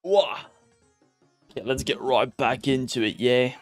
Whoa. Okay, let's get right back into it, yeah.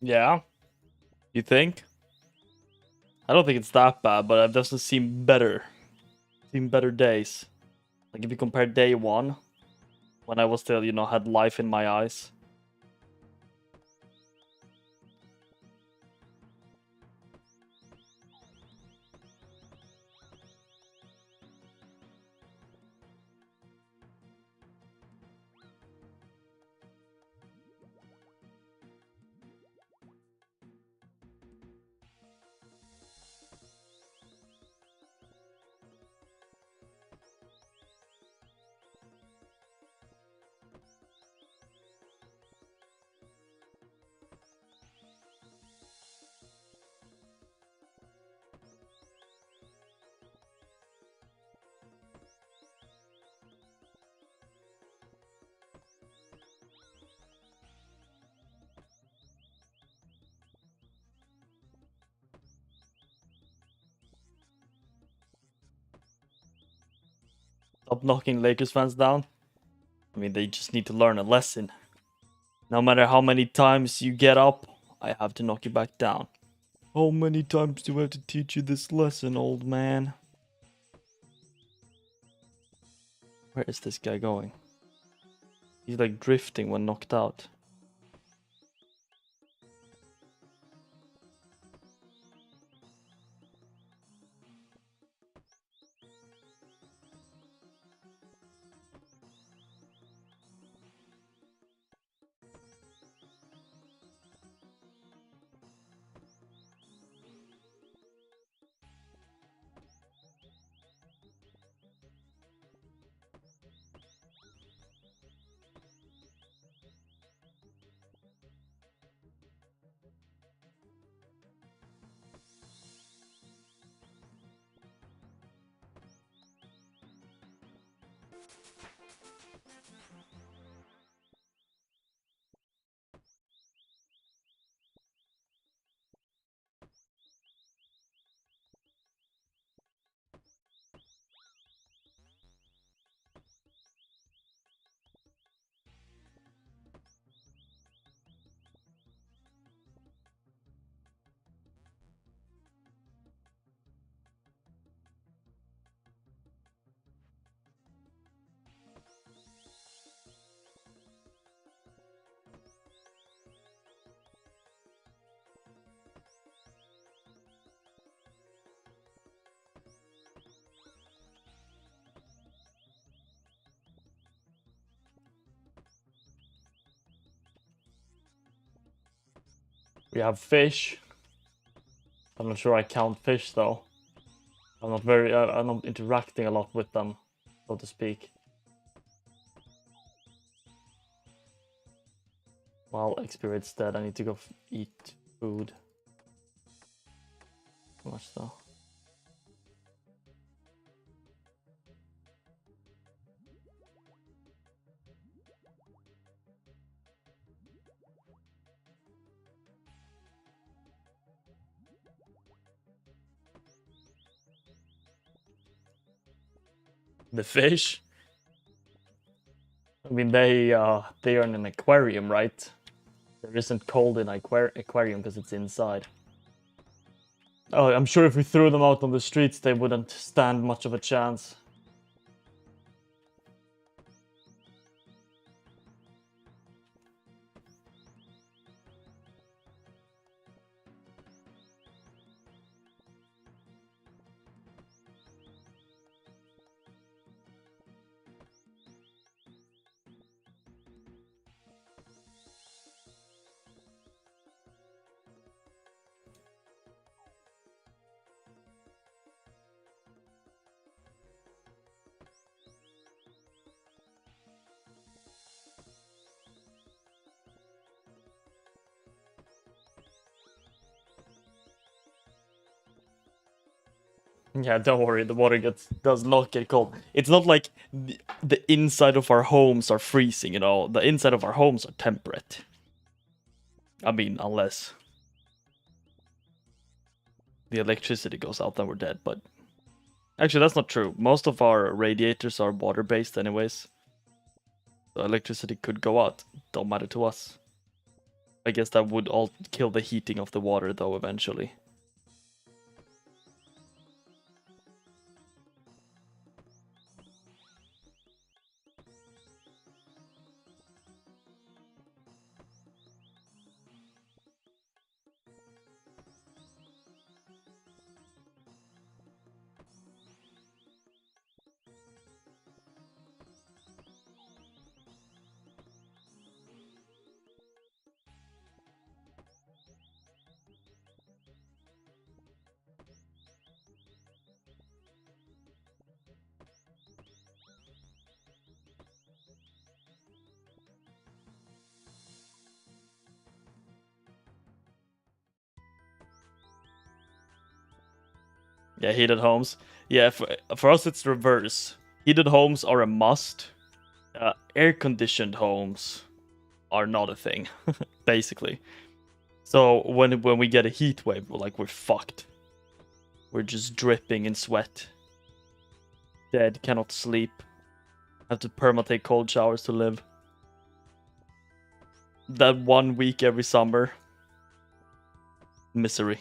Yeah, you think? I don't think it's that bad, but I've definitely seen better days. Like if you compare day one, when I was still, had life in my eyes. Stop knocking Lakers fans down. I mean, they just need to learn a lesson. No matter how many times you get up, I have to knock you back down. How many times do I have to teach you this lesson, old man? Where is this guy going? He's like drifting when knocked out. We have fish. I'm not sure I count fish though. I'm not interacting a lot with them, so to speak. Well, X-Spirit's dead. I need to go eat food. How much though? The fish? I mean, they are in an aquarium, right? There isn't cold in aquarium because it's inside. Oh, I'm sure if we threw them out on the streets, they wouldn't stand much of a chance. Yeah, don't worry, the water does not get cold. It's not like the inside of our homes are freezing, you know. The inside of our homes are temperate. I mean, unless the electricity goes out, then we're dead, but... Actually, that's not true. Most of our radiators are water-based anyways. So electricity could go out. Don't matter to us. I guess that would all kill the heating of the water, though, eventually. Yeah, heated homes. Yeah, for us it's reverse. Heated homes are a must. Air-conditioned homes are not a thing, basically. So when we get a heat wave, we're fucked. We're just dripping in sweat. Dead, cannot sleep. Have to perma-take cold showers to live. That 1 week every summer. Misery.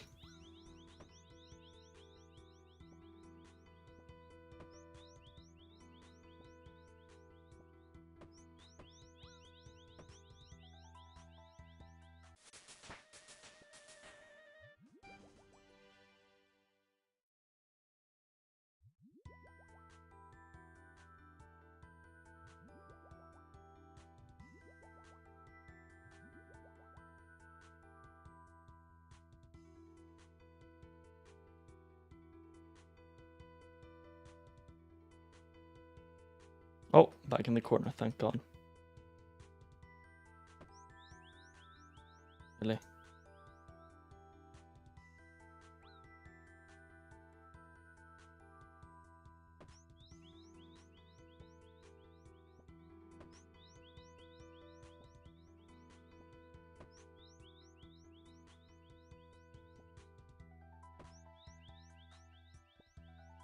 Oh, back in the corner, thank God. Really?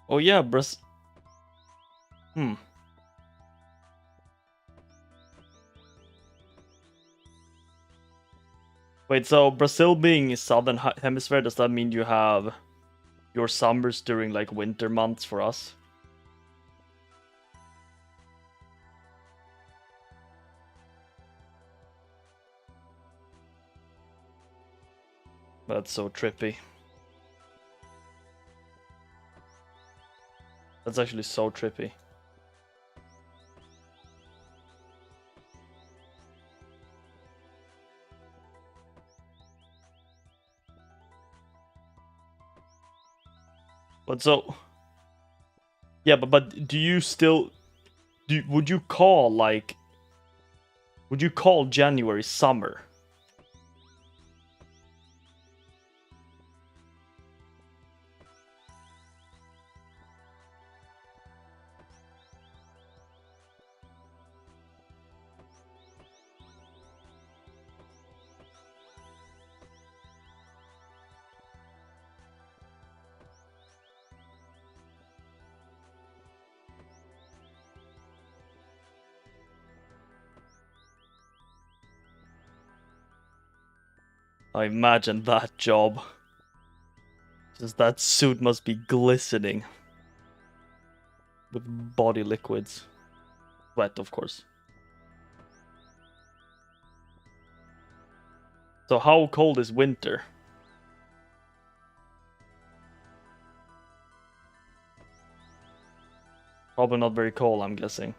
Oh yeah, Hmm. Wait, so Brazil being southern hemisphere, does that mean you have your summers during like winter months for us? That's so trippy. That's actually so trippy. But so, yeah, but do you still would you call January summer? I imagine that job. Just that suit must be glistening with body liquids. Wet, of course. So how cold is winter? Probably not very cold, I'm guessing.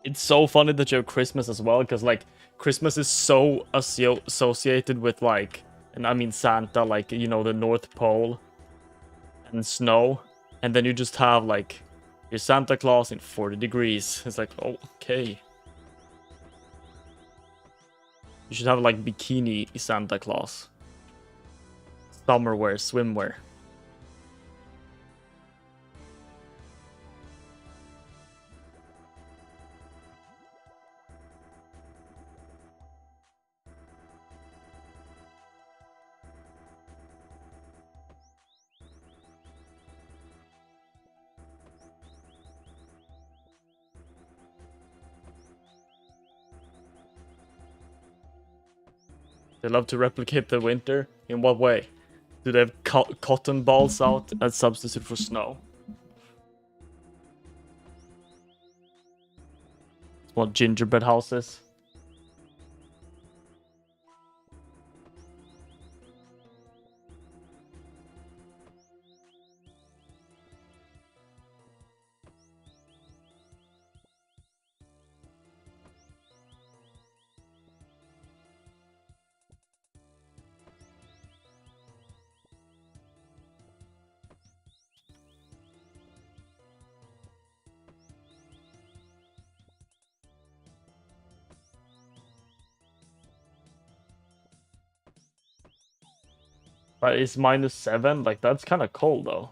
It's so funny that you have Christmas as well, because like Christmas is so associated with like, and I mean Santa, like, you know, the North Pole and snow, and then you just have like your Santa Claus in 40 degrees. It's like, oh, okay. You should have like bikini Santa Claus, summer wear, swimwear. They love to replicate the winter. In what way? Do they have cotton balls out as substitute for snow? Small gingerbread houses. But it's -7. Like that's kind of cold though.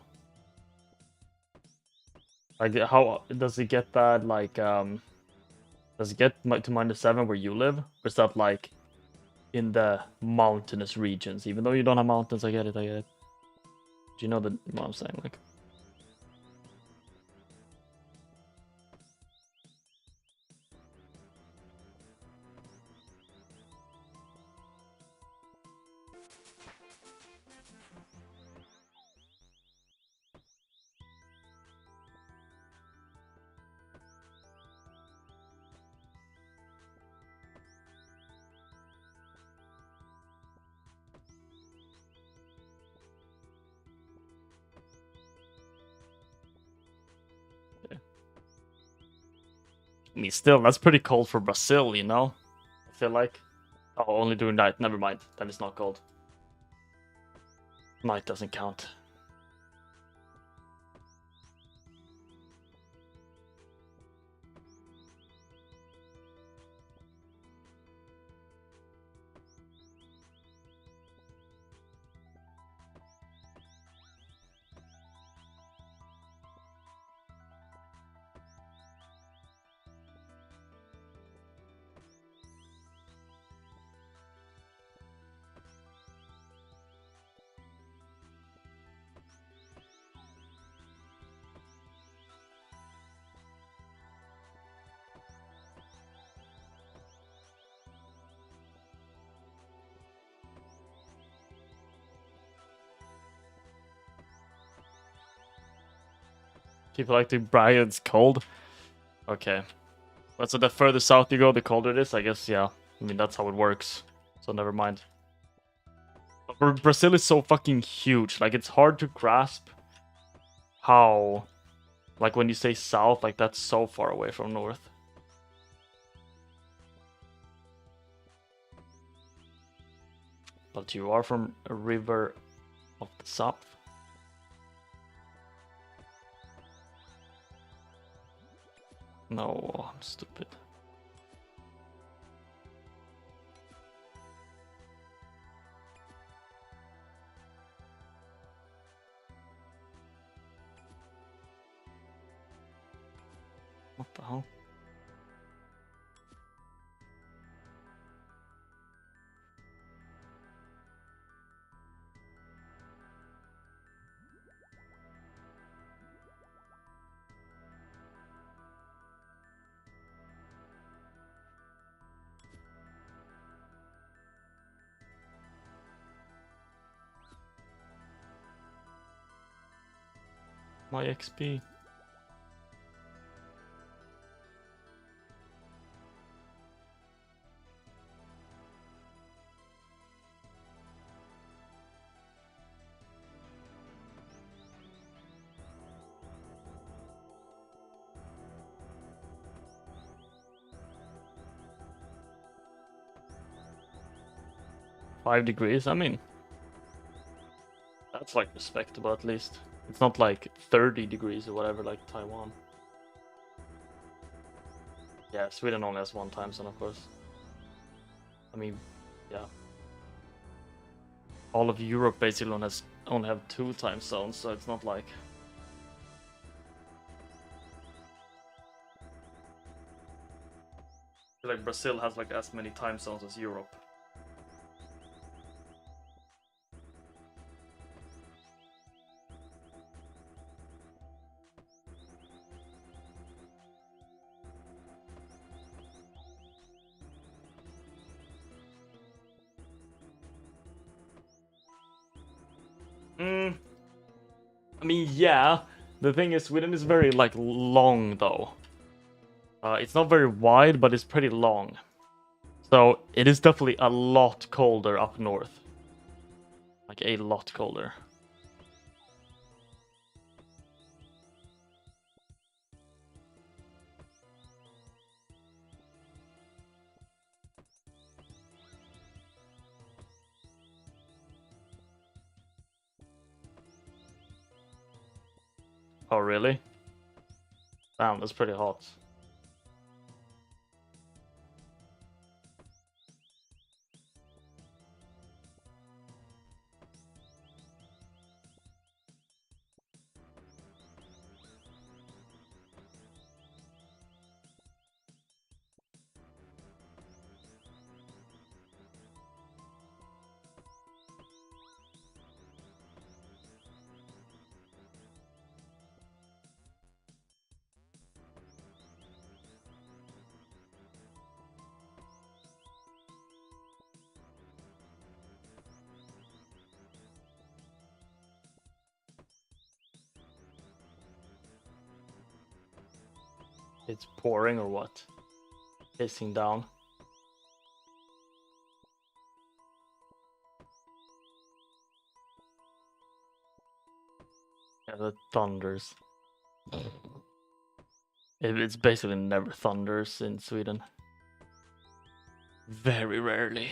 Like how does it get that? Like does it get to -7 where you live, or is that like in the mountainous regions? Even though you don't have mountains, I get it. I get it. Do you know what I'm saying? Like. I mean, still, that's pretty cold for Brazil, you know? I feel like. Oh, only during night. Never mind. Then it's not cold. Night doesn't count. People like to brag it's cold. Okay. But so the further south you go, the colder it is, I guess, yeah. I mean, that's how it works. So never mind. But Brazil is so fucking huge. Like, it's hard to grasp how Like when you say south, like that's so far away from north. But you are from a river of the south. No, I'm stupid. What the hell? My XP. $5. I mean, that's like respectable at least. It's not like 30 degrees or whatever like Taiwan. Yeah, Sweden only has one time zone, of course. I mean, yeah. All of Europe basically only have 2 time zones, so it's not like. I feel like Brazil has like as many time zones as Europe. I mean, yeah. The thing is, Sweden is very like long though. It's not very wide, but it's pretty long. So it is definitely a lot colder up north. Like a lot colder. Oh, really? Damn, that's pretty hot. It's pouring or what? Pissing down. Yeah, the thunders. It's basically never thunders in Sweden. Very rarely.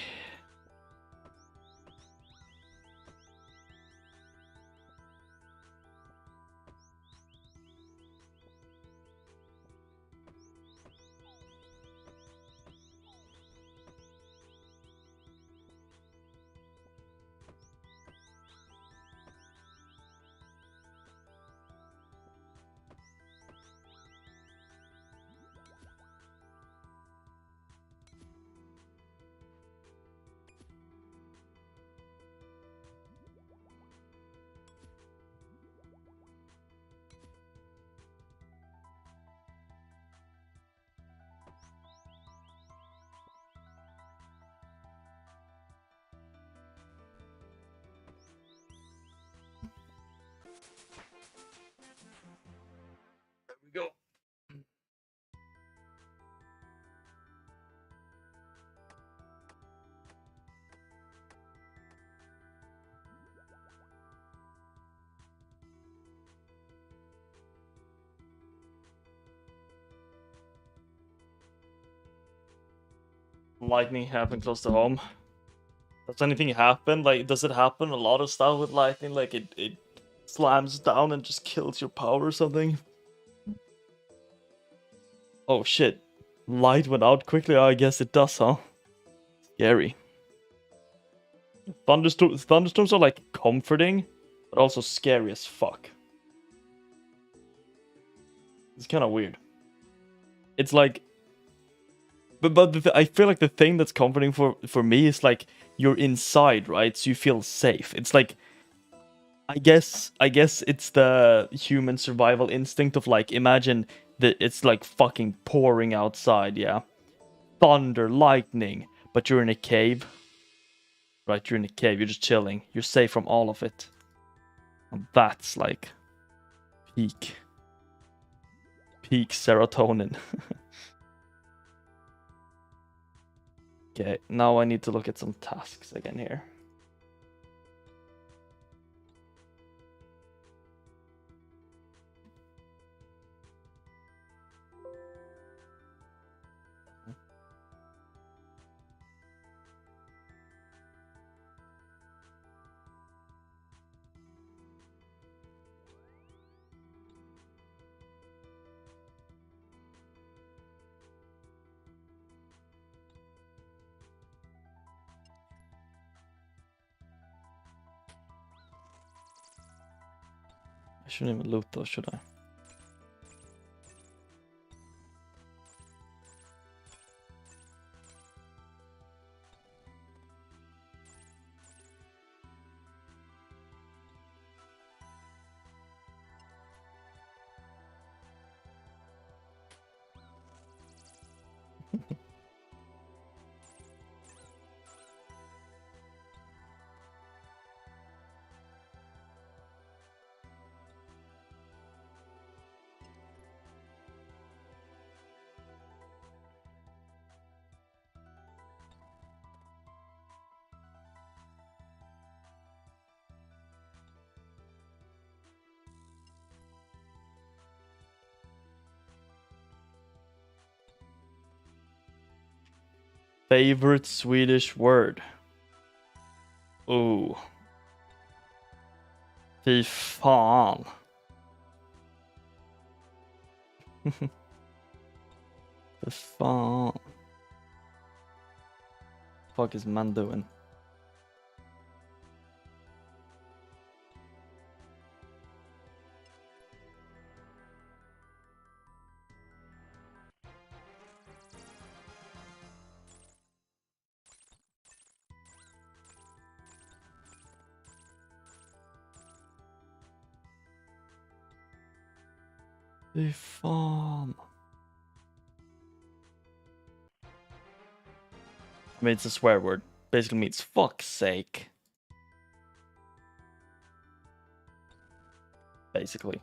lightning happen close to home? Does anything happen? Like, does it happen a lot of stuff with lightning? Like, it slams down and just kills your power or something? Oh shit. Light went out quickly? I guess it does, huh? Scary. Thunderstorms are like comforting, but also scary as fuck. It's kind of weird. It's like, but I feel like the thing that's comforting for me is like you're inside, right? So you feel safe. It's like, I guess it's the human survival instinct of like, imagine that it's like fucking pouring outside, yeah, thunder, lightning, but you're in a cave, right? You're in a cave. You're just chilling. You're safe from all of it. And that's like peak serotonin. Okay, now I need to look at some tasks again here. I shouldn't even loot those, should I? Favorite Swedish word? Ooh. Fy fan. Fy fan. Fuck is man doing? Fy fan. I mean, it's a swear word. Basically means fuck's sake. Basically.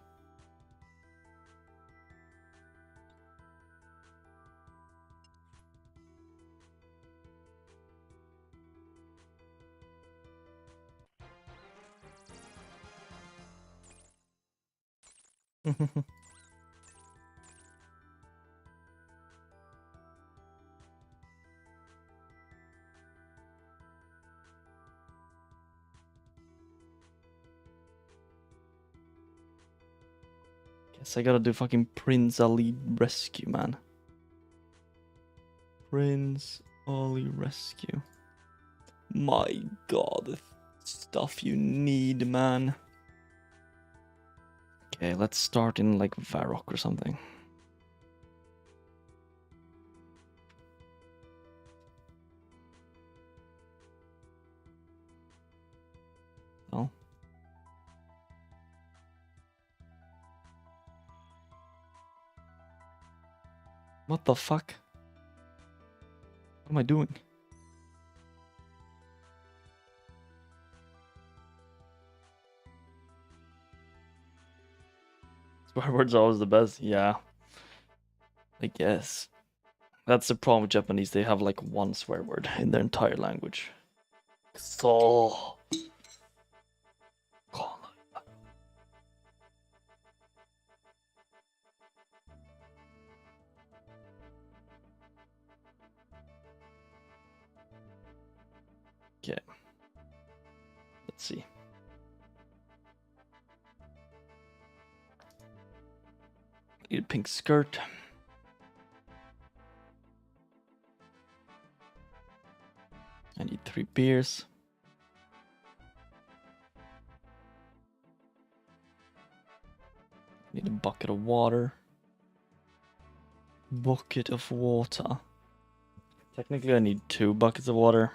Guess I gotta do fucking Prince Ali Rescue, man. Prince Ali Rescue. My god, the stuff you need, man. Okay, let's start in like Varrock or something. Oh. What the fuck? What am I doing? Swear words are always the best. Yeah. I guess. That's the problem with Japanese. They have like one swear word in their entire language. So. Let's see. Need a pink skirt. I need 3 beers. Need a bucket of water. Bucket of water. Technically, I need 2 buckets of water.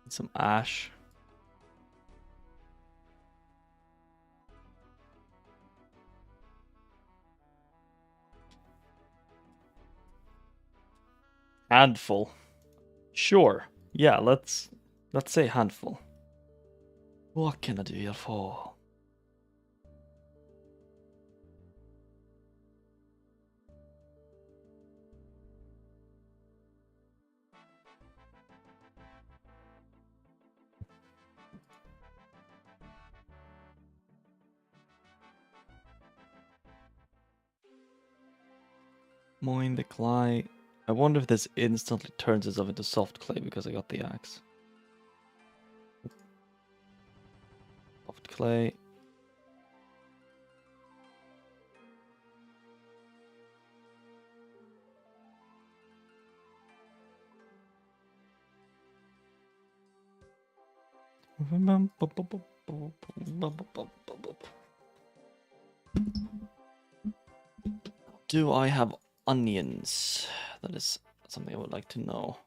Need some ash. Handful. Sure. Yeah, let's say handful. What can I do here for? Mine the clay. I wonder if this instantly turns itself into soft clay because I got the axe. Soft clay. Do I have onions? That is something I would like to know.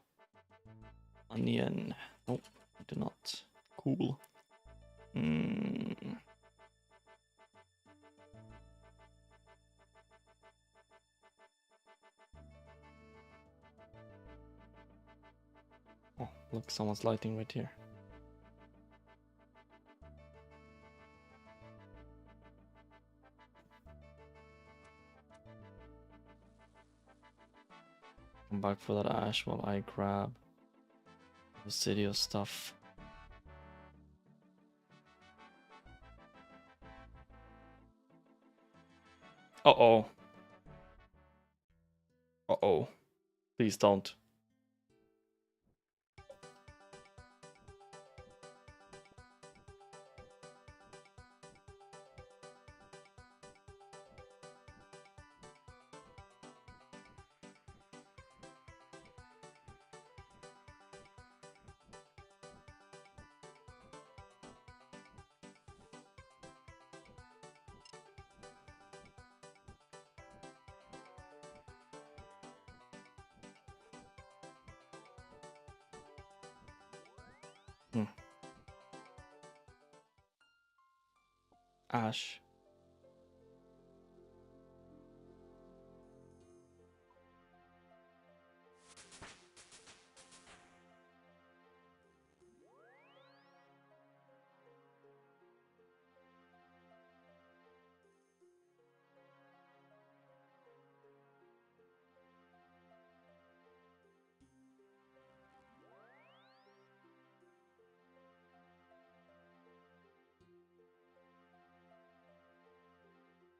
Onion. Nope, I do not. Cool. Oh, look, someone's lighting right here. Come back for that ash while I grab the city stuff. Uh-oh. Uh-oh. Please don't. Ash.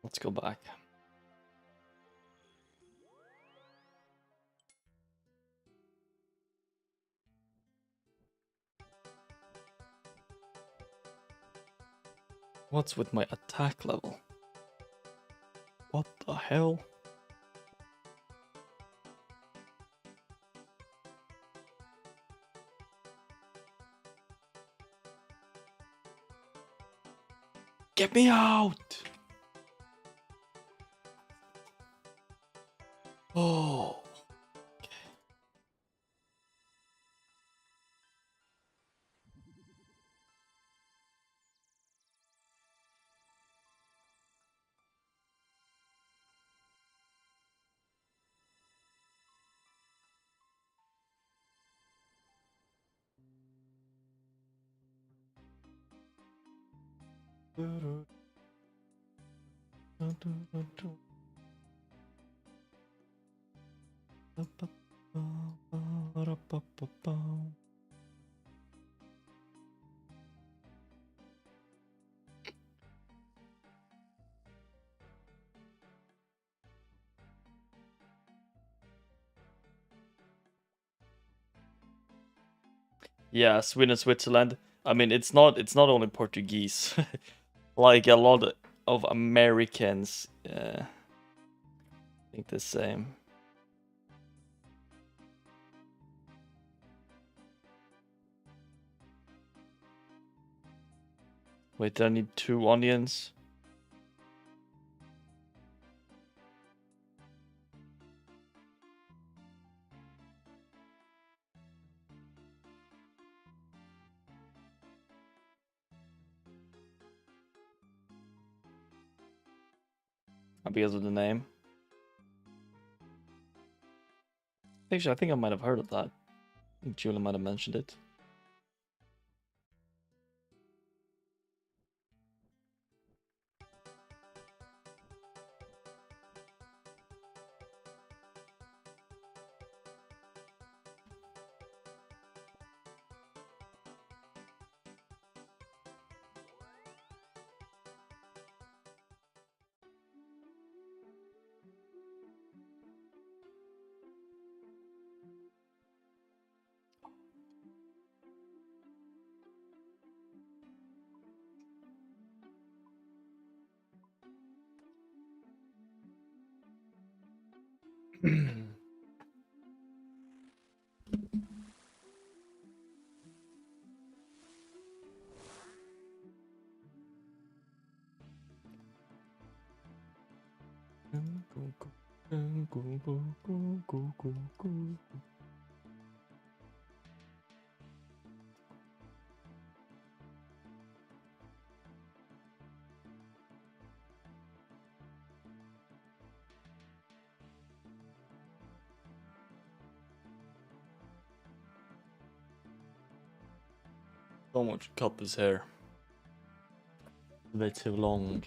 Let's go back. What's with my attack level? What the hell? Get me out! Oh. Yeah, Sweden, Switzerland. I mean, it's not only Portuguese. Like a lot of Americans think the same. Wait, I need 2 onions. Because of the name. Actually, I think I might have heard of that. I think Julia might have mentioned it. So much cut his hair. A bit too long.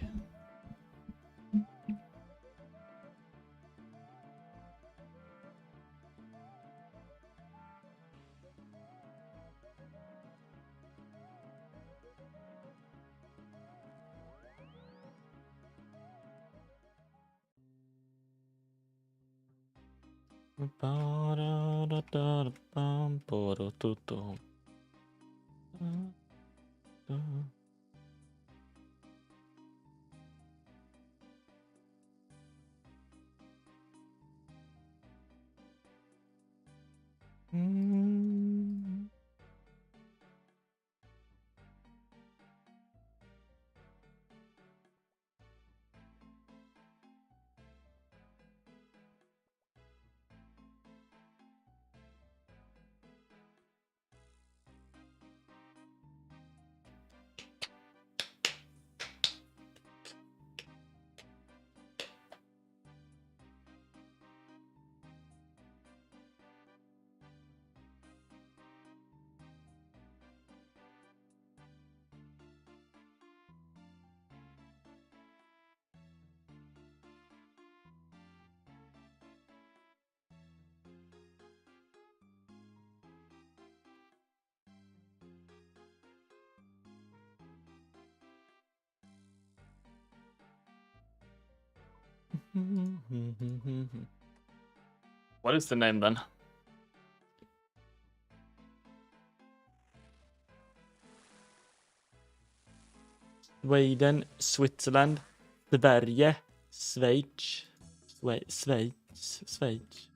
What is the name then? Sweden, Switzerland, Sverige, Schweiz, Schweiz.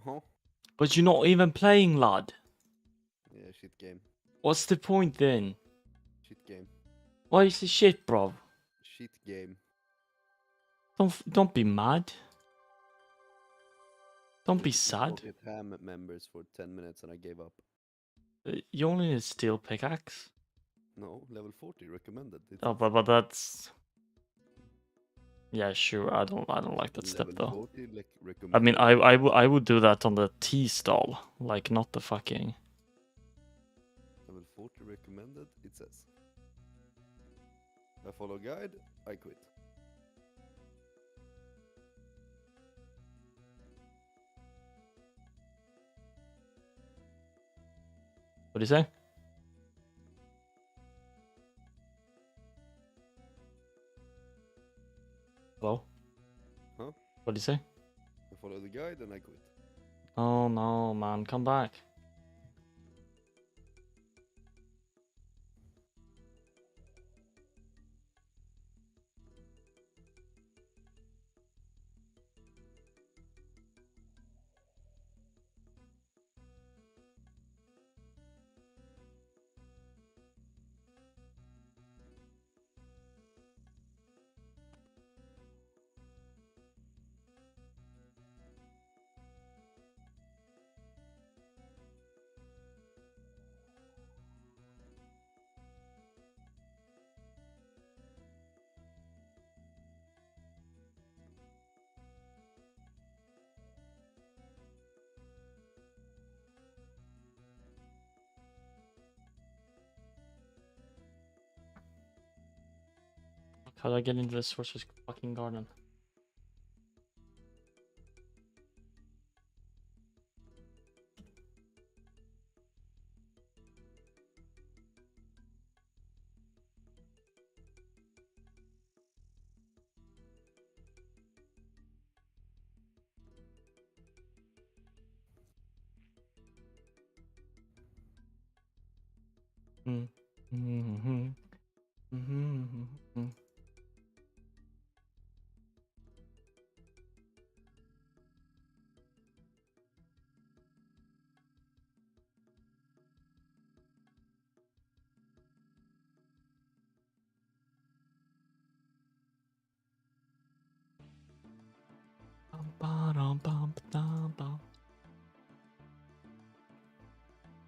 Huh? But you're not even playing, lad. Yeah, shit game. What's the point then? Shit game. Why is it shit, bro? Shit game. Don't be mad. Don't be Listened to sad. Pocket Ham members for 10 minutes and I gave up. You only need a steel pickaxe. No, level 40 recommended. Oh, but that's. Yeah, sure. I don't like that step level though. 40 like I recommended. mean, I would do that on the T stall, like not the fucking. Level 40 recommended, it says. I follow guide, I quit. What do you say? Hello? Huh? What do you say? I follow the guide and I quit. Oh no, man, come back. How do I get into the sorcerer's fucking garden?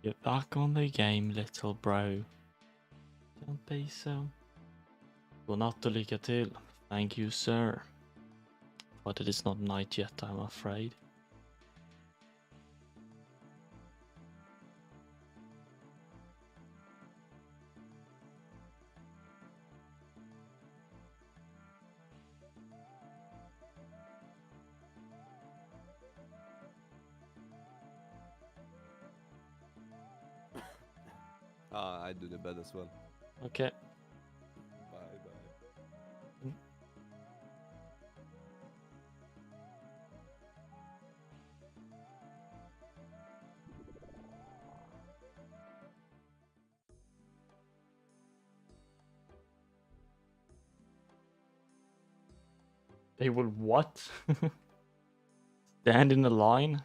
Get back on the game, little bro. Don't be so. Godnatt och lycka till. Thank you, sir. But it is not night yet, I'm afraid. I do the bed as well. Okay. Bye bye. They will what? Stand in a line?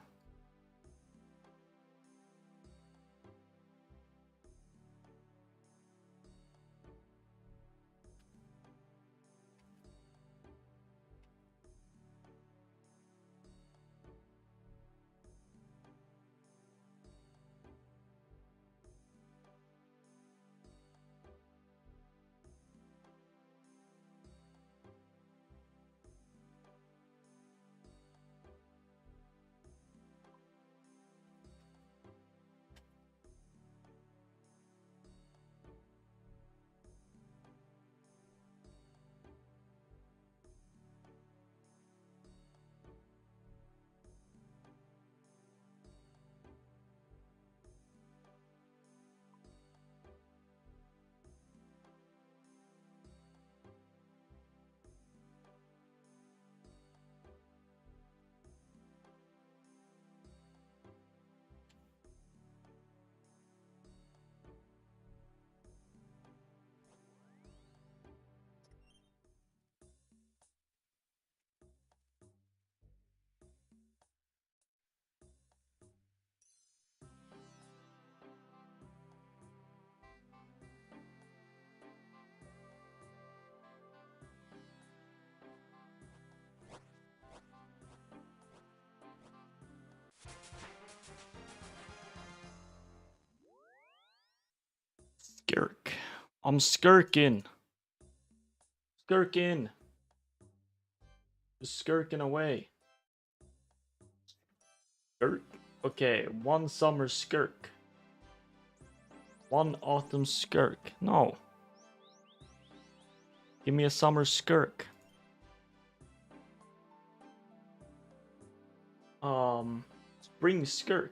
skirk. I'm skirking. Skirking. Just skirking away. Skirk. Okay, one summer skirk. One autumn skirk. No. Give me a summer skirk. Spring skirk.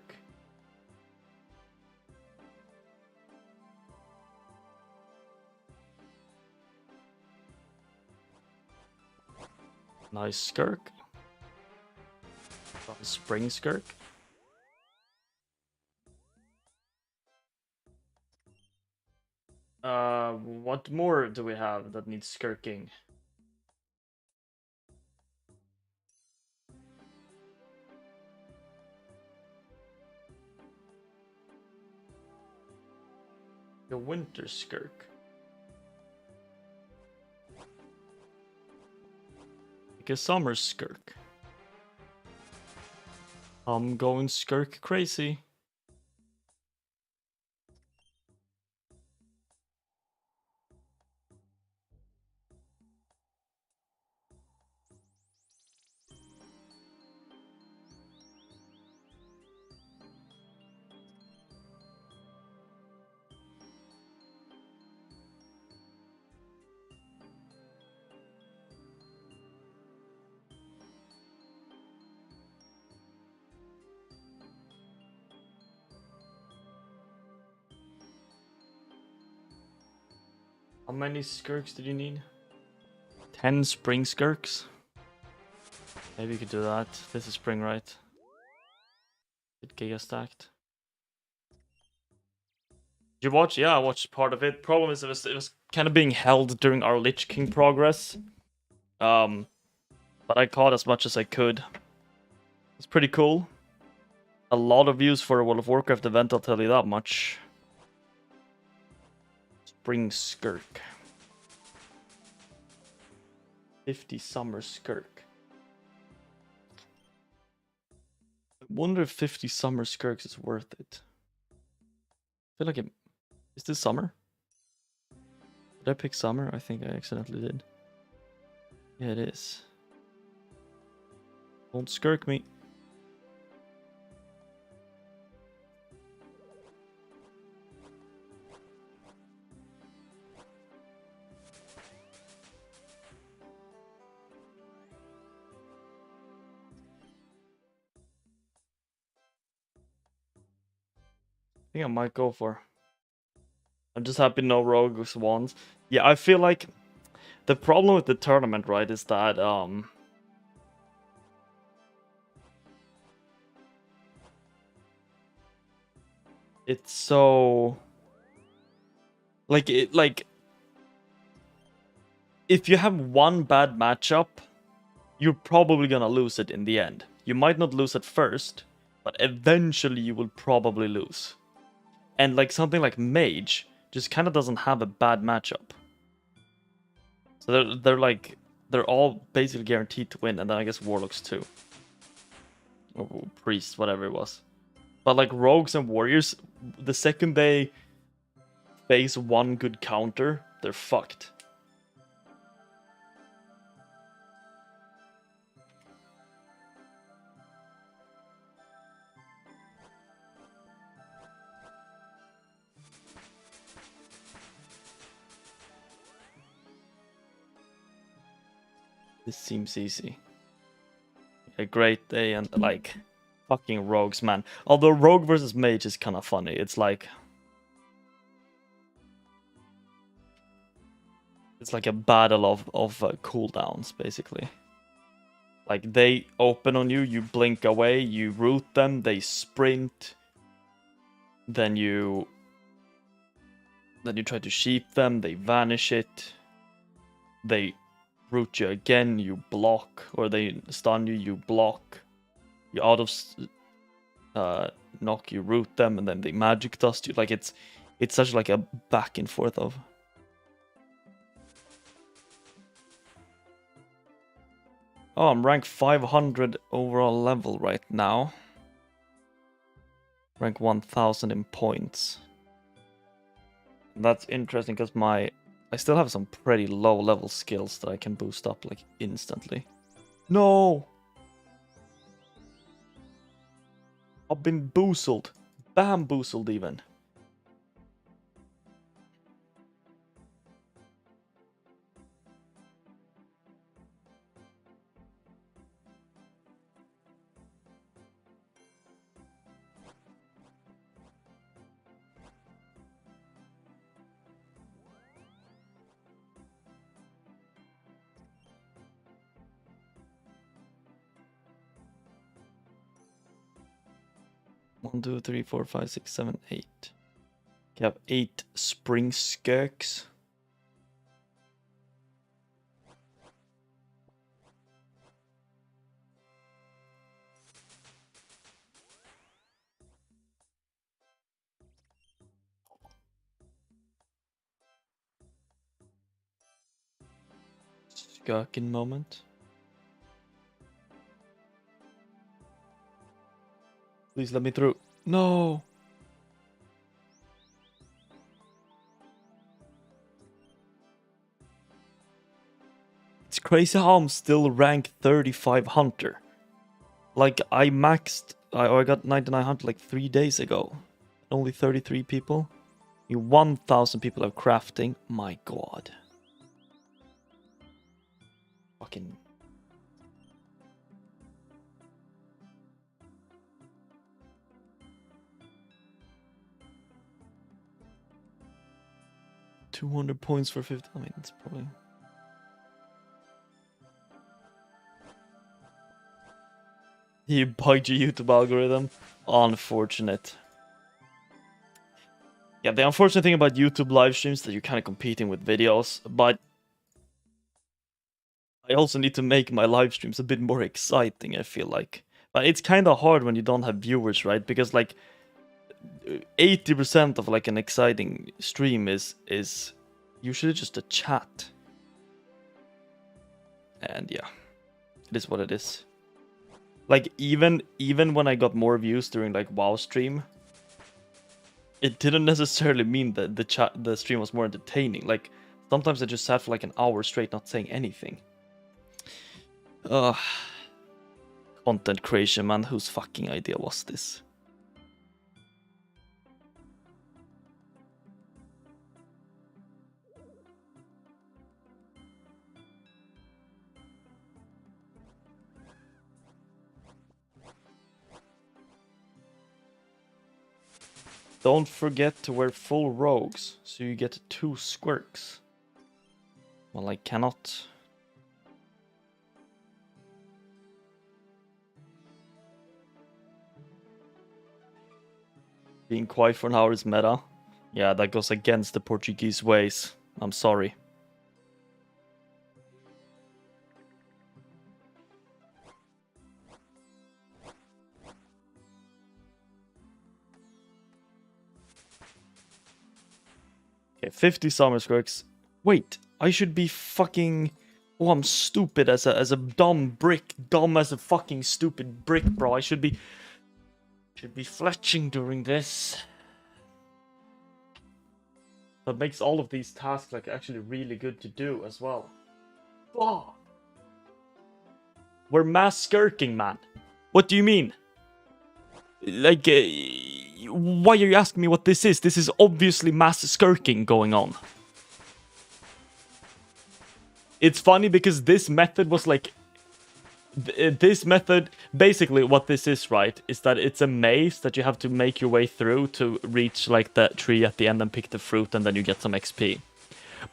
Nice skirk. Spring skirk. What more do we have that needs skirking? The winter skirk. Like a summer skirk. I'm going skirk crazy. How many skirks did you need? 10 spring skirks? Maybe you could do that. This is spring, right? It giga stacked. Did you watch? Yeah, I watched part of it. Problem is, it was kind of being held during our Lich King progress. But I caught as much as I could. It's pretty cool. A lot of views for a World of Warcraft event, I'll tell you that much. Spring skirk. 50 summer skirk. I wonder if 50 summer skirks is worth it. I feel like it... Is this summer? Did I pick summer? I think I accidentally did. Yeah, it is. Don't skirk me. I think I might go for. I'm just happy no rogue swans. Yeah, I feel like the problem with the tournament, right, is that it's so like if you have one bad matchup, you're probably gonna lose it in the end. You might not lose at first, but eventually you will probably lose. And like something like Mage just kind of doesn't have a bad matchup. So they're all basically guaranteed to win, and then I guess Warlocks too. Or Priests, whatever it was. But like Rogues and Warriors, the second they face one good counter, they're fucked. This seems easy. A great day and like fucking rogues, man. Although rogue versus mage is kind of funny. It's like a battle of cooldowns basically. Like they open on you, you blink away, you root them, they sprint. Then you try to sheep them, they vanish it. They root you again, you block, or they stun you, you block. You out of knock, you root them, and then they magic dust you. Like it's such like a back and forth of. Oh, I'm rank 500 overall level right now. Rank 1000 in points. That's interesting because I still have some pretty low level skills that I can boost up like instantly. No! I've been boozled. Bamboozled even. One, two, three, four, five, six, seven, eight. You have 8 spring skirks. Skirkin moment. Please let me through. No! It's crazy how I'm still rank 35 hunter. Like I got 99 hunter like 3 days ago. Only 33 people. 1,000 people have crafting. My god. Fucking. $200 points for 50. I mean, it's probably. You bugged your YouTube algorithm. Unfortunate. Yeah, the unfortunate thing about YouTube live streams is that you're kind of competing with videos, but I also need to make my live streams a bit more exciting, I feel like. But it's kind of hard when you don't have viewers, right? Because like 80% of like an exciting stream is usually just a chat. And yeah, it is what it is. Like even when I got more views during like WoW stream, it didn't necessarily mean that the stream was more entertaining. Like sometimes I just sat for like an hour straight not saying anything. Content creation, man. Whose fucking idea was this? Don't forget to wear full rogues, so you get 2 squirks. Well, I cannot. Being quiet for an hour is meta. Yeah, that goes against the Portuguese ways. I'm sorry. Okay, 50 summer squirks. Wait, I should be fucking. Oh, I'm stupid as a dumb brick. Dumb as a fucking stupid brick, bro. I should be fletching during this. That makes all of these tasks like actually really good to do as well. Oh. We're mass skirking, man. What do you mean? Like, why are you asking me what this is? This is obviously mass skirking going on. It's funny because this method was like... This method, basically what this is, right, is that it's a maze that you have to make your way through to reach like the tree at the end and pick the fruit and then you get some XP.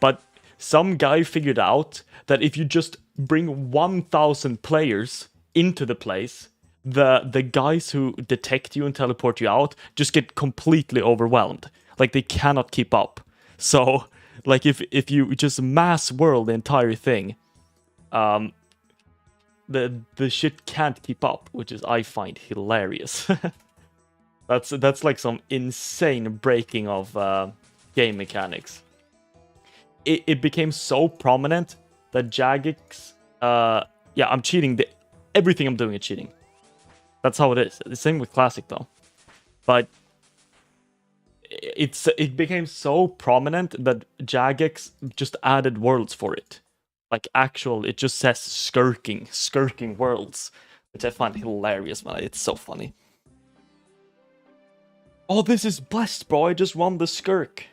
But some guy figured out that if you just bring 1,000 players into the place, the guys who detect you and teleport you out just get completely overwhelmed. Like they cannot keep up. So like if you just mass whirl the entire thing, the shit can't keep up, which is I find hilarious. That's like some insane breaking of game mechanics. It became so prominent that Jagex, yeah, I'm cheating. Everything I'm doing is cheating. That's how it is. The same with Classic though. But it became so prominent that Jagex just added worlds for it. Like actual, it just says skirking worlds, which I find hilarious, man. It's so funny. Oh, this is blessed, bro. I just won the skirk.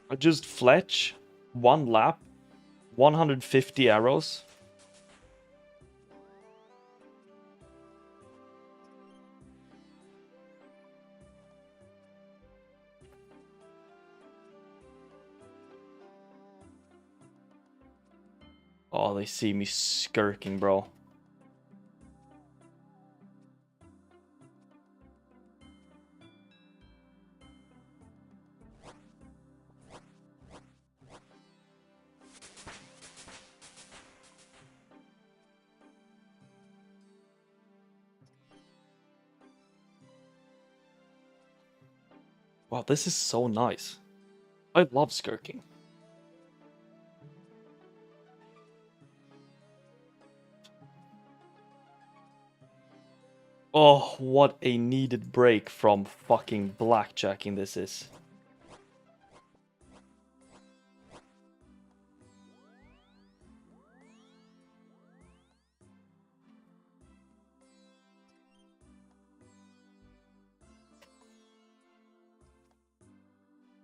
I just Fletch, 1 lap, 150 arrows. Oh, they see me skirking, bro. Wow, this is so nice. I love skirking. Oh, what a needed break from fucking blackjacking this is.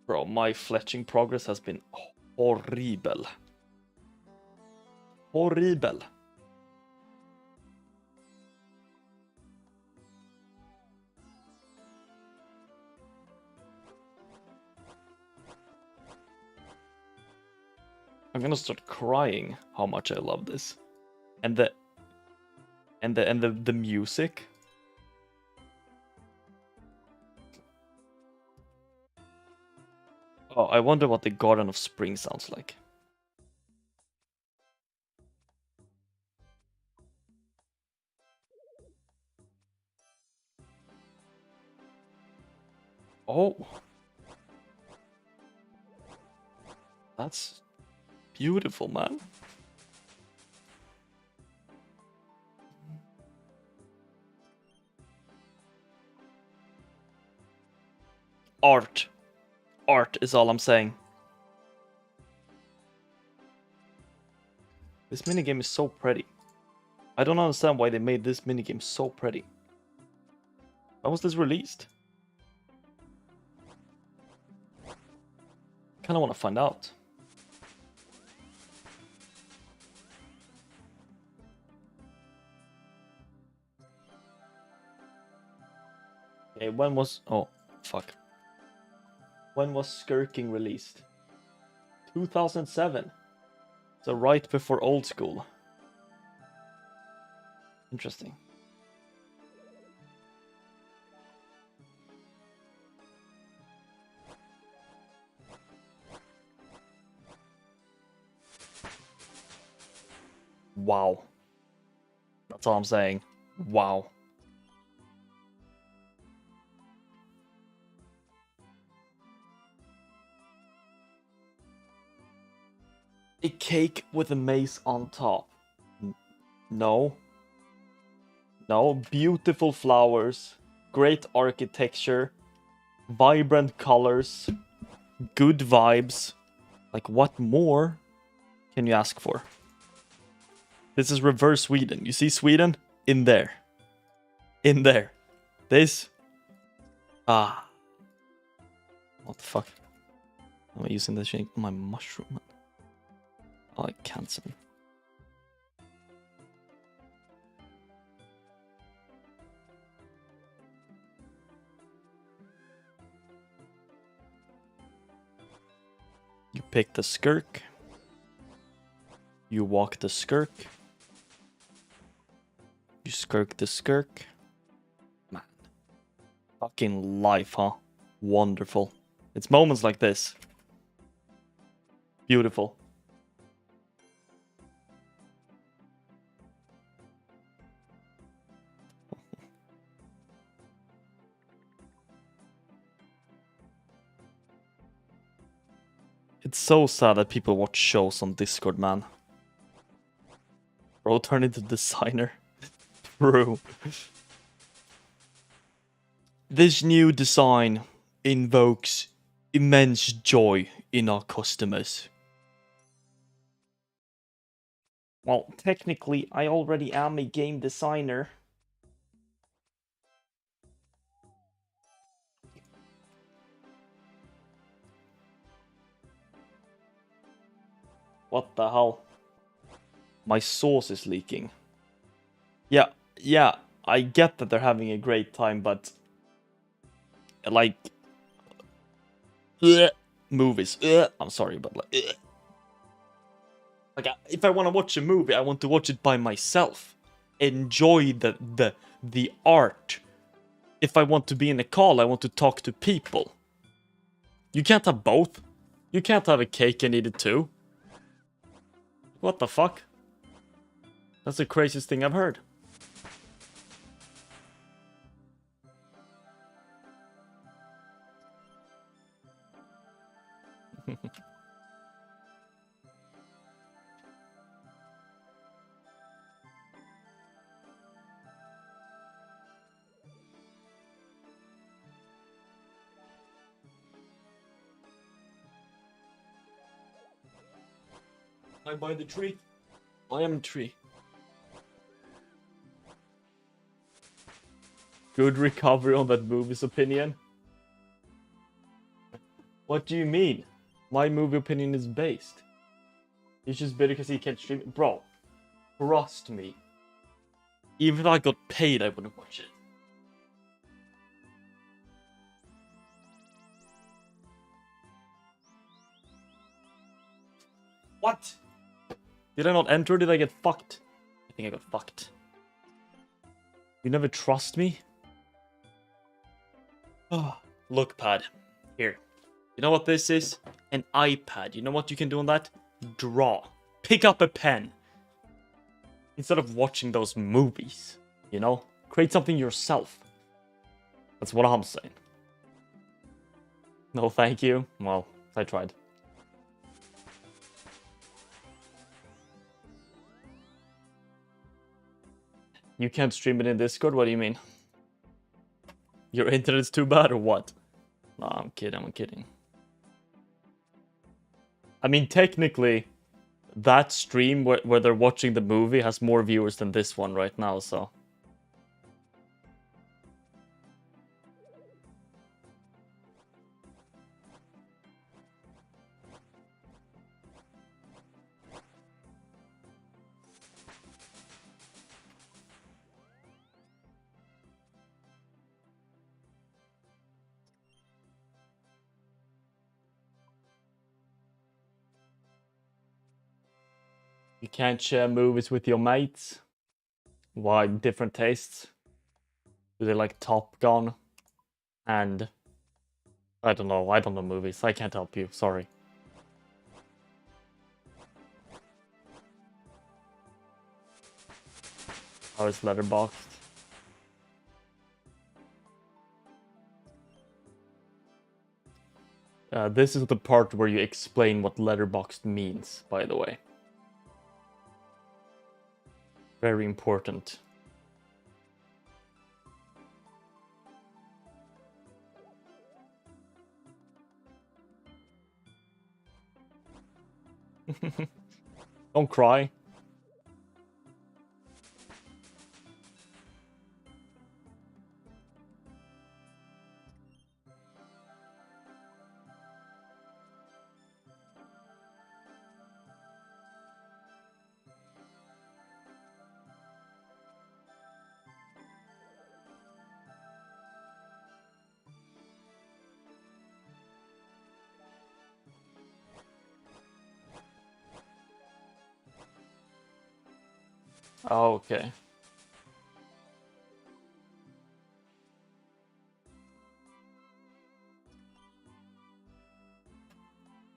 Bro, my fletching progress has been horrible. Horrible. I'm gonna start crying how much I love this. And the music. Oh, I wonder what the Garden of Spring sounds like. Oh. That's beautiful, man. Art. Art is all I'm saying. This minigame is so pretty. I don't understand why they made this minigame so pretty. When was this released? Kinda wanna find out. Okay, when was... Oh, fuck. When was Skirking released? 2007. So right before Old School. Interesting. Wow. That's all I'm saying. Wow. A cake with a maze on top. No. No. Beautiful flowers. Great architecture. Vibrant colors. Good vibes. Like, what more can you ask for? This is reverse Sweden. You see Sweden? In there. In there. This. Ah. What the fuck? Am I using this shape on my mushroom? Oh, I cancel. You pick the skirk. You walk the skirk. You skirk the skirk. Man. Fucking life, huh? Wonderful. It's moments like this. Beautiful. It's so sad that people watch shows on Discord, man. Bro, turn into designer. True. This new design invokes immense joy in our customers. Well, technically, I already am a game designer. What the hell? My sauce is leaking. Yeah, I get that they're having a great time, but... like... movies. I'm sorry, but like... like, if I want to watch a movie, I want to watch it by myself. Enjoy the art. If I want to be in a call, I want to talk to people. You can't have both. You can't have a cake and eat it too. What the fuck? That's the craziest thing I've heard. I buy the tree. I am tree. Good recovery on that movie's opinion. What do you mean? My movie opinion is based. He's just bitter because he can't stream it. Bro, trust me. Even if I got paid, I wouldn't watch it. What? Did I not enter or did I get fucked? I think I got fucked. You never trust me? Oh, look, pad. Here. You know what this is? An iPad. You know what you can do on that? Draw. Pick up a pen. Instead of watching those movies. You know? Create something yourself. That's what I'm saying. No, thank you. Well, I tried. You can't stream it in Discord? What do you mean? Your internet's too bad or what? No, I'm kidding. I mean, technically, that stream where they're watching the movie has more viewers than this one right now, so... You can't share movies with your mates? Why? Different tastes? Do they like Top Gun? And... I don't know movies. I can't help you, sorry. How is Letterboxd? This is the part where you explain what Letterboxd means, by the way. Very important. Don't cry. Oh, okay.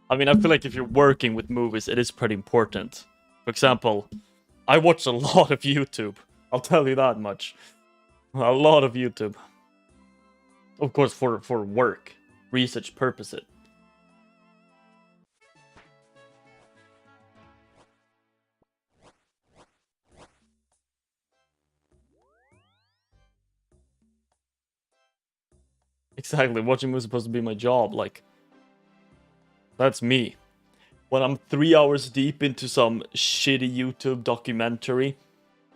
I mean, I feel like if you're working with movies, it is pretty important. For example, I watch a lot of YouTube. I'll tell you that much. A lot of YouTube. Of course, for work, research purposes. Exactly. Watching movies is supposed to be my job. Like, that's me. When I'm 3 hours deep into some shitty YouTube documentary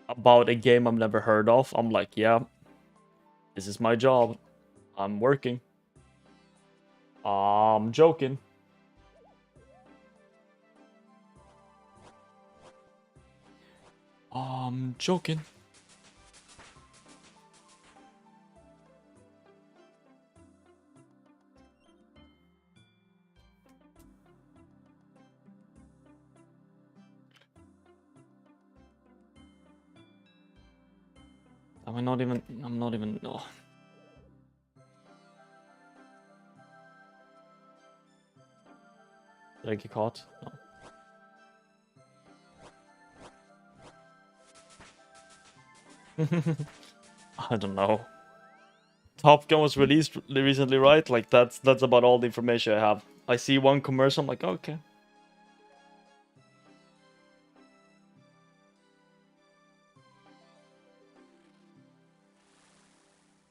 about a game I've never heard of, I'm like, yeah, this is my job. I'm working. I'm joking. I'm joking. I'm not even. No. Did I get caught? No. I don't know. Top Gun was released recently, right? Like that's about all the information I have. I see one commercial, I'm like, okay.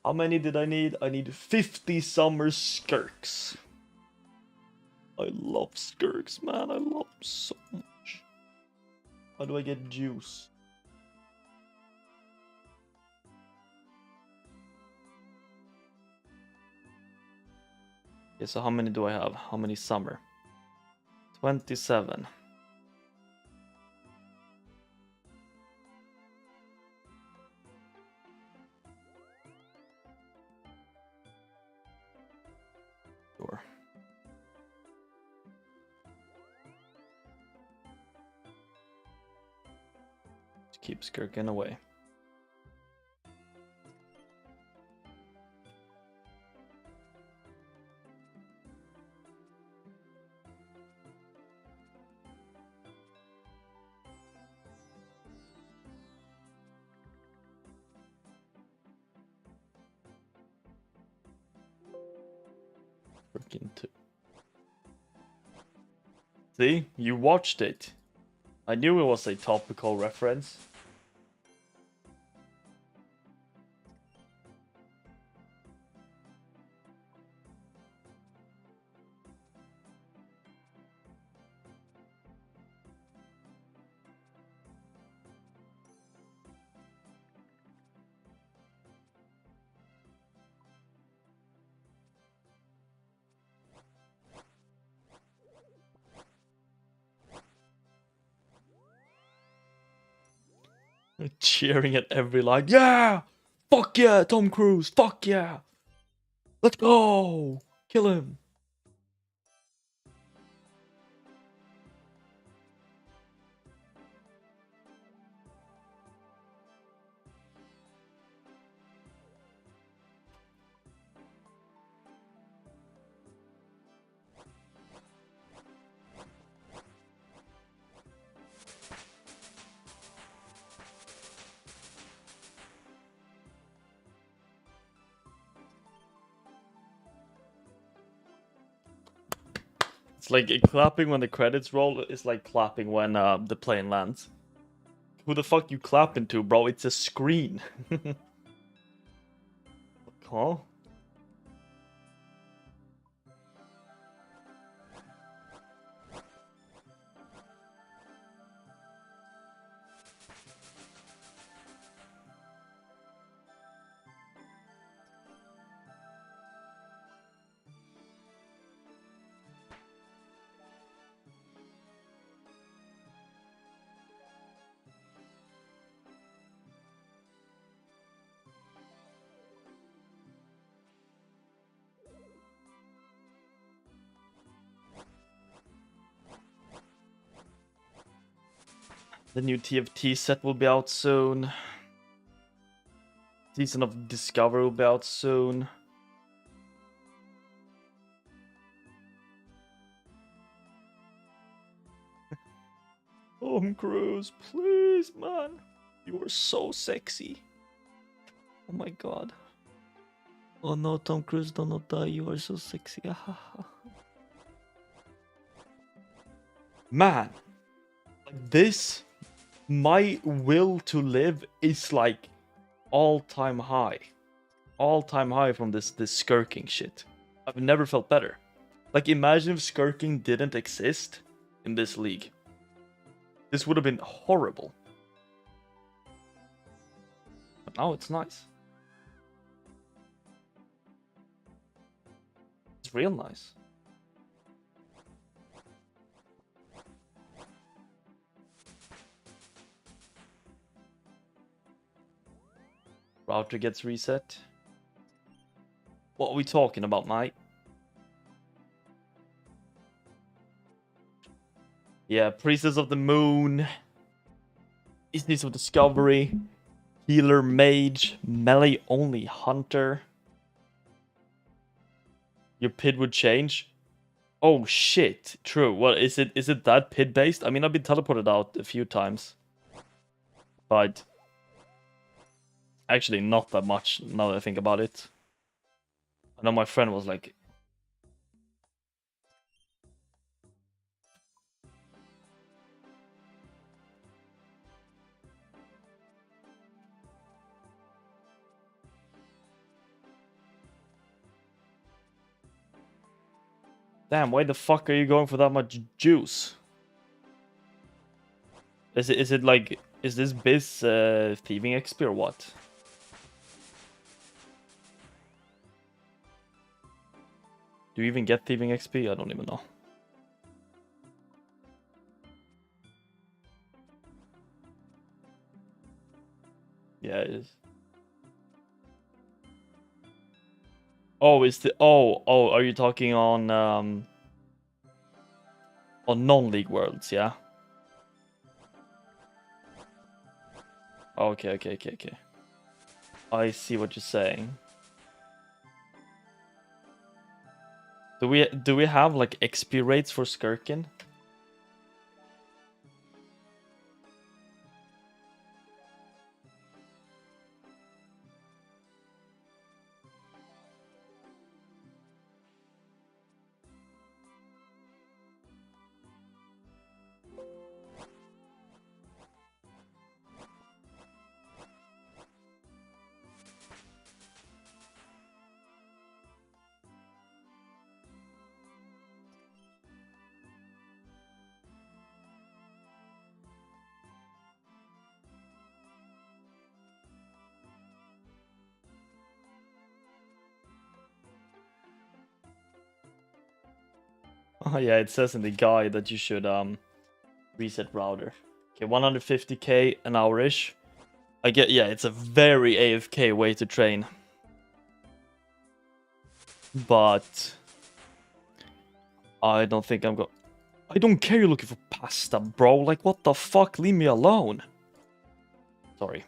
How many did I need? I need 50 summer skirks. I love skirks, man. I love them so much. How do I get juice? Okay, so how many do I have? How many summer? 27. Sure. Just keep skirking away. Freaking two. See, you watched it. I knew it was a topical reference. Cheering at every line. Yeah! Fuck yeah, Tom Cruise! Fuck yeah! Let's go! Kill him! It's like clapping when the credits roll is like clapping when the plane lands. Who the fuck you clapping to, bro? It's a screen. Huh? The new TFT set will be out soon. Season of Discovery will be out soon. Tom Cruise, please, man. You are so sexy. Oh my god. Oh no, Tom Cruise, do not die. You are so sexy. Man, this, my will to live is like all-time high. all-time high from this skirking shit. I've never felt better. Like, imagine if skirking didn't exist in this league. This would have been horrible. But now it's nice. It's real nice. Router gets reset. What are we talking about, mate? Yeah, Priestess of the Moon. Issues of Discovery. Healer Mage. Melee only Hunter. Your PID would change. Oh shit, true. Well, is it that PID based? I mean, I've been teleported out a few times. But actually not that much now that I think about it. I know my friend was like, damn, why the fuck are you going for that much juice? Is it like, is this biz thieving XP or what? Do you even get thieving XP? I don't even know. Yeah, it is. Oh, is the are you talking on non-league worlds, yeah? Okay. I see what you're saying. Do we have like XP rates for Skirkin? Oh yeah, it says in the guide that you should reset router. Okay, 150k an hour-ish. I get, yeah, it's a very AFK way to train. But I don't think I'm going. I don't care you're looking for pasta, bro. Like, what the fuck? Leave me alone. Sorry.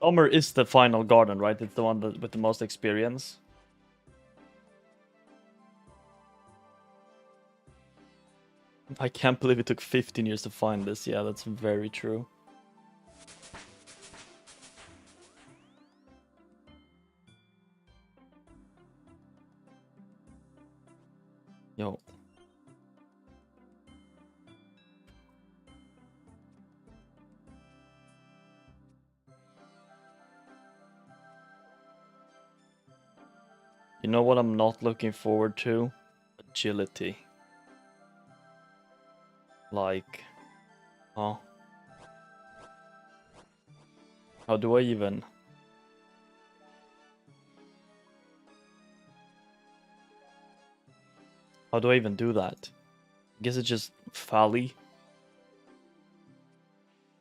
Summer is the final garden, right? It's the one that, with the most experience. I can't believe it took 15 years to find this. Yeah, that's very true. Yo. You know what I'm not looking forward to? Agility. Like, huh? How do I even? How do I even do that? I guess it's just Valley.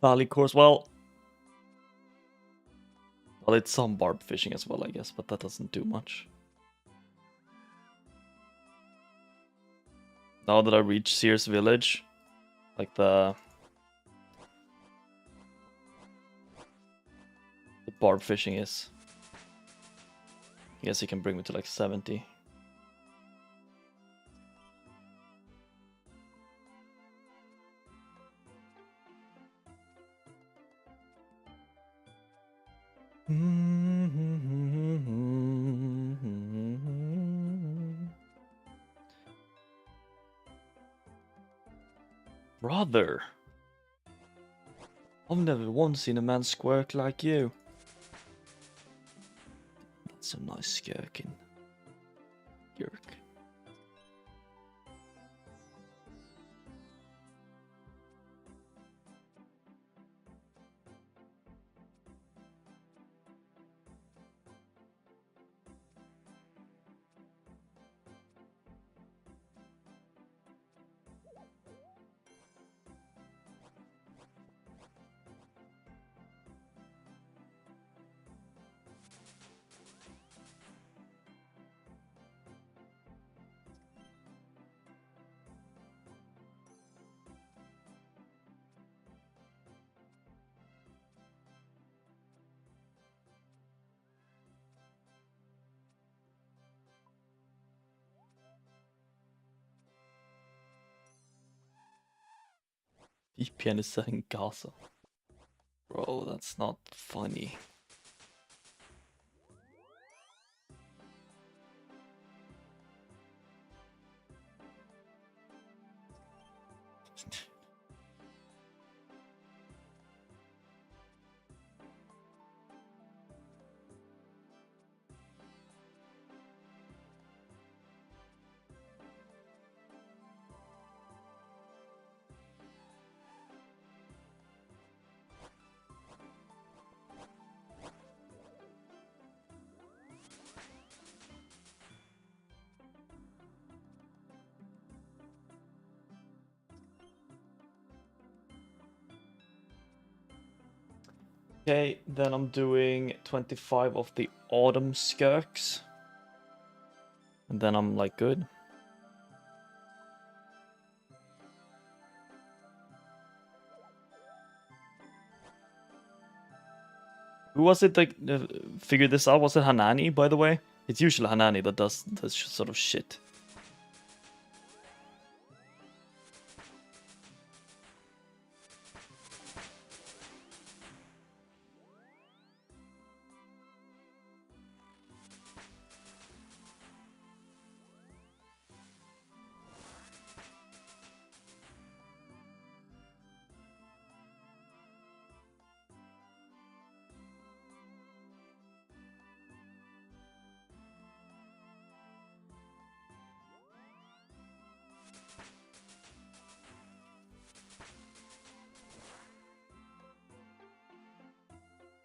Valley course. Well, it's some barb fishing as well, I guess, but that doesn't do much. Now that I reach Sears Village, like the barb fishing is. I guess he can bring me to like 70. Brother, I've never once seen a man squirk like you. That's a nice skirking. Yerk. VPN is set in Gaza. Bro, that's not funny. Okay, then I'm doing 25 of the autumn skirks. And then I'm like good. Who was it that figured this out? Was it Hanani, by the way? It's usually Hanani that does this sort of shit.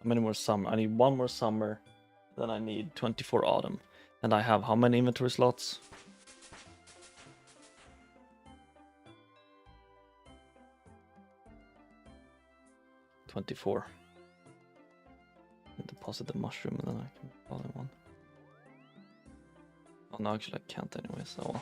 How many more summer? I need one more summer. Then I need 24 autumn. And I have how many inventory slots? 24. Deposit the mushroom and then I can call it one. Oh no, actually I can't anyway, so...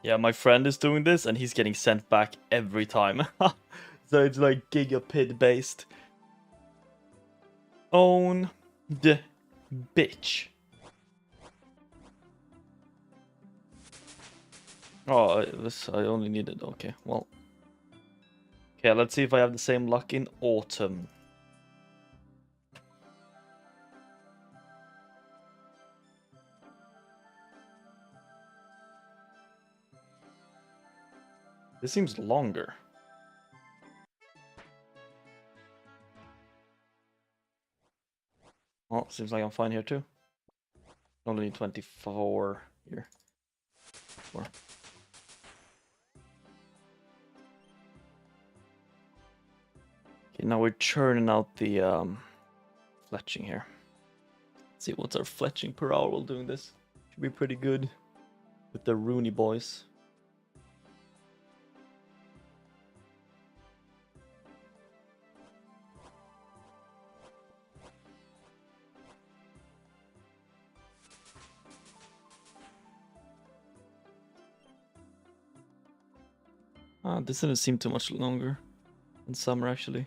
Yeah, my friend is doing this and he's getting sent back every time. So it's like gigapid based. Own the bitch. Oh, I only needed. Okay, well. Okay, let's see if I have the same luck in autumn. This seems longer. Well, seems like I'm fine here too. Only need 24 here. 4. Okay, now we're churning out the fletching here. Let's see what's our fletching per hour while doing this. Should be pretty good with the Rooney boys. This didn't seem too much longer in summer actually.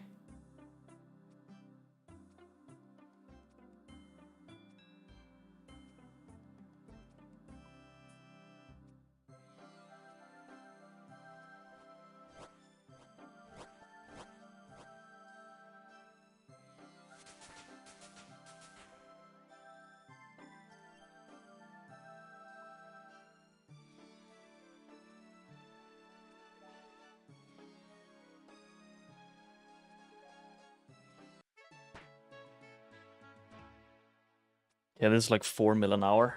Yeah, this is like 4 mil an hour.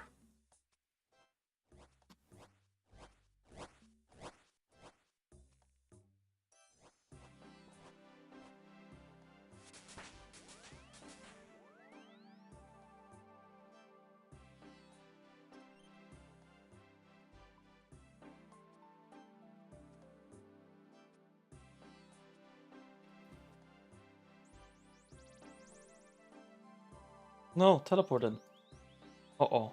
No, teleported. Uh-oh.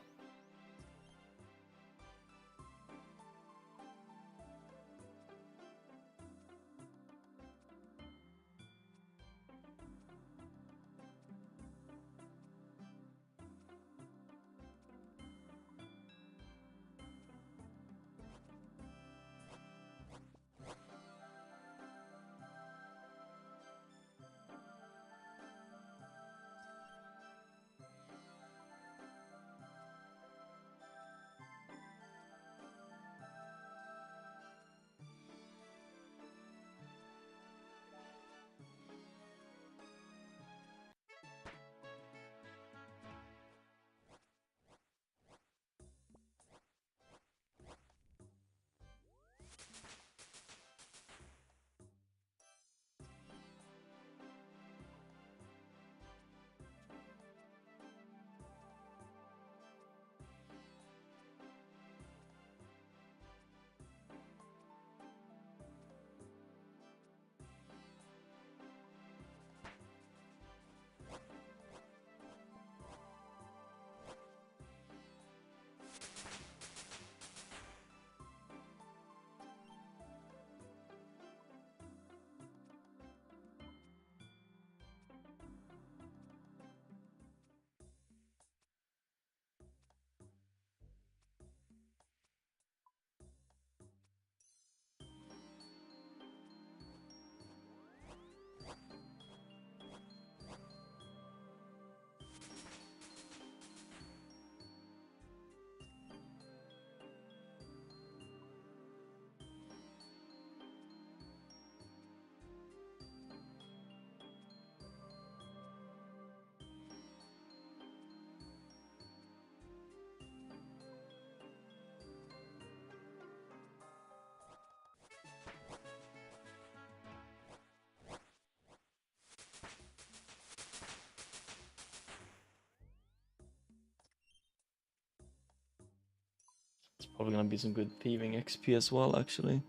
It's probably gonna be some good thieving XP as well, actually.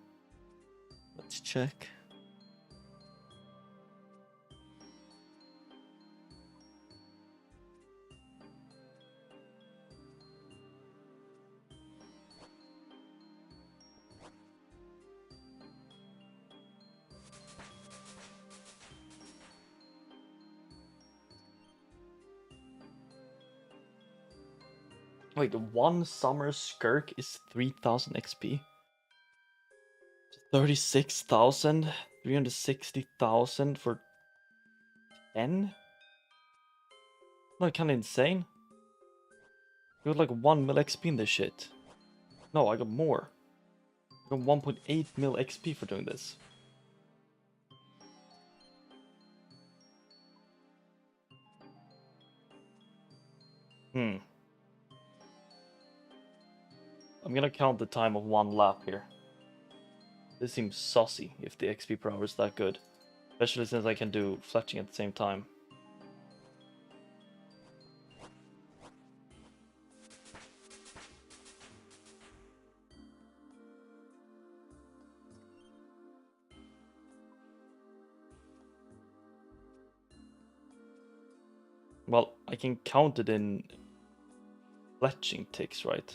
Let's check. Wait, one summer skirk is 3000 XP? 36,000? 360,000 for 10? Not kinda insane? I got like 1 mil XP in this shit. No, I got more. I got 1.8 mil XP for doing this. Hmm. I'm gonna count the time of one lap here. This seems saucy if the XP per hour is that good. Especially since I can do fletching at the same time. Well, I can count it in fletching ticks, right?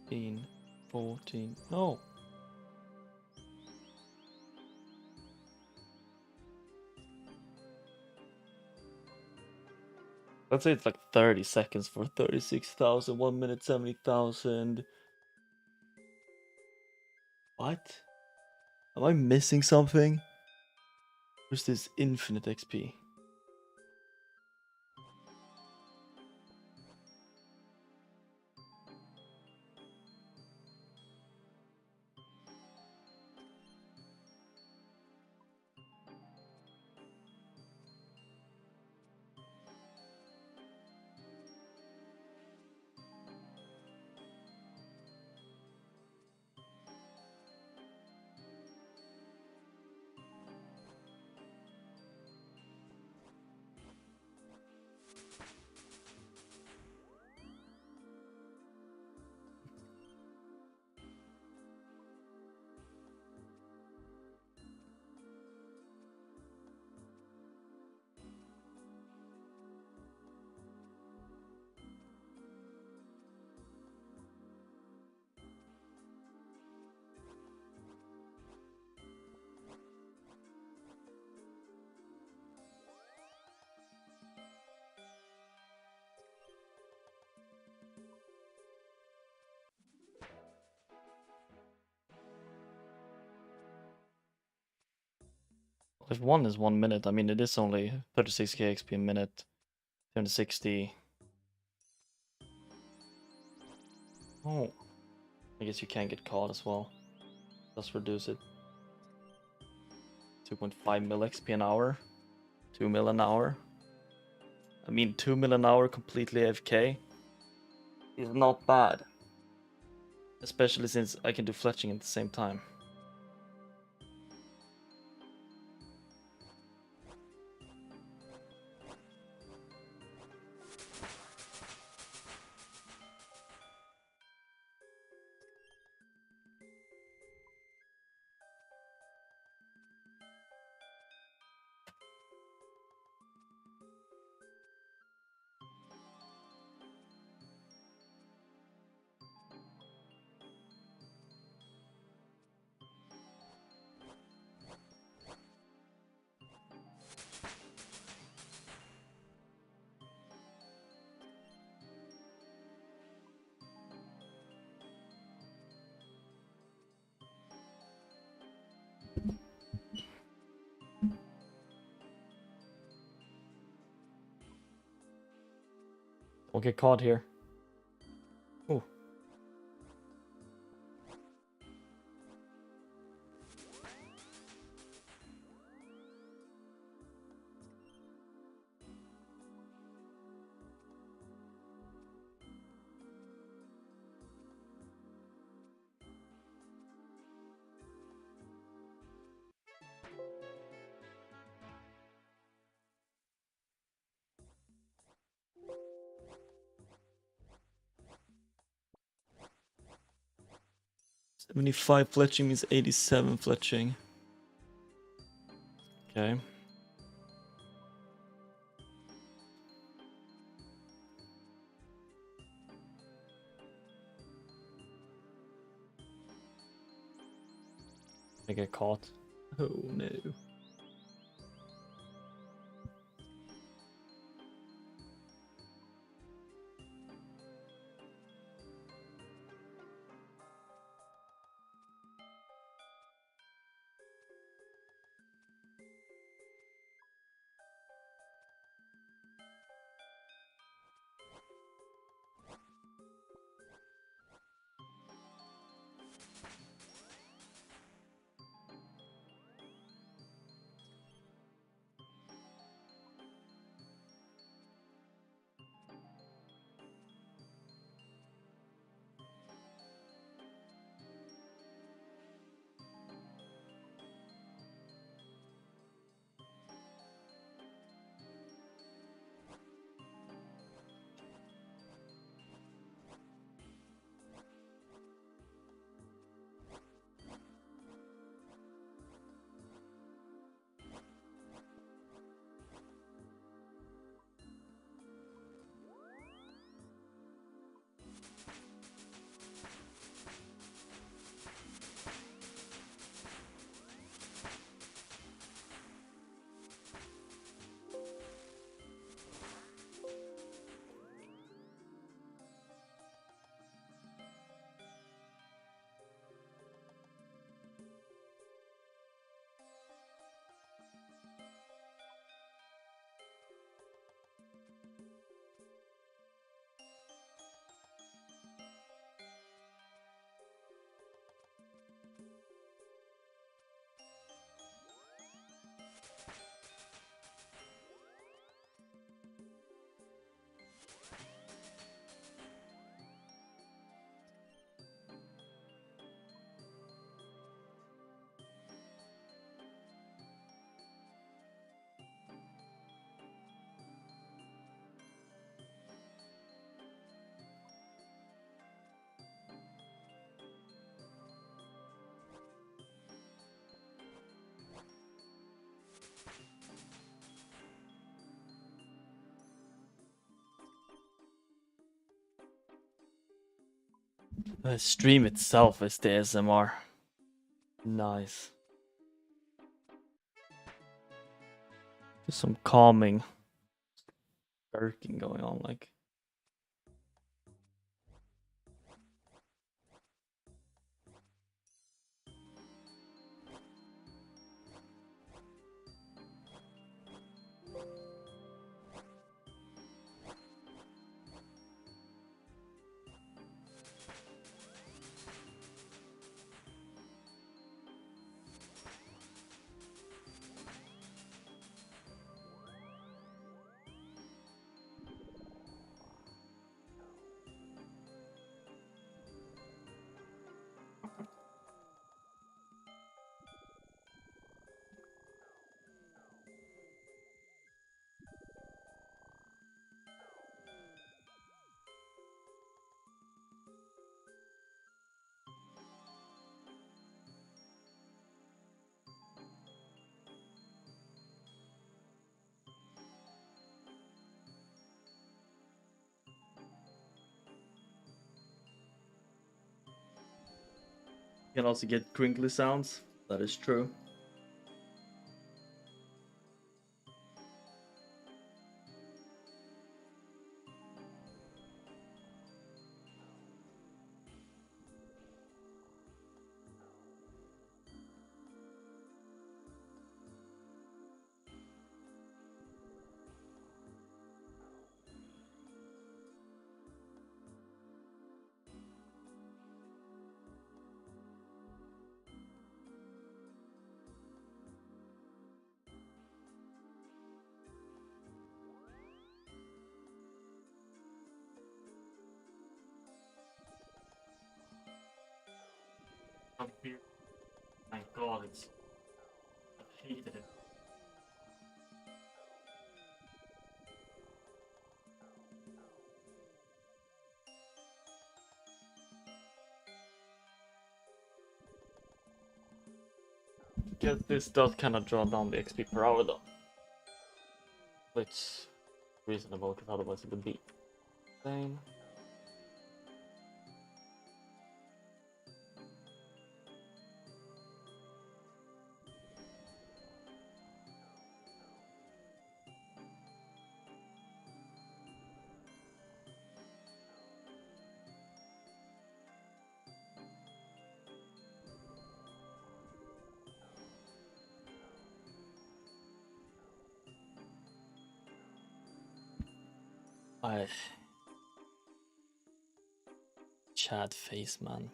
Fifteen, 14, no. Let's say it's like 30 seconds for 36,000, 1 minute 70,000. What? Am I missing something? Where's this infinite XP? If one is 1 minute, I mean, it is only 36k XP a minute, 260. Oh, I guess you can get caught as well. Let's reduce it. 2.5 mil XP an hour, 2 mil an hour. I mean, 2 mil an hour completely AFK is not bad. Especially since I can do fletching at the same time. Don't get caught here. Ooh. 75 fletching means 87 fletching. Okay. I get caught. Oh no. The stream itself is the ASMR. Nice. Just some calming working going on, like. You can also get crinkly sounds. That is true. Thank God, it's. I hated it. guess this does kind of draw down the XP per hour though. Which reasonable, because otherwise it would be insane. I Chad face, man.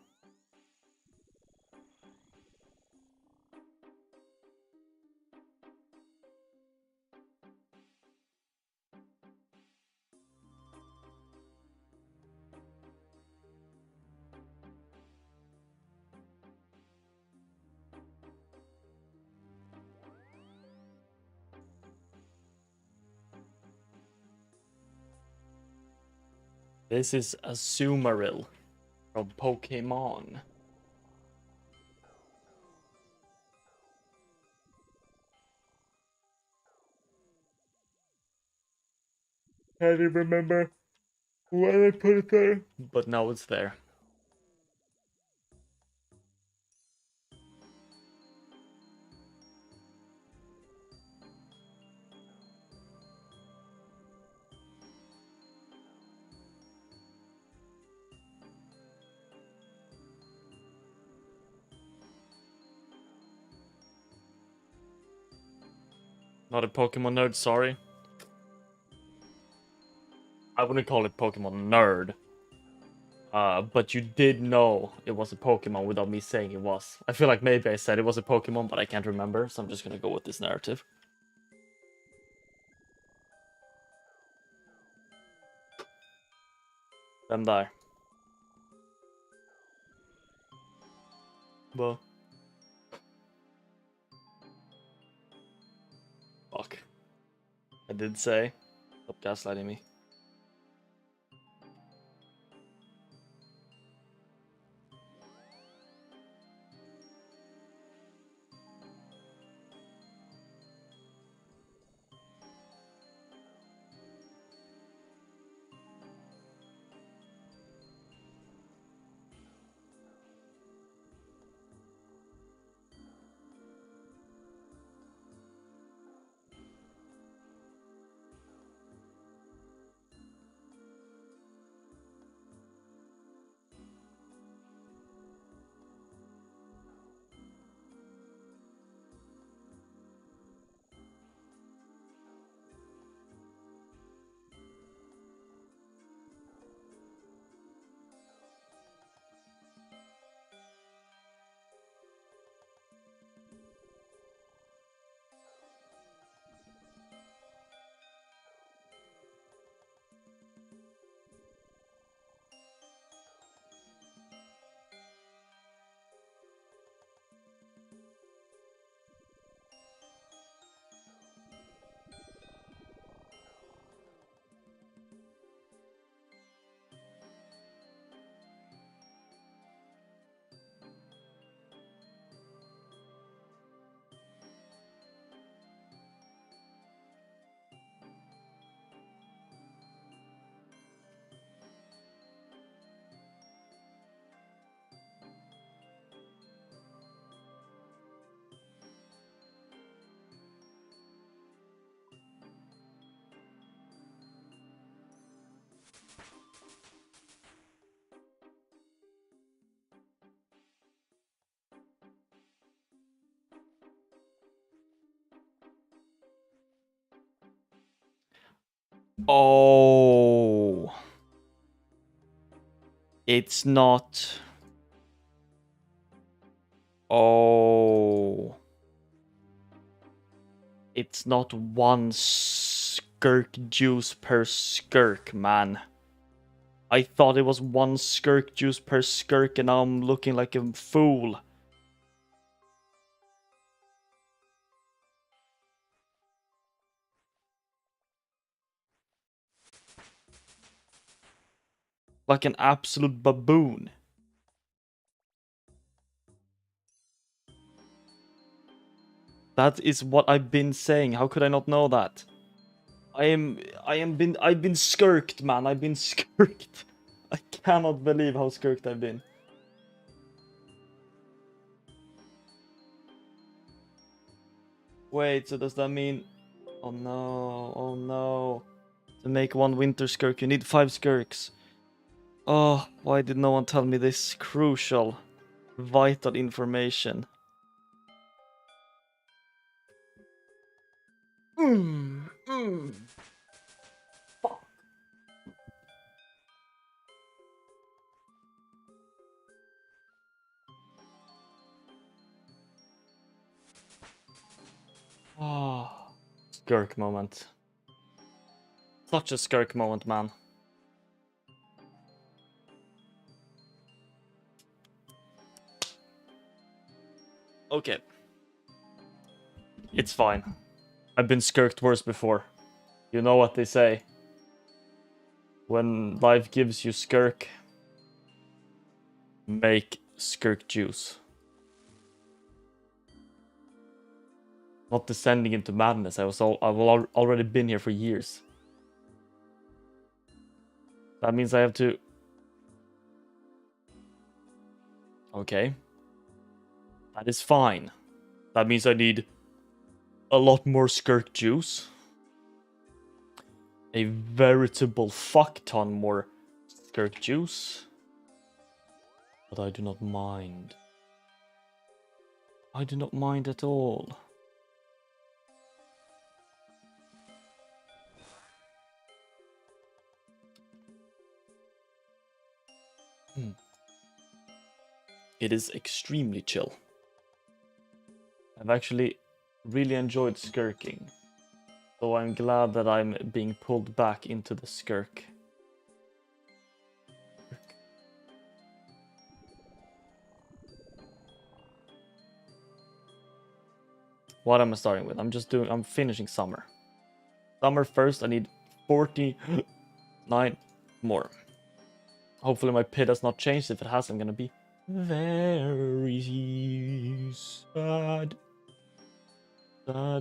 This is a Sumaril from Pokemon. I didn't remember where I put it there, but now it's there. Not a Pokemon nerd, sorry. I wouldn't call it Pokemon nerd. But you did know it was a Pokemon without me saying it was. I feel like maybe I said it was a Pokemon, but I can't remember, so I'm just gonna go with this narrative. Them die. Well. Fuck. I did say. Stop gaslighting me. Oh. It's not. Oh. It's not one skirk juice per skirk, man. I thought it was one skirk juice per skirk, and now I'm looking like a fool. Like an absolute baboon. That is what I've been saying. How could I not know that? I've been skirked, man. I've been skirked. I cannot believe how skirked I've been. Wait, so does that mean... Oh no, oh no. To make one winter skirk, you need 5 skirks. Oh, why did no one tell me this crucial, vital information? Fuck. Oh, skirk moment. Such a skirk moment, man. Okay. It's fine. I've been skirked worse before. You know what they say. When life gives you skirk, make skirk juice. Not descending into madness. I've already been here for years. That means I have to... Okay. That is fine. That means I need a lot more skirk juice. A veritable fuck ton more skirk juice. But I do not mind. I do not mind at all. It is extremely chill. I've actually really enjoyed skirking. So I'm glad that I'm being pulled back into the skirk. What am I starting with? I'm finishing summer. Summer first, I need 49 more. Hopefully my pit has not changed. If it has, I'm gonna be very sad.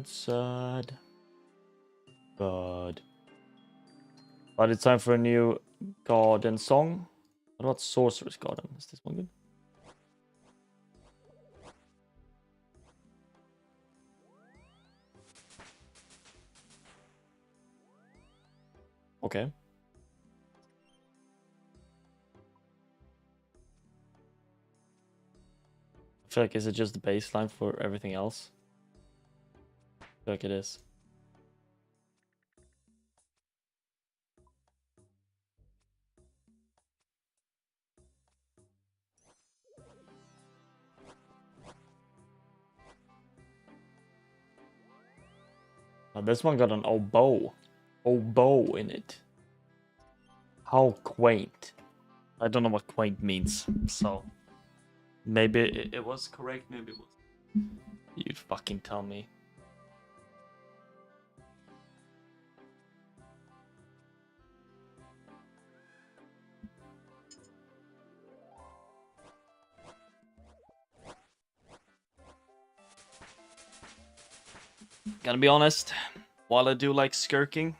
Sad. But it's time for a new garden song. What about Sorcerer's Garden? Is this one good? Okay. I feel like, is it just the baseline for everything else? I feel like it is. Now this one got an oboe in it. How quaint. I don't know what quaint means, so maybe it was correct, maybe it was. You fucking tell me. Gotta be honest, while I do like skirking,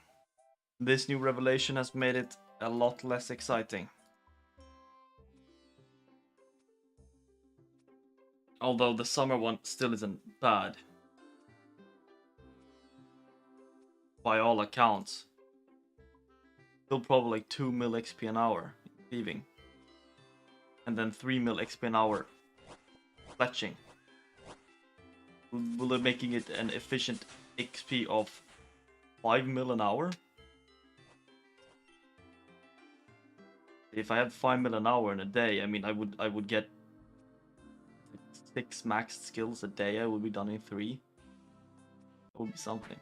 this new revelation has made it a lot less exciting. Although the summer one still isn't bad. By all accounts. Still probably like 2 mil XP an hour thieving. And then 3 mil XP an hour fletching. Will it making it an efficient XP of 5 mil an hour? If I had 5 mil an hour in a day, I mean I would get 6 maxed skills a day. I would be done in 3. That would be something.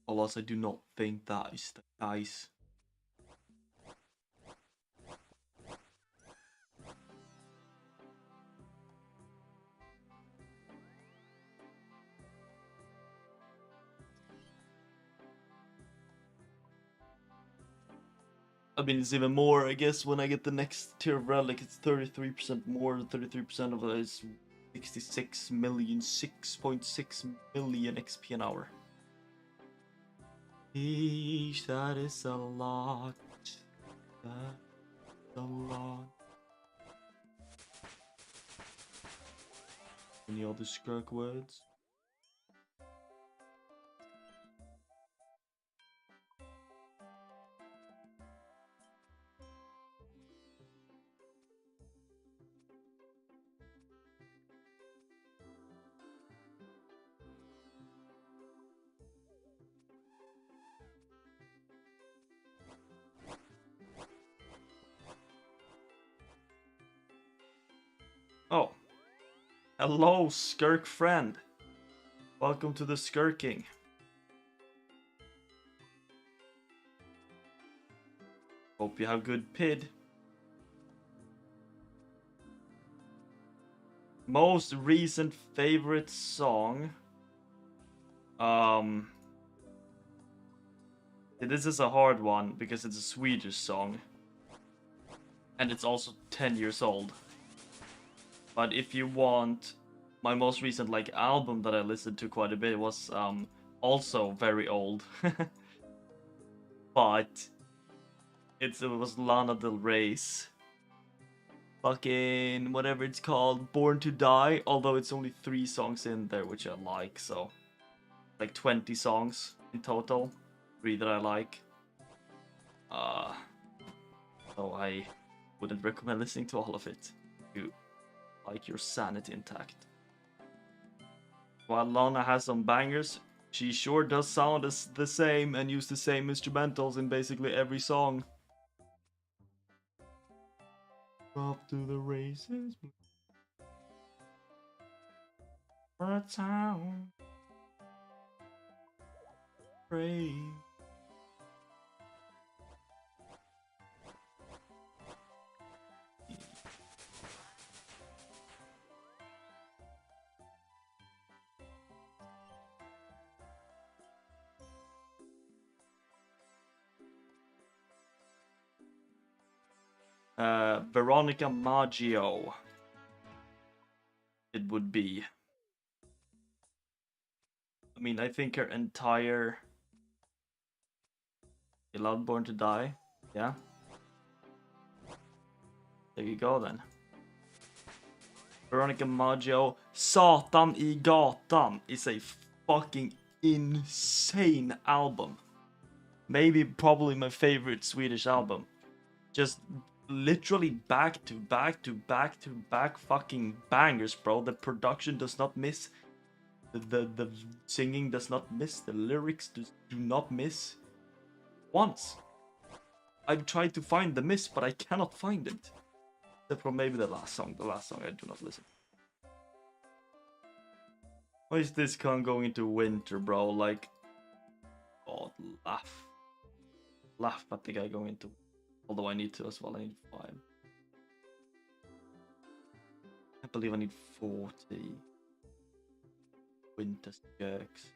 Alas, I do not think that is the case. I mean, it's even more, I guess, when I get the next tier of relic. It's 33% more. 33% of it is 66 million, 6.6 million XP an hour. Eesh, that is a lot. That's a lot. Any other skirk words? Oh. Hello, skirk friend. Welcome to the skirking. Hope you have good PID. Most recent favorite song. This is a hard one because it's a Swedish song. And it's also 10 years old. But if you want, my most recent like album that I listened to quite a bit was also very old. But it was Lana Del Rey's fucking whatever it's called, Born to Die, although it's only 3 songs in there which I like, so like 20 songs in total, 3 that I like. So I wouldn't recommend listening to all of it. You like your sanity intact. While Lana has some bangers, she sure does sound the same and use the same instrumentals in basically every song. Off to the races. For a town. Pray. Veronica Maggio. It would be. I mean, I think her entire. You loved Born to Die? Yeah? There you go then. Veronica Maggio, Satan I gatan is a fucking insane album. Maybe probably my favorite Swedish album. Just literally back to back to back to back fucking bangers, bro. The production does not miss. The singing does not miss. The lyrics do not miss. Once. I've tried to find the miss, but I cannot find it. Except for maybe the last song. The last song I do not listen. Why is this con going into winter, bro? Like, God, laugh. Laugh at the guy going into. Although I need to as well. I need 5. I believe I need 40. Winter jerks.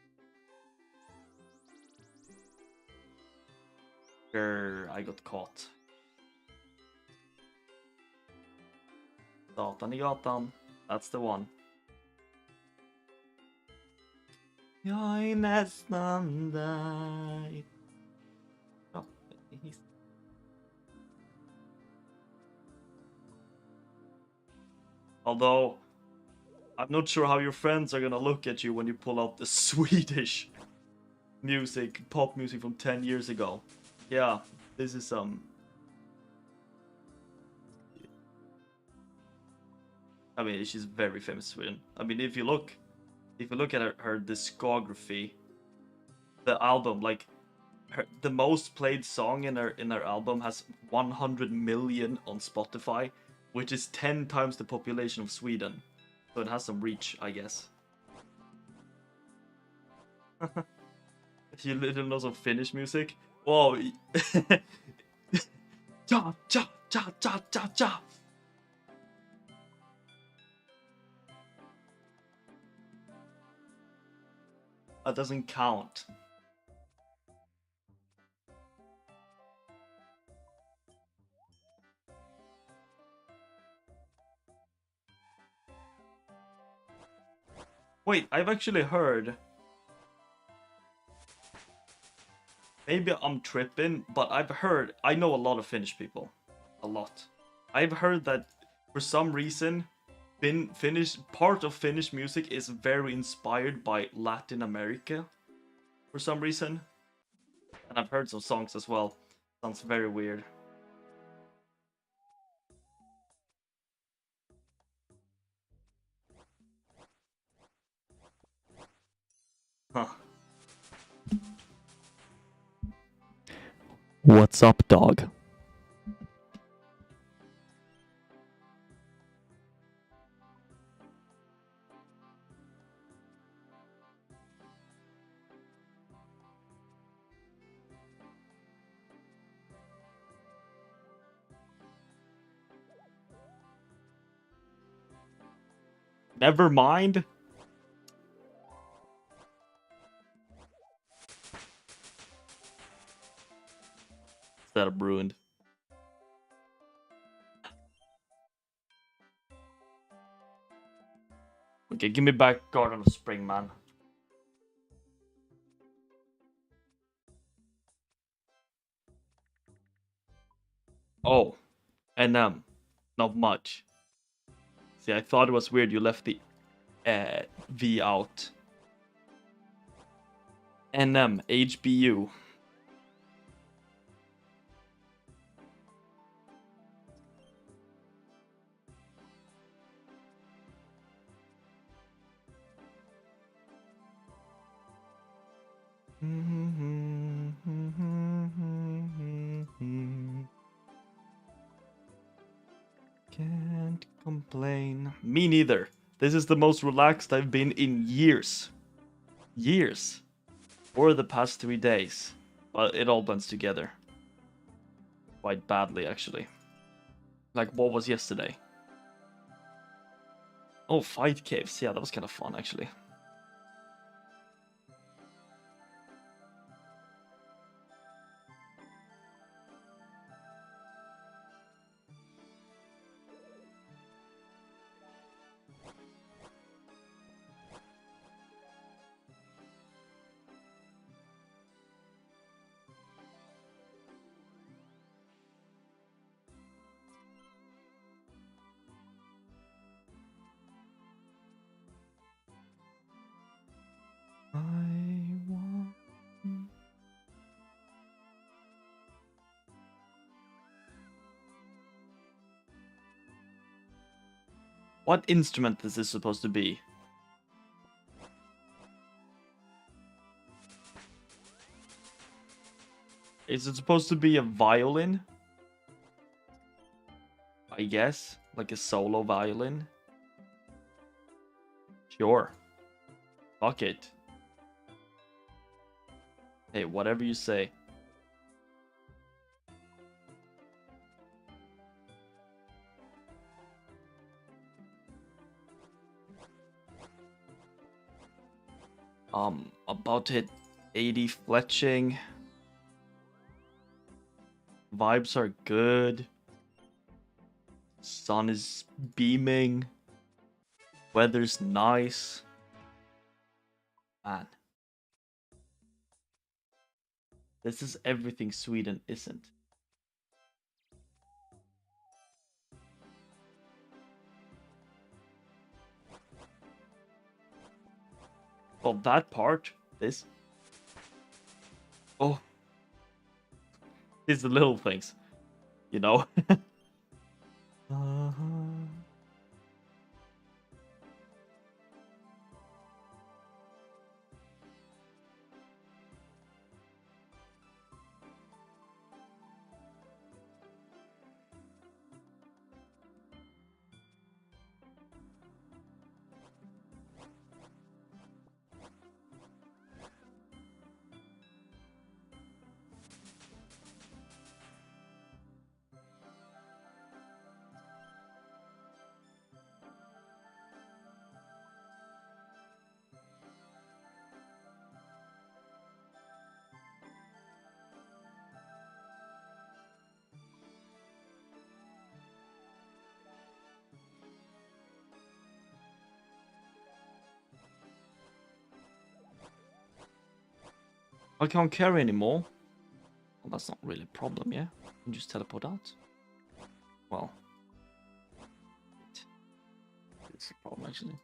Grr, I got caught. Satan I gatan. That's the one. Jag är nästan där. Although, I'm not sure how your friends are gonna look at you when you pull out the Swedish music, pop music from 10 years ago. Yeah, this is I mean, she's very famous in Sweden. I mean, if you look at her discography, the album, like the most played song in her album has 100 million on Spotify, which is 10 times the population of Sweden. So it has some reach, I guess. You little know some Finnish music? Whoa! Cha cha cha cha cha cha. That doesn't count. Wait, I've actually heard. Maybe I'm tripping, but I've heard. I know a lot of Finnish people. A lot. I've heard that for some reason, Finnish part of Finnish music is very inspired by Latin America. For some reason, and I've heard some songs as well. Sounds very weird. Huh. What's up, dog? Never mind. Setup ruined. Okay, give me back Garden of Spring, man. Oh, and not much. See, I thought it was weird you left the V out. NM HBU. Can't complain. Me neither. This is the most relaxed I've been in years. Years. Or the past 3 days. But it all blends together. Quite badly, actually. Like, what was yesterday? Oh, Fight Caves. Yeah, that was kind of fun, actually. I want... What instrument is this supposed to be? Is it supposed to be a violin? I guess. Like a solo violin? Sure. Fuck it. Hey, whatever you say. About to hit 80 fletching. Vibes are good. Sun is beaming. Weather's nice. Man. This is everything Sweden isn't. Well, that part. This. Oh. It's the little things. You know? Uh-huh. I can't carry anymore. Well, that's not really a problem, yeah? I can just teleport out. Well, it's a problem actually.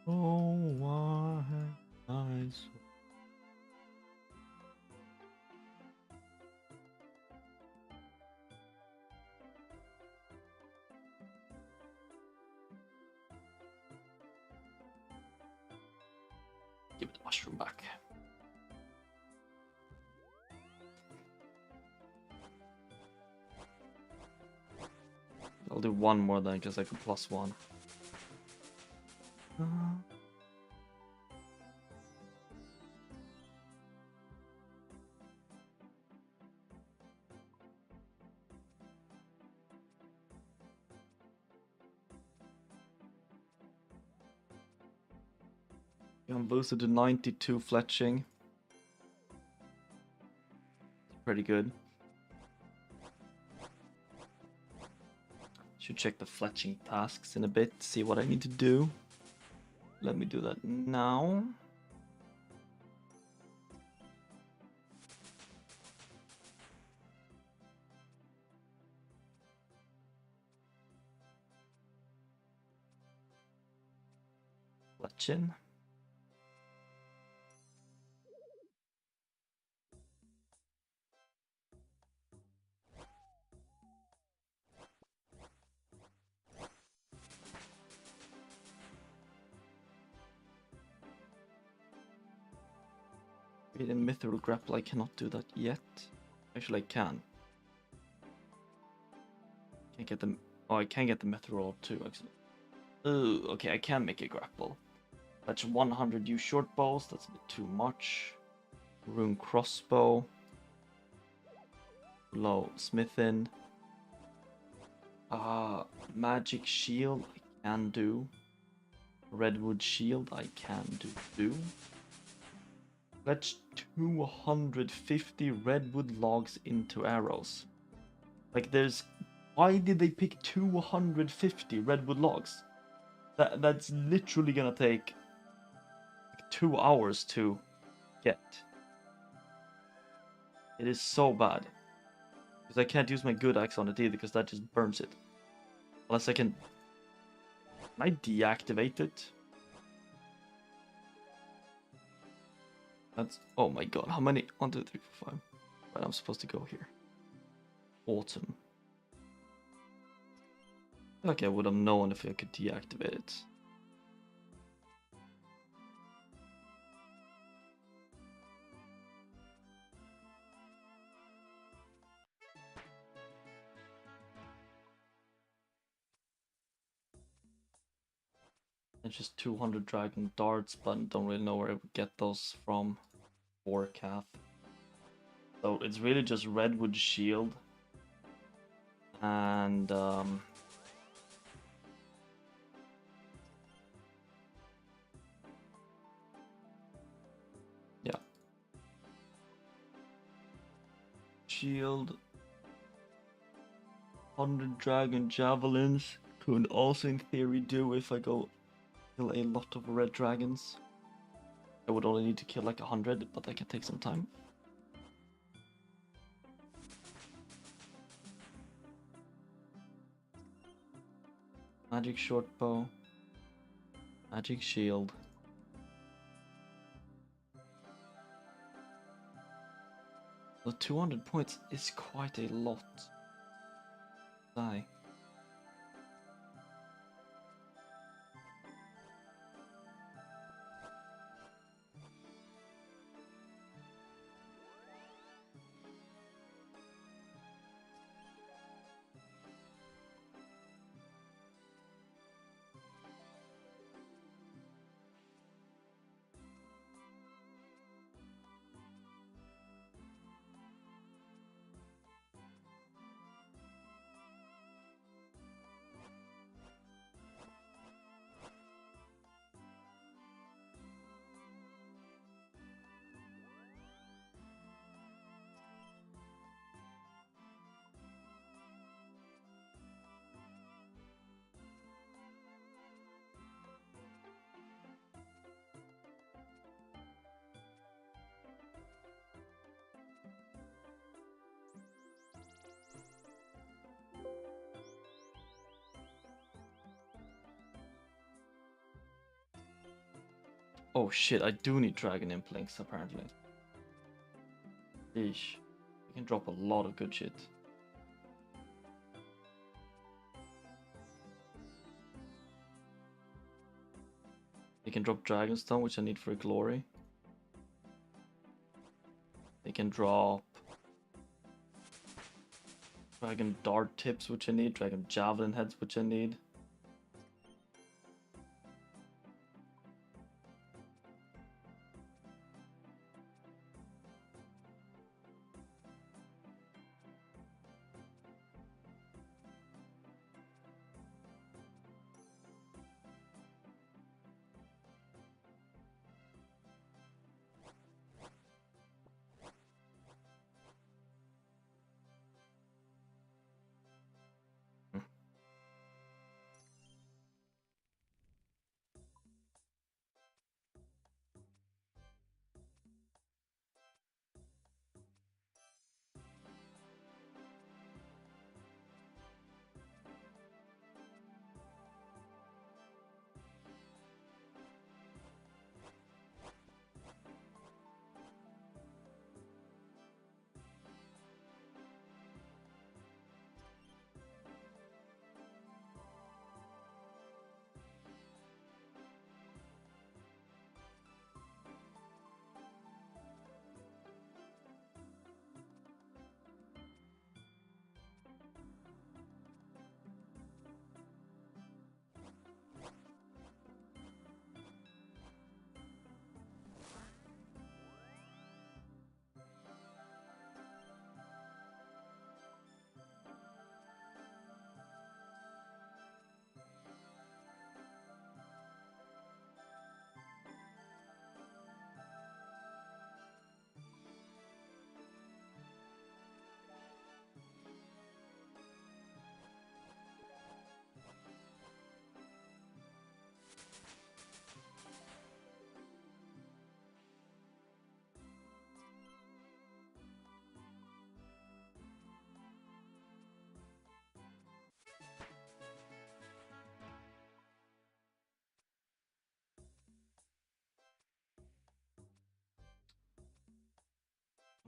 Oh, why I so... Give the mushroom back. I'll do one more then, because I can +1. I'm boosted to 92 fletching. Pretty good. Should check the fletching tasks in a bit, see what I need to do. Let me do that now. Fletching. With a mithril grapple, I cannot do that yet. Actually, I can. Can't get them. Oh, I can get the mithril too, actually. Oh, okay, I can make a grapple. That's 100 use short bows, that's a bit too much. Rune crossbow. Low smithing. Magic shield, I can do. Redwood shield, I can do. Let's 250 redwood logs into arrows. Like there's... Why did they pick 250 redwood logs? That's literally gonna take like 2 hours to get. It is so bad. Because I can't use my good axe on it either, because that just burns it. Unless I can... Can I deactivate it? That's... Oh my god, how many? 1, 2, 3, 4, 5. Right, I'm supposed to go here. Autumn. I feel like I would have known if I could deactivate it. It's just 200 dragon darts, but I don't really know where I would get those from. Warcath. So it's really just redwood shield. And yeah. Shield. 100 dragon javelins. Could also in theory do if I go kill a lot of red dragons. I would only need to kill like 100, but that can take some time. Magic short bow. Magic shield. The 200 points is quite a lot. Die. Oh shit, I do need dragon implinks apparently. Yeesh. You can drop a lot of good shit. You can drop Dragonstone, which I need for glory. They can drop Dragon Dart tips, which I need. Dragon Javelin heads, which I need. Hmm.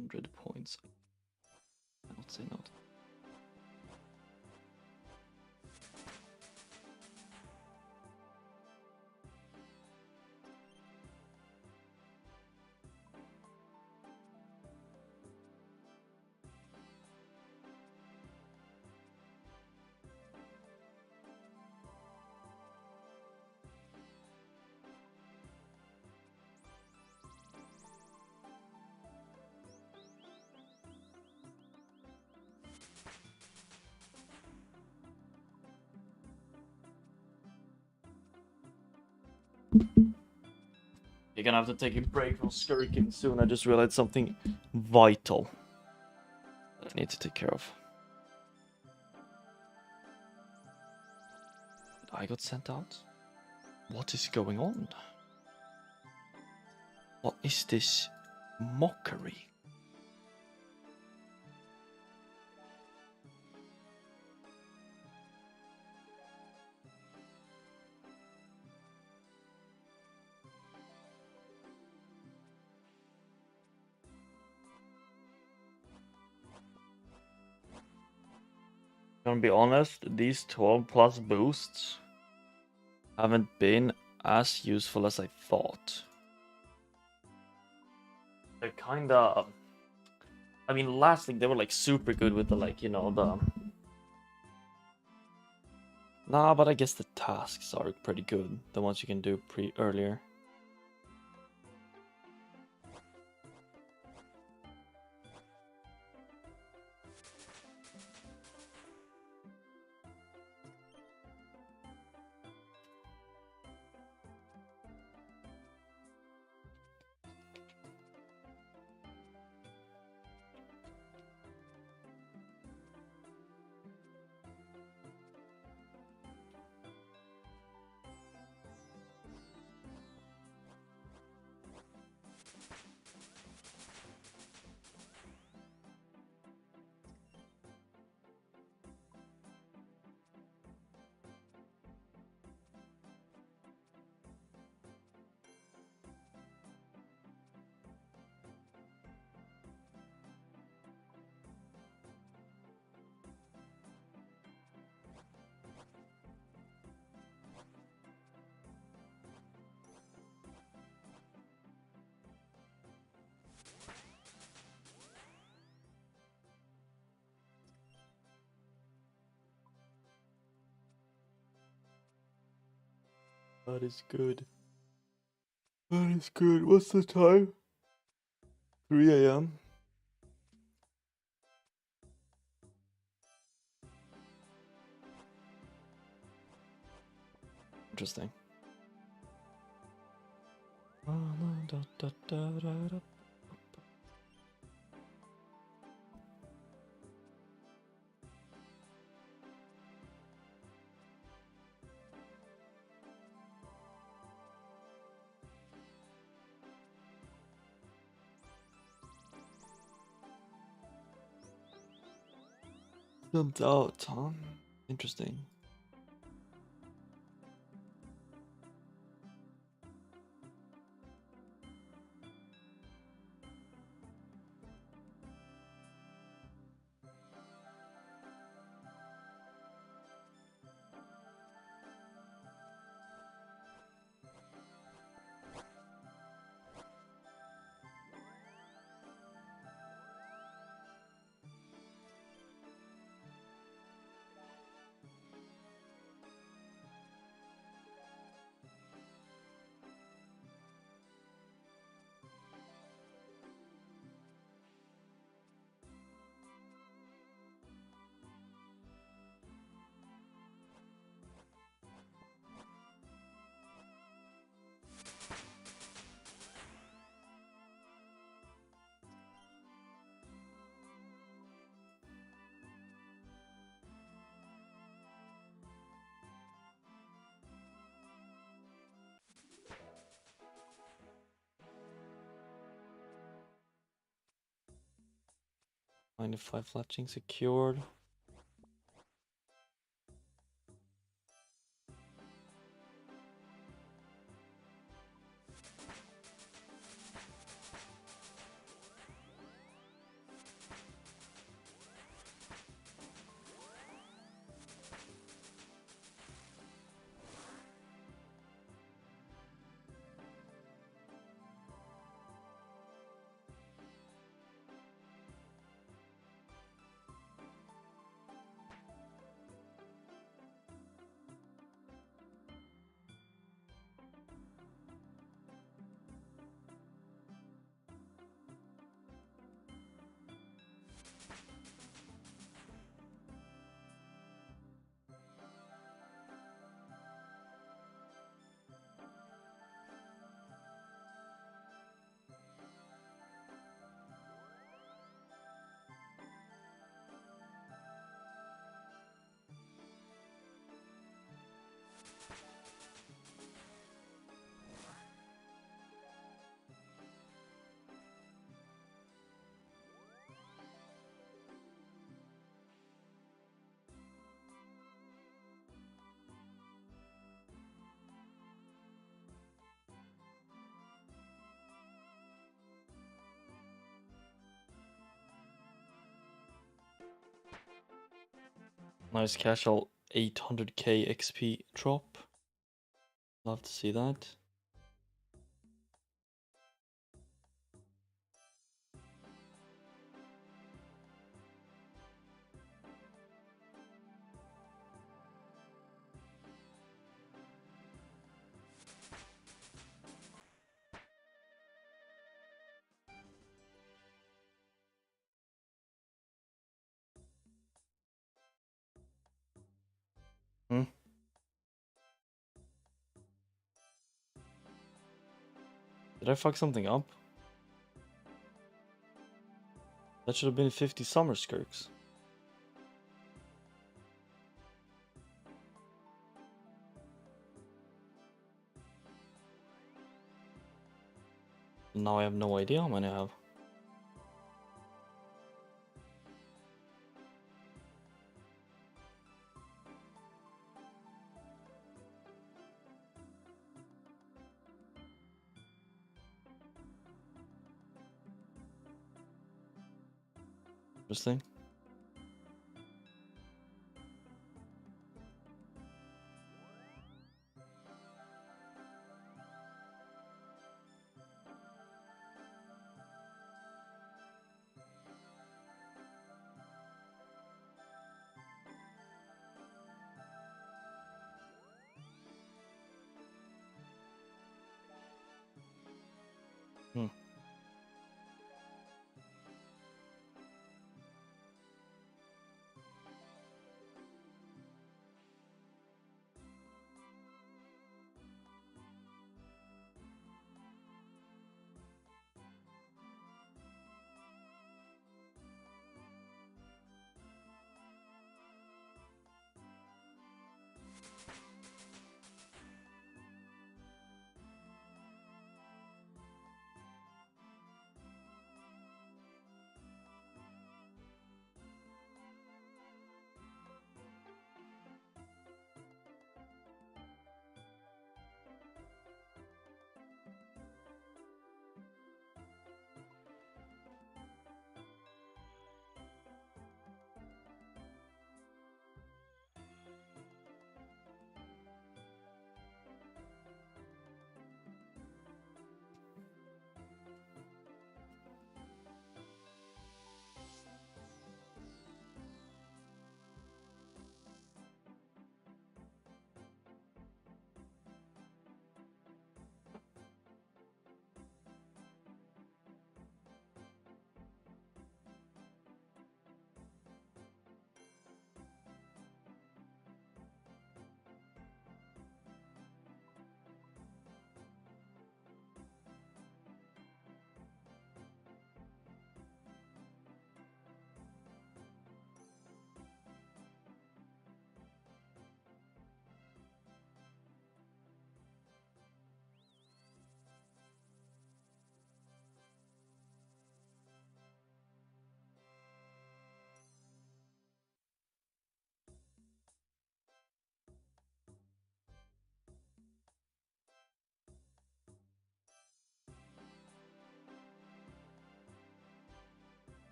100 points. I not say not. You're gonna have to take a break from Skirkin soon. I just realized something vital that I need to take care of. I got sent out? What is going on? What is this mockery? Gonna be honest, these 12 plus boosts haven't been as useful as I thought. They're kinda... I mean, last league they were like super good with the like, you know, the... Nah, but I guess the tasks are pretty good. The ones you can do earlier. That is good. That is good. What's the time? 3 a.m. Interesting. Jumped out, huh? Interesting. -5 fletching secured. Nice casual 800k XP drop. Love to see that. Hmm. Did I fuck something up? That should have been 50 summer skirks. Now I have no idea how many I have. Interesting.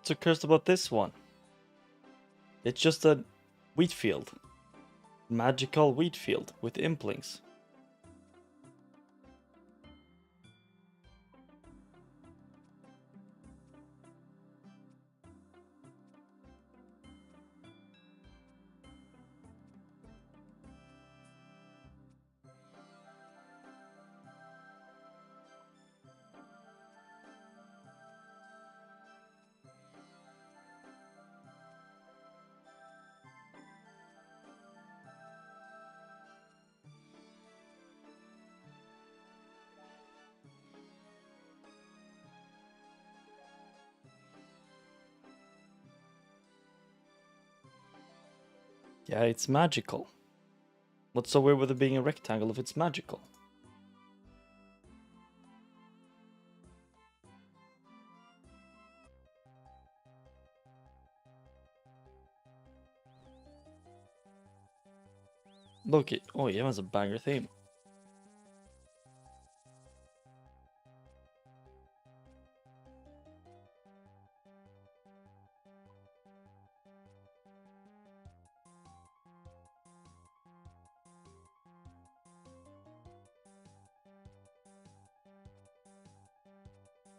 What's so cursed about this one? It's just a wheat field. Magical wheat field with implings. Yeah, it's magical. What's so weird with it being a rectangle if it's magical? Look it. Oh, yeah, has a banger theme.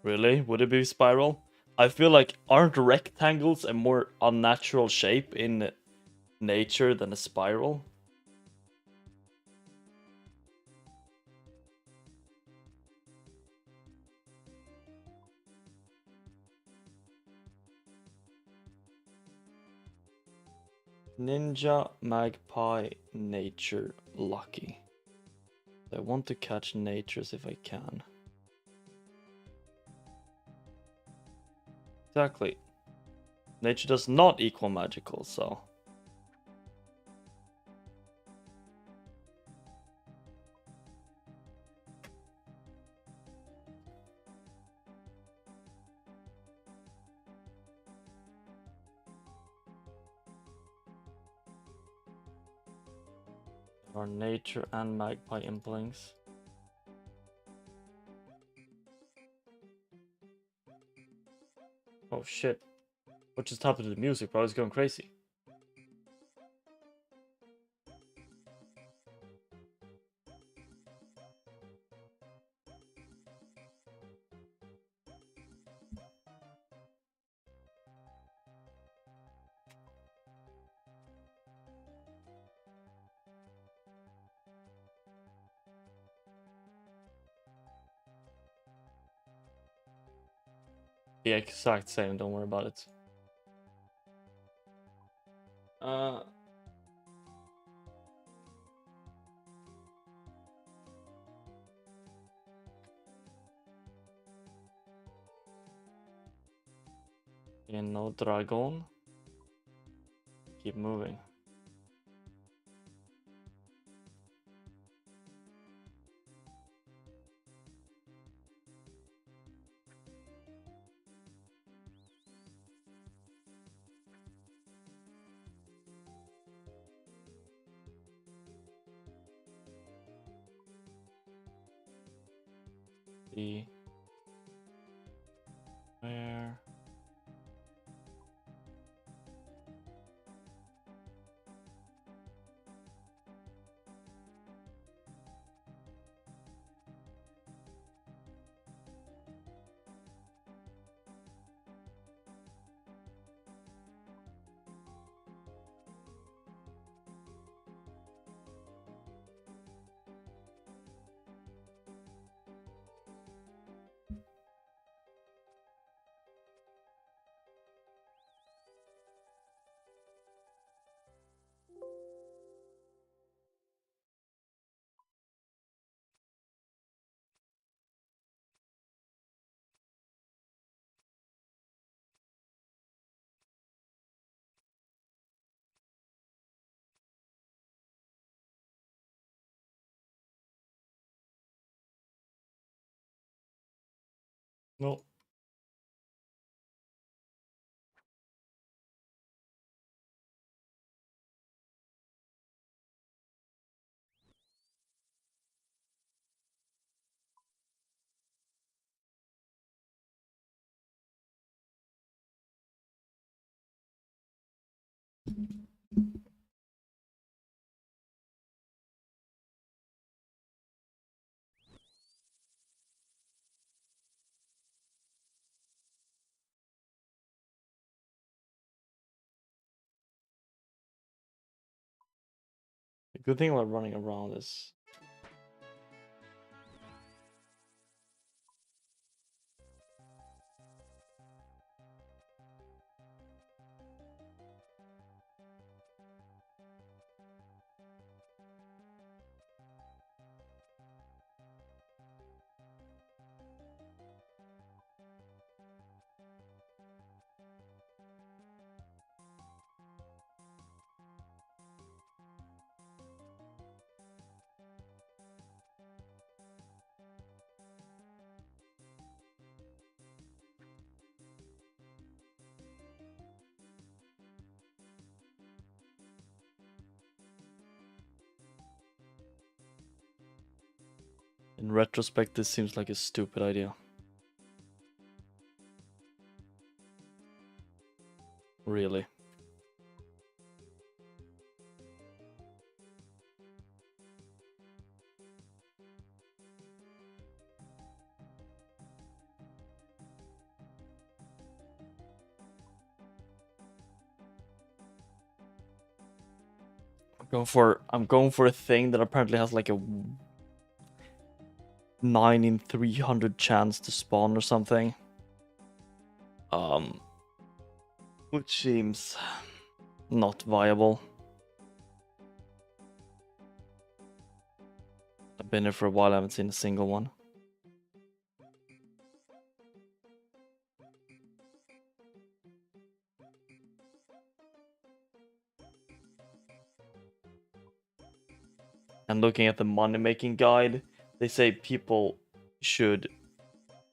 Really? Would it be spiral? I feel like aren't rectangles a more unnatural shape in nature than a spiral? Ninja, magpie, nature, lucky. I want to catch natures if I can. Exactly. Nature does not equal magical, so. Or nature and magpie implings. Oh shit. What just happened to the music, bro? It's going crazy. The exact same, don't worry about it. Uh, yeah, no dragon. Keep moving. The where no. The good thing about running around is in retrospect, this seems like a stupid idea. Really. I'm going for a thing that apparently has like a 9 in 300 chance to spawn or something. Which seems not viable. I've been here for a while, I haven't seen a single one. And looking at the money making guide, they say people should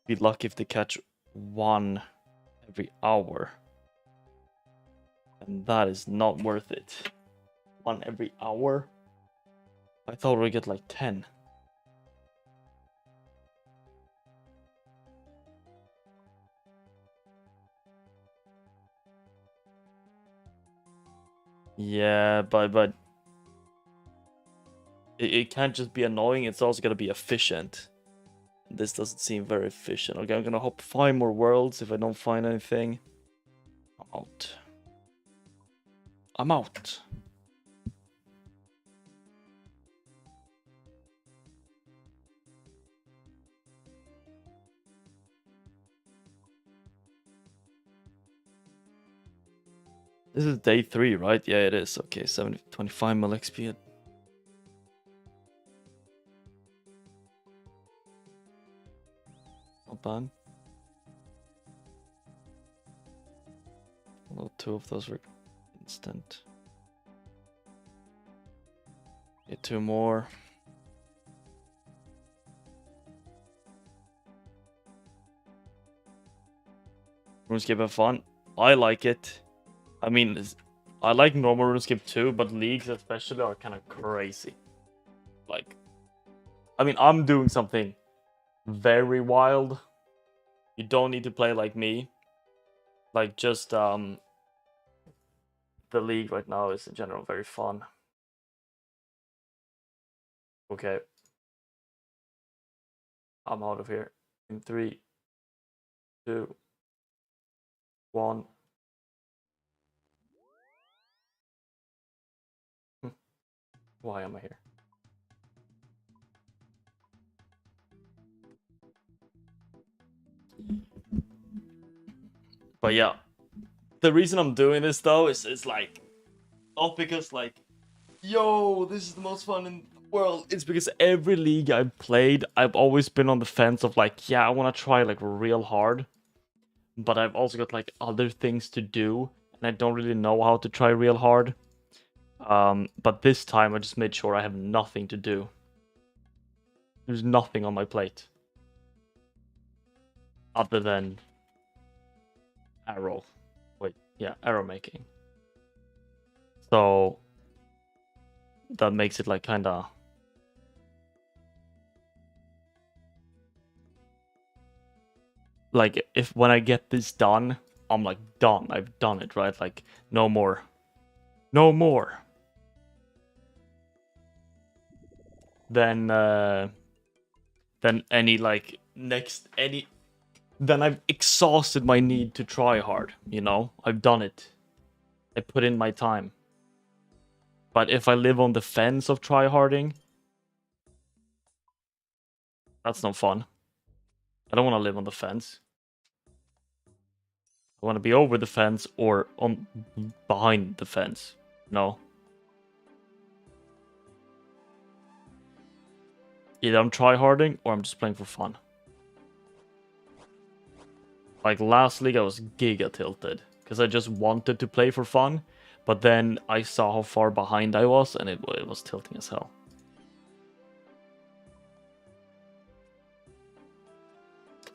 be lucky if they catch one every hour. And that is not worth it. One every hour? I thought we'd get like 10. Yeah, but it can't just be annoying, it's also gonna be efficient. This doesn't seem very efficient. Okay, I'm gonna hop 5 more worlds if I don't find anything. I'm out. I'm out. This is day 3, right? Yeah, it is. Okay, 25 mil XP. Not bad. Although 2 of those were instant. Get 2 more. RuneScape have fun. I like it. I mean, I like normal RuneScape too, but leagues especially are kind of crazy. Like, I mean, I'm doing something very wild. You don't need to play like me. Like, just, the league right now is in general very fun. Okay. I'm out of here. In 3, 2, 1. Why am I here? But yeah. The reason I'm doing this though is like, not because like, yo, this is the most fun in the world. It's because every league I've played, I've always been on the fence of like, yeah, I want to try like real hard. But I've also got like other things to do, and I don't really know how to try real hard. But this time I just made sure I have nothing to do. There's nothing on my plate. Other than arrow. Wait, yeah, arrow making. So that makes it like kinda like if when I get this done, I'm like done. I've done it, right? Like no more No more. Then any like next any then I've exhausted my need to try hard, you know? I've done it. I put in my time. But if I live on the fence of tryharding, that's no fun. I don't want to live on the fence. I want to be over the fence or on behind the fence. No. Either I'm tryharding or I'm just playing for fun. Like last league I was giga tilted because I just wanted to play for fun, but then I saw how far behind I was and it was tilting as hell.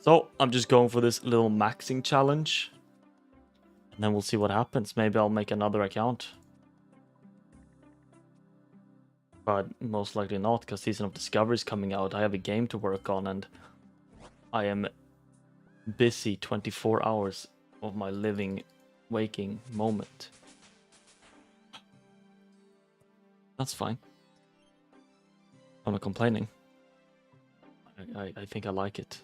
So I'm just going for this little maxing challenge. And then we'll see what happens. Maybe I'll make another account. But most likely not, because Season of Discovery is coming out. I have a game to work on and I am busy 24 hours of my living, waking moment. That's fine. I'm not complaining. I think I like it.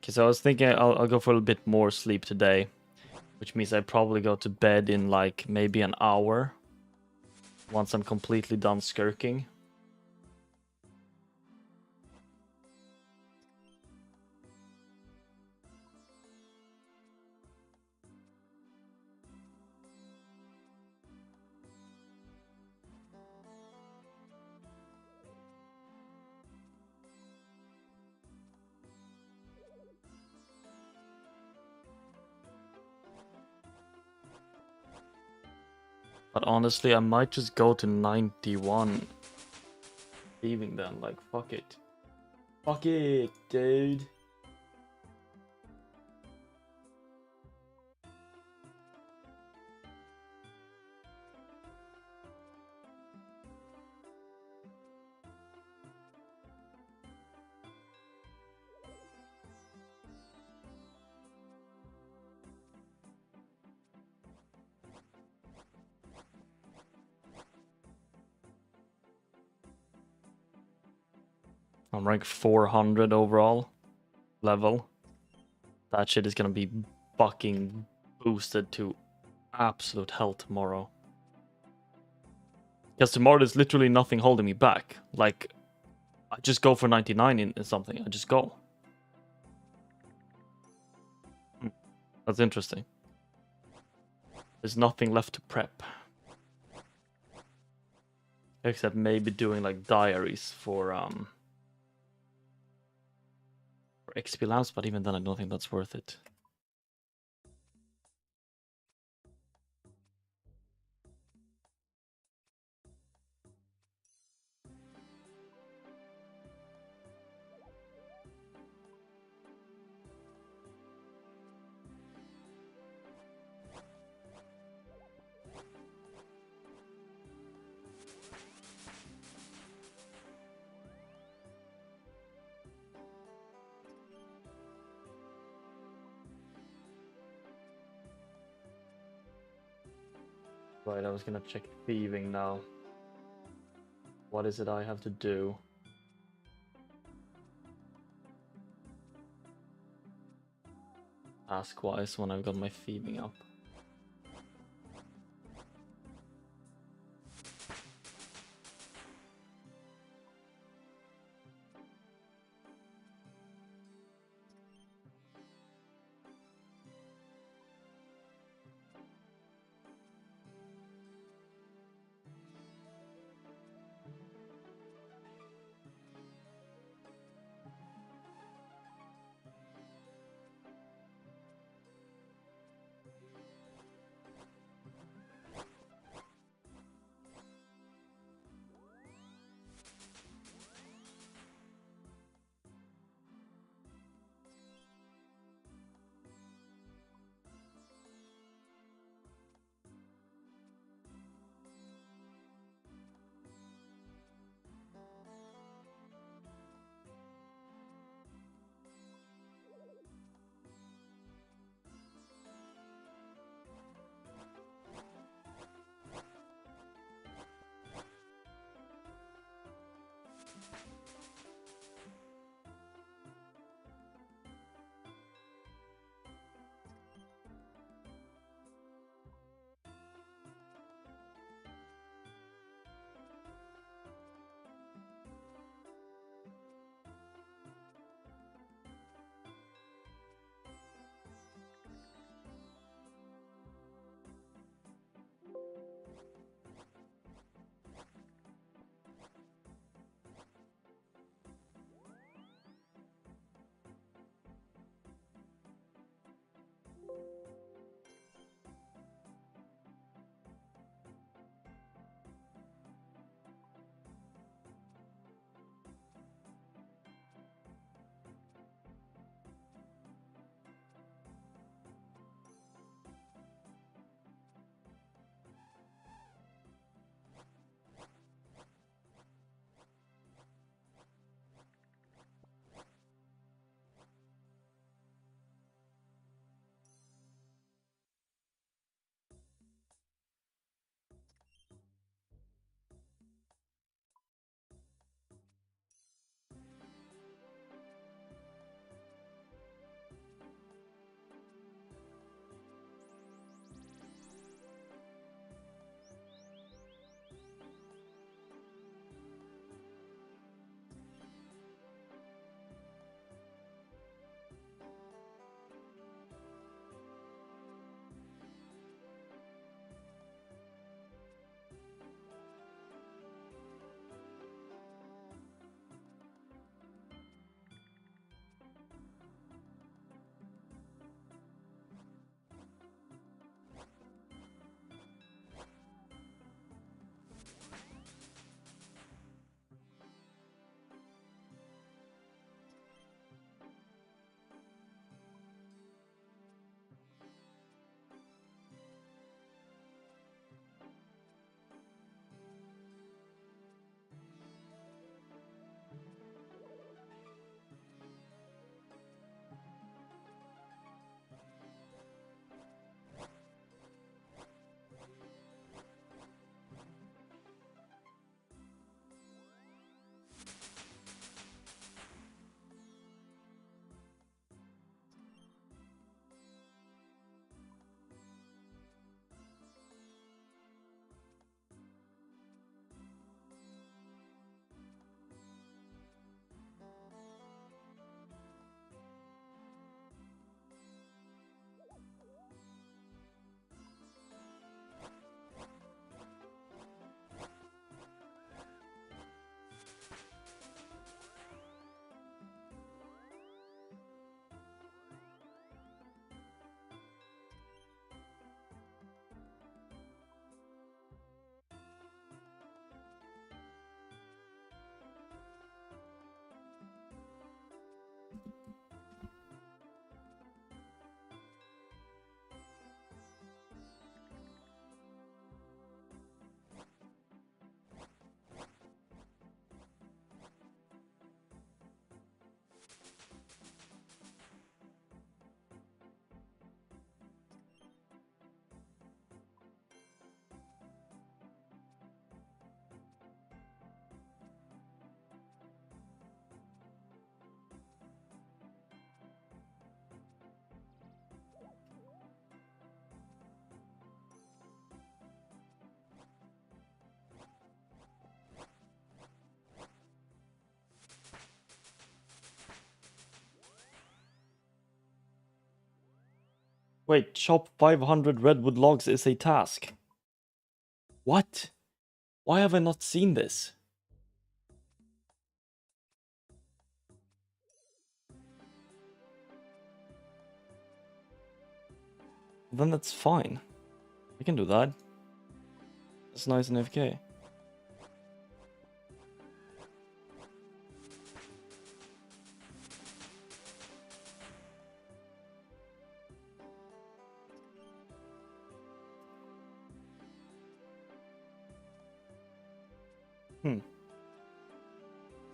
Okay, so I was thinking I'll go for a bit more sleep today, which means I probably go to bed in like maybe an hour once I'm completely done skirking. But honestly, I might just go to 91. Leaving then, like, fuck it. Fuck it, dude. I'm rank 400 overall level. That shit is gonna be fucking boosted to absolute hell tomorrow. Because tomorrow there's literally nothing holding me back. Like, I just go for 99 in something. I just go. That's interesting. There's nothing left to prep. Except maybe doing like diaries for XP labs, but even then I don't think that's worth it. Right, I was gonna check thieving now. What is it I have to do? Task-wise when I've got my thieving up. Wait, chop 500 redwood logs is a task. What? Why have I not seen this? Then that's fine. I can do that. It's nice and FK.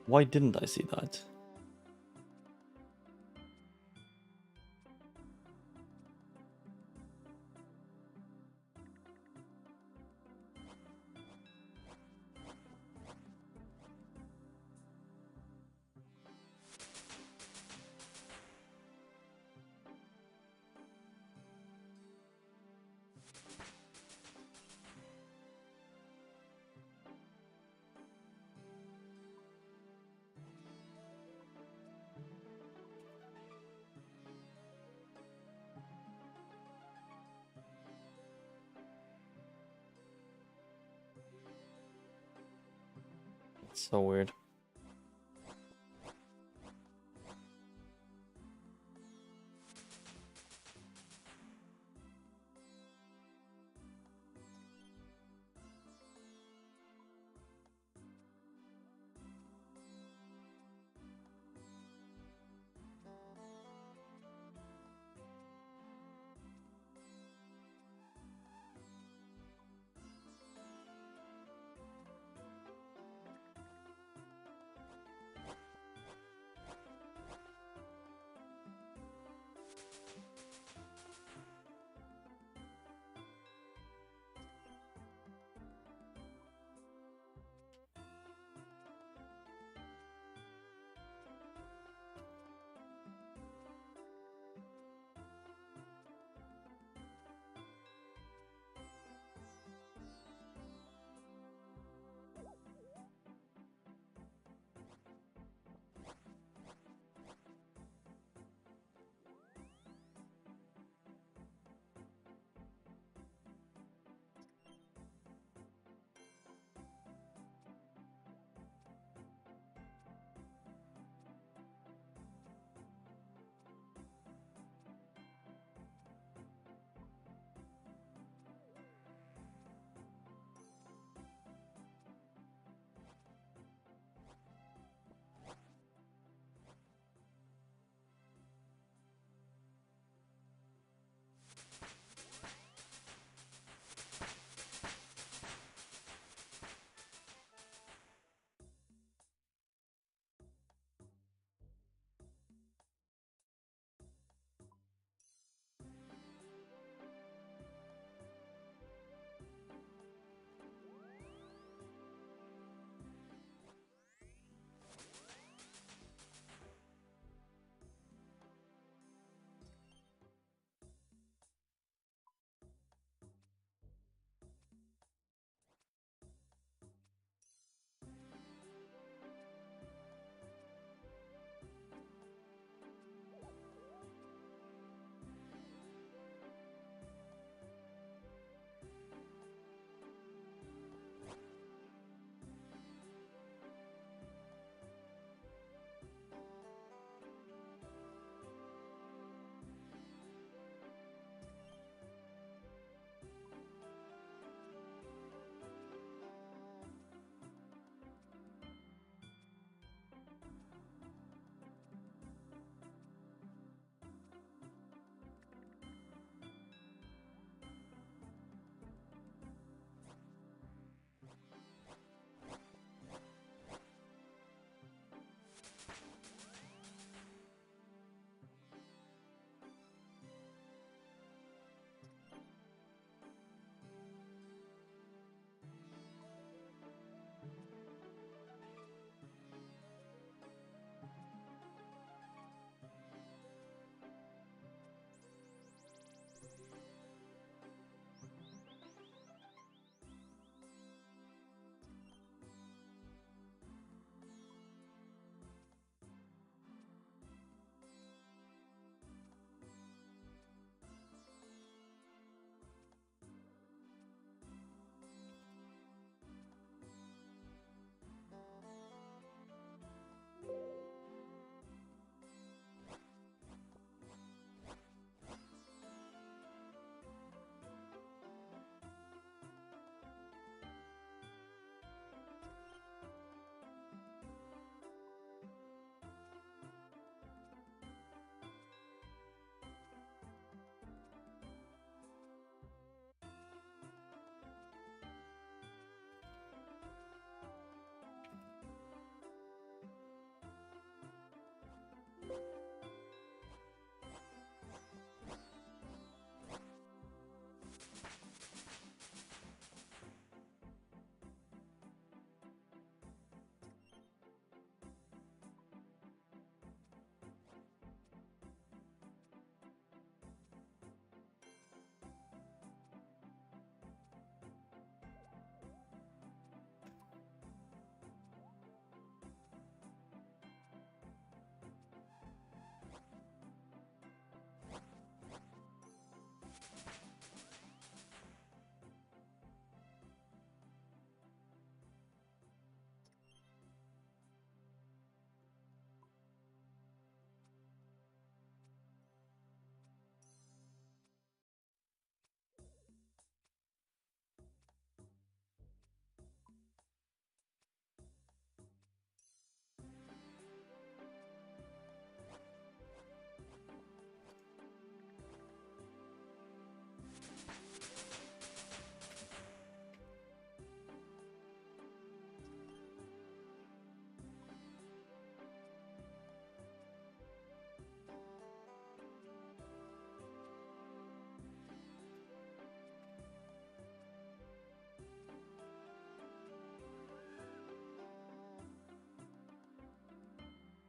Why didn't I see that? It's so weird.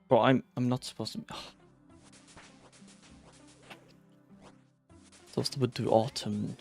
Bro, I'm not supposed to be. Supposed to do autumn.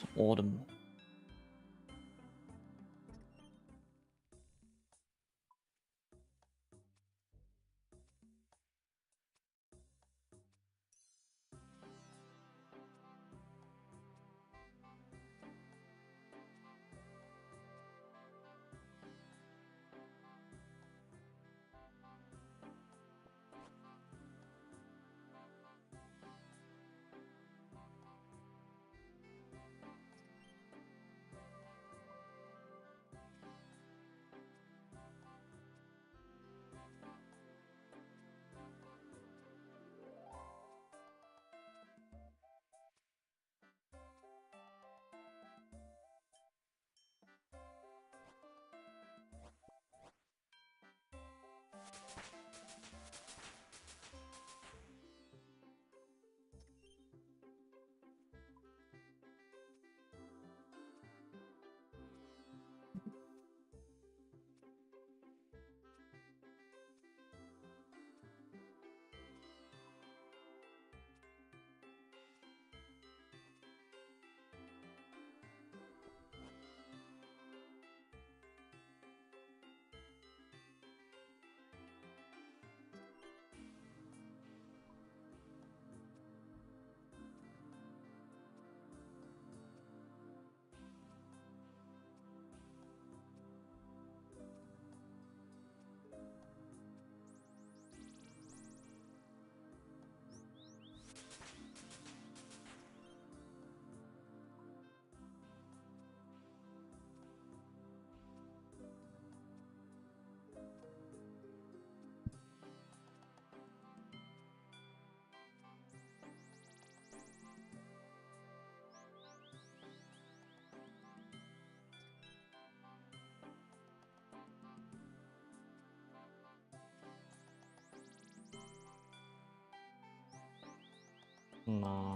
Nah,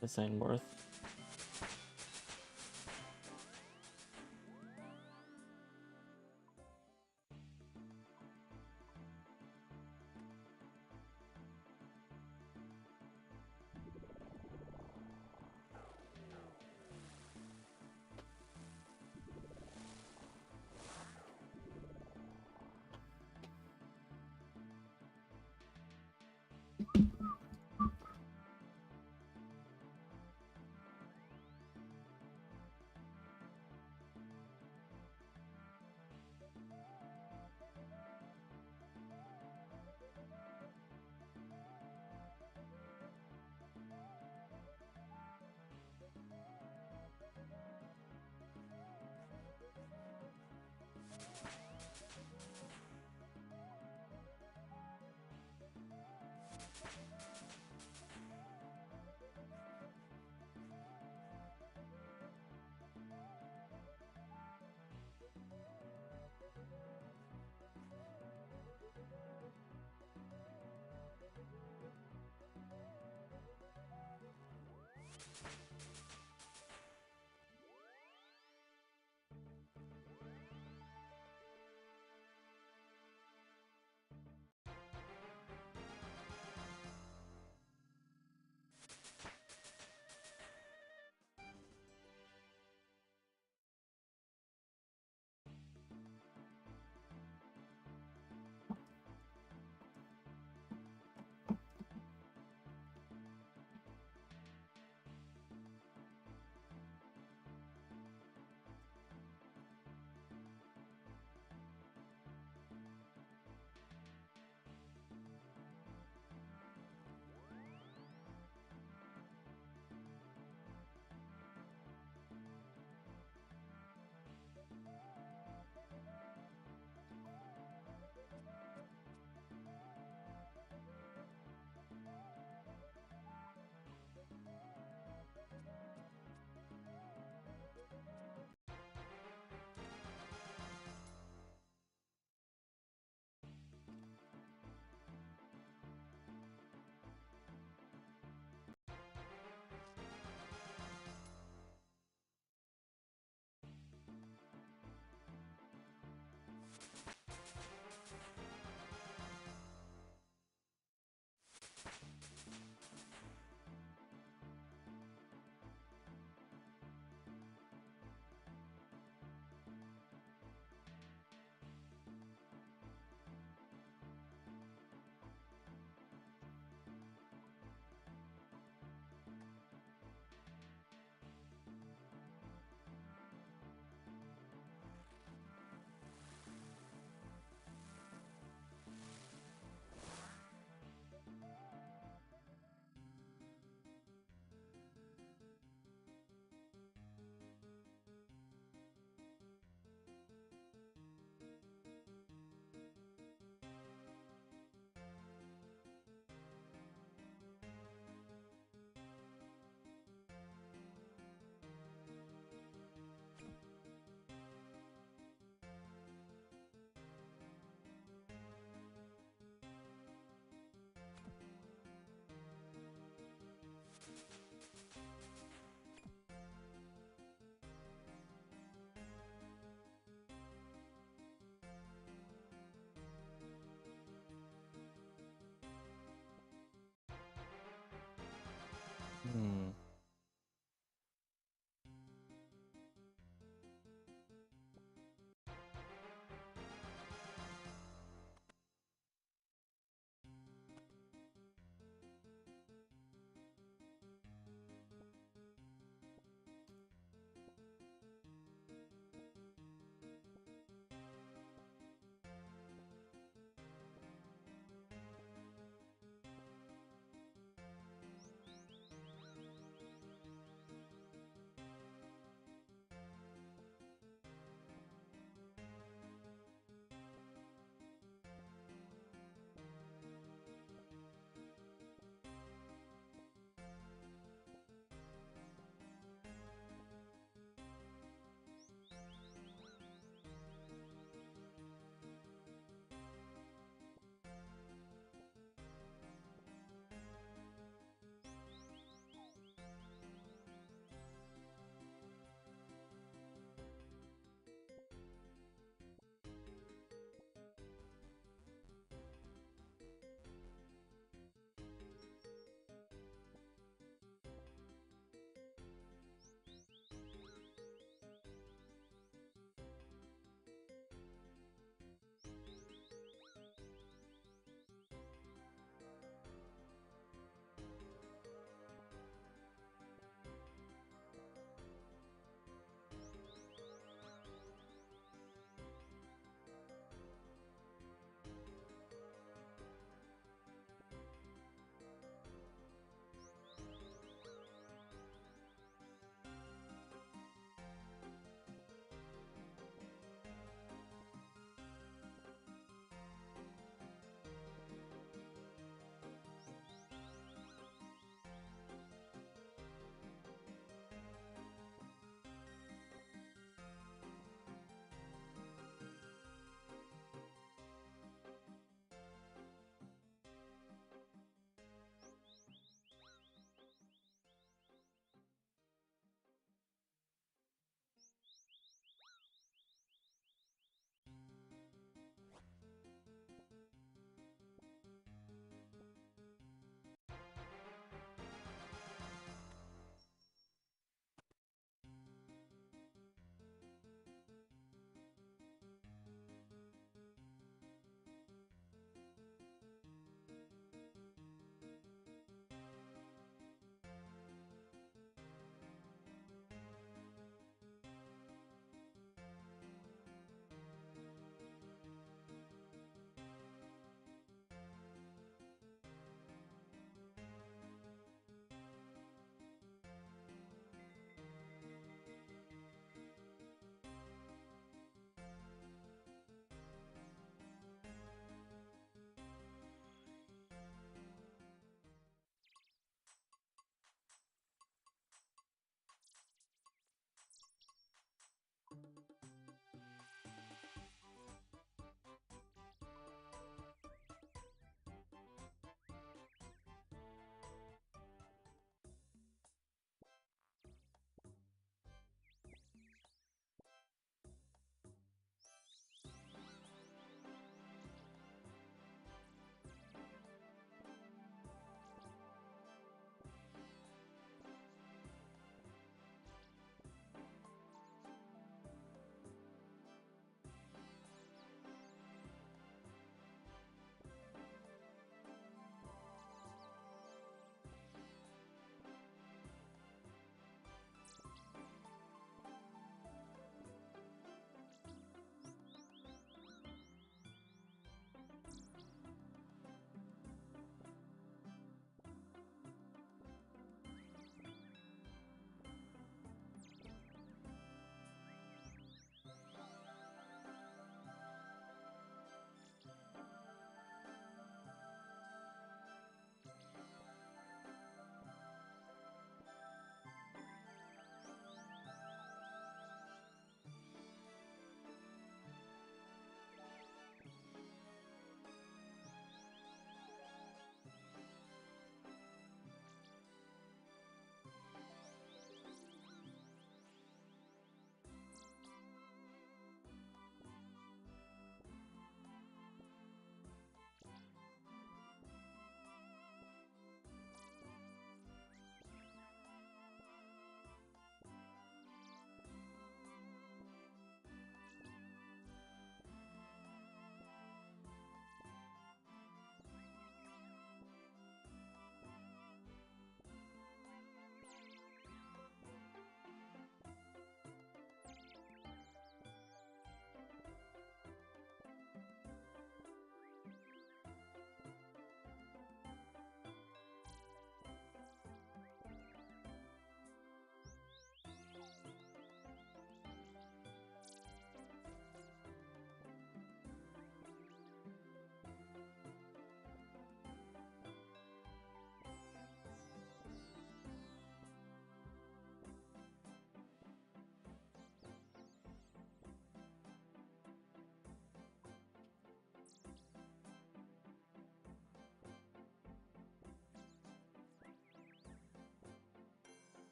this ain't worth.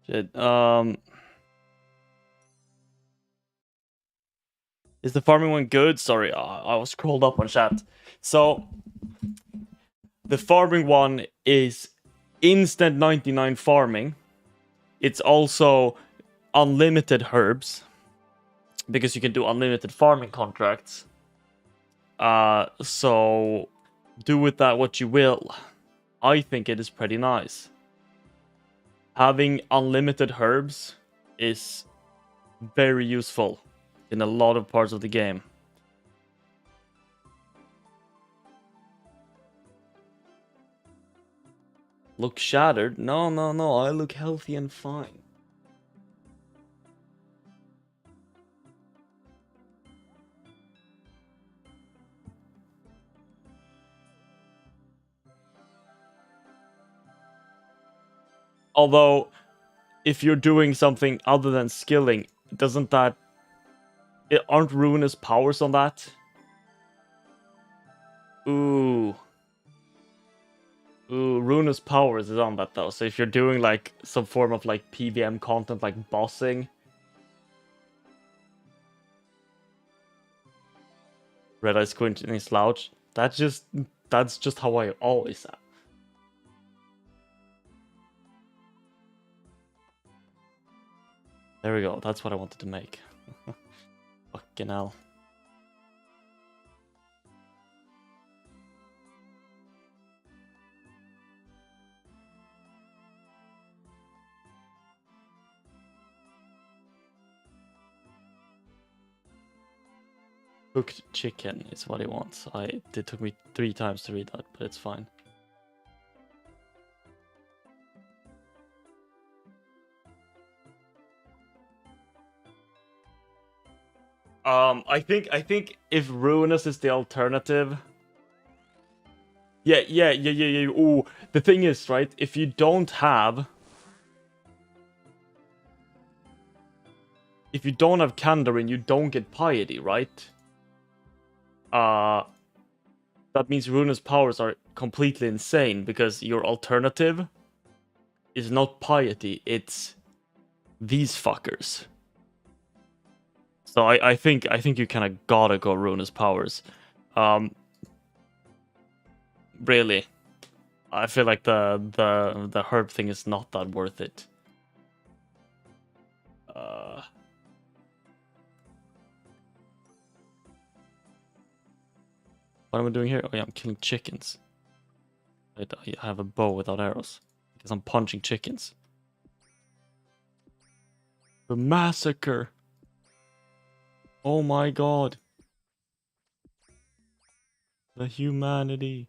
Shit. Is the farming one good? Sorry, I was scrolled up on chat. So the farming one is instant 99 farming. It's also unlimited herbs because you can do unlimited farming contracts. So do with that what you will. I think it is pretty nice. Having unlimited herbs is very useful in a lot of parts of the game. Look shattered? No, no, no. I look healthy and fine. Although, if you're doing something other than skilling, doesn't that... aren't ruinous powers on that? Ooh. Ooh, ruinous powers is on that though. So if you're doing like some form of like PVM content like bossing... Red Eye Squinting Slouch. That's just how I always am. There we go. That's what I wanted to make. Fucking hell. Cooked chicken is what he wants. It took me 3 times to read that, but it's fine. I think if Ruinous is the alternative. Yeah. Ooh, the thing is, right? If you don't have Kandarin, you don't get Piety, right? That means Runa's powers are completely insane because your alternative is not Piety, it's these fuckers. So I think you kind of gotta go Runa's powers. Really, I feel like the herb thing is not that worth it. What am I doing here? Oh yeah, I'm killing chickens. I have a bow without arrows because I'm punching chickens. The massacre. Oh my god. The humanity.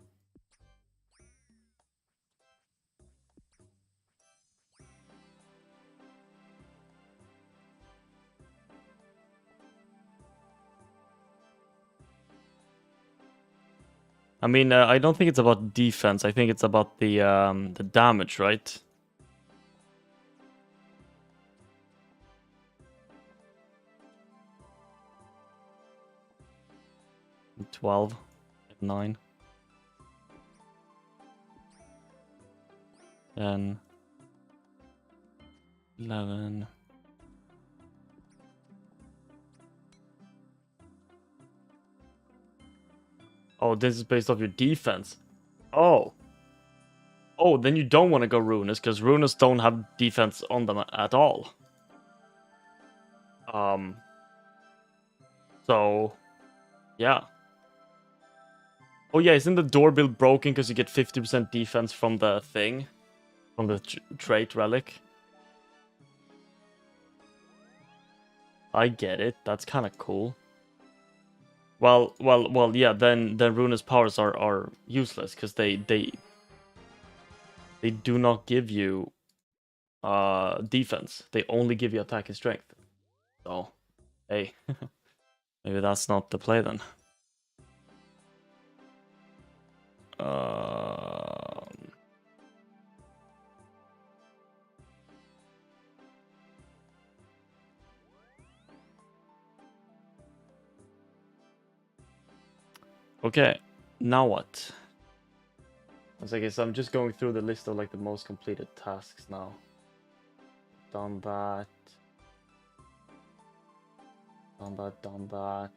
I mean, I don't think it's about defense. I think it's about the damage, right? $12, $9, 10, 11. Oh, this is based off your defense. Oh. Oh, then you don't want to go Runas, because Runas don't have defense on them at all. So, yeah. Oh yeah, isn't the door build broken because you get 50% defense from the thing? From the trait relic? I get it, that's kind of cool. Well, yeah, then Runa's powers are useless, because they do not give you defense. They only give you attack and strength. So, hey, maybe that's not the play then. Okay, now what? I guess I'm just going through the list of like the most completed tasks now. done that. Done that, done that.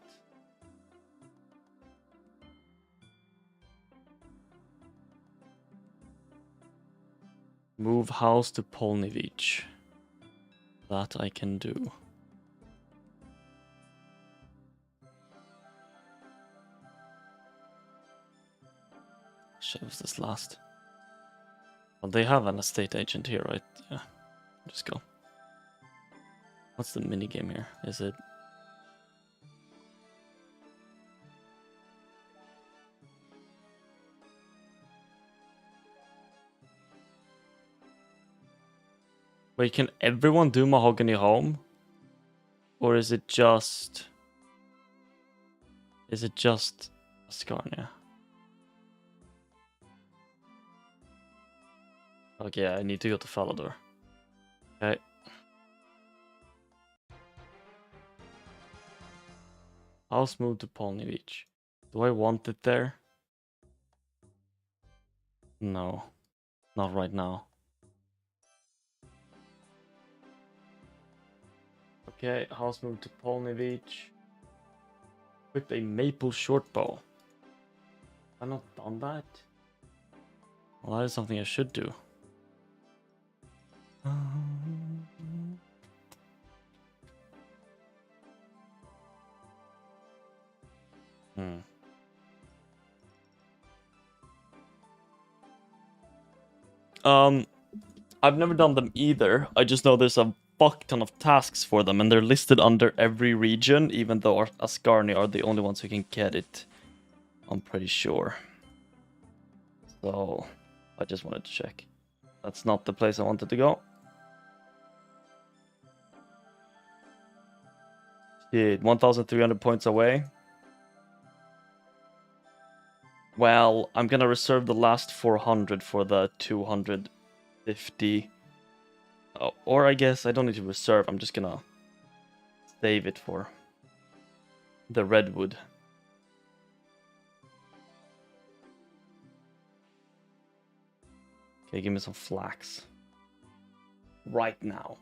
Move house to Polnivich. That I can do. Shit, was this last? Well, they have an estate agent here, right? Yeah. Just go. What's the mini game here? Is it? Wait, can everyone do Mahogany Home? Or is it just... Is it just Ascarnia? Okay, I need to go to Falador. Okay. House move to Polnivich. Do I want it there? No. Not right now. Okay, house move to Polnivich. Equip a maple shortbow. Have I not done that? Well, that is something I should do. I've never done them either. I just know there's a fuck ton of tasks for them, and they're listed under every region, even though Ascarni are the only ones who can get it. I'm pretty sure. So, I just wanted to check. That's not the place I wanted to go. Shit, 1,300 points away. Well, I'm gonna reserve the last 400 for the 250. Oh, or I guess I don't need to reserve, I'm just gonna save it for the redwood. Okay, give me some flax. Right now.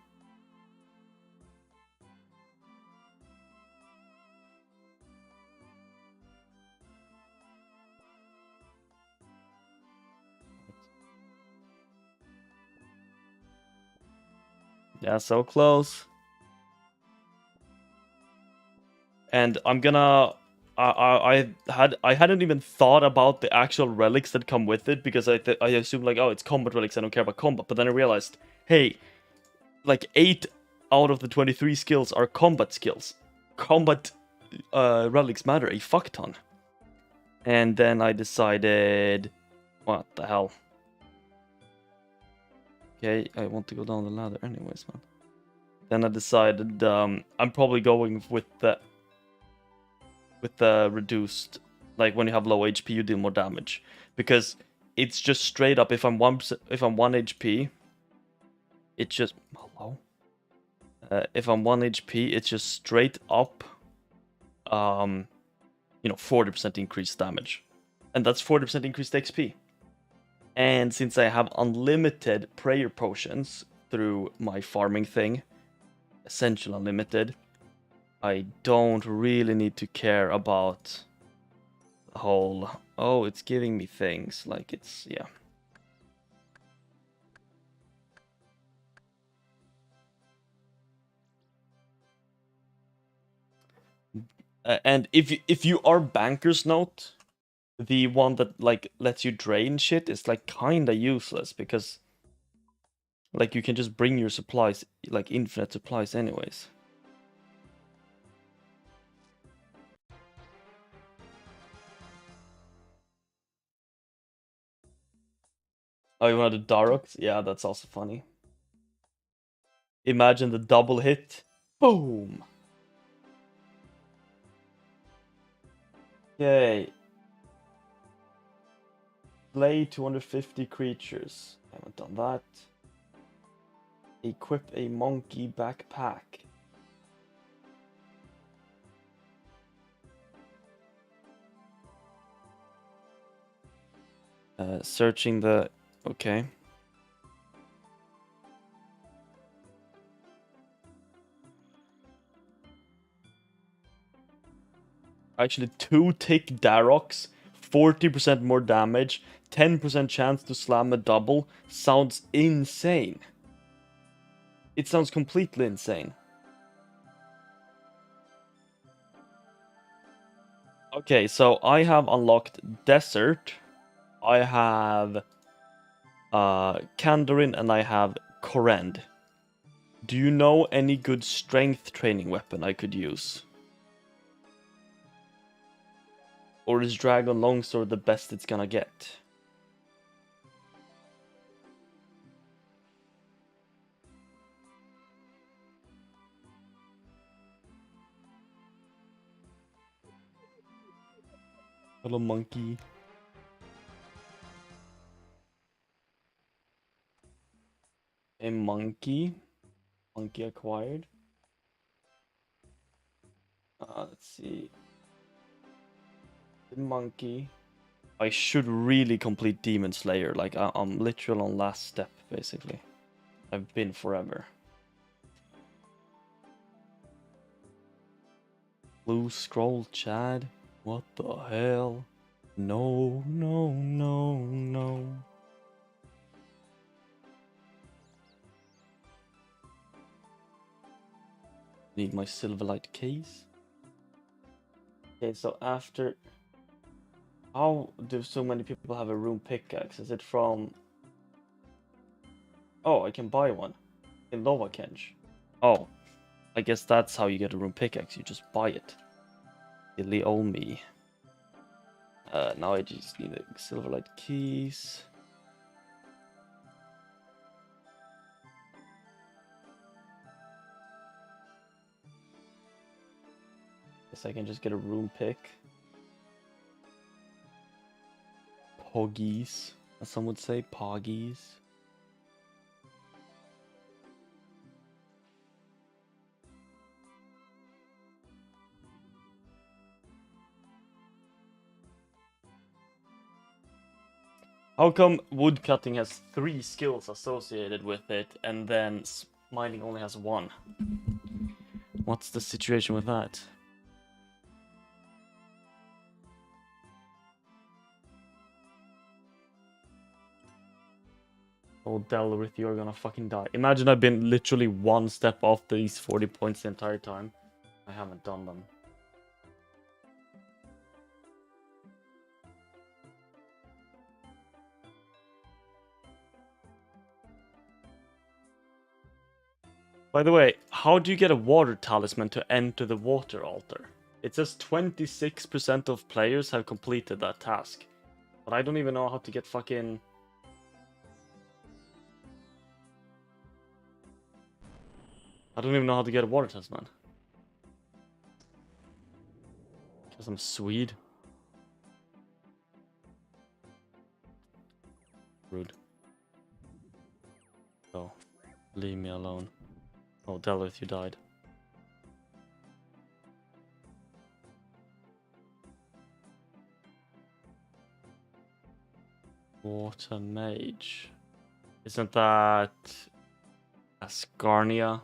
Yeah, so close. And I'm gonna... I hadn't even thought about the actual relics that come with it, because I assumed like, oh, it's combat relics, I don't care about combat. But then I realized, hey, like 8 out of the 23 skills are combat skills. Combat relics matter a fuck ton. And then I decided, what the hell? Okay, I want to go down the ladder anyways, man. Then I decided I'm probably going with the reduced, like when you have low HP, you deal more damage, because it's just straight up. If I'm 1 HP, it's just hello. If I'm 1 HP, it's just straight up, 40% increased damage, and that's 40% increased XP. And since I have unlimited prayer potions through my farming thing, essential unlimited, I don't really need to care about the whole, oh, it's giving me things, like it's, yeah. And if you are Banker's Note, the one that like lets you drain shit is like kinda useless, because like you can just bring your supplies, like infinite supplies anyways. Oh, you want to do Darox? Yeah, that's also funny. Imagine the double hit. Boom! Okay. Slay 250 creatures. I haven't done that. Equip a monkey backpack. Searching the... Okay. Actually, 2 tick Darox, 40% more damage, 10% chance to slam a double. Sounds insane. It sounds completely insane. Okay, so I have unlocked Desert. I have Kandarin, and I have Korend. Do you know any good strength training weapon I could use? Or is Dragon Longsword the best it's gonna get? Hello, monkey. A monkey. Monkey acquired. Let's see. The monkey. I should really complete Demon Slayer. Like, I'm literally on last step, basically. I've been forever. Blue scroll, Chad. What the hell? No, no, no, no. Need my Silverlight case. Okay, so after... How do so many people have a rune pickaxe? Is it from... Oh, I can buy one. In Lova Kench. Oh, I guess that's how you get a rune pickaxe. You just buy it. Silly old me. Now I just need a Silverlight keys. Guess I can just get a rune pick. Poggies, as some would say, poggies. How come woodcutting has 3 skills associated with it, and then mining only has 1? What's the situation with that? Oh, Delrith, you're gonna fucking die. Imagine I've been literally 1 step off these 40 points the entire time. I haven't done them. By the way, how do you get a water talisman to enter the water altar? It says 26% of players have completed that task. But I don't even know how to get fucking... I don't even know how to get a water talisman. Because I'm Swede. Rude. Oh, leave me alone. Oh, Delith, you died. Water mage. Isn't that Ascarnia?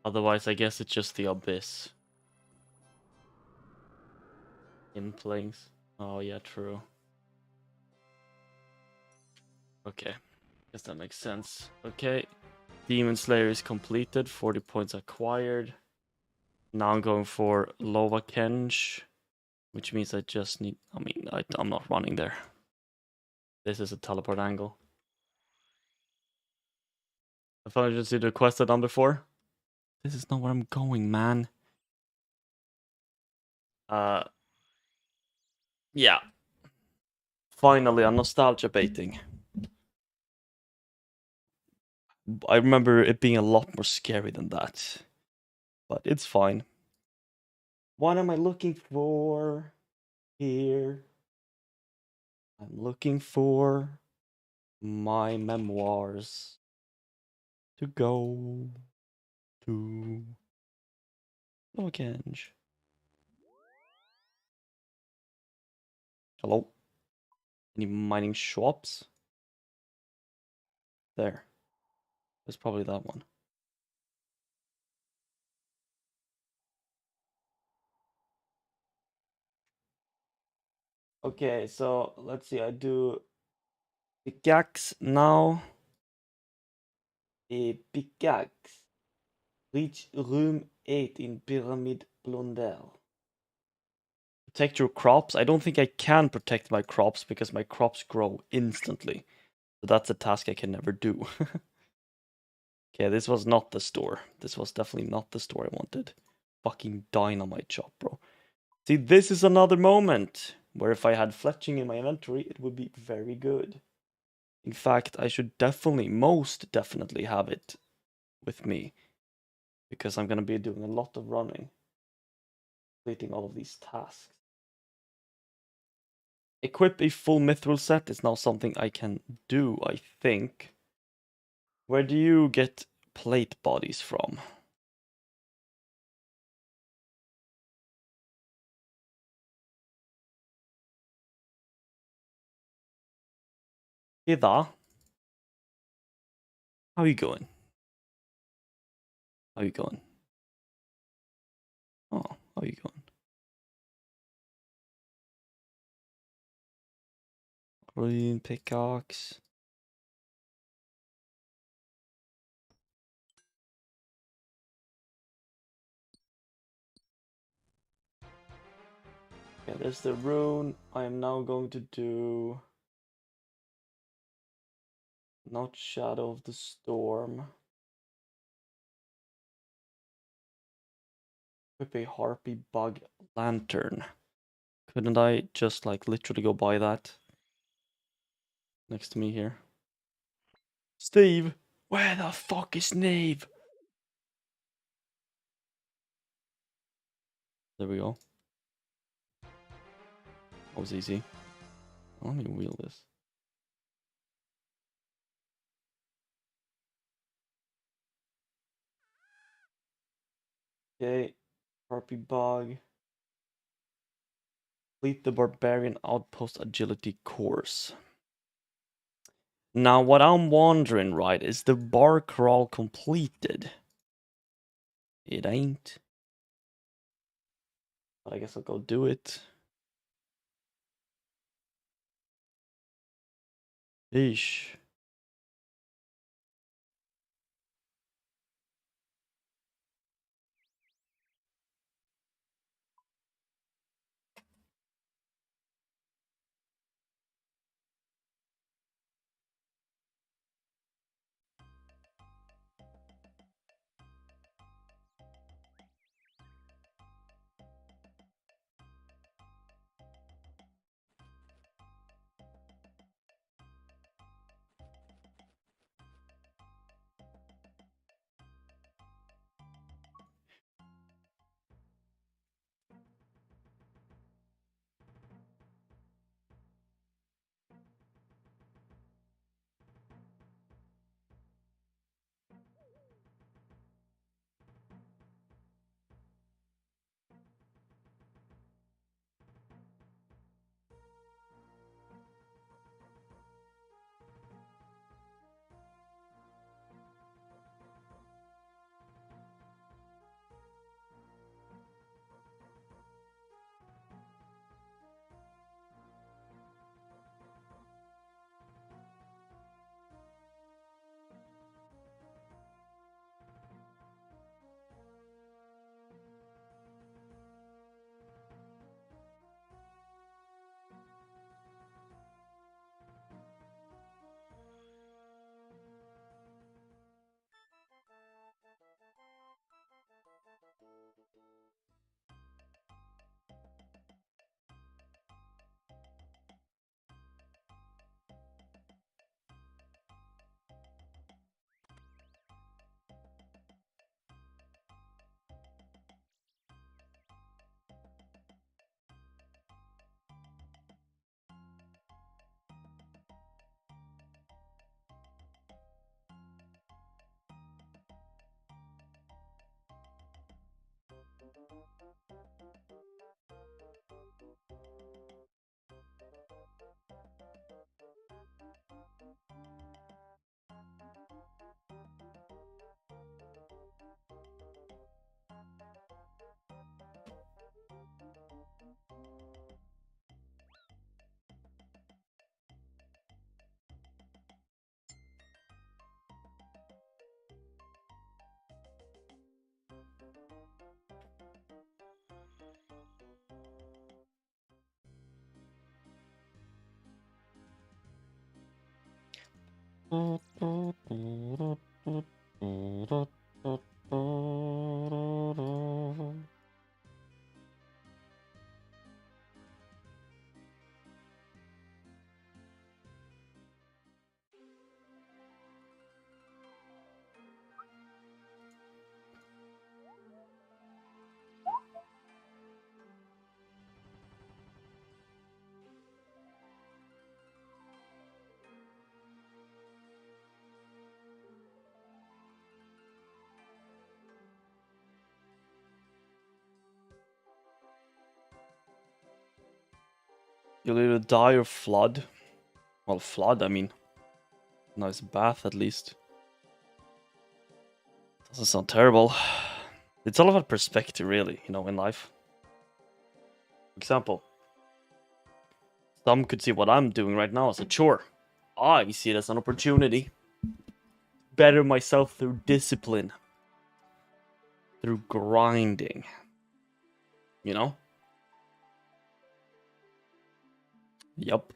Otherwise, I guess it's just the Abyss. Implings. Oh, yeah, true. Okay. Guess that makes sense. Okay. Demon Slayer is completed. 40 points acquired. Now I'm going for Lova Kench. Which means I just need... I mean, I'm not running there. This is a teleport angle. I thought I just did a quest I've done before. This is not where I'm going, man. Yeah. Finally, I'm nostalgia baiting. I remember it being a lot more scary than that. But it's fine. What am I looking for here? I'm looking for my memoirs to go to Lokenge. Hello? Any mining shops? There. There's probably that one. Okay, so let's see. I do pickaxe now. A pickaxe. Reach room 8 in Pyramid Blondel. Protect your crops. I don't think I can protect my crops because my crops grow instantly. So that's a task I can never do. Okay, this was not the store. This was definitely not the store I wanted. Fucking dynamite shop, bro. See, this is another moment where if I had fletching in my inventory, it would be very good. In fact, I should definitely, most definitely have it with me because I'm going to be doing a lot of running, completing all of these tasks. Equip a full mithril set is now something I can do, I think. Where do you get plate bodies from? Hither. How are you going? How are you going? Oh, how are you going? Green pickaxe. Yeah, there's the rune. I am now going to do not Shadow of the Storm. Equip a Harpy Bug Lantern. Couldn't I just like literally go buy that next to me here? Steve! Where the fuck is Nave? There we go. That was easy. Let me wheel this. Okay, Harpy Bug. Complete the Barbarian Outpost Agility course. Now, what I'm wondering, right, is the bar crawl completed? It ain't. But I guess I'll go do it. Eesh. You'll either die or flood. Well, flood, I mean. Nice bath, at least. Doesn't sound terrible. It's all about perspective, really, you know, in life. For example, some could see what I'm doing right now as a chore. I see it as an opportunity. Better myself through discipline. Through grinding. You know? Yup.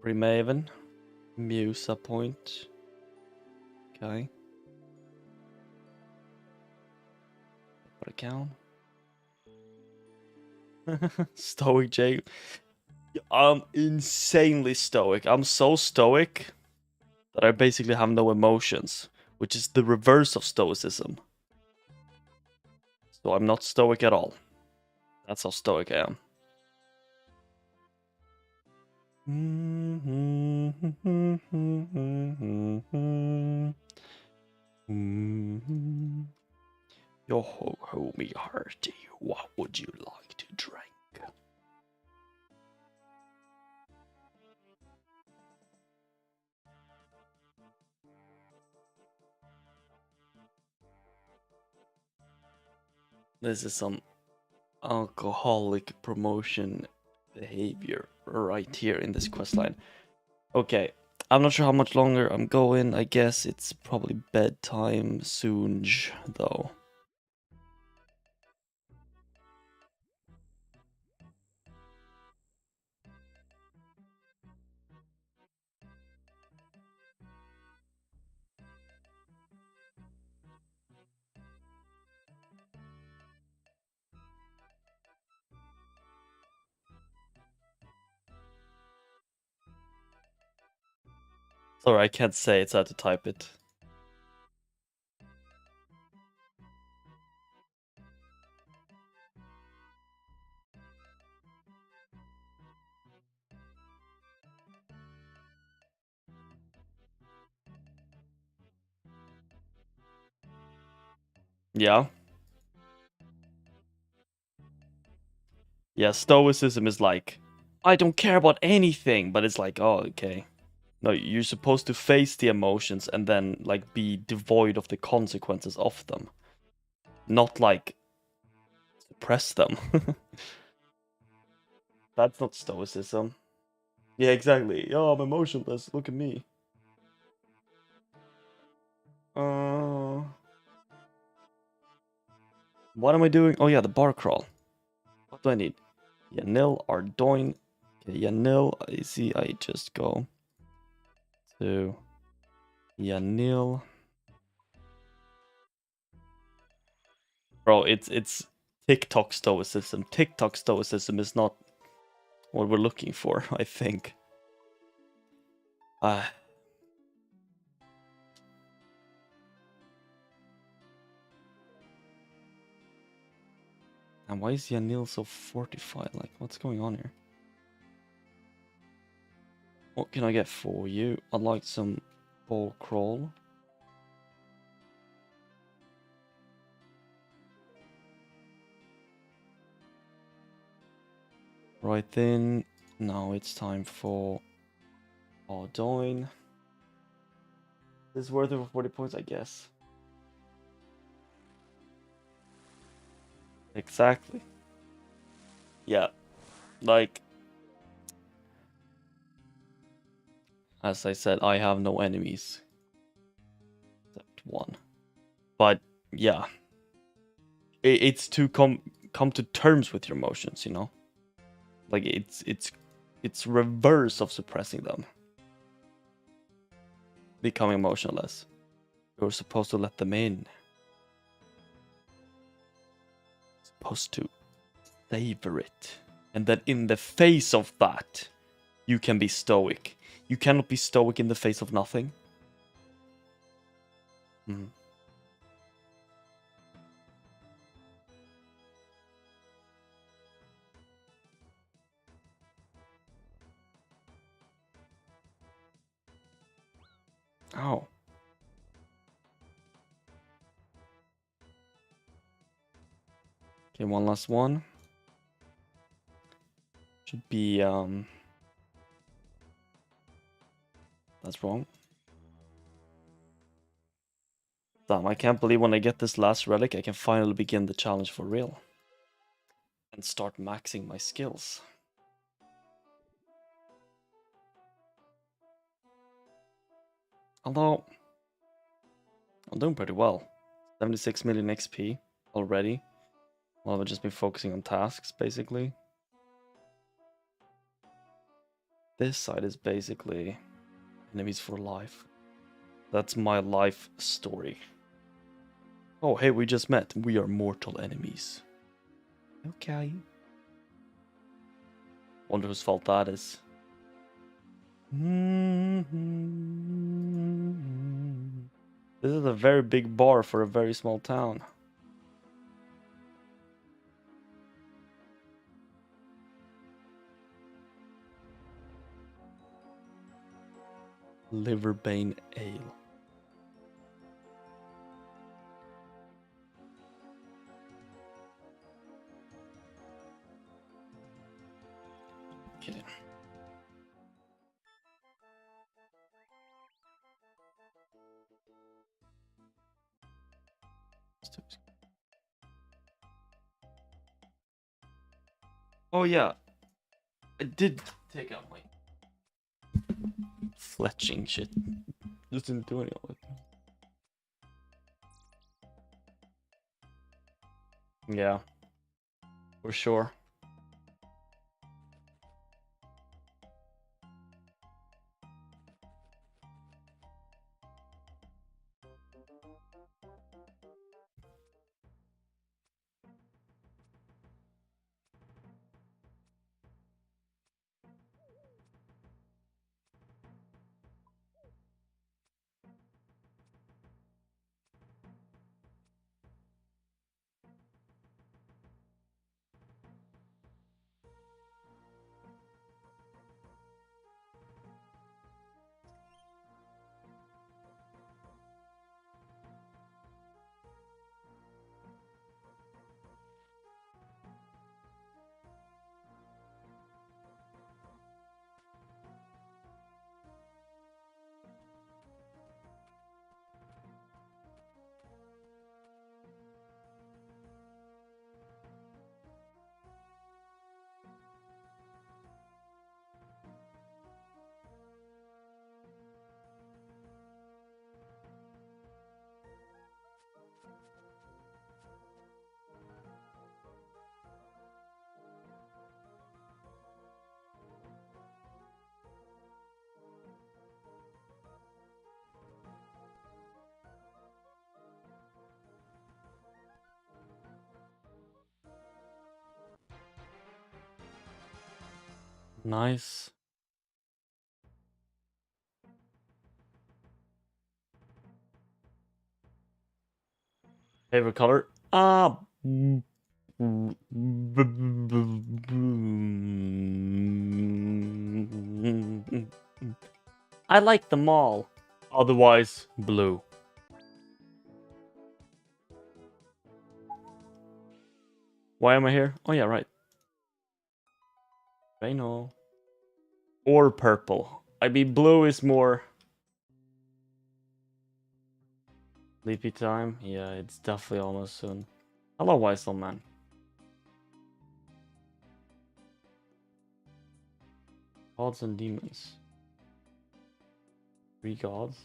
Remaven. Musa point. Okay. Put it down. Stoic Jay. I'm insanely stoic. I'm so stoic that I basically have no emotions, which is the reverse of stoicism. So I'm not stoic at all. That's how stoic I am. Yo ho ho me hearty, what would you like to drink? This is some alcoholic promotion behavior right here in this questline. Okay, I'm not sure how much longer I'm going. I guess it's probably bedtime soon, though. Sorry, I can't say it's how to type it. Yeah. Yeah, stoicism is like, I don't care about anything, but it's like, oh, okay. No, you're supposed to face the emotions and then, like, be devoid of the consequences of them. Not, like, suppress them. That's not stoicism. Yeah, exactly. Oh, I'm emotionless. Look at me. What am I doing? Oh, yeah, the bar crawl. What do I need? Yanil, Ardoin. Okay, Yanil, I see. I just go to Yanil. Bro, it's TikTok stoicism. TikTok stoicism is not what we're looking for, I think. And why is Yanil so fortified? Like, what's going on here? What can I get for you? I'd like some ball crawl. Right then, now it's time for Ardoin. This is worth it for 40 points, I guess. Exactly. Yeah, like, as I said, I have no enemies. Except one. But, yeah. It's to come to terms with your emotions, you know? Like, it's reverse of suppressing them. Becoming emotionless. You're supposed to let them in. Supposed to savor it. And then in the face of that, you can be stoic. You cannot be stoic in the face of nothing. Oh. Okay, one last one. Should be, that's wrong. Damn, I can't believe when I get this last relic, I can finally begin the challenge for real. And start maxing my skills. Although, I'm doing pretty well. 76 million XP already. Well, I've just been focusing on tasks, basically. This side is basically enemies for life. That's my life story. Oh, hey, we just met. We are mortal enemies. Okay. Wonder whose fault that is. This is a very big bar for a very small town. Liverbane Ale. Okay. Oh yeah, I did take out my fletching shit. Just didn't do any of it. Yeah, for sure. Nice. Favorite color? I like them all. Otherwise, blue. Why am I here? Oh yeah, right. I know. Or purple. I mean, blue is more sleepy time. Yeah, it's definitely almost soon. Hello, Weisel man. Gods and demons. 3 gods.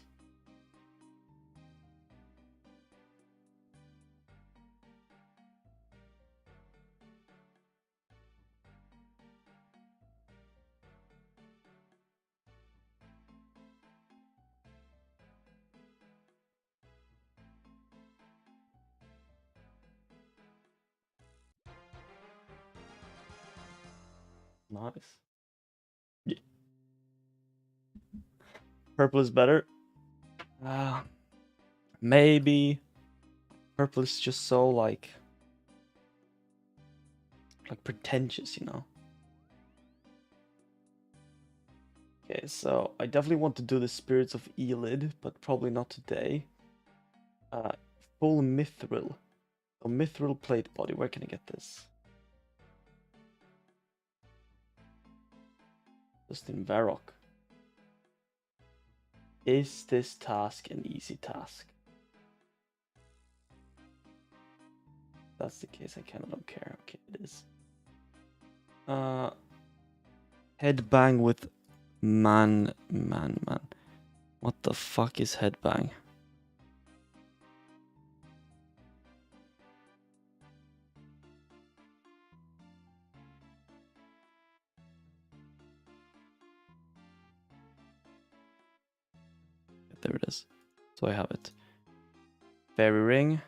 Nice. Yeah. Purple is better. Maybe. Purple is just so like pretentious, you know. Okay, so I definitely want to do the Spirits of Elid, but probably not today. Full Mithril. A Mithril plate body. Where can I get this? Just in Varrock. Is this task an easy task? If that's the case, I kind of don't care. Okay, it is. Headbang with man. What the fuck is headbang? There it is. So I have it. Fairy ring.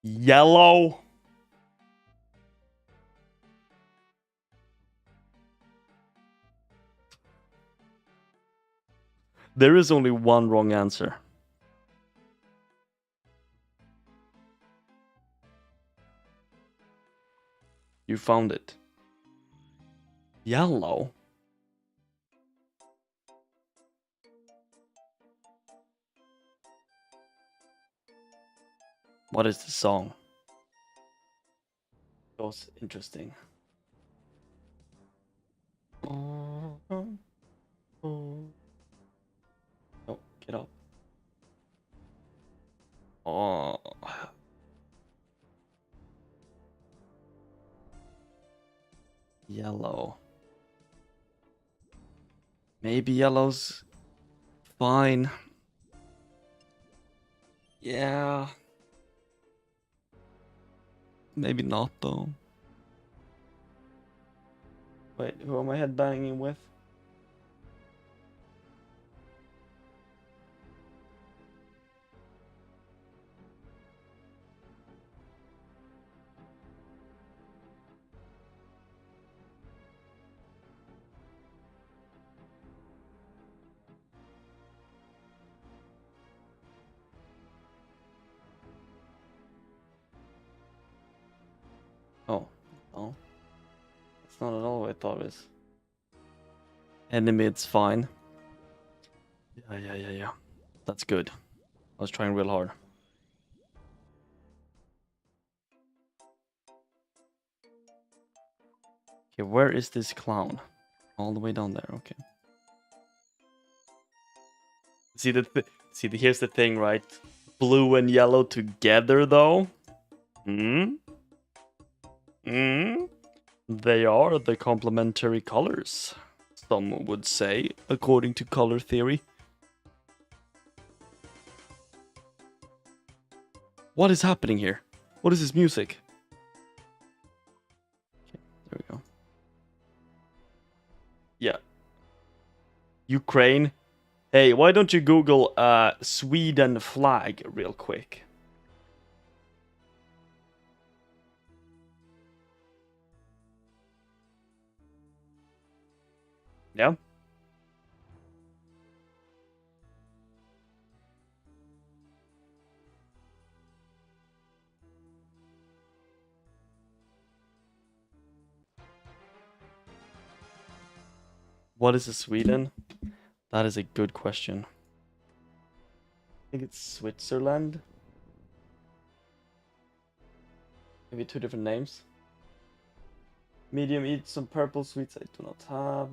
Yellow. There is only one wrong answer. You found it. Yellow? What is the song? That was interesting. Oh, get up. Oh. Yellow. Maybe yellow's fine. Yeah. Maybe not though. Wait, who am I headbanging with? Oh, no. That's not at all what I thought it was. Enemy, it's fine. Yeah. That's good. I was trying real hard. Okay, where is this clown? All the way down there, okay. Here's the thing, right? Blue and yellow together, though. They are the complementary colors. Some would say, according to color theory. What is happening here? What is this music? Okay, there we go. Yeah. Ukraine. Hey, why don't you Google Sweden flag real quick? Yeah. What is a Sweden? That is a good question. I think it's Switzerland. Maybe two different names. Medium, eat some purple sweets I do not have.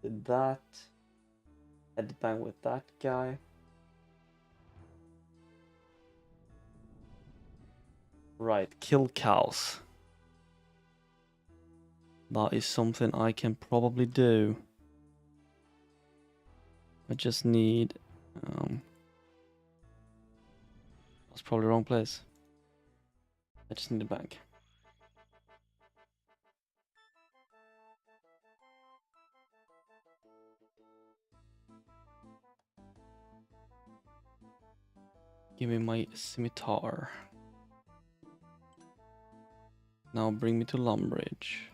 Did that. Headbang with that guy. Right, kill cows. That is something I can probably do. I just need... that's probably the wrong place. I just need a bank. Give me my scimitar. Now bring me to Lumbridge.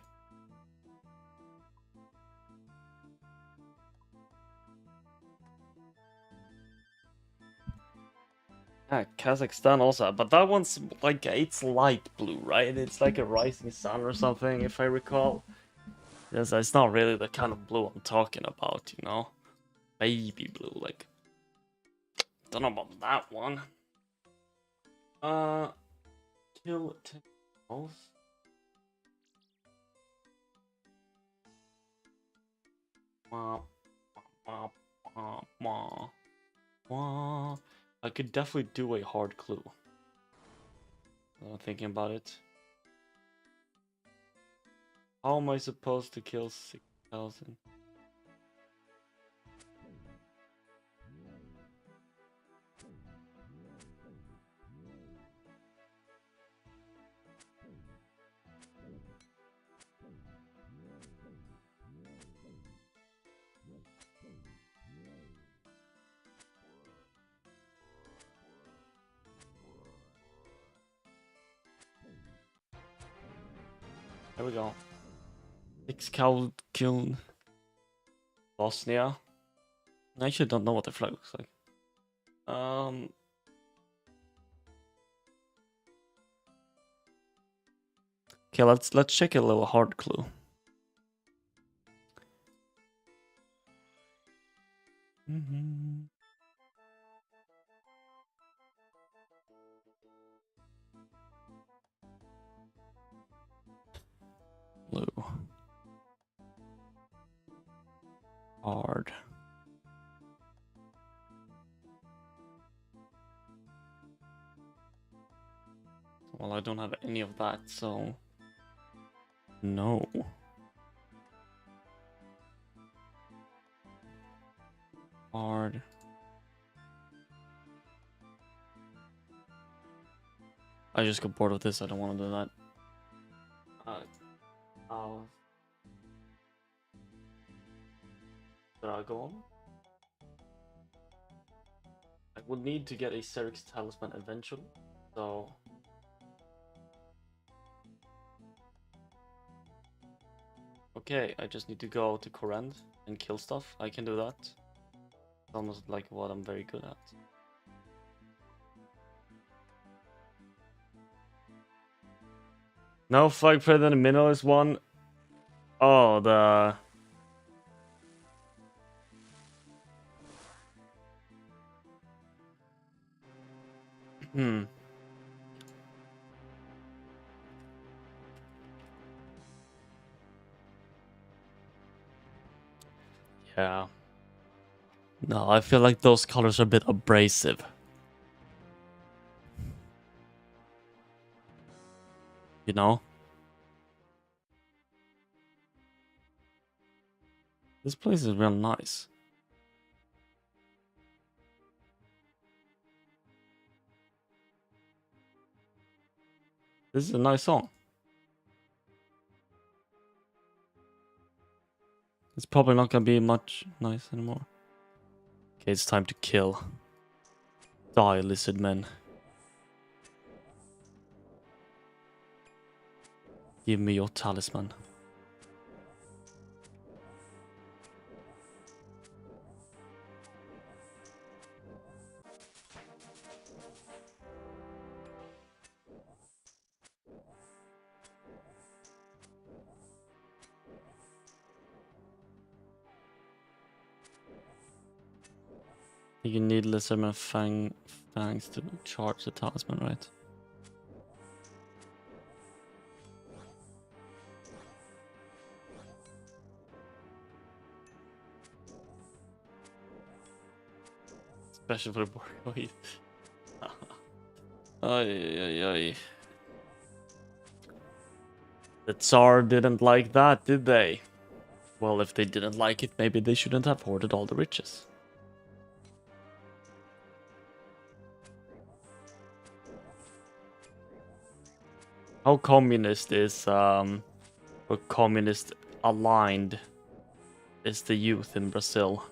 Yeah, Kazakhstan also, but that one's like it's light blue, right? It's like a rising sun or something, if I recall. Yes, it's not really the kind of blue I'm talking about, you know, baby blue. Like, don't know about that one. Kill 10 balls. Wah, wah, wah, wah, wah. I could definitely do a hard clue. I'm thinking about it. How am I supposed to kill 6,000? There we go. 6 cow killed Bosnia. I actually don't know what the flag looks like. Okay, let's check a little hard clue. Blue. Hard. Well, I don't have any of that, so no. Hard. I just got bored of this. I don't want to do that. Should I go on? I would need to get a Serix talisman eventually, so. Okay, I just need to go to Korend and kill stuff. I can do that. It's almost like what I'm very good at. No flag further than middle is one. Oh, the. Hmm. Yeah. No, I feel like those colors are a bit abrasive. You know? This place is real nice. This is a nice song. It's probably not gonna be much nice anymore. Okay, it's time to kill. Die, lizard men. Give me your talisman. You need lizardman fangs to charge the talisman, right? Especially for the boy. Ay. The Tsar didn't like that, did they? Well, if they didn't like it, maybe they shouldn't have hoarded all the riches. How communist is or communist aligned is the youth in Brazil?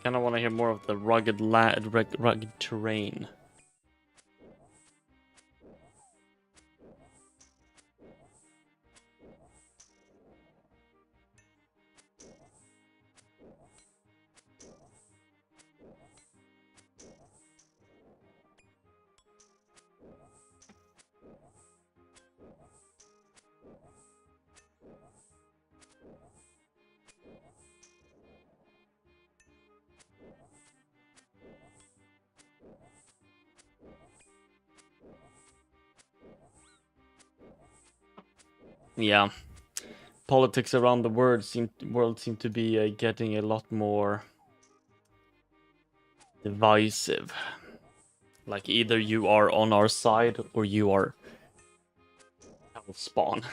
kind of want to hear more of the rugged terrain. Yeah, politics around the world seem to be getting a lot more divisive. Like either you are on our side or you are hell spawn.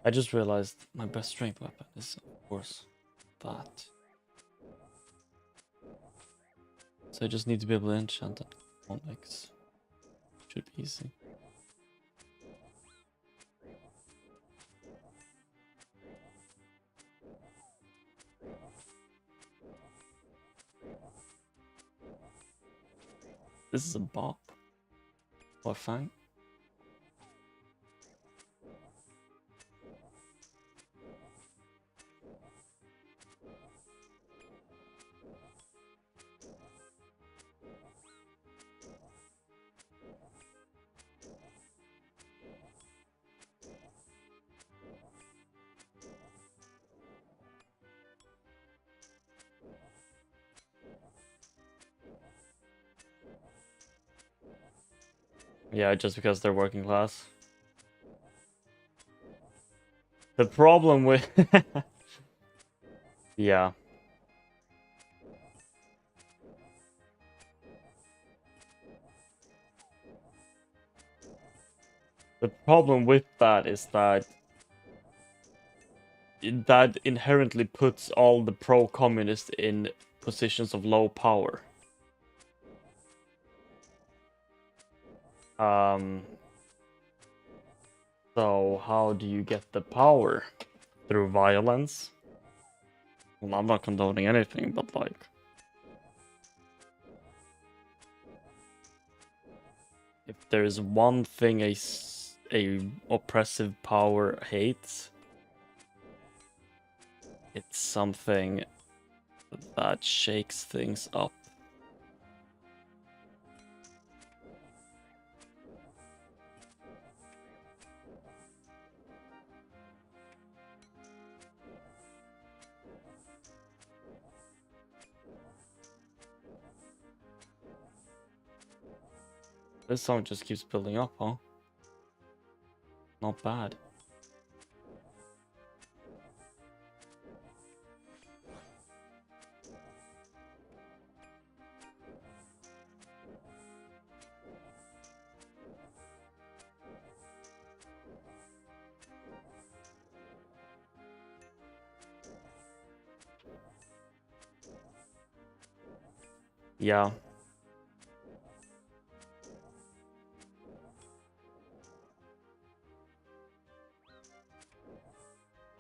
I just realized my best strength weapon is, of course, that. So I just need to be able to enchant it. Onyx. Should be easy. This is a bop. Or fang. Yeah, just because they're working class. The problem with... yeah. The problem with that is that that inherently puts all the pro-communists in positions of low power. So how do you get the power? Through violence? Well, I'm not condoning anything, but like... if there's one thing a oppressive power hates, it's something that shakes things up. This song just keeps building up, huh? Not bad. Yeah.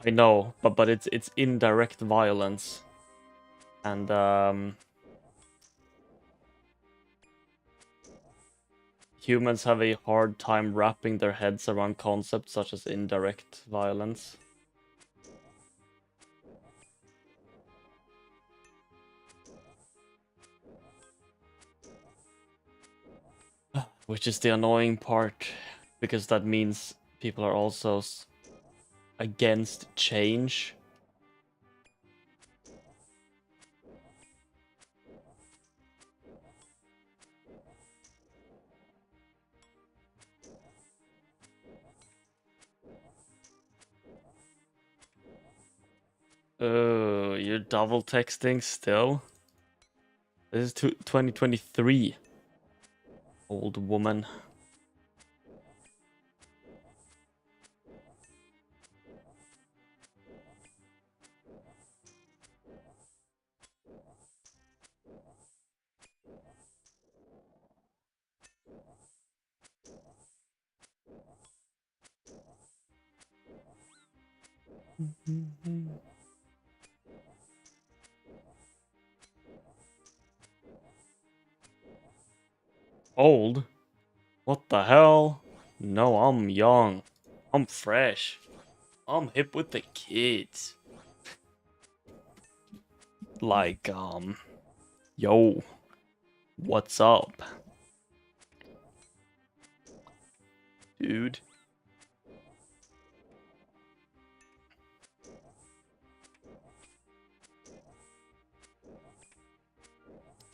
I know, but it's indirect violence. And humans have a hard time wrapping their heads around concepts such as indirect violence. Which is the annoying part, because that means people are also against change. Oh, you're double texting still? This is 2023. Old woman. Old? What the hell? No, I'm young. I'm fresh. I'm hip with the kids. Like, yo, what's up? Dude.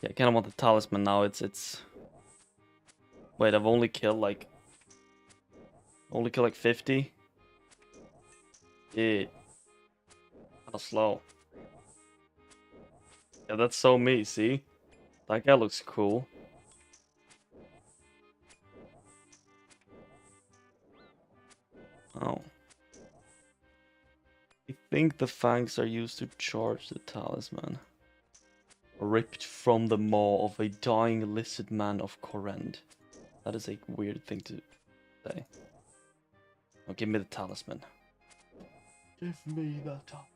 Yeah, I kinda want the talisman now. It's wait, I've only killed like 50? Dude. How slow. Yeah, that's so me, see? That guy looks cool. Oh. I think the fangs are used to charge the talisman. Ripped from the maw of a dying lizard man of Korend. That is a weird thing to say. Oh, give me the talisman. Give me the talisman.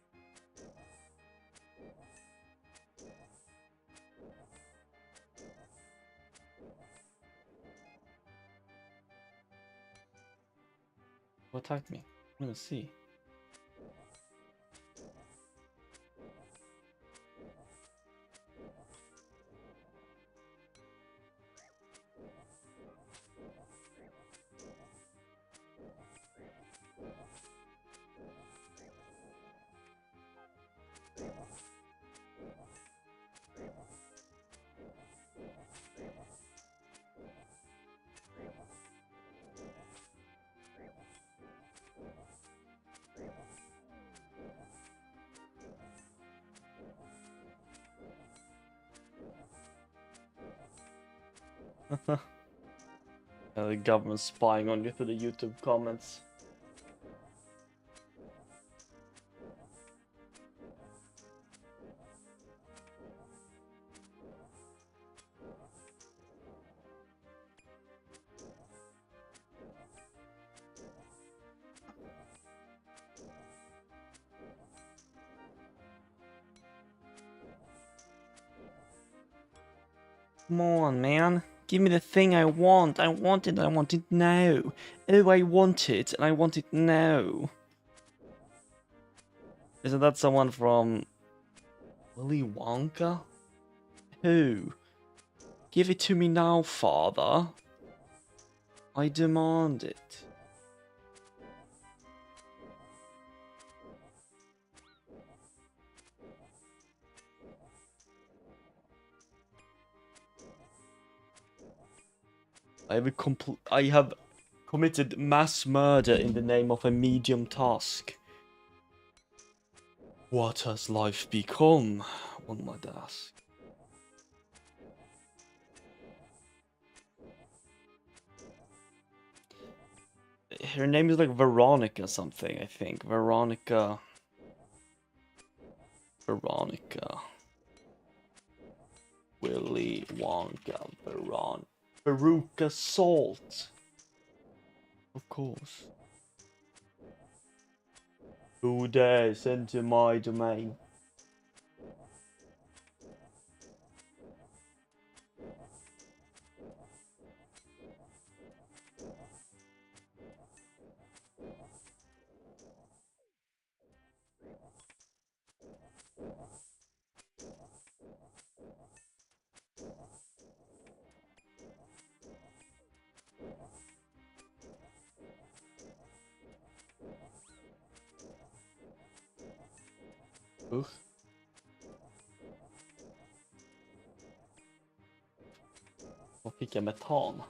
Who attacked me? I don't even see. The government spying on you through the YouTube comments. Come on, man. Give me the thing I want. I want it. I want it now. Oh, I want it, and I want it now. Isn't that someone from Willy Wonka? Who? Give it to me now, father. I demand it. I have committed mass murder in the name of a medium task. What has life become? One might ask. Her name is like Veronica something, I think. Veronica. Willy Wonka. Veruca Salt. Of course. Who dares enter my domain? Ugh. Vad fick jag metan?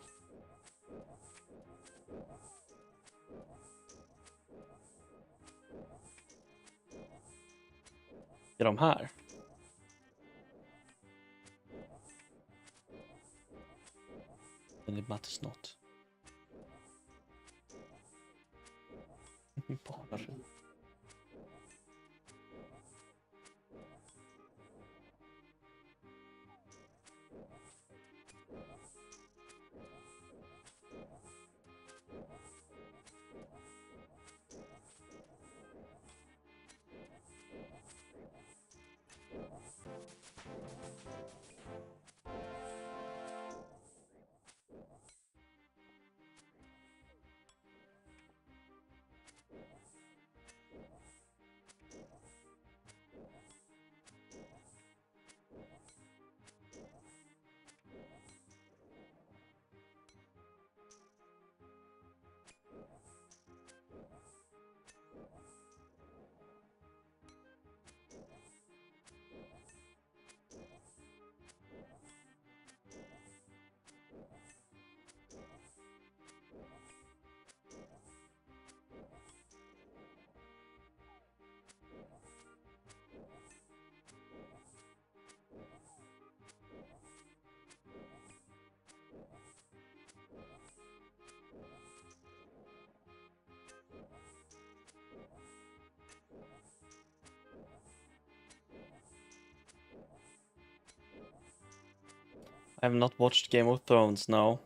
Är de här? Men it matters not. Bara. I have not watched Game of Thrones, no.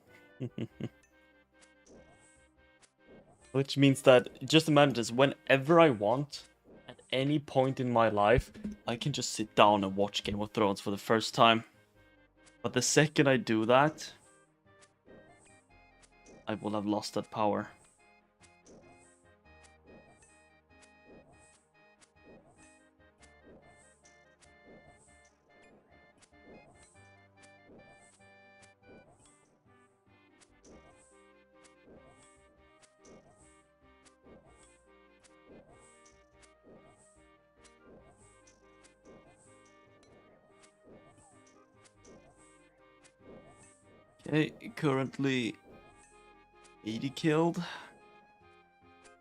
Which means that, just imagine this, whenever I want, at any point in my life, I can just sit down and watch Game of Thrones for the first time. But the second I do that, I will have lost that power. Okay, currently 80 killed.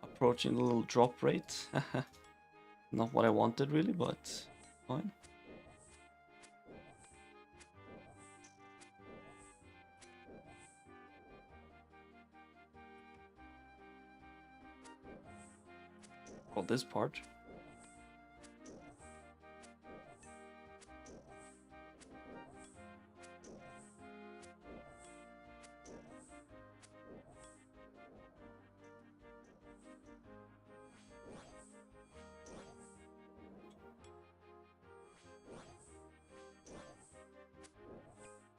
Approaching the little drop rate. Not what I wanted really, but fine. Oh, this part.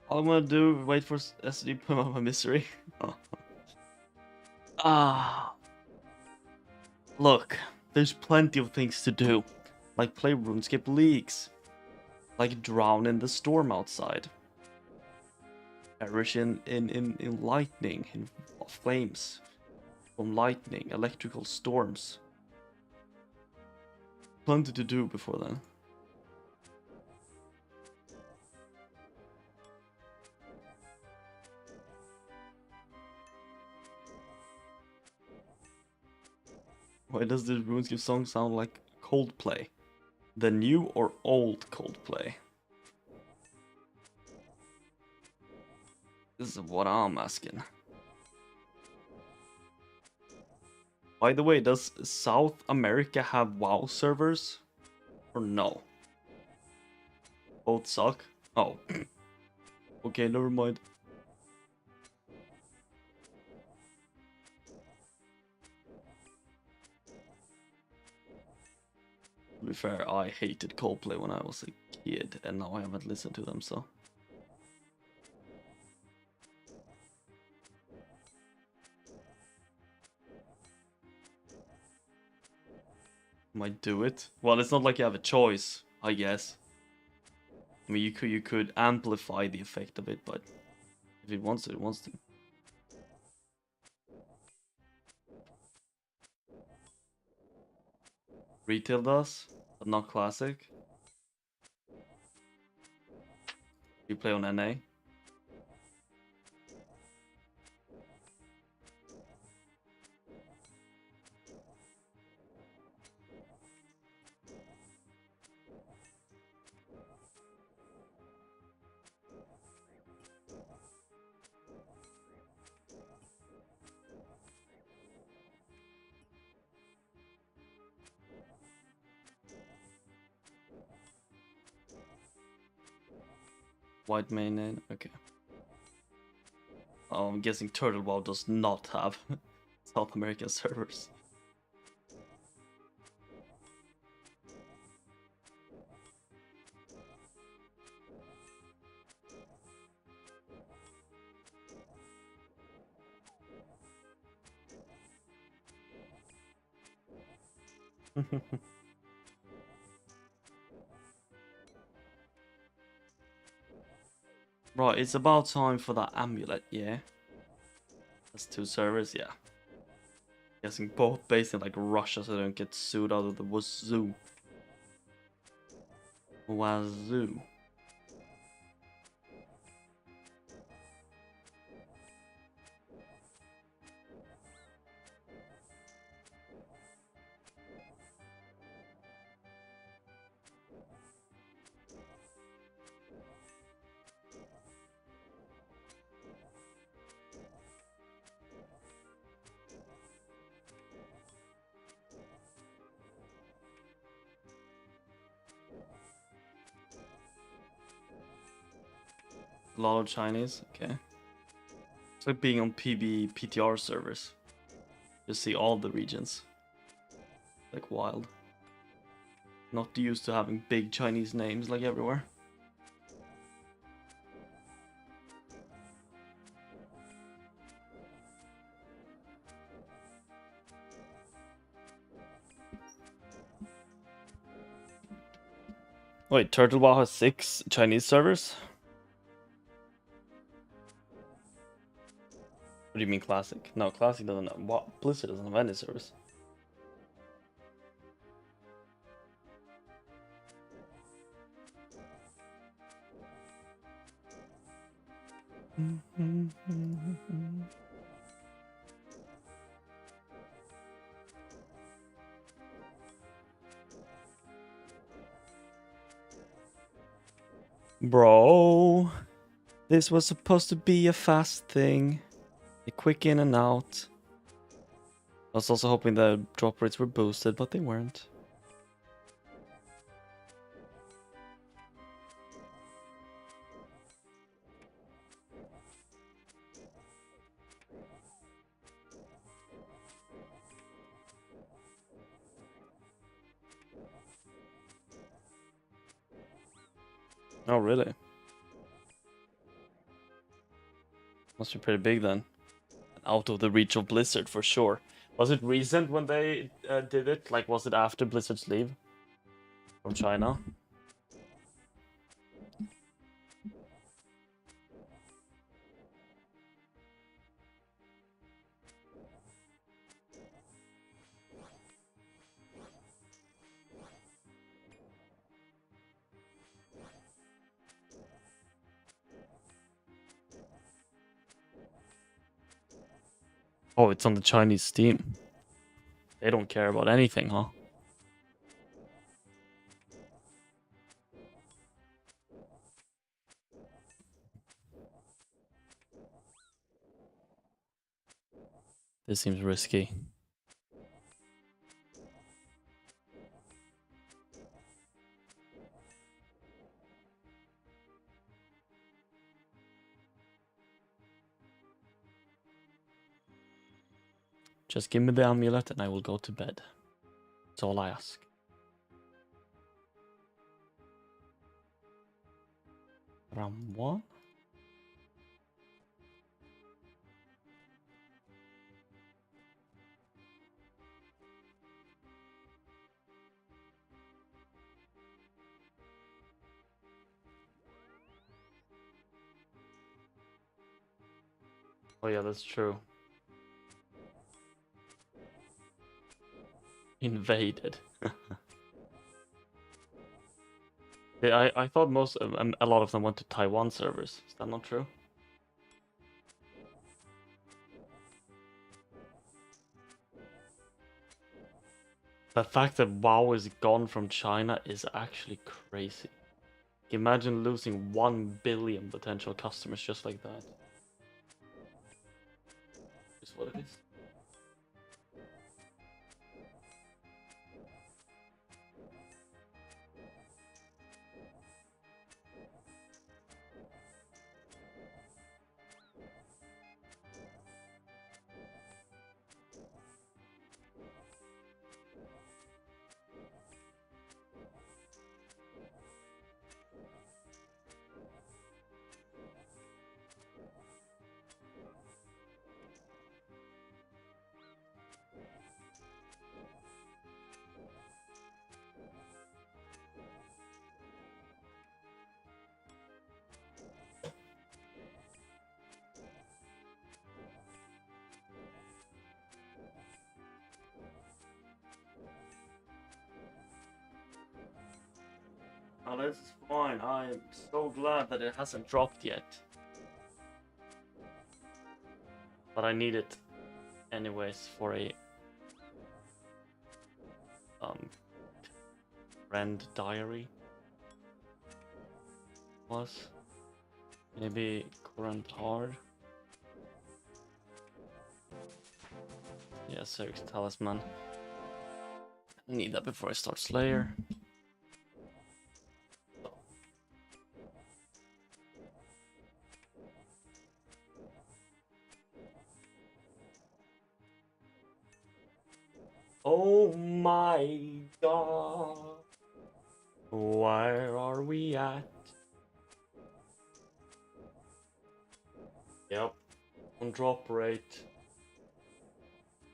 All I'm gonna do, wait for SD to put out my misery. Ah, look, there's plenty of things to do, like play Runescape Leagues, like drown in the storm outside, perish in lightning, in flames, from lightning, electrical storms. Plenty to do before then. Why does this Runescape song sound like Coldplay? The new or old Coldplay? This is what I'm asking. By the way, does South America have WoW servers? Or no? Both suck? Oh. Okay, never mind. To be fair, I hated Coldplay when I was a kid, and now I haven't listened to them, so... Might do it. Well, it's not like you have a choice, I guess. I mean, you could amplify the effect of it, but if it wants to, it wants to. Retail does, but not classic. You play on NA. White main, okay. Oh, I'm guessing Turtle WoW does not have South American servers. Right, it's about time for that amulet, yeah? That's 2 servers, yeah. Guessing both based in like Russia so they don't get sued out of the wazoo. Wazoo. A lot of Chinese. Okay. It's like being on PTR servers. You see all the regions. Like wild. Not used to having big Chinese names like everywhere. Wait, Turtle has 6 Chinese servers? What do you mean Classic? No, Classic doesn't have... What? Blizzard doesn't have any servers. Bro, this was supposed to be a fast thing. A quick in and out. I was also hoping the drop rates were boosted, but they weren't. Oh, really? Must be pretty big then. Out of the reach of Blizzard for sure. Was it recent when they did it? Like, was it after Blizzard's leave from China? Oh, it's on the Chinese Steam. They don't care about anything, huh? This seems risky. Just give me the amulet and I will go to bed. That's all I ask. Round 1? Oh yeah, that's true. Invaded. Yeah, I thought a lot of them went to Taiwan servers. Is that not true? The fact that WoW is gone from China is actually crazy. Imagine losing 1 billion potential customers just like that. Is what it is. Oh, this is fine. I am so glad that it hasn't dropped yet. But I need it anyways for a friend diary. Was maybe current hard. Yeah, Serix Talisman. I need that before I start Slayer. Oh my god. Where are we at? Yep. On drop rate.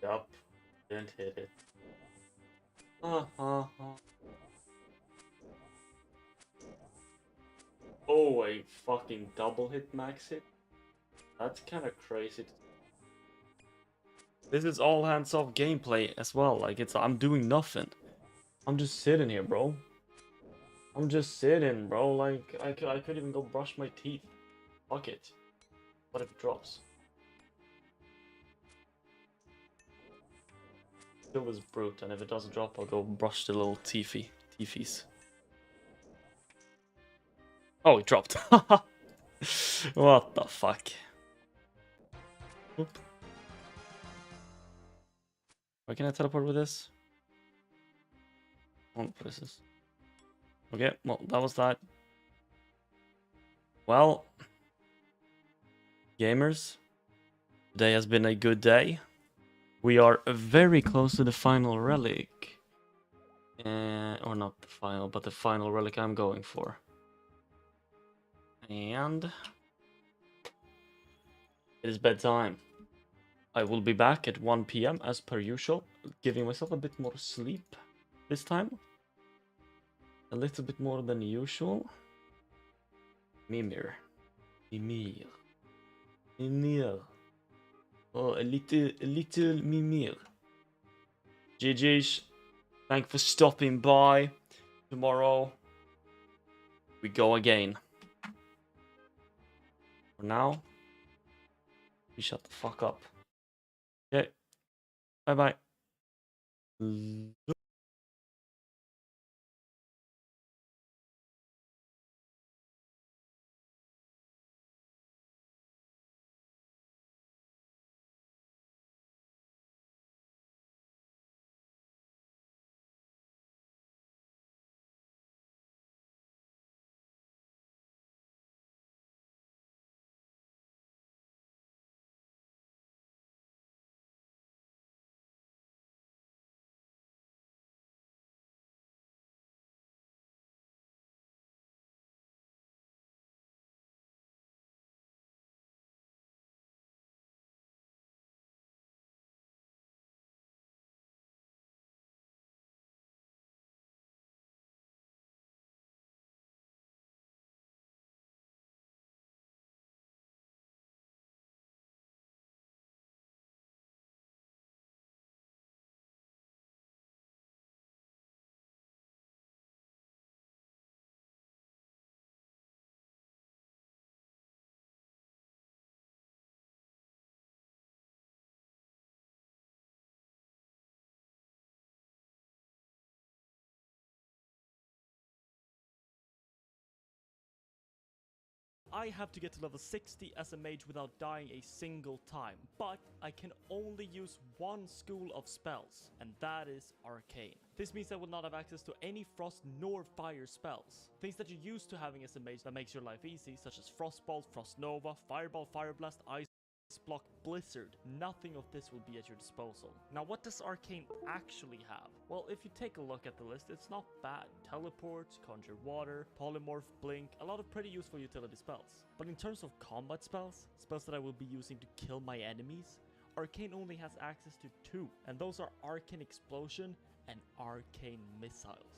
Yep. Didn't hit it. Oh, a fucking double hit max hit? That's kind of crazy. This is all hands off gameplay as well. Like, I'm doing nothing. I'm just sitting here, bro. I'm just sitting, bro. Like, I could even go brush my teeth. Fuck it. What if it drops? It was brute, and if it doesn't drop, I'll go brush the little teethies. Oh, it dropped. What the fuck? Oop. Why can I teleport with this? One places. Okay, well, that was that. Well, gamers, today has been a good day. We are very close to the final relic. Or not the final, but the final relic I'm going for. And it is bedtime. I will be back at 1 p.m. as per usual, giving myself a bit more sleep this time. A little bit more than usual. Mimir. Oh, a little Mimir. GG's. Thanks for stopping by. Tomorrow, we go again. For now, we shut the fuck up. Okay. Bye-bye. I have to get to level 60 as a mage without dying a single time, but I can only use one school of spells, and that is Arcane. This means I will not have access to any frost nor fire spells. Things that you're used to having as a mage that makes your life easy, such as Frostbolt, Frost Nova, Fireball, Fire Blast, Ice Block, Blizzard. Nothing of this will be at your disposal. Now, what does Arcane actually have? Well, if you take a look at the list, it's not bad. Teleport, Conjure Water, Polymorph, Blink, a lot of pretty useful utility spells. But in terms of combat spells that I will be using to kill my enemies, Arcane only has access to two, and those are Arcane Explosion and Arcane Missiles.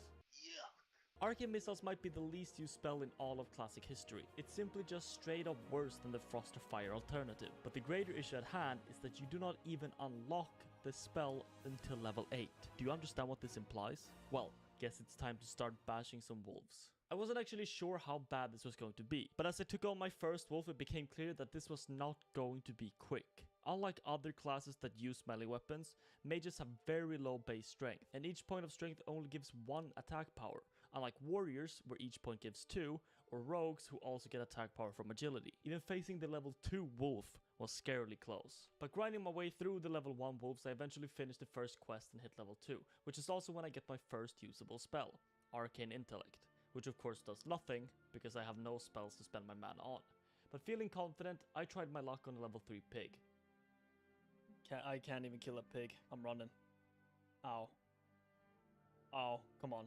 Arcane Missiles might be the least used spell in all of classic history. It's simply just straight up worse than the Frost or Fire alternative. But the greater issue at hand is that you do not even unlock the spell until level 8. Do you understand what this implies? Well, guess it's time to start bashing some wolves. I wasn't actually sure how bad this was going to be, but as I took on my first wolf, it became clear that this was not going to be quick. Unlike other classes that use melee weapons, mages have very low base strength, and each point of strength only gives 1 attack power, unlike warriors, where each point gives 2, or rogues who also get attack power from agility. Even facing the level 2 wolf was scarily close. But grinding my way through the level 1 wolves, I eventually finished the first quest and hit level 2, which is also when I get my first usable spell, Arcane Intellect, which of course does nothing, because I have no spells to spend my mana on. But feeling confident, I tried my luck on a level 3 pig. I can't even kill a pig. I'm running. Ow. Oh, come on.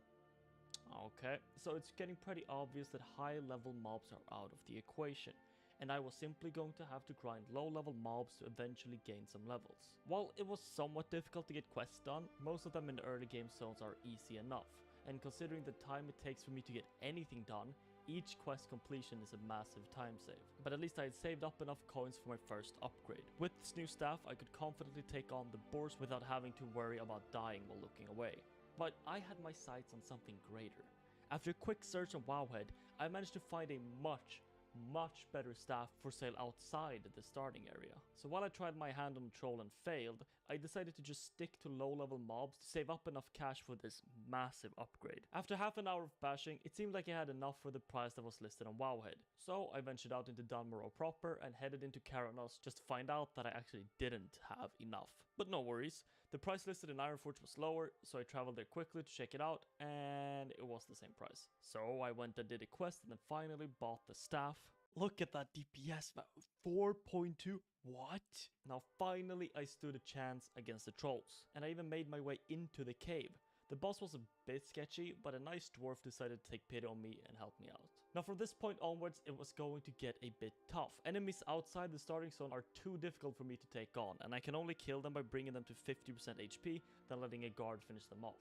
Okay, so it's getting pretty obvious that high level mobs are out of the equation, and I was simply going to have to grind low level mobs to eventually gain some levels. While it was somewhat difficult to get quests done, most of them in the early game zones are easy enough, and considering the time it takes for me to get anything done, each quest completion is a massive time save. But at least I had saved up enough coins for my first upgrade. With this new staff, I could confidently take on the boars without having to worry about dying while looking away. But I had my sights on something greater. After a quick search on Wowhead, I managed to find a much better staff for sale outside the starting area. So while I tried my hand on Troll and failed, I decided to just stick to low level mobs to save up enough cash for this massive upgrade. After half an hour of bashing, it seemed like I had enough for the price that was listed on Wowhead. So I ventured out into Dunmorrow proper and headed into Karanos just to find out that I actually didn't have enough. But no worries, the price listed in Ironforge was lower, so I traveled there quickly to check it out, and it was the same price. So I went and did a quest and then finally bought the staff. Look at that DPS, man. 4.2. What? Now finally I stood a chance against the trolls, and I even made my way into the cave. The boss was a bit sketchy, but a nice dwarf decided to take pity on me and help me out. Now from this point onwards, it was going to get a bit tough. Enemies outside the starting zone are too difficult for me to take on, and I can only kill them by bringing them to 50% HP, then letting a guard finish them off.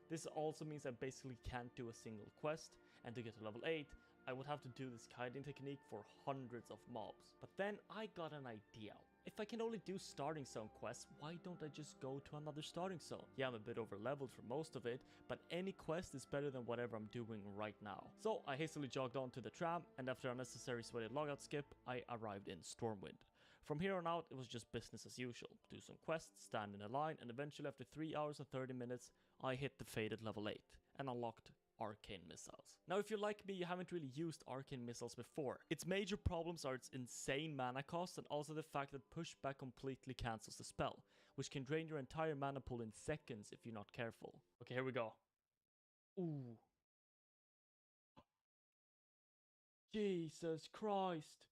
This also means I basically can't do a single quest, and to get to level 8, I would have to do this kiting technique for hundreds of mobs. But then I got an idea. If I can only do starting zone quests, why don't I just go to another starting zone? Yeah, I'm a bit over leveled for most of it, but any quest is better than whatever I'm doing right now. So I hastily jogged on to the tram, and after a necessary sweaty logout skip, I arrived in Stormwind. From here on out, it was just business as usual. Do some quests, stand in a line, and eventually after 3 hours and 30 minutes, I hit the fated level 8 and unlocked arcane missiles. Now if you're like me, you haven't really used arcane missiles before. Its major problems are its insane mana cost and also the fact that pushback completely cancels the spell, which can drain your entire mana pool in seconds if you're not careful. Okay, here we go. Ooh. Jesus Christ.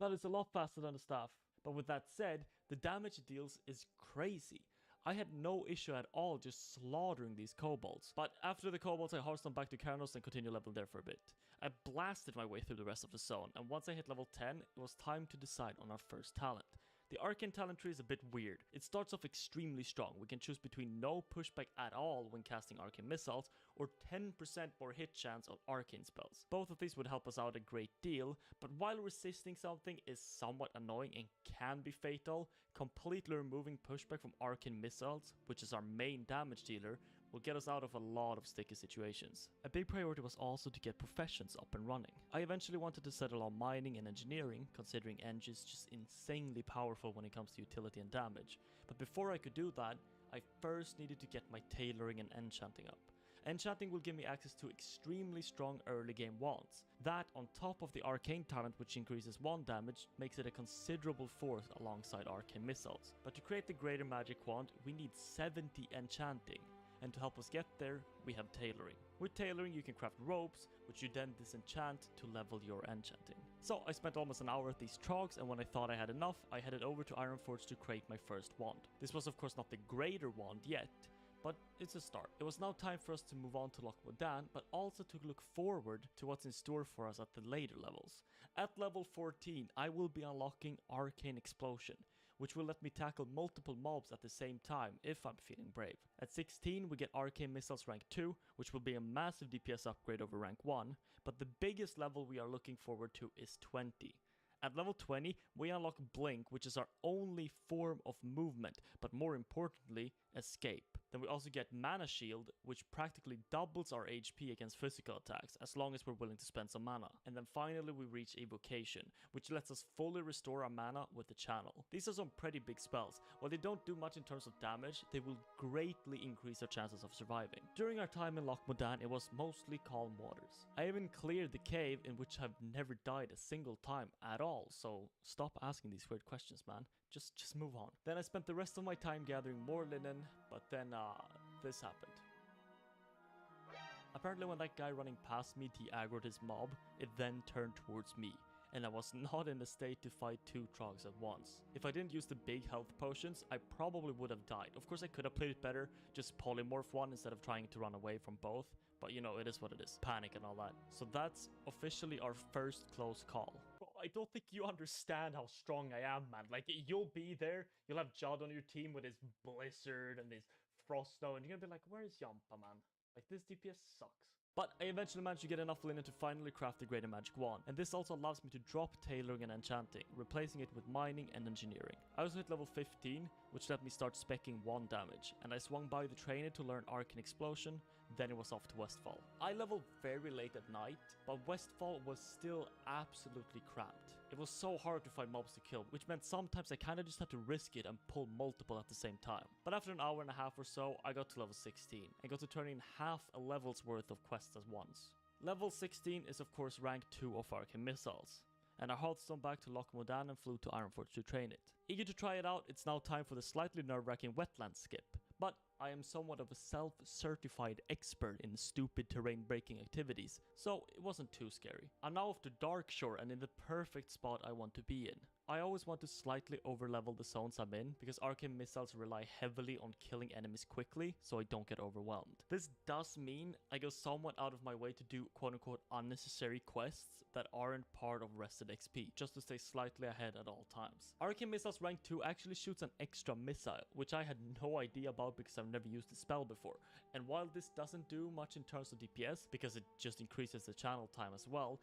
That is a lot faster than the staff. But with that said, the damage it deals is crazy. I had no issue at all just slaughtering these kobolds. But after the kobolds, I horsed them back to Karanos and continued leveling there for a bit. I blasted my way through the rest of the zone, and once I hit level 10, it was time to decide on our first talent. The Arcane talent tree is a bit weird. It starts off extremely strong. We can choose between no pushback at all when casting Arcane missiles, or 10% more hit chance on Arcane spells. Both of these would help us out a great deal, but while resisting something is somewhat annoying and can be fatal, completely removing pushback from Arcane missiles, which is our main damage dealer, will get us out of a lot of sticky situations. A big priority was also to get professions up and running. I eventually wanted to settle on mining and engineering, considering Eng is just insanely powerful when it comes to utility and damage. But before I could do that, I first needed to get my tailoring and enchanting up. Enchanting will give me access to extremely strong early game wands. That, on top of the arcane talent which increases wand damage, makes it a considerable force alongside arcane missiles. But to create the greater magic wand, we need 70 enchanting. And to help us get there, we have tailoring. With tailoring, you can craft ropes, which you then disenchant to level your enchanting. So I spent almost an hour at these trogs, and when I thought I had enough, I headed over to Ironforge to create my first wand. This was of course not the greater wand yet, but it's a start. It was now time for us to move on to Loch Modan, but also to look forward to what's in store for us at the later levels. At level 14, I will be unlocking Arcane Explosion, which will let me tackle multiple mobs at the same time if I'm feeling brave. At 16, we get Arcane Missiles rank 2, which will be a massive DPS upgrade over rank 1, but the biggest level we are looking forward to is 20. At level 20, we unlock Blink, which is our only form of movement, but more importantly, escape. Then we also get Mana Shield, which practically doubles our HP against physical attacks, as long as we're willing to spend some mana. And then finally we reach Evocation, which lets us fully restore our mana with the channel. These are some pretty big spells. While they don't do much in terms of damage, they will greatly increase our chances of surviving. During our time in Loch Modan, it was mostly calm waters. I even cleared the cave, in which I've never died a single time at all, so stop asking these weird questions, man. Just move on. Then I spent the rest of my time gathering more linen, but then this happened. Apparently when that guy running past me de-aggroed his mob, it then turned towards me. and I was not in a state to fight 2 trogs at once. If I didn't use the big health potions, I probably would have died. Of course I could have played it better, just polymorph one instead of trying to run away from both, but you know, it is what it is. Panic and all that. So that's officially our first close call. Bro, I don't think you understand how strong I am, man. Like, you'll be there, you'll have Judd on your team with his Blizzard and his Frost Snow, and you're gonna be like, where is Yampa, man? Like, this DPS sucks. But I eventually managed to get enough linen to finally craft the Greater Magic Wand, and this also allows me to drop tailoring and enchanting, replacing it with mining and engineering. I also hit level 15, which let me start speccing wand damage, and I swung by the trainer to learn Arcane Explosion, then it was off to Westfall. I leveled very late at night, but Westfall was still absolutely cramped. It was so hard to find mobs to kill, which meant sometimes I kinda just had to risk it and pull multiple at the same time. But after an hour and a half or so, I got to level 16, and got to turn in half a level's worth of quests as once. Level 16 is of course rank 2 of Arcane Missiles, and I Hearthstone back to Loch Modan and flew to Ironforge to train it. Eager to try it out, it's now time for the slightly nerve-wracking wetland skip, but I am somewhat of a self-certified expert in stupid terrain-breaking activities, so it wasn't too scary. I'm now off to Darkshore and in the perfect spot I want to be in. I always want to slightly overlevel the zones I'm in, because Arcane Missiles rely heavily on killing enemies quickly, so I don't get overwhelmed. This does mean I go somewhat out of my way to do quote-unquote unnecessary quests that aren't part of rested XP, just to stay slightly ahead at all times. Arcane Missiles rank 2 actually shoots an extra missile, which I had no idea about because I've never used the spell before, and while this doesn't do much in terms of DPS, because it just increases the channel time as well,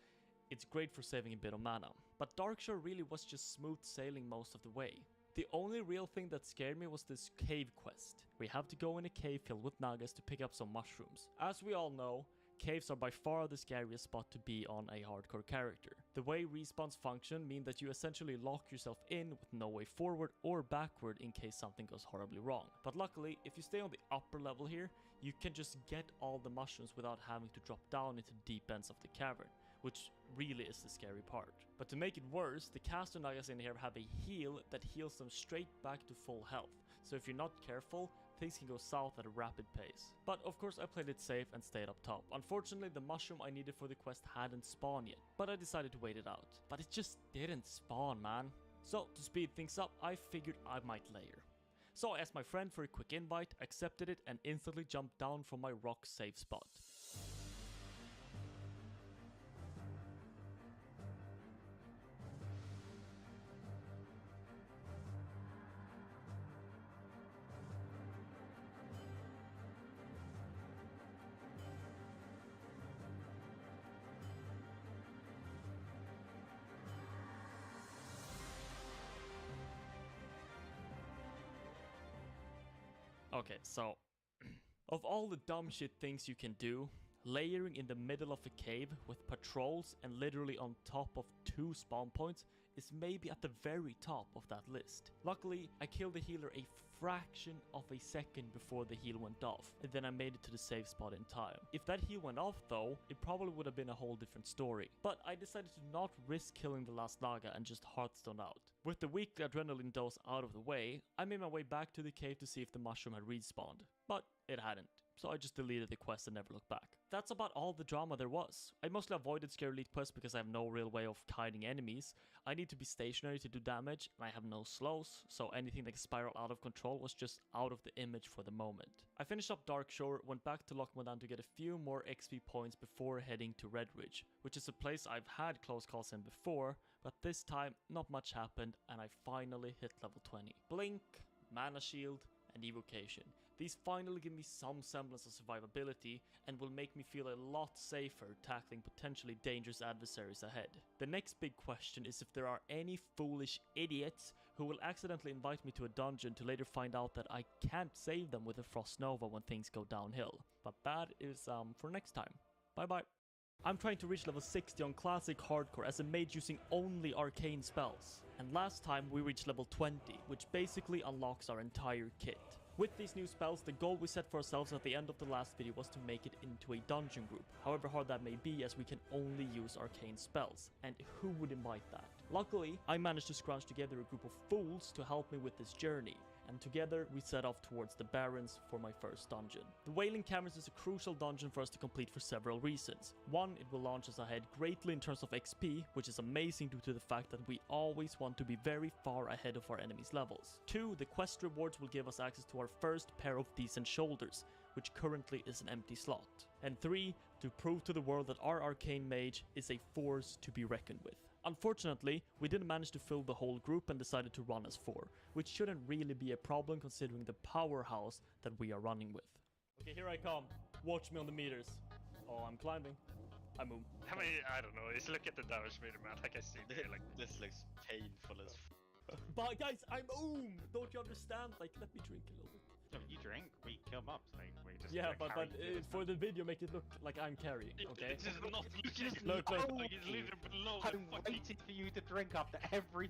it's great for saving a bit of mana. But Darkshore really was just smooth sailing most of the way. The only real thing that scared me was this cave quest. We have to go in a cave filled with nagas to pick up some mushrooms. As we all know, caves are by far the scariest spot to be on a hardcore character. The way respawns function mean that you essentially lock yourself in with no way forward or backward in case something goes horribly wrong. But luckily, if you stay on the upper level here, you can just get all the mushrooms without having to drop down into the deep ends of the cavern, which really is the scary part. But to make it worse, the caster nagas in here have a heal that heals them straight back to full health, so if you're not careful, things can go south at a rapid pace. But of course I played it safe and stayed up top. Unfortunately, the mushroom I needed for the quest hadn't spawned yet, but I decided to wait it out. But it just didn't spawn, man. So to speed things up, I figured I might layer. So I asked my friend for a quick invite, accepted it, and instantly jumped down from my rock safe spot. Okay, so of all the dumb shit things you can do, layering in the middle of a cave with patrols and literally on top of 2 spawn points is maybe at the very top of that list. Luckily, I killed the healer a fraction of a second before the heal went off, and then I made it to the safe spot in time. If that heal went off though, it probably would have been a whole different story. But I decided to not risk killing the last naga and just Hearthstone out. With the weekly adrenaline dose out of the way, I made my way back to the cave to see if the mushroom had respawned. But it hadn't, so I just deleted the quest and never looked back. That's about all the drama there was. I mostly avoided scary elite quests because I have no real way of hiding enemies. I need to be stationary to do damage, and I have no slows, so anything that can spiral out of control was just out of the image for the moment. I finished up Darkshore, went back to Loch Modan to get a few more XP points before heading to Redridge, which is a place I've had close calls in before, but this time not much happened and I finally hit level 20. Blink, mana shield, and evocation. These finally give me some semblance of survivability and will make me feel a lot safer tackling potentially dangerous adversaries ahead. The next big question is if there are any foolish idiots who will accidentally invite me to a dungeon to later find out that I can't save them with a Frost Nova when things go downhill. But that is for next time. Bye bye. I'm trying to reach level 60 on Classic Hardcore as a mage using only arcane spells. And last time we reached level 20, which basically unlocks our entire kit. With these new spells, the goal we set for ourselves at the end of the last video was to make it into a dungeon group, however hard that may be as we can only use arcane spells, and who would invite that? Luckily, I managed to scrunch together a group of fools to help me with this journey, and together we set off towards the Barrens for my first dungeon. The Wailing Caverns is a crucial dungeon for us to complete for several reasons. One, it will launch us ahead greatly in terms of XP, which is amazing due to the fact that we always want to be very far ahead of our enemies' levels. Two, the quest rewards will give us access to our first pair of decent shoulders, which currently is an empty slot. And three, to prove to the world that our arcane mage is a force to be reckoned with. Unfortunately, we didn't manage to fill the whole group and decided to run as 4, which shouldn't really be a problem considering the powerhouse that we are running with. Okay, here I come. Watch me on the meters. Oh, I'm climbing. I move. I mean, I don't know. Just look at the damage meter, man. Like I see there, like This looks painful as But guys, I'm Don't you understand? Like, let me drink a little bit. So you drink, we kill mobs. Like we just Yeah, like, but carry this for the video, make it look like I'm carrying. Okay. It's just not looking. Look. Like it's literally below the I'm fucking. waiting for you to drink after every.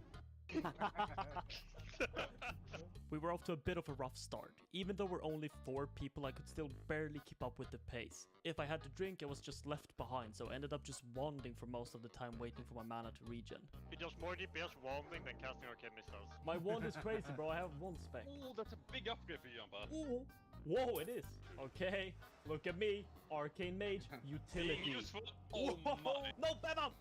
We were off to a bit of a rough start. Even though we're only 4 people, I could still barely keep up with the pace. If I had to drink, I was just left behind, so I ended up just wandering for most of the time waiting for my mana to regen. It does more DPS wandering than casting arcane missiles. My wand is crazy, bro. I have 1 spec. Oh, that's a big upgrade for you, Jamba. Ooh. Whoa, it is. Okay, look at me. Arcane Mage, utility. Being useful. Oh my. No, Bema!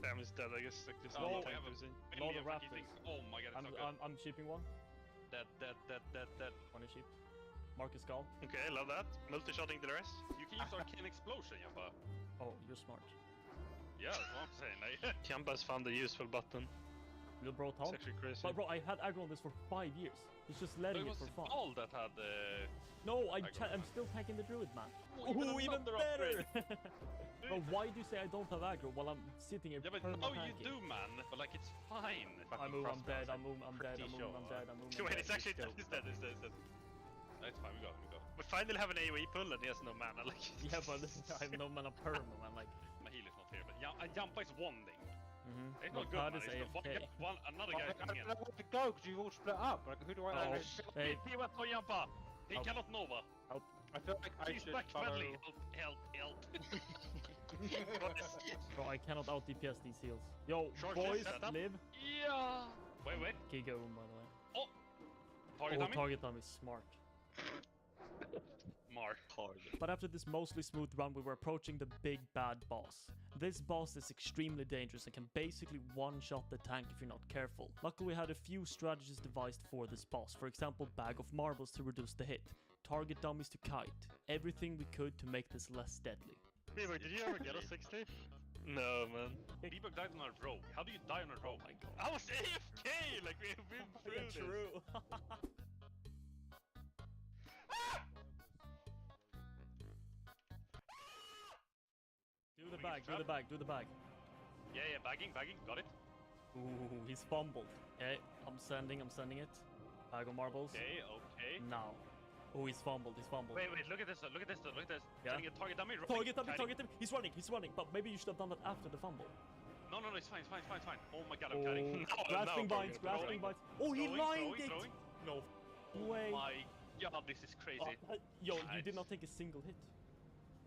Damn, it's dead. I guess like this. Oh, tank we have goes in. lot of Fucking raptors. things. Oh my god, it's so good. I'm shipping 1. Dead. One is sheep. Marcus Skull. Okay, love that. Multi-shotting the rest. You can use arcane explosion, Jamba. Oh, you're smart. Yeah, that's what I'm saying. Like, Jamba's found the useful button. Little bro It's Tom. actually crazy. But bro, I had aggro on this for 5 years. He's just But letting it it was for fun. all that had No, aggro. I'm still tanking the druid, man. Ooh, even another better! Bro, why do you say I don't have aggro while I'm sitting here Yeah, but perma no, you tanking? do, man. But like, it's fine. I move, I'm dead, I move, I'm dead, I Pretty move, I'm sure. dead, I move. Wait, it's actually dead. It's dead. It's dead. That's fine. We go. We finally have an AoE pull, and he has no mana. Like, Yeah, but I have no mana perma, man. Like, my heal is not here, but Jampa is wanding. It's no, not good, Card man. is It's not- AFK. another I guy don't coming in. know where to go because you've all split up. Like who do I? Oh, Like, hey. He went for Jampa. He Help. cannot Nova. I feel like I He's should back follow. friendly. Help. bro, I cannot out DPS these heals. Yo, Short boys, setup. live. Yeah. Wait. Giga by the way. Oh. Target Oh, dummy. target dummy, smart. Mark. But after this mostly smooth run, we were approaching the big bad boss. This boss is extremely dangerous and can basically one-shot the tank if you're not careful. Luckily, we had a few strategies devised for this boss. For example, bag of marbles to reduce the hit, target dummies to kite, everything we could to make this less deadly. Bieber, did you ever get a 60? No, man. Bieber died on a rogue. How do you die on a rogue? Oh my god. I was AFK! Like, we've been through this. True. Do the bag, do the bag, do the bag. Yeah, bagging. Got it. Ooh, he's fumbled. Okay, I'm sending it. Bag of marbles. Okay. Now. Oh, he's fumbled. Wait, look at this. Yeah. Setting a target dummy. Target him, kiting. target him. He's running. But maybe you should have done that after the fumble. No, it's fine. Oh my god, I'm kiting. Grasping bites. Oh, he lined it! Throwing. No Oh way. my god, this is crazy. Yo, you Nice. did not take a single hit.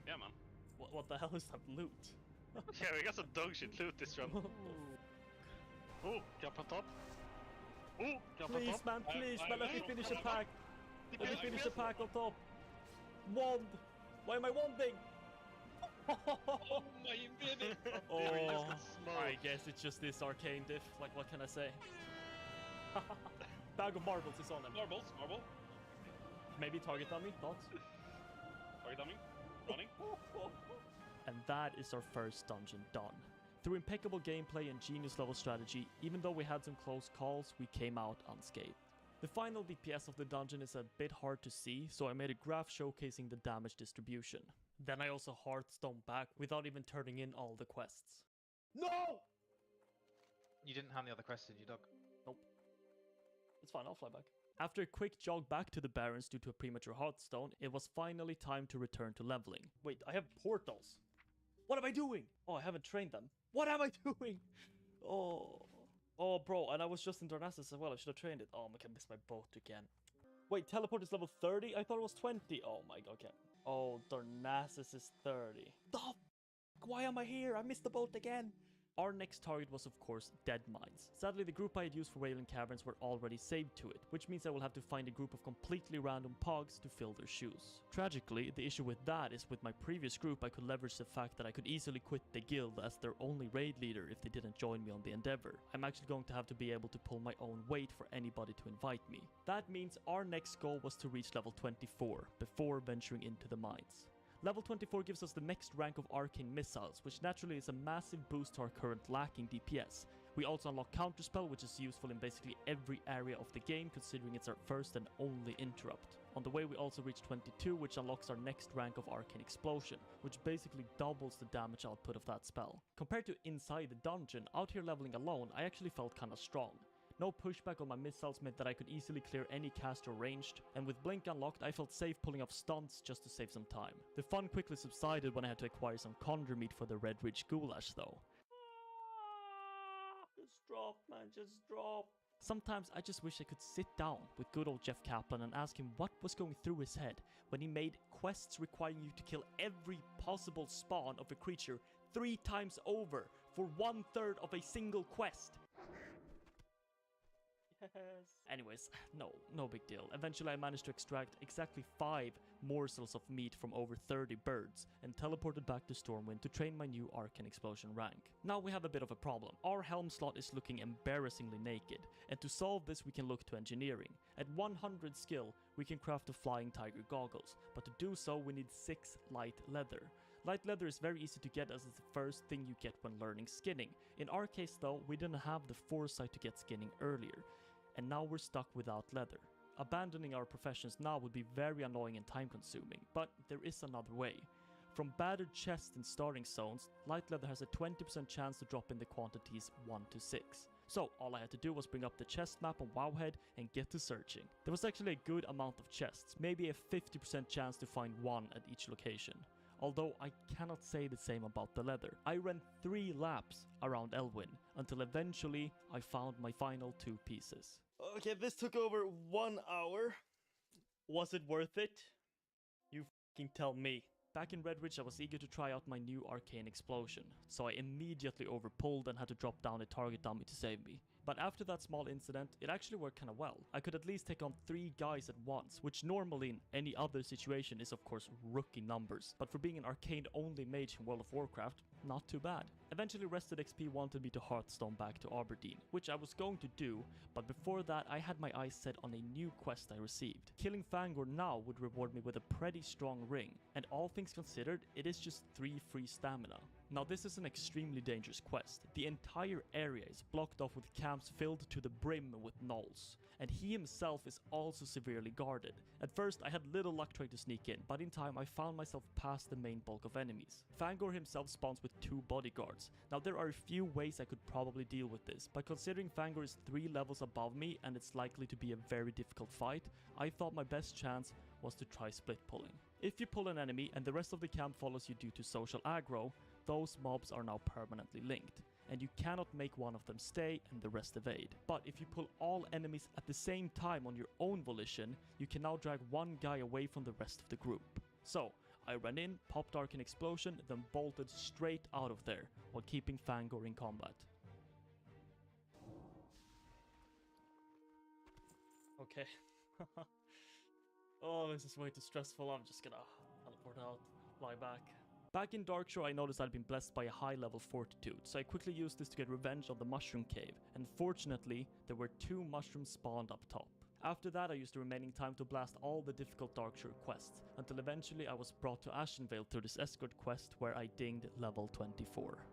Yeah, man. What the hell is that loot? Yeah, we got some dog shit loot this run. Oh, jump on top. Oh, jump on Please, top. man, let me finish a pack. Let me finish a pack on top. Wand! Why am I wanding? Oh my minute. Oh, I guess it's just this arcane diff. Like, what can I say? Bag of marbles is on him. Marble. Maybe target dummy, thoughts? Target dummy. Running. And that is our first dungeon done. Through impeccable gameplay and genius level strategy, even though we had some close calls, we came out unscathed. The final DPS of the dungeon is a bit hard to see, so I made a graph showcasing the damage distribution. Then I also Hearthstone back without even turning in all the quests. No! You didn't hand the other quest, did you, dog? Nope. It's fine, I'll fly back. After a quick jog back to the Barrens due to a premature Hearthstone, it was finally time to return to leveling. Wait, I have portals. What am I doing? Oh, I haven't trained them. What am I doing? Oh, bro, and I was just in Darnassus as well. I should have trained it. Oh, I can miss my boat again. Wait, teleport is level 30? I thought it was 20. Oh my god, okay. Oh, Darnassus is 30. The f***? Why am I here? I missed the boat again. Our next target was of course dead mines. Sadly, the group I had used for Wailing Caverns were already saved to it, which means I will have to find a group of completely random pogs to fill their shoes. Tragically, the issue with that is with my previous group I could leverage the fact that I could easily quit the guild as their only raid leader if they didn't join me on the endeavor. I'm actually going to have to be able to pull my own weight for anybody to invite me. That means our next goal was to reach level 24 before venturing into the mines. Level 24 gives us the next rank of arcane missiles, which naturally is a massive boost to our current lacking DPS. We also unlock Counterspell, which is useful in basically every area of the game, considering it's our first and only interrupt. On the way we also reach 22, which unlocks our next rank of Arcane Explosion, which basically doubles the damage output of that spell. Compared to inside the dungeon, out here leveling alone, I actually felt kinda strong. No pushback on my missiles meant that I could easily clear any caster ranged, and with Blink unlocked I felt safe pulling off stunts just to save some time. The fun quickly subsided when I had to acquire some Conjure meat for the Red Ridge Goulash though. Just drop, man, just drop. Sometimes I just wish I could sit down with good old Jeff Kaplan and ask him what was going through his head when he made quests requiring you to kill every possible spawn of a creature 3 times over for 1/3 of a single quest. Yes. Anyways, no big deal. Eventually I managed to extract exactly 5 morsels of meat from over 30 birds and teleported back to Stormwind to train my new Arcane Explosion rank. Now we have a bit of a problem. Our helm slot is looking embarrassingly naked, and to solve this we can look to engineering. At 100 skill, we can craft the Flying Tiger goggles, but to do so we need 6 light leather. Light leather is very easy to get as it's the first thing you get when learning skinning. In our case though, we didn't have the foresight to get skinning earlier, and now we're stuck without leather. Abandoning our professions now would be very annoying and time consuming, but there is another way. From battered chests in starting zones, light leather has a 20% chance to drop in the quantities 1 to 6. So all I had to do was bring up the chest map on Wowhead and get to searching. There was actually a good amount of chests, maybe a 50% chance to find one at each location. Although I cannot say the same about the leather. I ran 3 laps around Elwyn until eventually I found my final 2 pieces. Okay, this took over 1 hour. Was it worth it? You fucking tell me. Back in Redridge I was eager to try out my new Arcane Explosion, so I immediately overpulled and had to drop down a target dummy to save me. But after that small incident, it actually worked kinda well. I could at least take on 3 guys at once, which normally in any other situation is of course rookie numbers, but for being an arcane-only mage in World of Warcraft, not too bad. Eventually Rested XP wanted me to Hearthstone back to Aberdeen, which I was going to do, but before that I had my eyes set on a new quest I received. Killing Fangor now would reward me with a pretty strong ring, and all things considered, it is just 3 free stamina. Now this is an extremely dangerous quest. The entire area is blocked off with camps filled to the brim with gnolls, and he himself is also severely guarded. At first I had little luck trying to sneak in, but in time I found myself past the main bulk of enemies. Fangor himself spawns with 2 bodyguards. Now there are a few ways I could probably deal with this, but considering Fangor is 3 levels above me and it's likely to be a very difficult fight, I thought my best chance was to try split pulling. If you pull an enemy and the rest of the camp follows you due to social aggro, those mobs are now permanently linked, and you cannot make one of them stay and the rest evade. But if you pull all enemies at the same time on your own volition, you can now drag one guy away from the rest of the group. So, I ran in, popped Arcane Explosion, then bolted straight out of there, while keeping Fangor in combat. Okay. Oh, this is way too stressful. I'm just gonna teleport out, fly back. Back in Darkshore, I noticed I'd been blessed by a high level fortitude, so I quickly used this to get revenge on the mushroom cave, and fortunately, there were 2 mushrooms spawned up top. After that, I used the remaining time to blast all the difficult Darkshore quests, until eventually I was brought to Ashenvale through this escort quest where I dinged level 24.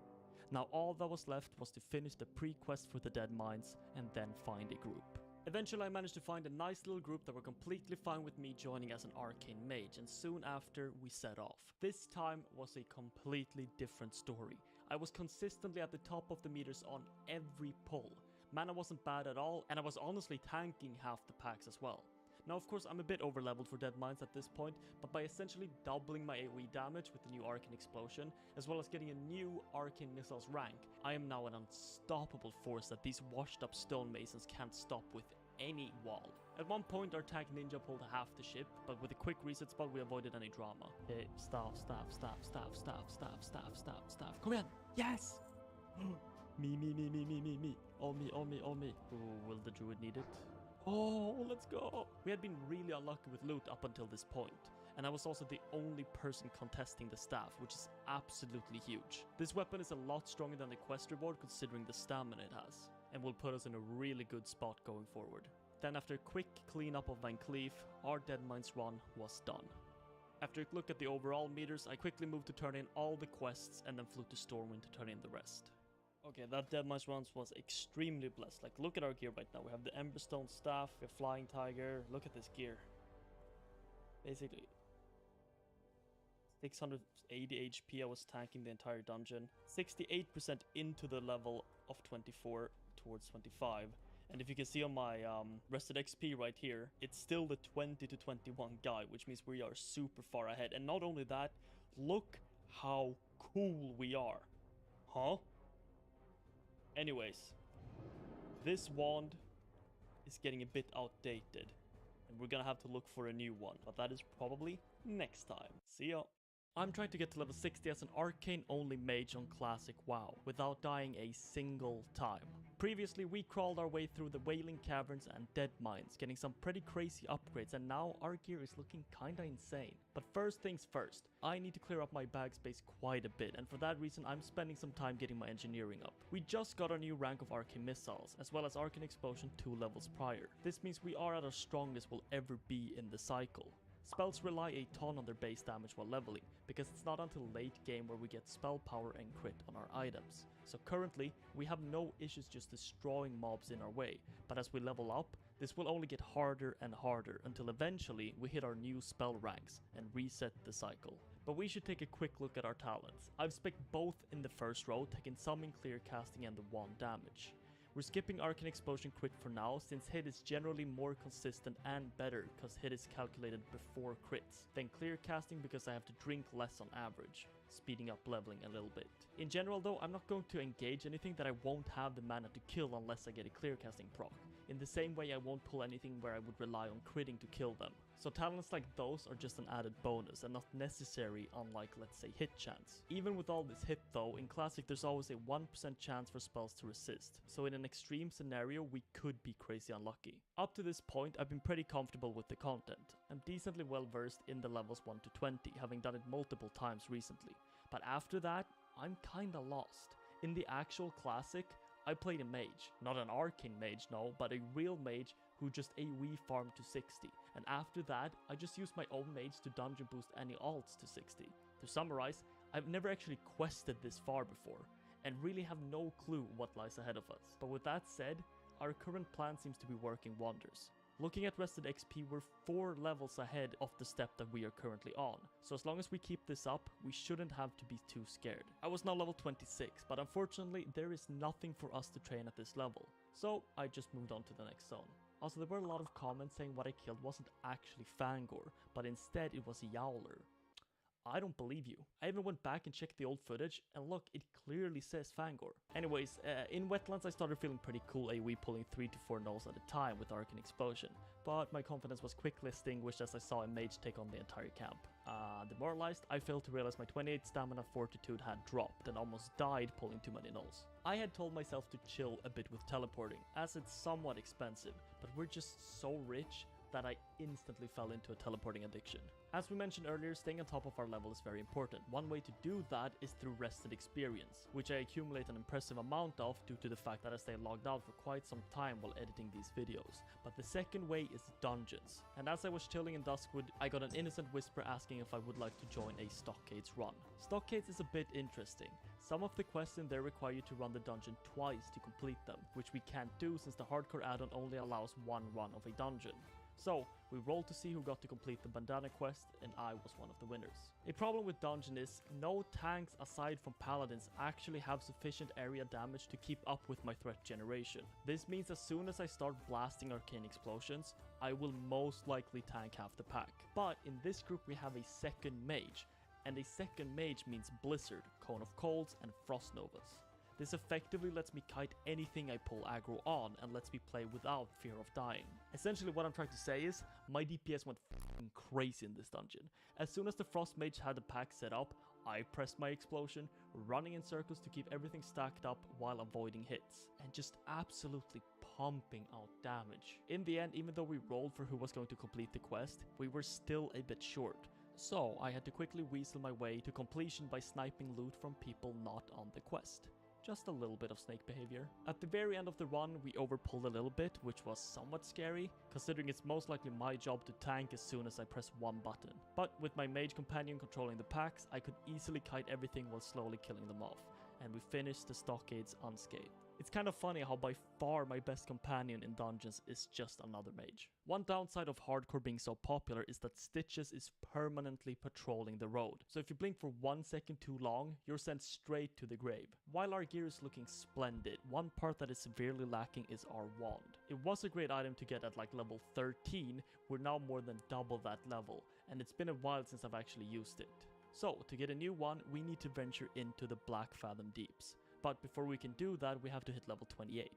Now all that was left was to finish the pre-quest for the Dead Mines, and then find a group. Eventually I managed to find a nice little group that were completely fine with me joining as an arcane mage, and soon after we set off. This time was a completely different story. I was consistently at the top of the meters on every pull. Mana wasn't bad at all, and I was honestly tanking half the packs as well. Now of course I'm a bit overleveled for Dead Mines at this point, but by essentially doubling my AoE damage with the new Arcane Explosion, as well as getting a new Arcane Missiles rank, I am now an unstoppable force that these washed up stonemasons can't stop with any wall. At one point our tank ninja pulled half the ship, but with a quick reset spell we avoided any drama. Okay, staff. Come again! Yes! Me. All me. Ooh, will the druid need it? Oh, let's go. We had been really unlucky with loot up until this point, and I was also the only person contesting the staff, which is absolutely huge. This weapon is a lot stronger than the quest reward considering the stamina it has, and will put us in a really good spot going forward. Then after a quick cleanup of Van Cleef, our Dead Mines run was done. After a look at the overall meters, I quickly moved to turn in all the quests and then flew to Stormwind to turn in the rest. Okay, that Dead Mines runs was extremely blessed. Like, look at our gear right now. We have the Emberstone staff, we have Flying Tiger. Look at this gear. Basically, 680 HP, I was tanking the entire dungeon. 68% into the level of 24 towards 25. And if you can see on my rested XP right here, it's still the 20 to 21 guy, which means we are super far ahead. And not only that, look how cool we are. Huh? Anyways, this wand is getting a bit outdated, and we're gonna have to look for a new one, but that is probably next time. See ya. I'm trying to get to level 60 as an arcane-only mage on Classic WoW, without dying a single time. Previously, we crawled our way through the Wailing Caverns and Dead Mines, getting some pretty crazy upgrades, and now our gear is looking kinda insane. But first things first, I need to clear up my bag space quite a bit, and for that reason I'm spending some time getting my engineering up. We just got our new rank of Arcane Missiles, as well as Arcane Explosion 2 levels prior. This means we are at our strongest we'll ever be in the cycle. Spells rely a ton on their base damage while leveling, because it's not until late game where we get spell power and crit on our items. So currently, we have no issues just destroying mobs in our way, but as we level up, this will only get harder and harder until eventually we hit our new spell ranks and reset the cycle. But we should take a quick look at our talents. I've spec both in the first row, taking some in clear casting and the 1 damage. We're skipping Arcane Explosion crit for now, since hit is generally more consistent and better because hit is calculated before crits, then clear casting because I have to drink less on average, speeding up leveling a little bit. In general though, I'm not going to engage anything that I won't have the mana to kill unless I get a clear casting proc. In the same way I won't pull anything where I would rely on critting to kill them. So talents like those are just an added bonus and not necessary, unlike let's say hit chance. Even with all this hit though, in Classic there's always a 1% chance for spells to resist, so in an extreme scenario we could be crazy unlucky. Up to this point I've been pretty comfortable with the content. I'm decently well versed in the levels 1 to 20, having done it multiple times recently. But after that, I'm kinda lost. In the actual Classic, I played a mage. Not an arcane mage, no, but a real mage who just AoE farmed to 60. And after that, I just used my own mage to dungeon boost any alts to 60. To summarize, I've never actually quested this far before, and really have no clue what lies ahead of us. But with that said, our current plan seems to be working wonders. Looking at rested XP, we're 4 levels ahead of the step that we are currently on, so as long as we keep this up, we shouldn't have to be too scared. I was now level 26, but unfortunately there is nothing for us to train at this level, so I just moved on to the next zone. Also, there were a lot of comments saying what I killed wasn't actually Fangor, but instead it was a Yowler. I don't believe you. I even went back and checked the old footage, and look, it clearly says Fangor. Anyways, in Wetlands I started feeling pretty cool AoE pulling 3 to 4 nulls at a time with Arcane Explosion, but my confidence was quickly extinguished as I saw a mage take on the entire camp. Demoralized, I failed to realize my 28 stamina fortitude had dropped and almost died pulling too many nulls. I had told myself to chill a bit with teleporting, as it's somewhat expensive, but we're just so rich that I instantly fell into a teleporting addiction. As we mentioned earlier, staying on top of our level is very important. One way to do that is through rested experience, which I accumulate an impressive amount of due to the fact that I stay logged out for quite some time while editing these videos. But the second way is dungeons. And as I was chilling in Duskwood, I got an innocent whisper asking if I would like to join a Stockades run. Stockades is a bit interesting. Some of the quests in there require you to run the dungeon twice to complete them, which we can't do since the hardcore add-on only allows 1 run of a dungeon. So, we rolled to see who got to complete the bandana quest, and I was one of the winners. A problem with dungeon is, no tanks aside from paladins actually have sufficient area damage to keep up with my threat generation. This means as soon as I start blasting arcane explosions, I will most likely tank half the pack. But in this group we have a second mage, and a second mage means Blizzard, Cone of Colds, and Frost Novas. This effectively lets me kite anything I pull aggro on and lets me play without fear of dying. Essentially what I'm trying to say is, my DPS went f***ing crazy in this dungeon. As soon as the Frost Mage had the pack set up, I pressed my explosion, running in circles to keep everything stacked up while avoiding hits, and just absolutely pumping out damage. In the end, even though we rolled for who was going to complete the quest, we were still a bit short. So I had to quickly weasel my way to completion by sniping loot from people not on the quest. Just a little bit of snake behavior. At the very end of the run, we overpulled a little bit, which was somewhat scary, considering it's most likely my job to tank as soon as I press one button. But with my mage companion controlling the packs, I could easily kite everything while slowly killing them off, and we finished the stockades unscathed. It's kind of funny how by far my best companion in dungeons is just another mage. One downside of hardcore being so popular is that Stitches is permanently patrolling the road. So if you blink for 1 second too long, you're sent straight to the grave. While our gear is looking splendid, one part that is severely lacking is our wand. It was a great item to get at like level 13, we're now more than double that level, and it's been a while since I've actually used it. So to get a new one, we need to venture into the Black Fathom Deeps. But before we can do that, we have to hit level 28.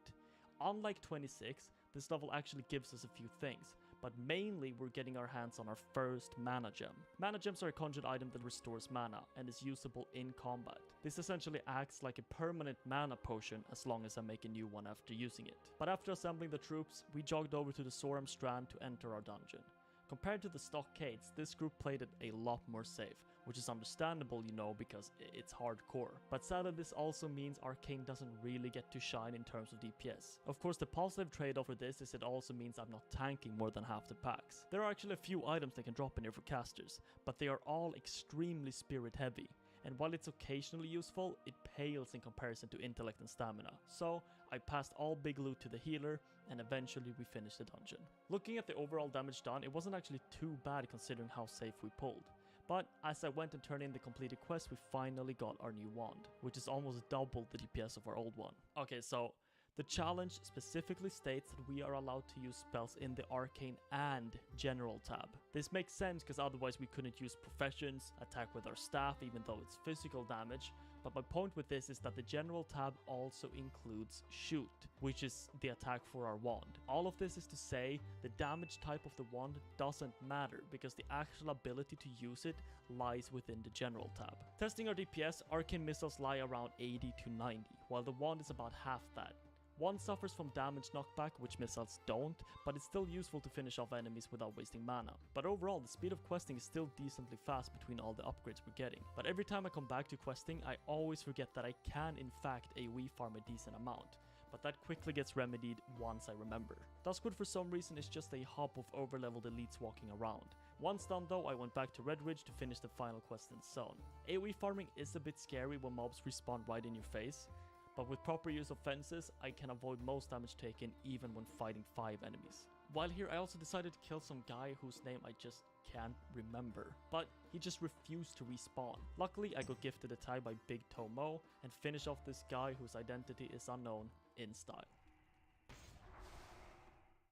Unlike 26, this level actually gives us a few things, but mainly we're getting our hands on our first mana gem. Mana gems are a conjured item that restores mana and is usable in combat. This essentially acts like a permanent mana potion as long as I make a new one after using it. But after assembling the troops, we jogged over to the Soram Strand to enter our dungeon. Compared to the stockades, this group played it a lot more safe, which is understandable, you know, because it's hardcore. But sadly, this also means Arcane doesn't really get to shine in terms of DPS. Of course, the positive trade-off for this is it also means I'm not tanking more than half the packs. There are actually a few items that can drop in here for casters, but they are all extremely spirit heavy. And while it's occasionally useful, it pales in comparison to intellect and stamina. So I passed all big loot to the healer, and eventually we finished the dungeon. Looking at the overall damage done, it wasn't actually too bad considering how safe we pulled. But as I went and turned in the completed quest, we finally got our new wand, which is almost double the DPS of our old one. Okay, so the challenge specifically states that we are allowed to use spells in the Arcane and General tab. This makes sense because otherwise we couldn't use Professions, attack with our staff even though it's physical damage, but my point with this is that the General tab also includes Shoot, which is the attack for our wand. All of this is to say the damage type of the wand doesn't matter because the actual ability to use it lies within the General tab. Testing our DPS, Arcane missiles lie around 80 to 90, while the wand is about half that. One suffers from damage knockback, which missiles don't, but it's still useful to finish off enemies without wasting mana. But overall, the speed of questing is still decently fast between all the upgrades we're getting. But every time I come back to questing, I always forget that I can in fact AoE farm a decent amount. But that quickly gets remedied once I remember. Duskwood for some reason is just a hub of overleveled elites walking around. Once done though, I went back to Red Ridge to finish the final quest in Zone. AoE farming is a bit scary when mobs respawn right in your face, but with proper use of fences, I can avoid most damage taken even when fighting 5 enemies. While here, I also decided to kill some guy whose name I just can't remember, but he just refused to respawn. Luckily, I got gifted a tie by Big Toe Mo and finish off this guy whose identity is unknown in style.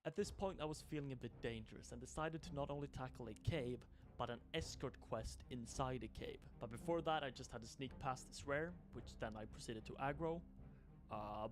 At this point, I was feeling a bit dangerous and decided to not only tackle a cave, but an escort quest inside a cave. But before that, I just had to sneak past this rare, which then I proceeded to aggro.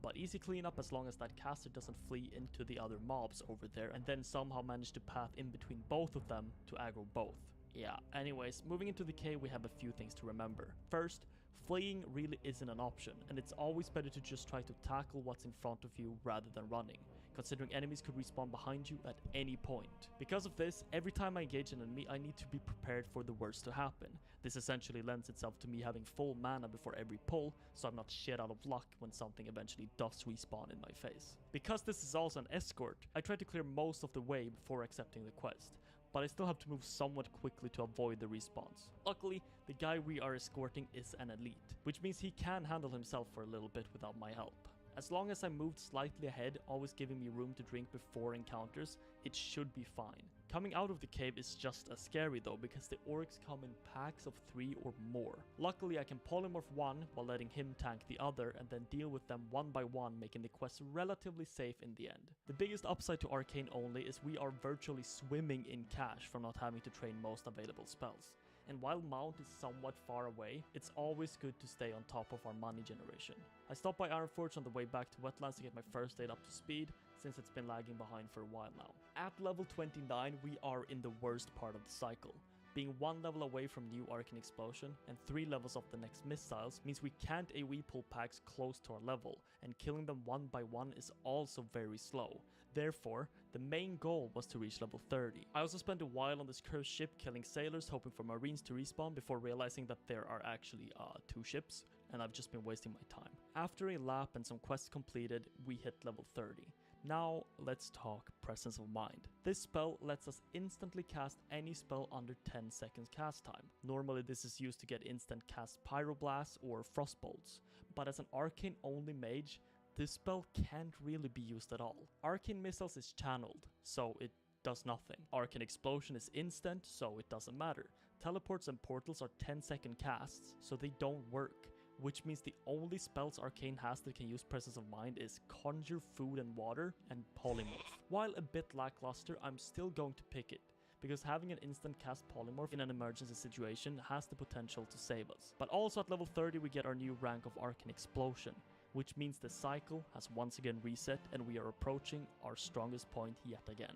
But easy cleanup as long as that caster doesn't flee into the other mobs over there and then somehow manage to path in between both of them to aggro both. Yeah, anyways, moving into the cave we have a few things to remember. First, fleeing really isn't an option, and it's always better to just try to tackle what's in front of you rather than running, considering enemies could respawn behind you at any point. Because of this, every time I engage an enemy, I need to be prepared for the worst to happen. This essentially lends itself to me having full mana before every pull, so I'm not shit out of luck when something eventually does respawn in my face. Because this is also an escort, I try to clear most of the way before accepting the quest, but I still have to move somewhat quickly to avoid the respawns. Luckily, the guy we are escorting is an elite, which means he can handle himself for a little bit without my help. As long as I moved slightly ahead, always giving me room to drink before encounters, it should be fine. Coming out of the cave is just as scary though, because the orcs come in packs of 3 or more. Luckily I can polymorph one while letting him tank the other and then deal with them one by one, making the quest relatively safe in the end. The biggest upside to Arcane only is we are virtually swimming in cash from not having to train most available spells. And while Mount is somewhat far away, it's always good to stay on top of our money generation. I stopped by Ironforge on the way back to Wetlands to get my first aid up to speed, since it's been lagging behind for a while now. At level 29, we are in the worst part of the cycle. Being 1 level away from new Arcane Explosion and 3 levels off the next missiles means we can't AoE pull packs close to our level, and killing them one by one is also very slow. Therefore, the main goal was to reach level 30. I also spent a while on this cursed ship killing sailors hoping for marines to respawn before realizing that there are actually 2 ships, and I've just been wasting my time. After a lap and some quests completed, we hit level 30. Now, let's talk Presence of Mind. This spell lets us instantly cast any spell under 10 seconds cast time. Normally this is used to get instant cast Pyroblasts or Frostbolts, but as an arcane only mage, this spell can't really be used at all. Arcane Missiles is channeled, so it does nothing. Arcane Explosion is instant, so it doesn't matter. Teleports and portals are 10-second casts, so they don't work, which means the only spells Arcane has that can use Presence of Mind is Conjure Food and Water and Polymorph. While a bit lackluster, I'm still going to pick it, because having an instant cast Polymorph in an emergency situation has the potential to save us. But also at level 30 we get our new rank of Arcane Explosion, which means the cycle has once again reset and we are approaching our strongest point yet again.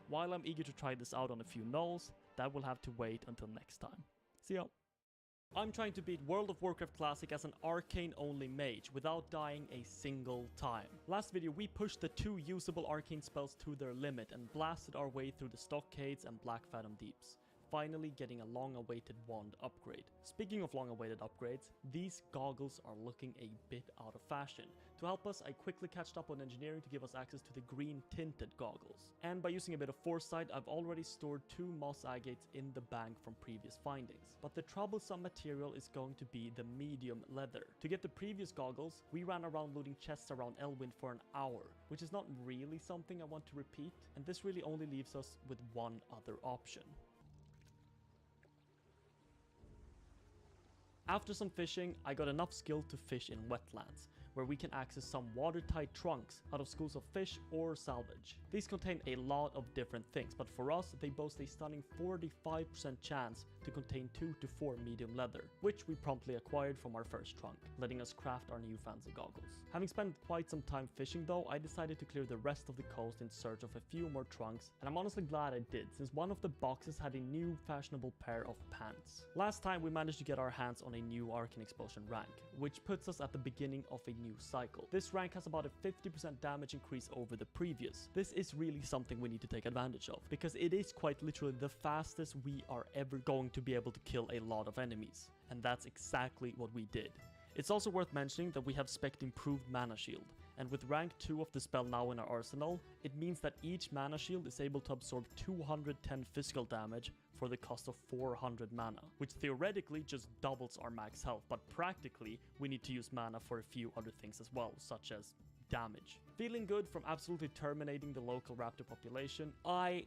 While I'm eager to try this out on a few nulls, that will have to wait until next time. See ya! I'm trying to beat World of Warcraft Classic as an arcane-only mage without dying a single time. Last video we pushed the 2 usable arcane spells to their limit and blasted our way through the Stockades and Black Fathom Deeps, finally getting a long-awaited wand upgrade. Speaking of long-awaited upgrades, these goggles are looking a bit out of fashion. To help us, I quickly catched up on engineering to give us access to the green tinted goggles. And by using a bit of foresight, I've already stored 2 moss agates in the bank from previous findings. But the troublesome material is going to be the medium leather. To get the previous goggles, we ran around looting chests around Elwind for an hour, which is not really something I want to repeat, and this really only leaves us with one other option. After some fishing, I got enough skill to fish in wetlands, where we can access some watertight trunks out of schools of fish or salvage. These contain a lot of different things, but for us, they boast a stunning 45% chance to contain 2 to 4 medium leather, which we promptly acquired from our first trunk, letting us craft our new fancy goggles. Having spent quite some time fishing though, I decided to clear the rest of the coast in search of a few more trunks, and I'm honestly glad I did, since one of the boxes had a new fashionable pair of pants. Last time we managed to get our hands on a new Arcane Explosion rank, which puts us at the beginning of a new cycle. This rank has about a 50% damage increase over the previous. This is really something we need to take advantage of, because it is quite literally the fastest we are ever going to be able to kill a lot of enemies, and that's exactly what we did. It's also worth mentioning that we have spec'd improved mana shield, and with rank 2 of the spell now in our arsenal, it means that each mana shield is able to absorb 210 physical damage for the cost of 400 mana, which theoretically just doubles our max health, but practically we need to use mana for a few other things as well, such as damage. Feeling good from absolutely terminating the local raptor population, I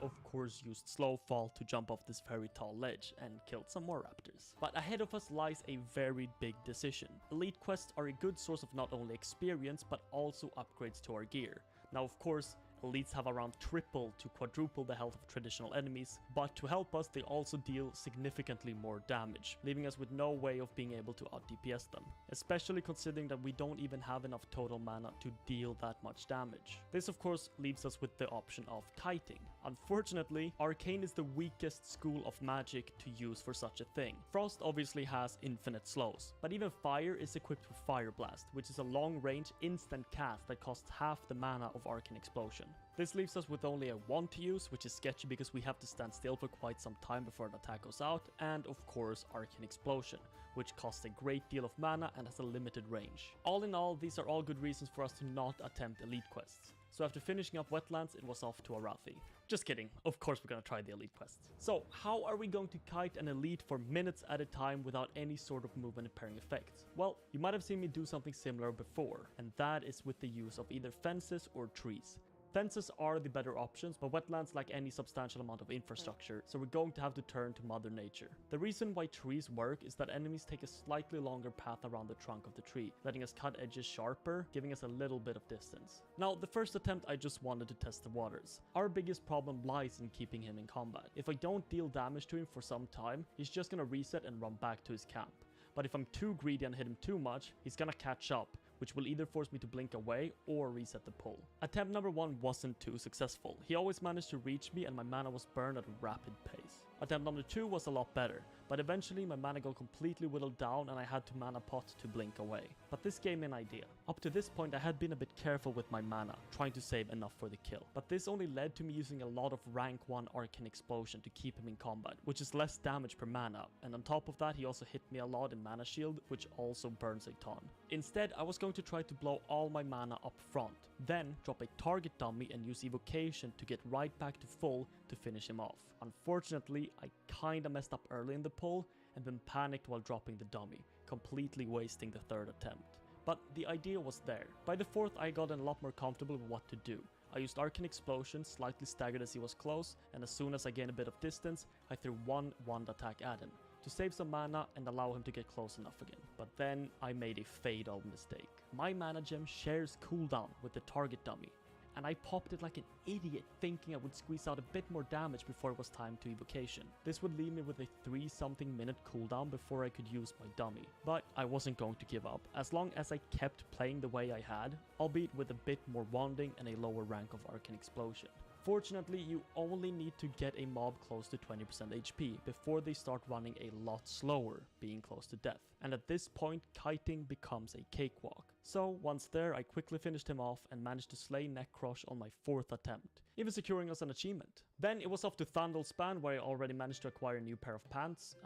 of course used slow fall to jump off this very tall ledge and killed some more raptors. But ahead of us lies a very big decision. Elite quests are a good source of not only experience but also upgrades to our gear. Now of course, elites have around triple to quadruple the health of traditional enemies, but to help us they also deal significantly more damage, leaving us with no way of being able to out DPS them, especially considering that we don't even have enough total mana to deal that much damage. This of course leaves us with the option of kiting. Unfortunately, Arcane is the weakest school of magic to use for such a thing. Frost obviously has infinite slows, but even Fire is equipped with Fire Blast, which is a long-range instant cast that costs half the mana of Arcane Explosion. This leaves us with only a wand to use, which is sketchy because we have to stand still for quite some time before an attack goes out, and of course Arcane Explosion, which costs a great deal of mana and has a limited range. All in all, these are all good reasons for us to not attempt elite quests. So after finishing up wetlands, it was off to Arathi. Just kidding, of course we're gonna try the elite quests. So how are we going to kite an elite for minutes at a time without any sort of movement impairing effects? Well, you might have seen me do something similar before, and that is with the use of either fences or trees. Fences are the better options, but wetlands lack any substantial amount of infrastructure, so we're going to have to turn to Mother Nature. The reason why trees work is that enemies take a slightly longer path around the trunk of the tree, letting us cut edges sharper, giving us a little bit of distance. Now, the first attempt I just wanted to test the waters. Our biggest problem lies in keeping him in combat. If I don't deal damage to him for some time, he's just gonna reset and run back to his camp. But if I'm too greedy and hit him too much, he's gonna catch up, which will either force me to blink away or reset the pull. Attempt number 1 wasn't too successful. He always managed to reach me and my mana was burned at a rapid pace. Attempt number 2 was a lot better, but eventually my mana got completely whittled down and I had to mana pot to blink away. But this gave me an idea. Up to this point I had been a bit careful with my mana, trying to save enough for the kill. But this only led to me using a lot of rank 1 Arcane Explosion to keep him in combat, which is less damage per mana, and on top of that he also hit me a lot in mana shield, which also burns a ton. Instead I was going to try to blow all my mana up front, then drop a target dummy and use evocation to get right back to full to finish him off. Unfortunately I kinda messed up early in the pull and then panicked while dropping the dummy, completely wasting the third attempt. But the idea was there. By the fourth I got a lot more comfortable with what to do. I used Arcane Explosion, slightly staggered as he was close, and as soon as I gained a bit of distance, I threw one wand attack at him, to save some mana and allow him to get close enough again. But then I made a fatal mistake. My mana gem shares cooldown with the target dummy, and I popped it like an idiot thinking I would squeeze out a bit more damage before it was time to evocation. This would leave me with a 3-something minute cooldown before I could use my dummy. But I wasn't going to give up, as long as I kept playing the way I had, albeit with a bit more wanding and a lower rank of Arcane Explosion. Fortunately, you only need to get a mob close to 20% HP before they start running a lot slower, being close to death. And at this point, kiting becomes a cakewalk. So once there, I quickly finished him off and managed to slay Necrosh on my 4th attempt, even securing us an achievement. Then it was off to Thandalspan, where I already managed to acquire a new pair of pants.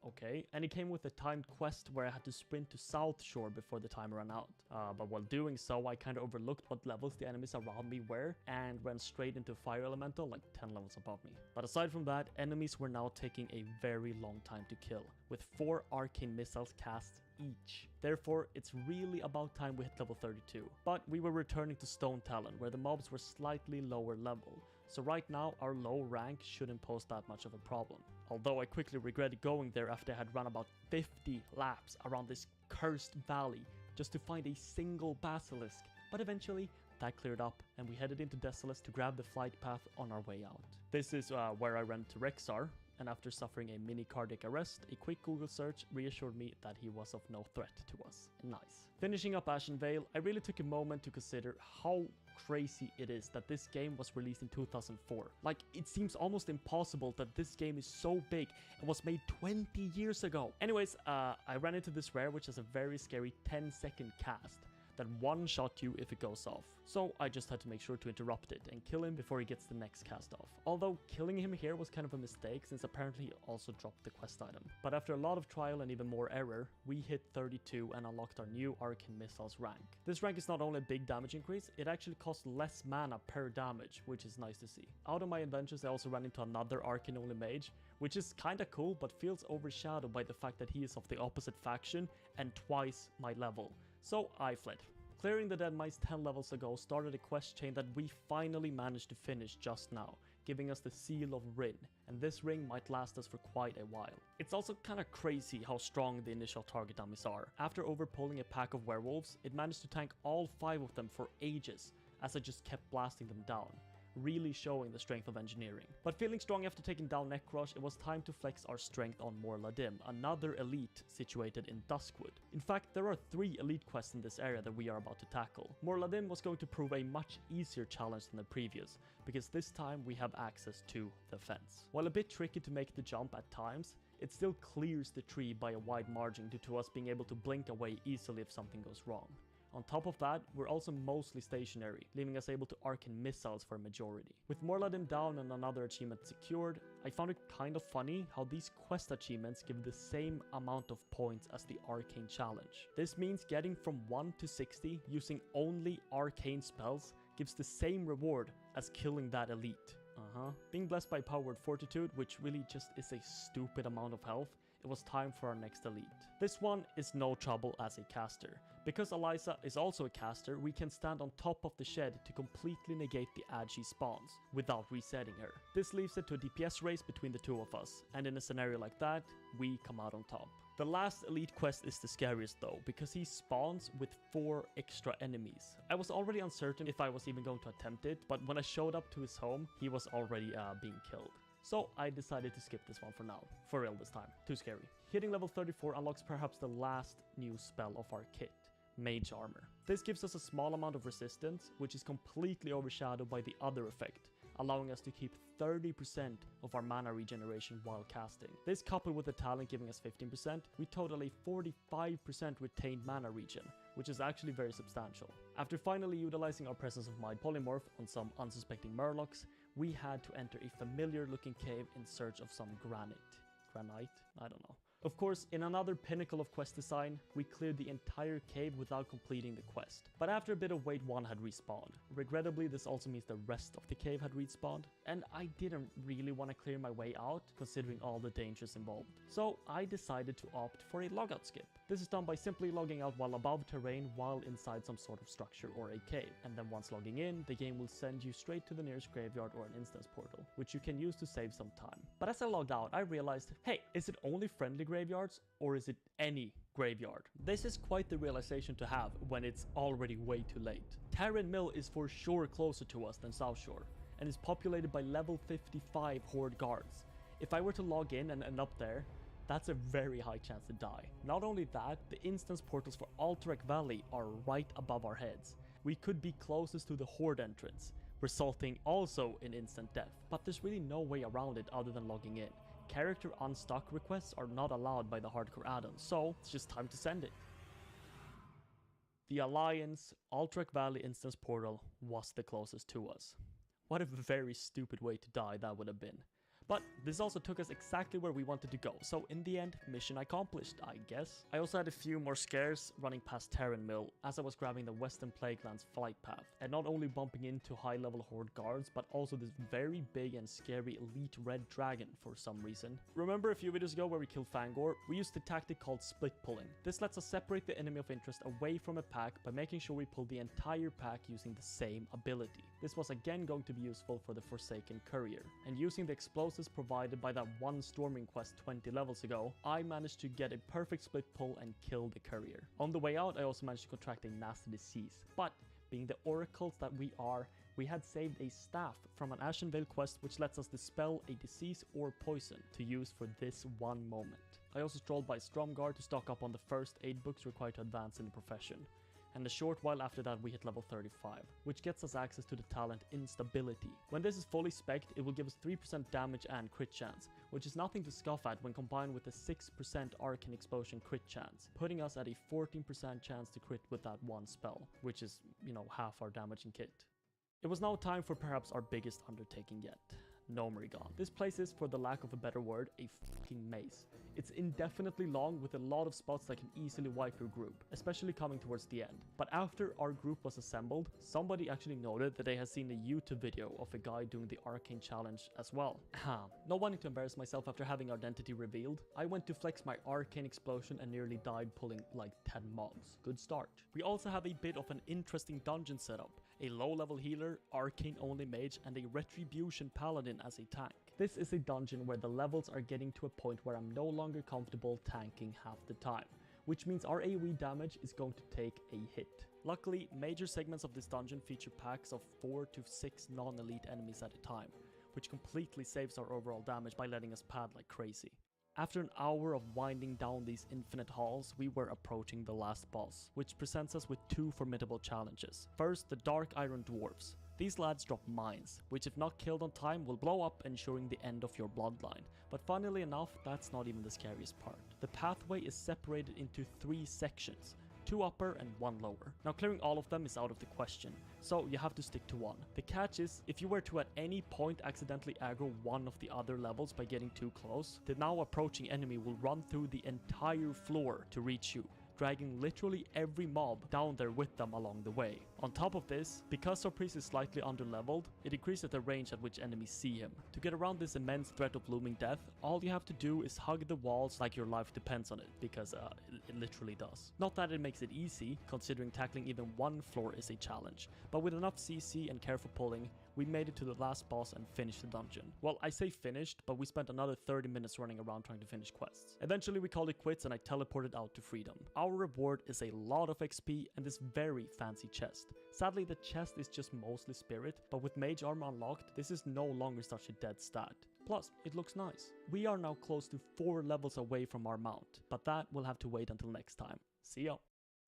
Okay, and it came with a timed quest where I had to sprint to South Shore before the time ran out. But while doing so, I kind of overlooked what levels the enemies around me were and ran straight into Fire Elemental like 10 levels above me. But aside from that, enemies were now taking a very long time to kill, with 4 arcane missiles cast each. Therefore, it's really about time we hit level 32. But we were returning to Stone Talon, where the mobs were slightly lower level, so right now our low rank shouldn't pose that much of a problem. Although I quickly regretted going there after I had run about 50 laps around this cursed valley just to find a single basilisk. But eventually that cleared up and we headed into Desolace to grab the flight path on our way out. This is where I ran to Rexar, and after suffering a mini cardiac arrest, a quick Google search reassured me that he was of no threat to us. Nice. Finishing up Ashen Vale, I really took a moment to consider how crazy it is that this game was released in 2004. Like, it seems almost impossible that this game is so big and was made 20 years ago. Anyways, I ran into this rare which has a very scary 10-second cast that one-shot you if it goes off. So I just had to make sure to interrupt it and kill him before he gets the next cast off. Although killing him here was kind of a mistake since apparently he also dropped the quest item. But after a lot of trial and even more error, we hit 32 and unlocked our new Arcane Missiles rank. This rank is not only a big damage increase, it actually costs less mana per damage, which is nice to see. Out of my adventures I also ran into another Arcane only mage, which is kinda cool but feels overshadowed by the fact that he is of the opposite faction and twice my level. So I fled. Clearing the dead mice 10 levels ago started a quest chain that we finally managed to finish just now, giving us the Seal of Rin, and this ring might last us for quite a while. It's also kinda crazy how strong the initial target dummies are. After overpulling a pack of werewolves, it managed to tank all 5 of them for ages, as I just kept blasting them down, really showing the strength of engineering. But feeling strong after taking down Necrosh, it was time to flex our strength on Morladim, another elite situated in Duskwood. In fact, there are 3 elite quests in this area that we are about to tackle. Morladim was going to prove a much easier challenge than the previous, because this time we have access to the fence. While a bit tricky to make the jump at times, it still clears the tree by a wide margin due to us being able to blink away easily if something goes wrong. On top of that, we're also mostly stationary, leaving us able to Arcane Missiles for a majority. With Morladim down and another achievement secured, I found it kind of funny how these quest achievements give the same amount of points as the Arcane Challenge. This means getting from 1 to 60 using only Arcane spells gives the same reward as killing that elite. Being blessed by Powered Fortitude, which really just is a stupid amount of health, it was time for our next elite. This one is no trouble as a caster. Because Eliza is also a caster, we can stand on top of the shed to completely negate the ad she spawns, without resetting her. This leaves it to a DPS race between the 2 of us, and in a scenario like that, we come out on top. The last elite quest is the scariest though, because he spawns with 4 extra enemies. I was already uncertain if I was even going to attempt it, but when I showed up to his home, he was already being killed. So I decided to skip this one for now. For real this time. Too scary. Hitting level 34 unlocks perhaps the last new spell of our kit, Mage Armor. This gives us a small amount of resistance, which is completely overshadowed by the other effect, allowing us to keep 30% of our mana regeneration while casting. This coupled with the talent giving us 15%, we total a 45% retained mana regen, which is actually very substantial. After finally utilizing our Presence of Mind polymorph on some unsuspecting murlocs, we had to enter a familiar looking cave in search of some granite? I don't know. Of course, in another pinnacle of quest design, we cleared the entire cave without completing the quest. But after a bit of wait, one had respawned. Regrettably, this also means the rest of the cave had respawned, and I didn't really want to clear my way out, considering all the dangers involved. So I decided to opt for a logout skip. This is done by simply logging out while above terrain while inside some sort of structure or a cave. And then once logging in, the game will send you straight to the nearest graveyard or an instance portal, which you can use to save some time. But as I logged out, I realized, hey, is it only friendly graveyards or is it any graveyard? This is quite the realization to have when it's already way too late. Terran Mill is for sure closer to us than South Shore and is populated by level 55 Horde guards. If I were to log in and end up there, that's a very high chance to die. Not only that, the instance portals for Alterac Valley are right above our heads. We could be closest to the Horde entrance, resulting also in instant death. But there's really no way around it other than logging in. Character unstuck requests are not allowed by the hardcore add-on, so it's just time to send it. The Alliance Alterac Valley instance portal was the closest to us. What a very stupid way to die that would have been. But this also took us exactly where we wanted to go, so in the end, mission accomplished, I guess. I also had a few more scares running past Terran Mill as I was grabbing the Western Plaguelands flight path, and not only bumping into high-level Horde guards, but also this very big and scary elite red dragon for some reason. Remember a few videos ago where we killed Fangor? We used a tactic called split pulling. This lets us separate the enemy of interest away from a pack by making sure we pull the entire pack using the same ability. This was again going to be useful for the Forsaken Courier, and using the explosives provided by that one storming quest 20 levels ago, I managed to get a perfect split pull and kill the courier. On the way out, I also managed to contract a nasty disease, but being the oracles that we are, we had saved a staff from an Ashenvale quest which lets us dispel a disease or poison to use for this one moment. I also strolled by Stromgarde to stock up on the first aid books required to advance in the profession. And a short while after that we hit level 35, which gets us access to the talent Instability. When this is fully spec'd, it will give us 3% damage and crit chance, which is nothing to scoff at when combined with a 6% Arcane Explosion crit chance, putting us at a 14% chance to crit with that one spell, which is, half our damage in kit. It was now time for perhaps our biggest undertaking yet. Gnomeregan. This place is, for the lack of a better word, a fucking maze. It's indefinitely long with a lot of spots that can easily wipe your group, especially coming towards the end. But after our group was assembled, somebody actually noted that they had seen a YouTube video of a guy doing the Arcane Challenge as well. Not wanting to embarrass myself after having our identity revealed, I went to flex my Arcane Explosion and nearly died pulling like 10 mobs. Good start. We also have a bit of an interesting dungeon setup. A low-level healer, arcane-only mage, and a retribution paladin as a tank. This is a dungeon where the levels are getting to a point where I'm no longer comfortable tanking half the time, which means our AoE damage is going to take a hit. Luckily, major segments of this dungeon feature packs of 4 to 6 non-elite enemies at a time, which completely saves our overall damage by letting us pad like crazy. After an hour of winding down these infinite halls, we were approaching the last boss, which presents us with two formidable challenges. First, the Dark Iron Dwarves. These lads drop mines, which if not killed on time will blow up, ensuring the end of your bloodline. But funnily enough, that's not even the scariest part. The pathway is separated into 3 sections, 2 upper and 1 lower. Now clearing all of them is out of the question, so you have to stick to one. The catch is, if you were to at any point accidentally aggro one of the other levels by getting too close, the now approaching enemy will run through the entire floor to reach you, dragging literally every mob down there with them along the way. On top of this, because our priest is slightly underleveled, it increases the range at which enemies see him. To get around this immense threat of looming death, all you have to do is hug the walls like your life depends on it, because it literally does. Not that it makes it easy, considering tackling even one floor is a challenge, but with enough CC and careful pulling, we made it to the last boss and finished the dungeon. Well, I say finished, but we spent another 30 minutes running around trying to finish quests. Eventually we called it quits and I teleported out to freedom. Our reward is a lot of XP and this very fancy chest. Sadly, the chest is just mostly spirit, but with mage armor unlocked, this is no longer such a dead stat. Plus, it looks nice. We are now close to 4 levels away from our mount, but that will have to wait until next time. See ya!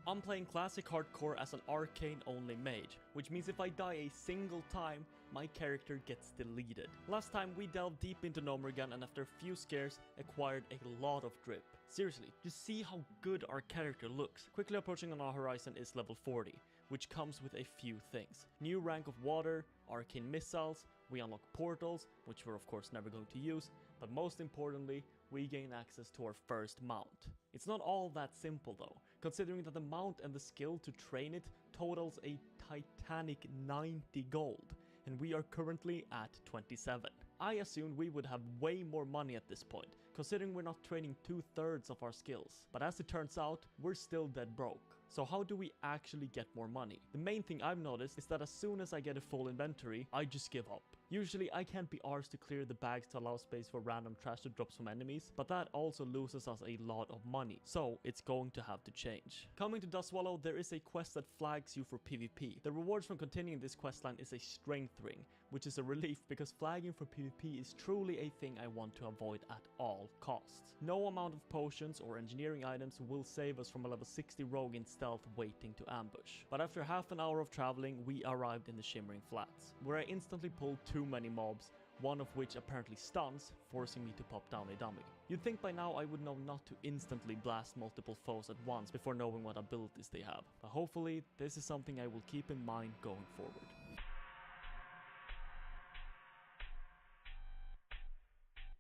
I'm playing Classic Hardcore as an Arcane only mage, which means if I die a single time, my character gets deleted. Last time we delved deep into Nomergan and after a few scares, acquired a lot of drip. Seriously, just see how good our character looks. Quickly approaching on our horizon is level 40, which comes with a few things. New rank of water, arcane missiles, we unlock portals, which we're of course never going to use, but most importantly, we gain access to our first mount. It's not all that simple though, considering that the mount and the skill to train it totals a titanic 90 gold, and we are currently at 27. I assumed we would have way more money at this point, considering we're not training 2/3 of our skills. But as it turns out, we're still dead broke. So how do we actually get more money? The main thing I've noticed is that as soon as I get a full inventory, I just give up. Usually I can't be arsed to clear the bags to allow space for random trash to drop from enemies, but that also loses us a lot of money, so it's going to have to change. Coming to Dustswallow, there is a quest that flags you for PvP. The rewards from continuing this questline is a strength ring, which is a relief because flagging for PvP is truly a thing I want to avoid at all costs. No amount of potions or engineering items will save us from a level 60 rogue in stealth waiting to ambush. But after half an hour of traveling, we arrived in the Shimmering Flats, where I instantly pulled too many mobs, one of which apparently stuns, forcing me to pop down a dummy. You'd think by now I would know not to instantly blast multiple foes at once before knowing what abilities they have, but hopefully this is something I will keep in mind going forward.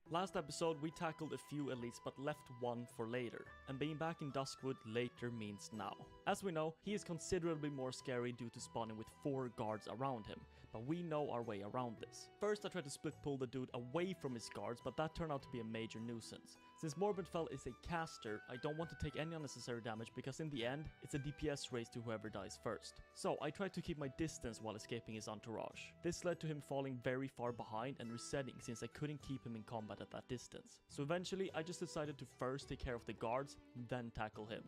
Last episode we tackled a few elites but left one for later, and being back in Duskwood later means now. As we know, he is considerably more scary due to spawning with 4 guards around him, but we know our way around this. First I tried to split pull the dude away from his guards, but that turned out to be a major nuisance. Since Morbidfell is a caster, I don't want to take any unnecessary damage because in the end, it's a DPS race to whoever dies first. So I tried to keep my distance while escaping his entourage. This led to him falling very far behind and resetting since I couldn't keep him in combat at that distance. So eventually I just decided to first take care of the guards, then tackle him.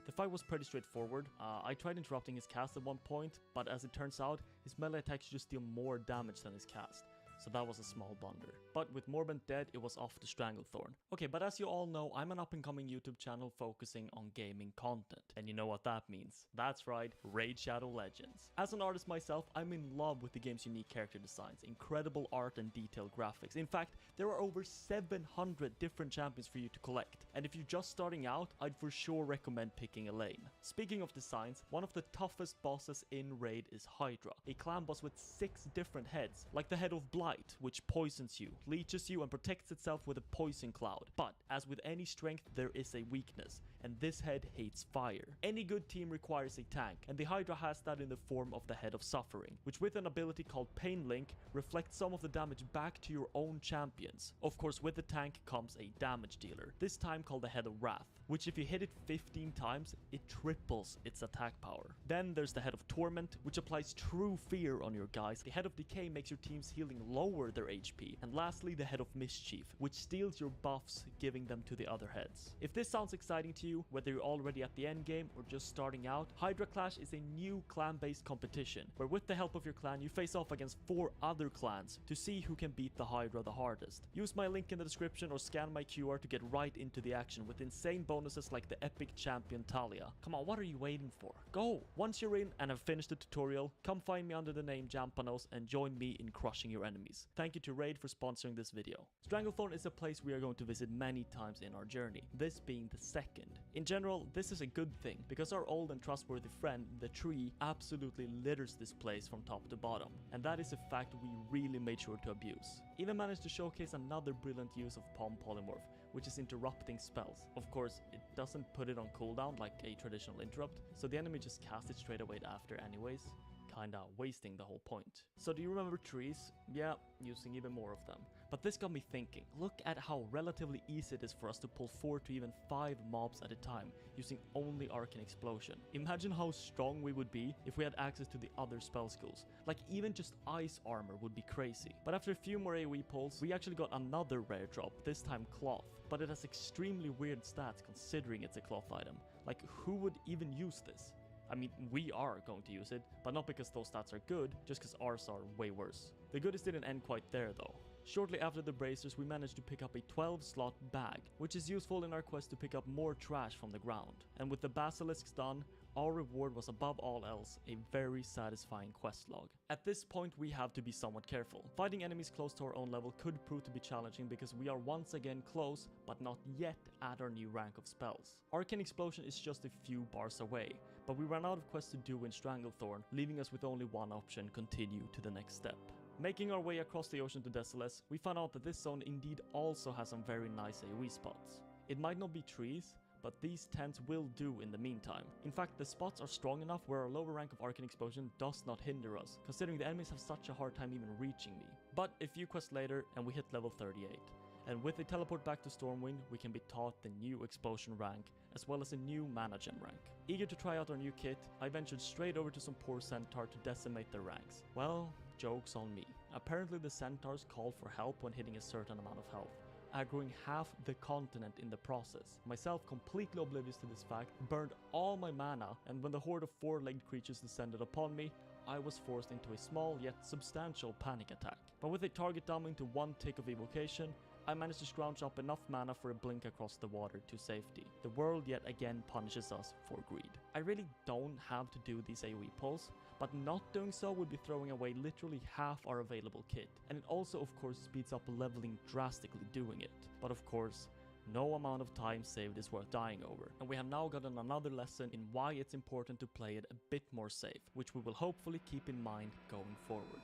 The fight was pretty straightforward. I tried interrupting his cast at one point, but as it turns out, his melee attacks just deal more damage than his cast. So that was a small blunder. But with Morbent dead, it was off to Stranglethorn. Okay, but as you all know, I'm an up-and-coming YouTube channel focusing on gaming content. And you know what that means. That's right, Raid Shadow Legends. As an artist myself, I'm in love with the game's unique character designs, incredible art and detailed graphics. In fact, there are over 700 different champions for you to collect. And if you're just starting out, I'd for sure recommend picking a lane. Speaking of designs, one of the toughest bosses in Raid is Hydra, a clan boss with 6 different heads, like the head of Blight, which poisons you, leeches you, and protects itself with a poison cloud. But as with any strength, there is a weakness, and this head hates fire. Any good team requires a tank, and the Hydra has that in the form of the Head of Suffering, which with an ability called Pain Link reflects some of the damage back to your own champions. Of course, with the tank comes a damage dealer, this time called the Head of Wrath, which if you hit it 15 times, it triples its attack power. Then there's the Head of Torment, which applies true fear on your guys. The Head of Decay makes your team's healing lower their HP. And lastly, the Head of Mischief, which steals your buffs, giving them to the other heads. If this sounds exciting to you, whether you're already at the end game or just starting out, Hydra Clash is a new clan-based competition, where with the help of your clan, you face off against 4 other clans to see who can beat the Hydra the hardest. Use my link in the description or scan my QR to get right into the action with insane bonuses like the epic champion Talia. Come on, what are you waiting for? Go! Once you're in and have finished the tutorial, come find me under the name Jampanos and join me in crushing your enemies. Thank you to Raid for sponsoring this video. Stranglethorn is a place we are going to visit many times in our journey, this being the second. In general, this is a good thing, because our old and trustworthy friend, the tree, absolutely litters this place from top to bottom, and that is a fact we really made sure to abuse. Even managed to showcase another brilliant use of Palm Polymorph, which is interrupting spells. Of course, it doesn't put it on cooldown like a traditional interrupt, so the enemy just casts it straight away after anyways, kinda wasting the whole point. So do you remember trees? Yeah, using even more of them. But this got me thinking, look at how relatively easy it is for us to pull 4 to even 5 mobs at a time using only Arcane Explosion. Imagine how strong we would be if we had access to the other spell schools. Like even just ice armor would be crazy. But after a few more AoE pulls, we actually got another rare drop, this time cloth. But it has extremely weird stats considering it's a cloth item. Like who would even use this? I mean, we are going to use it, but not because those stats are good, just because ours are way worse. The goodies didn't end quite there though. Shortly after the bracers, we managed to pick up a 12-slot bag, which is useful in our quest to pick up more trash from the ground. And with the basilisks done, our reward was above all else a very satisfying quest log. At this point we have to be somewhat careful. Fighting enemies close to our own level could prove to be challenging because we are once again close but not yet at our new rank of spells. Arcane Explosion is just a few bars away, but we ran out of quests to do in Stranglethorn, leaving us with only one option: continue to the next step. Making our way across the ocean to Desolace, we found out that this zone indeed also has some very nice AoE spots. It might not be trees, but these tents will do in the meantime. In fact, the spots are strong enough where our lower rank of Arcane Explosion does not hinder us, considering the enemies have such a hard time even reaching me. But a few quests later and we hit level 38. And with a teleport back to Stormwind, we can be taught the new Explosion rank, as well as a new Mana Gem rank. Eager to try out our new kit, I ventured straight over to some poor centaur to decimate their ranks. Well, joke's on me. Apparently the centaurs call for help when hitting a certain amount of health, aggroing half the continent in the process. Myself, completely oblivious to this fact, burned all my mana, and when the horde of four-legged creatures descended upon me, I was forced into a small yet substantial panic attack. But with a target dumbing to one tick of evocation, I managed to scrounge up enough mana for a blink across the water to safety. The world yet again punishes us for greed. I really don't have to do these AoE pulls, but not doing so would be throwing away literally half our available kit. And it also of course speeds up leveling drastically doing it. But of course, no amount of time saved is worth dying over, and we have now gotten another lesson in why it's important to play it a bit more safe, which we will hopefully keep in mind going forward.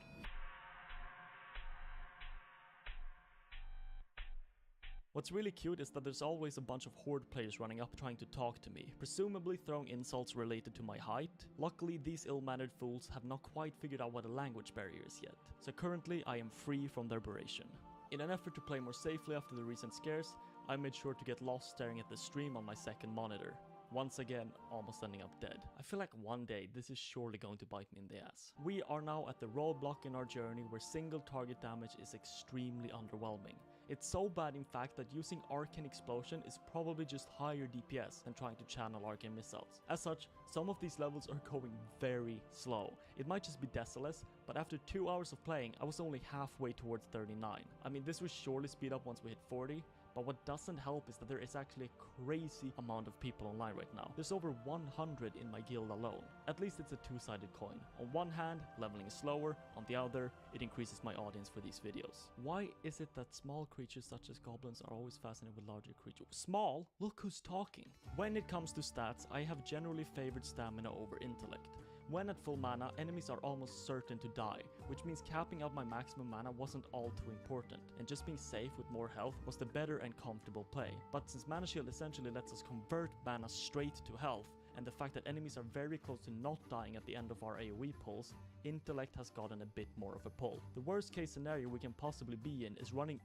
What's really cute is that there's always a bunch of horde players running up trying to talk to me, presumably throwing insults related to my height. Luckily, these ill-mannered fools have not quite figured out what a language barrier is yet, so currently I am free from their berration. In an effort to play more safely after the recent scares, I made sure to get lost staring at the stream on my second monitor. Once again, almost ending up dead. I feel like one day this is surely going to bite me in the ass. We are now at the roadblock in our journey where single target damage is extremely underwhelming. It's so bad in fact that using Arcane Explosion is probably just higher DPS than trying to channel Arcane Missiles. As such, some of these levels are going very slow. It might just be Desolace, but after 2 hours of playing, I was only halfway towards 39. I mean, this will surely speed up once we hit 40, but what doesn't help is that there is actually a crazy amount of people online right now. There's over 100 in my guild alone. At least it's a two-sided coin. On one hand, leveling is slower, on the other, it increases my audience for these videos. Why is it that small creatures such as goblins are always fascinated with larger creatures? Small? Look who's talking. When it comes to stats, I have generally favored stamina over intellect. When at full mana, enemies are almost certain to die, which means capping out my maximum mana wasn't all too important, and just being safe with more health was the better and comfortable play. But since Mana Shield essentially lets us convert mana straight to health, and the fact that enemies are very close to not dying at the end of our AoE pulls, intellect has gotten a bit more of a pull. The worst case scenario we can possibly be in is running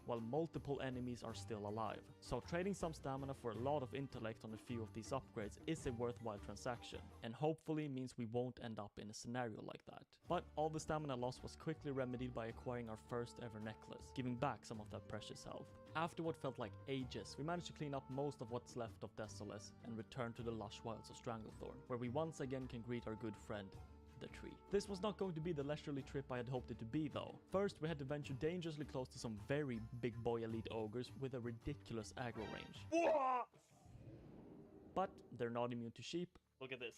while multiple enemies are still alive. So trading some stamina for a lot of intellect on a few of these upgrades is a worthwhile transaction, and hopefully means we won't end up in a scenario like that. But all the stamina loss was quickly remedied by acquiring our first ever necklace, giving back some of that precious health. After what felt like ages, we managed to clean up most of what's left of Desolace and return to the lush wilds of Stranglethorn, where we once again can greet our good friend, the tree. This was not going to be the leisurely trip I had hoped it to be though. First, we had to venture dangerously close to some very big boy elite ogres with a ridiculous aggro range. But they're not immune to sheep. Look at this.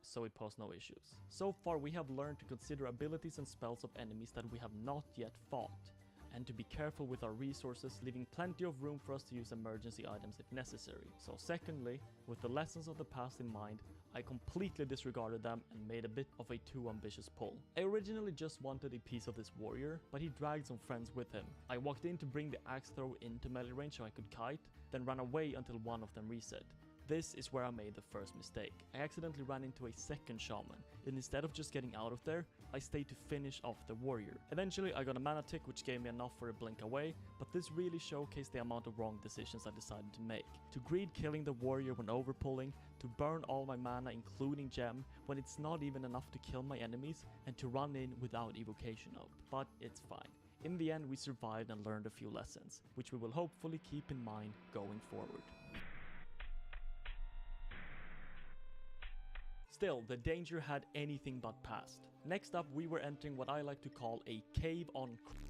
So it posed no issues. So far we have learned to consider abilities and spells of enemies that we have not yet fought, and to be careful with our resources, leaving plenty of room for us to use emergency items if necessary. So secondly, with the lessons of the past in mind, I completely disregarded them and made a bit of a too ambitious pull. I originally just wanted a piece of this warrior, but he dragged some friends with him. I walked in to bring the axe throw into melee range so I could kite, then ran away until one of them reset. This is where I made the first mistake. I accidentally ran into a second shaman, and instead of just getting out of there, I stayed to finish off the warrior. Eventually I got a mana tick which gave me enough for a blink away, but this really showcased the amount of wrong decisions I decided to make. To greed killing the warrior when overpulling, to burn all my mana including gem when it's not even enough to kill my enemies, and to run in without evocation up. But it's fine. In the end we survived and learned a few lessons, which we will hopefully keep in mind going forward. Still, the danger had anything but passed. Next up, we were entering what I like to call a cave on crack.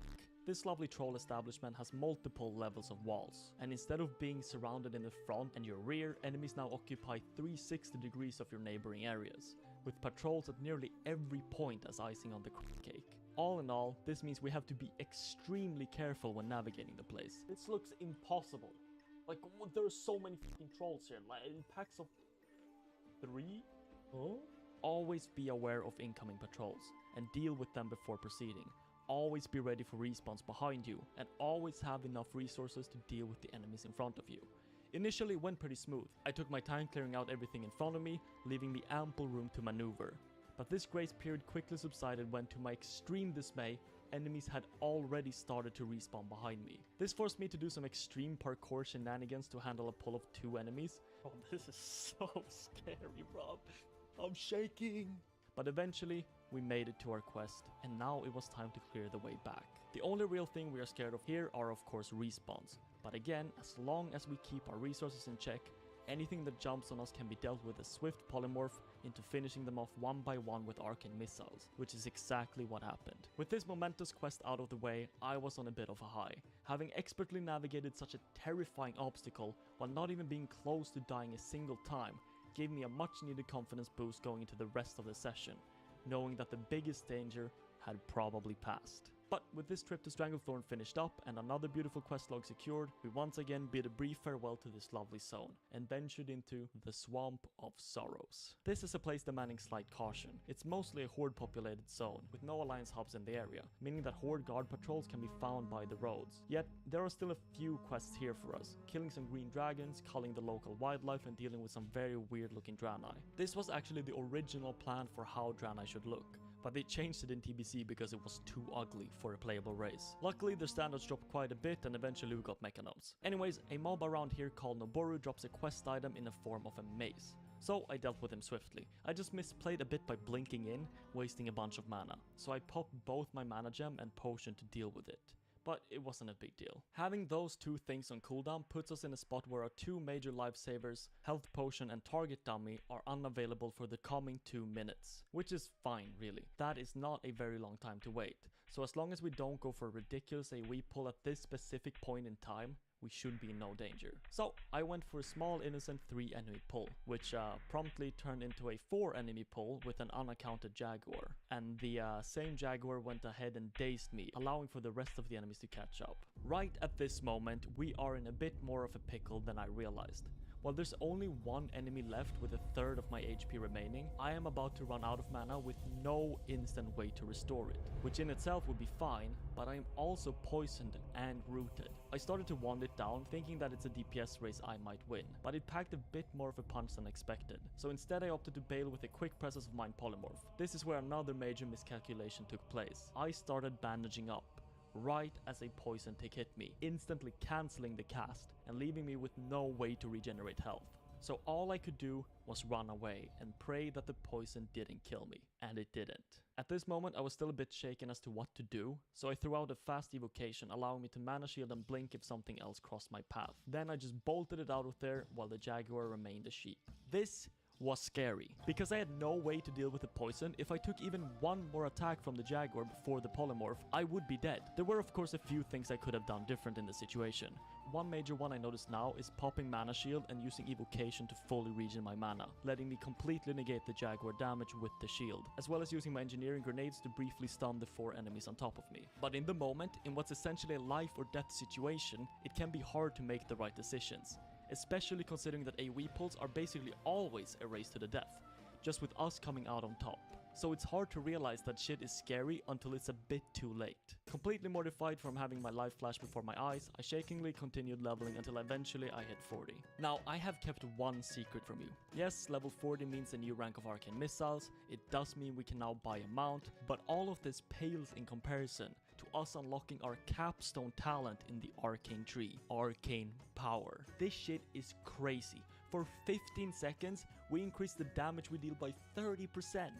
This lovely troll establishment has multiple levels of walls, and instead of being surrounded in the front and your rear, enemies now occupy 360 degrees of your neighboring areas, with patrols at nearly every point as icing on the cake. All in all, this means we have to be extremely careful when navigating the place. This looks impossible. Like, there are so many fucking trolls here, like in packs of 3? Huh? Always be aware of incoming patrols and deal with them before proceeding. Always be ready for respawns behind you, and always have enough resources to deal with the enemies in front of you. Initially it went pretty smooth. I took my time clearing out everything in front of me, leaving me ample room to maneuver. But this grace period quickly subsided when, to my extreme dismay, enemies had already started to respawn behind me. This forced me to do some extreme parkour shenanigans to handle a pull of 2 enemies. Oh, this is so scary, bro. I'm shaking. But eventually, we made it to our quest, and now it was time to clear the way back. The only real thing we are scared of here are of course respawns. But again, as long as we keep our resources in check, anything that jumps on us can be dealt with a swift polymorph into finishing them off one by one with arcane missiles, which is exactly what happened. With this momentous quest out of the way, I was on a bit of a high. Having expertly navigated such a terrifying obstacle while not even being close to dying a single time, gave me a much needed confidence boost going into the rest of the session, knowing that the biggest danger had probably passed. But with this trip to Stranglethorn finished up and another beautiful quest log secured, we once again bid a brief farewell to this lovely zone and ventured into the Swamp of Sorrows. This is a place demanding slight caution. It's mostly a horde populated zone with no alliance hubs in the area, meaning that horde guard patrols can be found by the roads. Yet there are still a few quests here for us, killing some green dragons, culling the local wildlife and dealing with some very weird looking Draenei. This was actually the original plan for how Draenei should look, but they changed it in TBC because it was too ugly for a playable race. Luckily, their standards dropped quite a bit and eventually we got Mechanomes. Anyways, a mob around here called Noboru drops a quest item in the form of a mace. So I dealt with him swiftly. I just misplayed a bit by blinking in, wasting a bunch of mana. So I popped both my mana gem and potion to deal with it. But it wasn't a big deal. Having those 2 things on cooldown puts us in a spot where our 2 major lifesavers, health potion and target dummy, are unavailable for the coming 2 minutes. Which is fine, really. That is not a very long time to wait. So as long as we don't go for a ridiculous AoE pull at this specific point in time, we should be in no danger. So I went for a small innocent 3 enemy pull, which promptly turned into a 4 enemy pull with an unaccounted Jaguar. And the same Jaguar went ahead and dazed me, allowing for the rest of the enemies to catch up. Right at this moment, we are in a bit more of a pickle than I realized. While there's only 1 enemy left with 1/3 of my HP remaining, I am about to run out of mana with no instant way to restore it, which in itself would be fine, but I am also poisoned and rooted. I started to wand it down, thinking that it's a DPS race I might win, but it packed a bit more of a punch than expected, so instead I opted to bail with a quick Presence of Mind polymorph. This is where another major miscalculation took place. I started bandaging up right as a poison tick hit me, instantly cancelling the cast and leaving me with no way to regenerate health. So all I could do was run away and pray that the poison didn't kill me, and it didn't. At this moment I was still a bit shaken as to what to do, so I threw out a fast evocation allowing me to mana shield and blink if something else crossed my path. Then I just bolted it out of there while the Jaguar remained a sheep. This was scary, because I had no way to deal with the poison. If I took even 1 more attack from the Jaguar before the polymorph, I would be dead. There were of course a few things I could have done different in the situation. One major one I noticed now is popping mana shield and using evocation to fully regen my mana, letting me completely negate the Jaguar damage with the shield, as well as using my engineering grenades to briefly stun the 4 enemies on top of me. But in the moment, in what's essentially a life or death situation, it can be hard to make the right decisions, especially considering that AoE pulls are basically always a race to the death, just with us coming out on top. So it's hard to realize that shit is scary until it's a bit too late. Completely mortified from having my life flash before my eyes, I shakingly continued leveling until eventually I hit 40. Now, I have kept one secret from you. Yes, level 40 means a new rank of arcane missiles, it does mean we can now buy a mount, but all of this pales in comparison to us unlocking our capstone talent in the arcane tree, arcane power. This shit is crazy. For 15 seconds, we increase the damage we deal by 30%.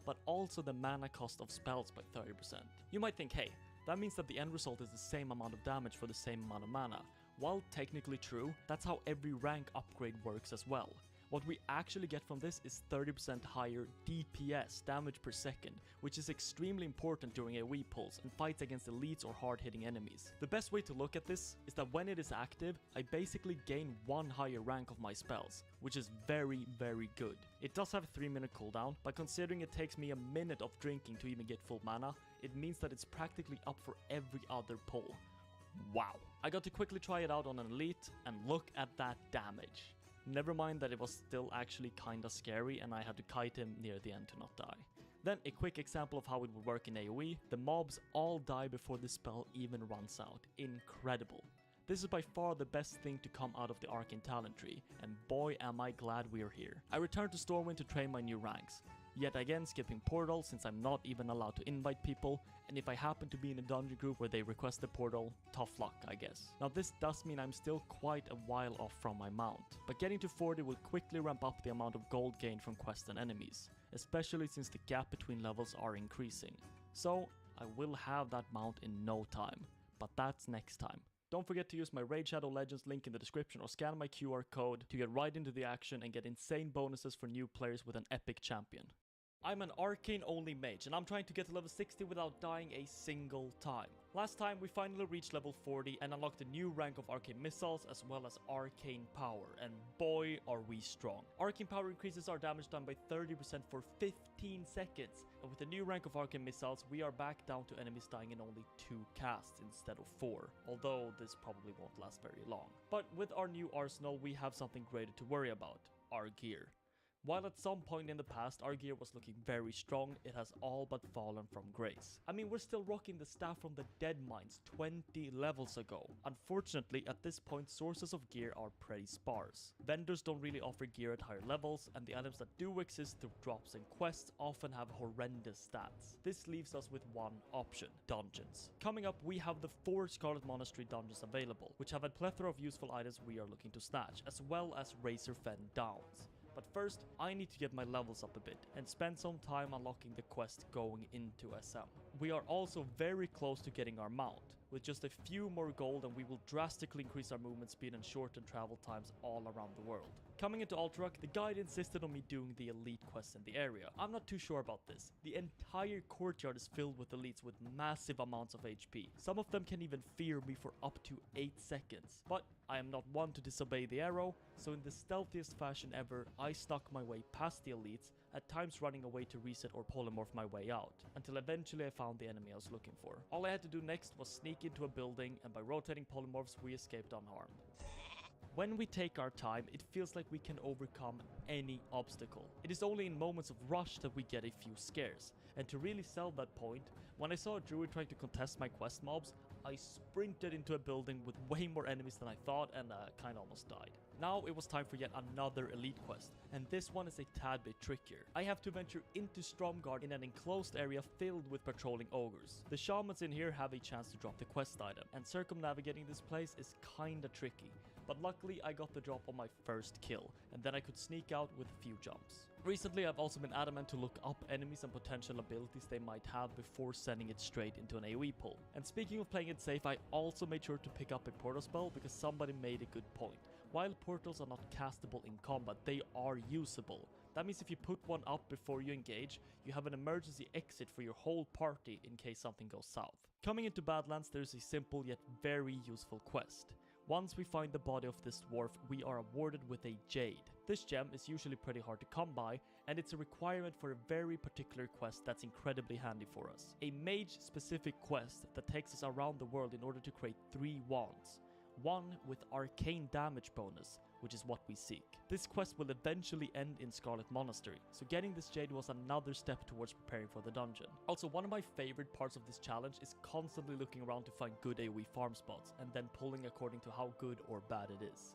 But also the mana cost of spells by 30%. You might think, hey, that means that the end result is the same amount of damage for the same amount of mana. While technically true, that's how every rank upgrade works as well. What we actually get from this is 30% higher DPS, damage per second, which is extremely important during AoE pulls and fights against elites or hard-hitting enemies. The best way to look at this is that when it is active, I basically gain 1 higher rank of my spells, which is very, very good. It does have a 3-minute cooldown, but considering it takes me a minute of drinking to even get full mana, it means that it's practically up for every other pull. Wow. I got to quickly try it out on an elite, and look at that damage. Never mind that it was still actually kinda scary and I had to kite him near the end to not die. Then a quick example of how it would work in AoE, the mobs all die before the spell even runs out. Incredible. This is by far the best thing to come out of the Arcane talent tree, and boy am I glad we're here. I returned to Stormwind to train my new ranks. Yet again skipping portal since I'm not even allowed to invite people, and if I happen to be in a dungeon group where they request the portal, tough luck I guess. Now this does mean I'm still quite a while off from my mount, but getting to 40 will quickly ramp up the amount of gold gained from quests and enemies, especially since the gap between levels are increasing. So I will have that mount in no time, but that's next time. Don't forget to use my Raid Shadow Legends link in the description or scan my QR code to get right into the action and get insane bonuses for new players with an epic champion. I'm an arcane only mage and I'm trying to get to level 60 without dying a single time. Last time we finally reached level 40 and unlocked a new rank of arcane missiles as well as arcane power, and boy are we strong. Arcane power increases our damage done by 30% for 15 seconds, and with the new rank of arcane missiles we are back down to enemies dying in only 2 casts instead of 4, although this probably won't last very long. But with our new arsenal we have something greater to worry about: our gear. While at some point in the past our gear was looking very strong, it has all but fallen from grace. I mean, we're still rocking the staff from the Dead Mines 20 levels ago. Unfortunately, at this point sources of gear are pretty sparse. Vendors don't really offer gear at higher levels, and the items that do exist through drops and quests often have horrendous stats. This leaves us with one option: dungeons. Coming up we have the 4 Scarlet Monastery dungeons available, which have a plethora of useful items we are looking to snatch, as well as Razor Fen Downs. But first, I need to get my levels up a bit and spend some time unlocking the quest going into SM. We are also very close to getting our mount. With just a few more gold and we will drastically increase our movement speed and shorten travel times all around the world. Coming into Alterac, the guide insisted on me doing the elite quests in the area. I'm not too sure about this. The entire courtyard is filled with elites with massive amounts of HP. Some of them can even fear me for up to 8 seconds. But I am not one to disobey the arrow, so in the stealthiest fashion ever, I snuck my way past the elites, at times running away to reset or polymorph my way out, until eventually I found the enemy I was looking for. All I had to do next was sneak into a building, and by rotating polymorphs we escaped unharmed. When we take our time, it feels like we can overcome any obstacle. It is only in moments of rush that we get a few scares. And to really sell that point, when I saw a druid trying to contest my quest mobs, I sprinted into a building with way more enemies than I thought and kinda almost died. Now it was time for yet another elite quest, and this one is a tad bit trickier. I have to venture into Stromgarde in an enclosed area filled with patrolling ogres. The shamans in here have a chance to drop the quest item, and circumnavigating this place is kinda tricky, but luckily I got the drop on my first kill, and then I could sneak out with a few jumps. Recently I've also been adamant to look up enemies and potential abilities they might have before sending it straight into an AoE pull. And speaking of playing it safe, I also made sure to pick up a portal spell because somebody made a good point. While portals are not castable in combat, they are usable. That means if you put one up before you engage, you have an emergency exit for your whole party in case something goes south. Coming into Badlands, there's a simple yet very useful quest. Once we find the body of this dwarf, we are awarded with a jade. This gem is usually pretty hard to come by, and it's a requirement for a very particular quest that's incredibly handy for us. A mage-specific quest that takes us around the world in order to create 3 wands. One with arcane damage bonus, which is what we seek. This quest will eventually end in Scarlet Monastery, so getting this jade was another step towards preparing for the dungeon. Also, one of my favorite parts of this challenge is constantly looking around to find good AoE farm spots, and then pulling according to how good or bad it is.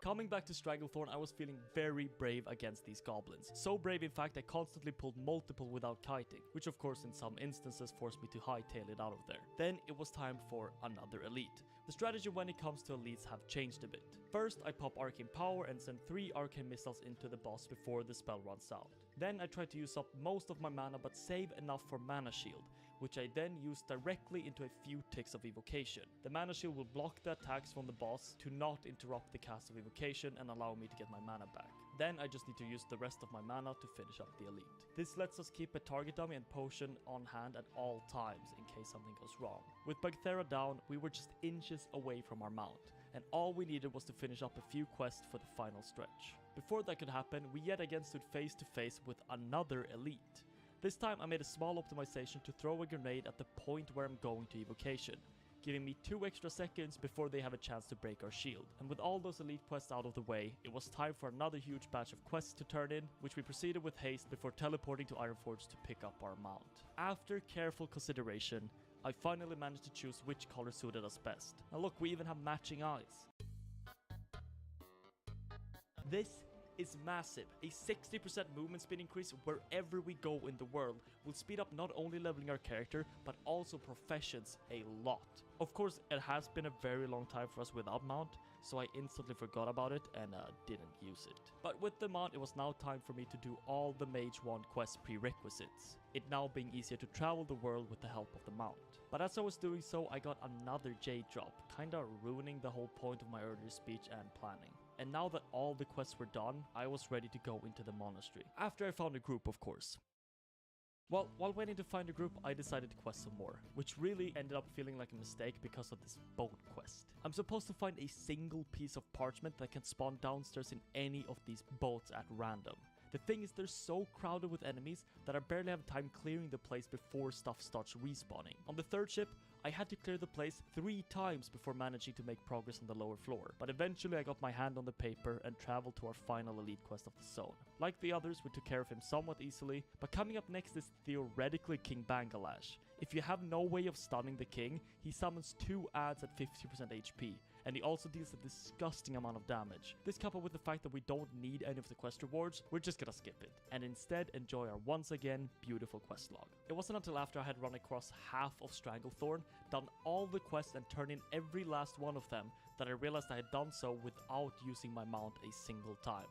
Coming back to Stragglethorn, I was feeling very brave against these goblins. So brave in fact I constantly pulled multiple without kiting, which of course in some instances forced me to hightail it out of there. Then it was time for another elite. The strategy when it comes to elites have changed a bit. First I pop arcane power and send 3 arcane missiles into the boss before the spell runs out. Then I try to use up most of my mana but save enough for mana shield, which I then use directly into a few ticks of evocation. The mana shield will block the attacks from the boss to not interrupt the cast of evocation and allow me to get my mana back. Then I just need to use the rest of my mana to finish up the elite. This lets us keep a target dummy and potion on hand at all times in case something goes wrong. With Bagthera down, we were just inches away from our mount, and all we needed was to finish up a few quests for the final stretch. Before that could happen, we yet again stood face to face with another elite. This time I made a small optimization to throw a grenade at the point where I'm going to evocation, giving me 2 extra seconds before they have a chance to break our shield. And with all those elite quests out of the way, it was time for another huge batch of quests to turn in, which we proceeded with haste before teleporting to Ironforge to pick up our mount. After careful consideration, I finally managed to choose which color suited us best. Now look, we even have matching eyes. This is massive. A 60% movement speed increase wherever we go in the world will speed up not only leveling our character, but also professions a lot. Of course, it has been a very long time for us without mount, so I instantly forgot about it and didn't use it. But with the mount, it was now time for me to do all the Mage Wand quest prerequisites, it now being easier to travel the world with the help of the mount. But as I was doing so, I got another Jade drop, kinda ruining the whole point of my earlier speech and planning. And now that all the quests were done, I was ready to go into the monastery. After I found a group, of course. Well, while waiting to find a group, I decided to quest some more, which really ended up feeling like a mistake because of this boat quest. I'm supposed to find a single piece of parchment that can spawn downstairs in any of these boats at random. The thing is, they're so crowded with enemies that I barely have time clearing the place before stuff starts respawning. On the third ship, I had to clear the place 3 times before managing to make progress on the lower floor, but eventually I got my hand on the paper and traveled to our final elite quest of the zone. Like the others, we took care of him somewhat easily, but coming up next is theoretically King Bangalash. If you have no way of stunning the king, he summons 2 adds at 50% HP, and he also deals a disgusting amount of damage. This coupled with the fact that we don't need any of the quest rewards, we're just gonna skip it, and instead enjoy our once again beautiful quest log. It wasn't until after I had run across half of Stranglethorn, done all the quests and turned in every last one of them, that I realized I had done so without using my mount a single time,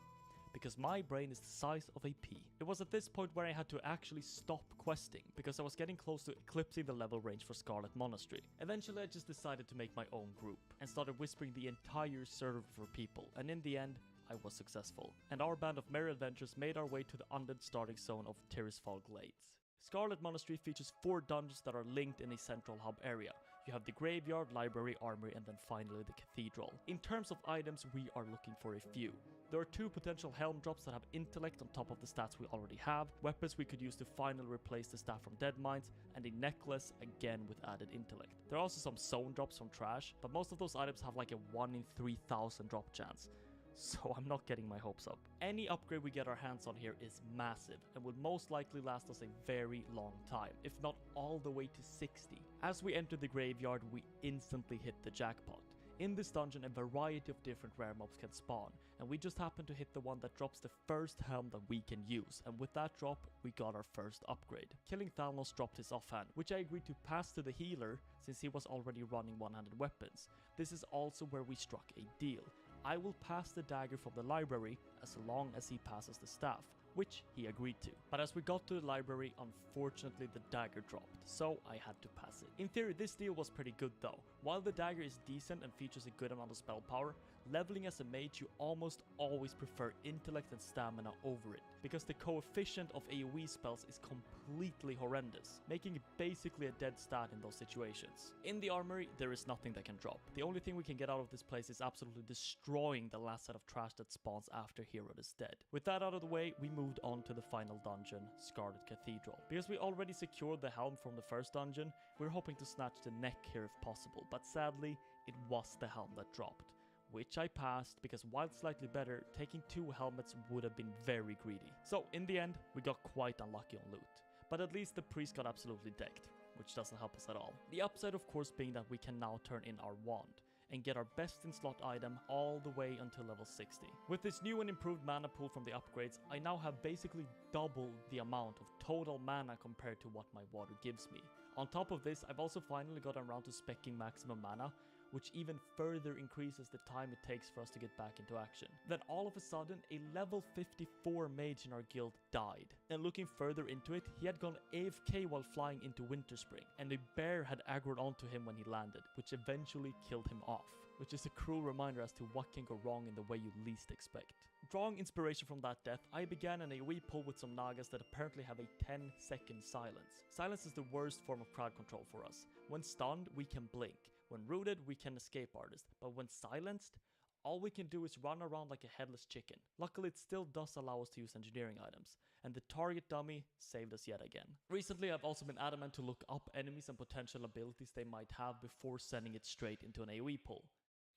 because my brain is the size of a pea. It was at this point where I had to actually stop questing, because I was getting close to eclipsing the level range for Scarlet Monastery. Eventually I just decided to make my own group, and started whispering the entire server for people, and in the end, I was successful. And our band of merry adventurers made our way to the undead starting zone of Tirisfal Glades. Scarlet Monastery features 4 dungeons that are linked in a central hub area. You have the graveyard, library, armory, and then finally the cathedral. In terms of items, we are looking for a few. There are 2 potential helm drops that have intellect on top of the stats we already have, weapons we could use to finally replace the staff from Deadmines, and a necklace, again with added intellect. There are also some zone drops from trash, but most of those items have like a 1 in 3,000 drop chance, so I'm not getting my hopes up. Any upgrade we get our hands on here is massive and will most likely last us a very long time, if not all the way to 60. As we enter the graveyard, we instantly hit the jackpot. In this dungeon, a variety of different rare mobs can spawn, and we just happened to hit the one that drops the first helm that we can use, and with that drop, we got our first upgrade. Killing Thalnos dropped his offhand, which I agreed to pass to the healer since he was already running one-handed weapons. This is also where we struck a deal. I will pass the dagger from the library as long as he passes the staff, which he agreed to. But as we got to the library, unfortunately the dagger dropped, so I had to pass it. In theory, this deal was pretty good though. While the dagger is decent and features a good amount of spell power, leveling as a mage you almost always prefer intellect and stamina over it, because the coefficient of AoE spells is completely horrendous, making it basically a dead stat in those situations. In the armory, there is nothing that can drop. The only thing we can get out of this place is absolutely destroying the last set of trash that spawns after Hero is dead. With that out of the way, we moved on to the final dungeon, Scarlet Cathedral. Because we already secured the helm from the first dungeon, we were hoping to snatch the neck here if possible, but sadly, it was the helm that dropped, which I passed because while slightly better, taking 2 helmets would have been very greedy. So in the end, we got quite unlucky on loot, but at least the priest got absolutely decked, which doesn't help us at all. The upside of course being that we can now turn in our wand and get our best in slot item all the way until level 60. With this new and improved mana pool from the upgrades, I now have basically double the amount of total mana compared to what my water gives me. On top of this, I've also finally gotten around to speccing maximum mana, which even further increases the time it takes for us to get back into action. Then all of a sudden, a level 54 mage in our guild died. And looking further into it, he had gone AFK while flying into Winterspring, and a bear had aggroed onto him when he landed, which eventually killed him off, which is a cruel reminder as to what can go wrong in the way you least expect. Drawing inspiration from that death, I began an AoE pull with some Nagas that apparently have a 10-second silence. Silence is the worst form of crowd control for us. When stunned, we can blink. When rooted, we can escape artist. But when silenced, all we can do is run around like a headless chicken. Luckily, it still does allow us to use engineering items, and the target dummy saved us yet again. Recently, I've also been adamant to look up enemies and potential abilities they might have before sending it straight into an AoE pull.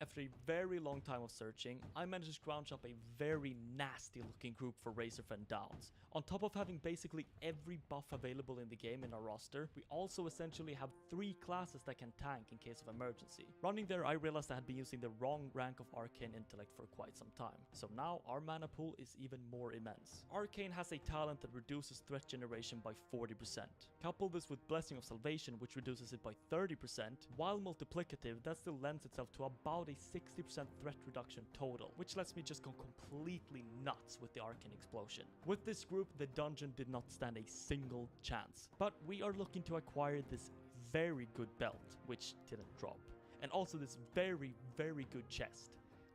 After a very long time of searching, I managed to scrounge up a very nasty looking group for Razorfen Downs. On top of having basically every buff available in the game in our roster, we also essentially have 3 classes that can tank in case of emergency. Running there, I realized I had been using the wrong rank of Arcane Intellect for quite some time. So now our mana pool is even more immense. Arcane has a talent that reduces threat generation by 40%. Couple this with Blessing of Salvation, which reduces it by 30%, while multiplicative, that still lends itself to about a 60% threat reduction total, which lets me just go completely nuts with the Arcane Explosion. With this group, the dungeon did not stand a single chance, but we are looking to acquire this very good belt, which didn't drop, and also this very good chest,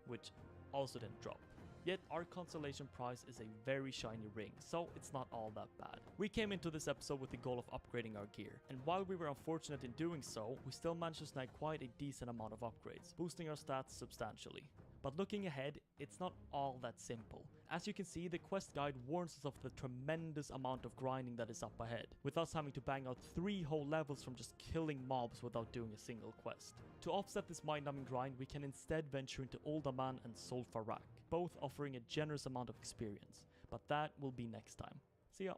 which also didn't drop. Yet our consolation prize is a very shiny ring, so it's not all that bad. We came into this episode with the goal of upgrading our gear, and while we were unfortunate in doing so, we still managed to snag quite a decent amount of upgrades, boosting our stats substantially. But looking ahead, it's not all that simple. As you can see, the quest guide warns us of the tremendous amount of grinding that is up ahead, with us having to bang out 3 whole levels from just killing mobs without doing a single quest. To offset this mind-numbing grind, we can instead venture into Uldaman and Solfarak, both offering a generous amount of experience, but that will be next time. See ya!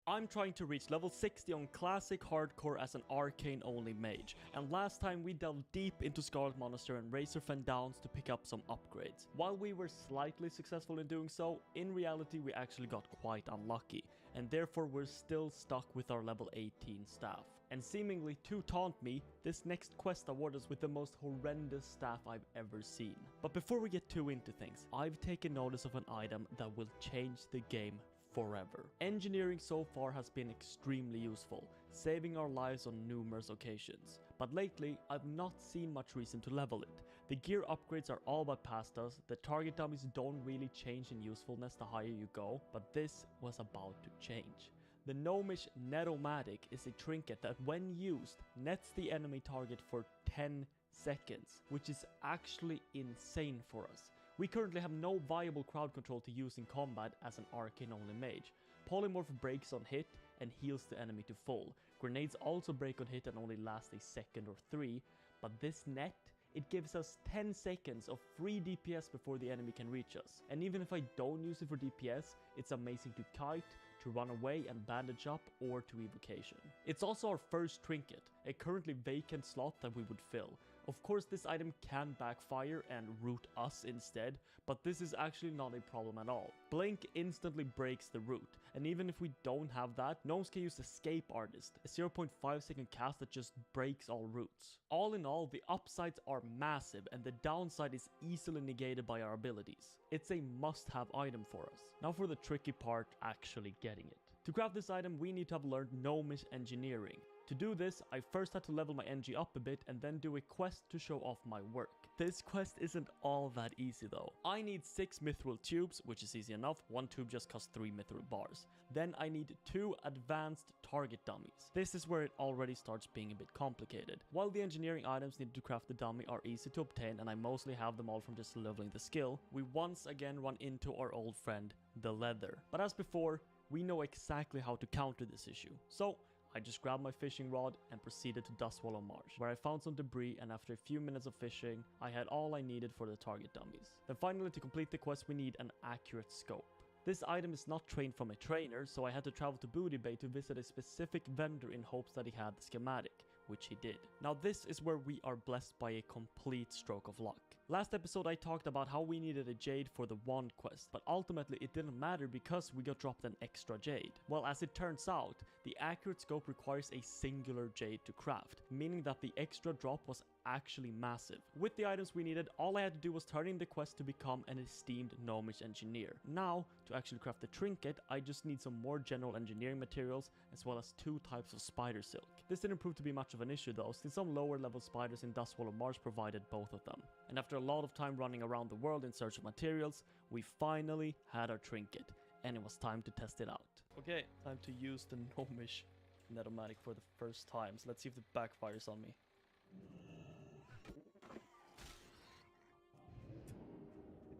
I'm trying to reach level 60 on Classic Hardcore as an Arcane only mage, and last time we delved deep into Scarlet Monastery and Razorfen Downs to pick up some upgrades. While we were slightly successful in doing so, in reality we actually got quite unlucky, and therefore we're still stuck with our level 18 staff. And seemingly to taunt me, this next quest awarded us with the most horrendous staff I've ever seen. But before we get too into things, I've taken notice of an item that will change the game forever. Engineering so far has been extremely useful, saving our lives on numerous occasions. But lately, I've not seen much reason to level it. The gear upgrades are all but past us, the target dummies don't really change in usefulness the higher you go, but this was about to change. The gnomish Netomatic is a trinket that when used, nets the enemy target for 10 seconds, which is actually insane for us. We currently have no viable crowd control to use in combat as an Arcane only mage. Polymorph breaks on hit and heals the enemy to full. Grenades also break on hit and only last a second or 3, but this net, it gives us 10 seconds of free DPS before the enemy can reach us. And even if I don't use it for DPS, it's amazing to kite, to run away and bandage up, or to evocation. It's also our first trinket, a currently vacant slot that we would fill. Of course, this item can backfire and root us instead, but this is actually not a problem at all. Blink instantly breaks the root, and even if we don't have that, gnomes can use Escape Artist, a 0.5 second cast that just breaks all roots. All in all, the upsides are massive and the downside is easily negated by our abilities. It's a must-have item for us. Now for the tricky part, actually getting it. To craft this item, we need to have learned gnomish engineering. To do this, I first had to level my NG up a bit and then do a quest to show off my work. This quest isn't all that easy though. I need 6 mithril tubes, which is easy enough, 1 tube just costs 3 mithril bars. Then I need 2 advanced target dummies. This is where it already starts being a bit complicated. While the engineering items needed to craft the dummy are easy to obtain and I mostly have them all from just leveling the skill, we once again run into our old friend, the leather. But as before, we know exactly how to counter this issue. So I just grabbed my fishing rod and proceeded to Dustswallow Marsh, where I found some debris, and after a few minutes of fishing, I had all I needed for the target dummies. Then finally, to complete the quest, we need an accurate scope. This item is not trained from a trainer, so I had to travel to Booty Bay to visit a specific vendor in hopes that he had the schematic, which he did. Now this is where we are blessed by a complete stroke of luck. Last episode I talked about how we needed a jade for the wand quest, but ultimately it didn't matter because we got dropped an extra jade. Well, as it turns out, the accurate scope requires a singular jade to craft, meaning that the extra drop was actually massive. With the items we needed, all I had to do was turn in the quest to become an esteemed gnomish engineer. Now, to actually craft the trinket, I just need some more general engineering materials, as well as 2 types of spider silk. This didn't prove to be much of an issue though, since some lower level spiders in Dustwall of Mars provided both of them. And after a lot of time running around the world in search of materials, we finally had our trinket, and it was time to test it out. Okay, time to use the gnomish Netomatic for the first time, so let's see if it backfires on me.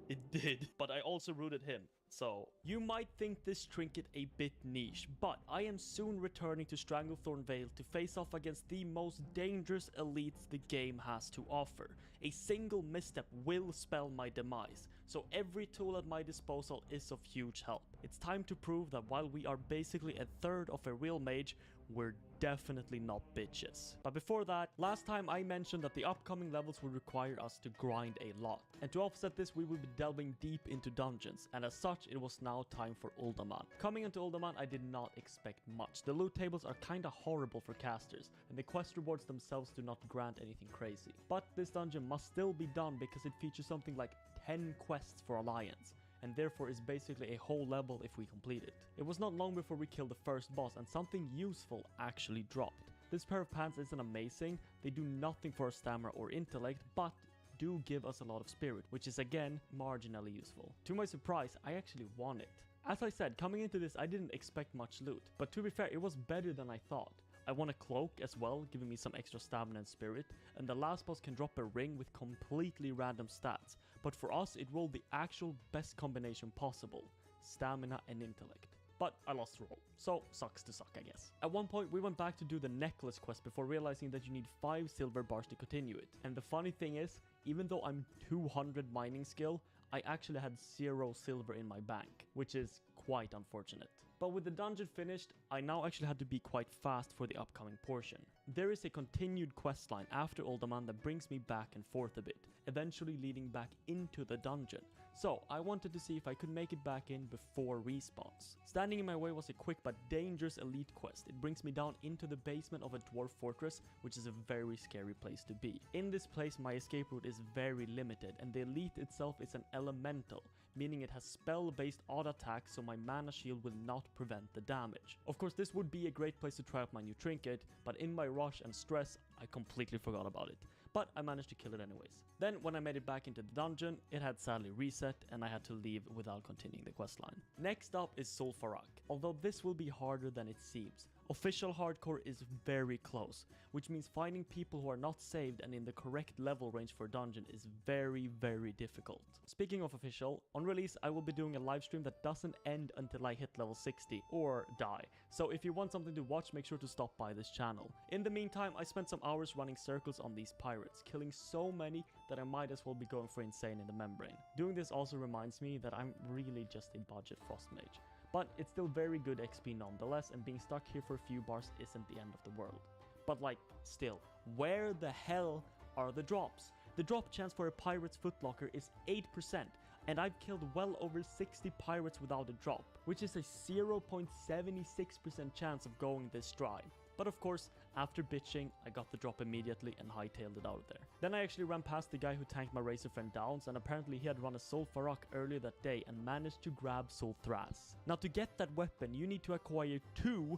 It did, but I also rooted him. So, you might think this trinket a bit niche, but I am soon returning to Stranglethorn Vale to face off against the most dangerous elites the game has to offer. A single misstep will spell my demise, so every tool at my disposal is of huge help. It's time to prove that while we are basically a third of a real mage, we're definitely not bitches. But before that, last time I mentioned that the upcoming levels would require us to grind a lot. And to offset this, we will be delving deep into dungeons, and as such, it was now time for Uldaman. Coming into Uldaman, I did not expect much. The loot tables are kinda horrible for casters, and the quest rewards themselves do not grant anything crazy. But this dungeon must still be done because it features something like 10 quests for Alliance, and therefore is basically a whole level if we complete it. It was not long before we killed the first boss and something useful actually dropped. This pair of pants isn't amazing, they do nothing for our stamina or intellect, but do give us a lot of spirit, which is again marginally useful. To my surprise, I actually won it. As I said, coming into this I didn't expect much loot, but to be fair, it was better than I thought. I won a cloak as well, giving me some extra stamina and spirit, and the last boss can drop a ring with completely random stats, but for us it rolled the actual best combination possible, stamina and intellect. But I lost the roll, so sucks to suck I guess. At one point we went back to do the necklace quest before realizing that you need 5 silver bars to continue it. And the funny thing is, even though I'm 200 mining skill, I actually had 0 silver in my bank, which is quite unfortunate. But with the dungeon finished, I now actually had to be quite fast for the upcoming portion. There is a continued questline after Uldaman that brings me back and forth a bit, eventually leading back into the dungeon. So I wanted to see if I could make it back in before respawns. Standing in my way was a quick but dangerous elite quest. It brings me down into the basement of a dwarf fortress, which is a very scary place to be. In this place my escape route is very limited, and the elite itself is an elemental, meaning it has spell-based odd attacks, so my mana shield will not prevent the damage. Of course, this would be a great place to try out my new trinket, but in my rush and stress, I completely forgot about it. But I managed to kill it anyways. Then, when I made it back into the dungeon, it had sadly reset, and I had to leave without continuing the questline. Next up is Sulfarak, although this will be harder than it seems. Official hardcore is very close, which means finding people who are not saved and in the correct level range for a dungeon is very, very difficult. Speaking of official, on release I will be doing a live stream that doesn't end until I hit level 60 or die. So if you want something to watch, make sure to stop by this channel. In the meantime, I spent some hours running circles on these pirates, killing so many that I might as well be going for insane in the membrane. Doing this also reminds me that I'm really just a budget frost mage. But it's still very good XP nonetheless, and being stuck here for a few bars isn't the end of the world. But like, still, where the hell are the drops? The drop chance for a pirate's footlocker is 8%, and I've killed well over 60 pirates without a drop, which is a 0.76% chance of going this dry. But of course, after bitching, I got the drop immediately and hightailed it out of there. Then I actually ran past the guy who tanked my Razor friend downs, and apparently he had run a Sulfarak earlier that day and managed to grab Sulthras. Now to get that weapon, you need to acquire 2%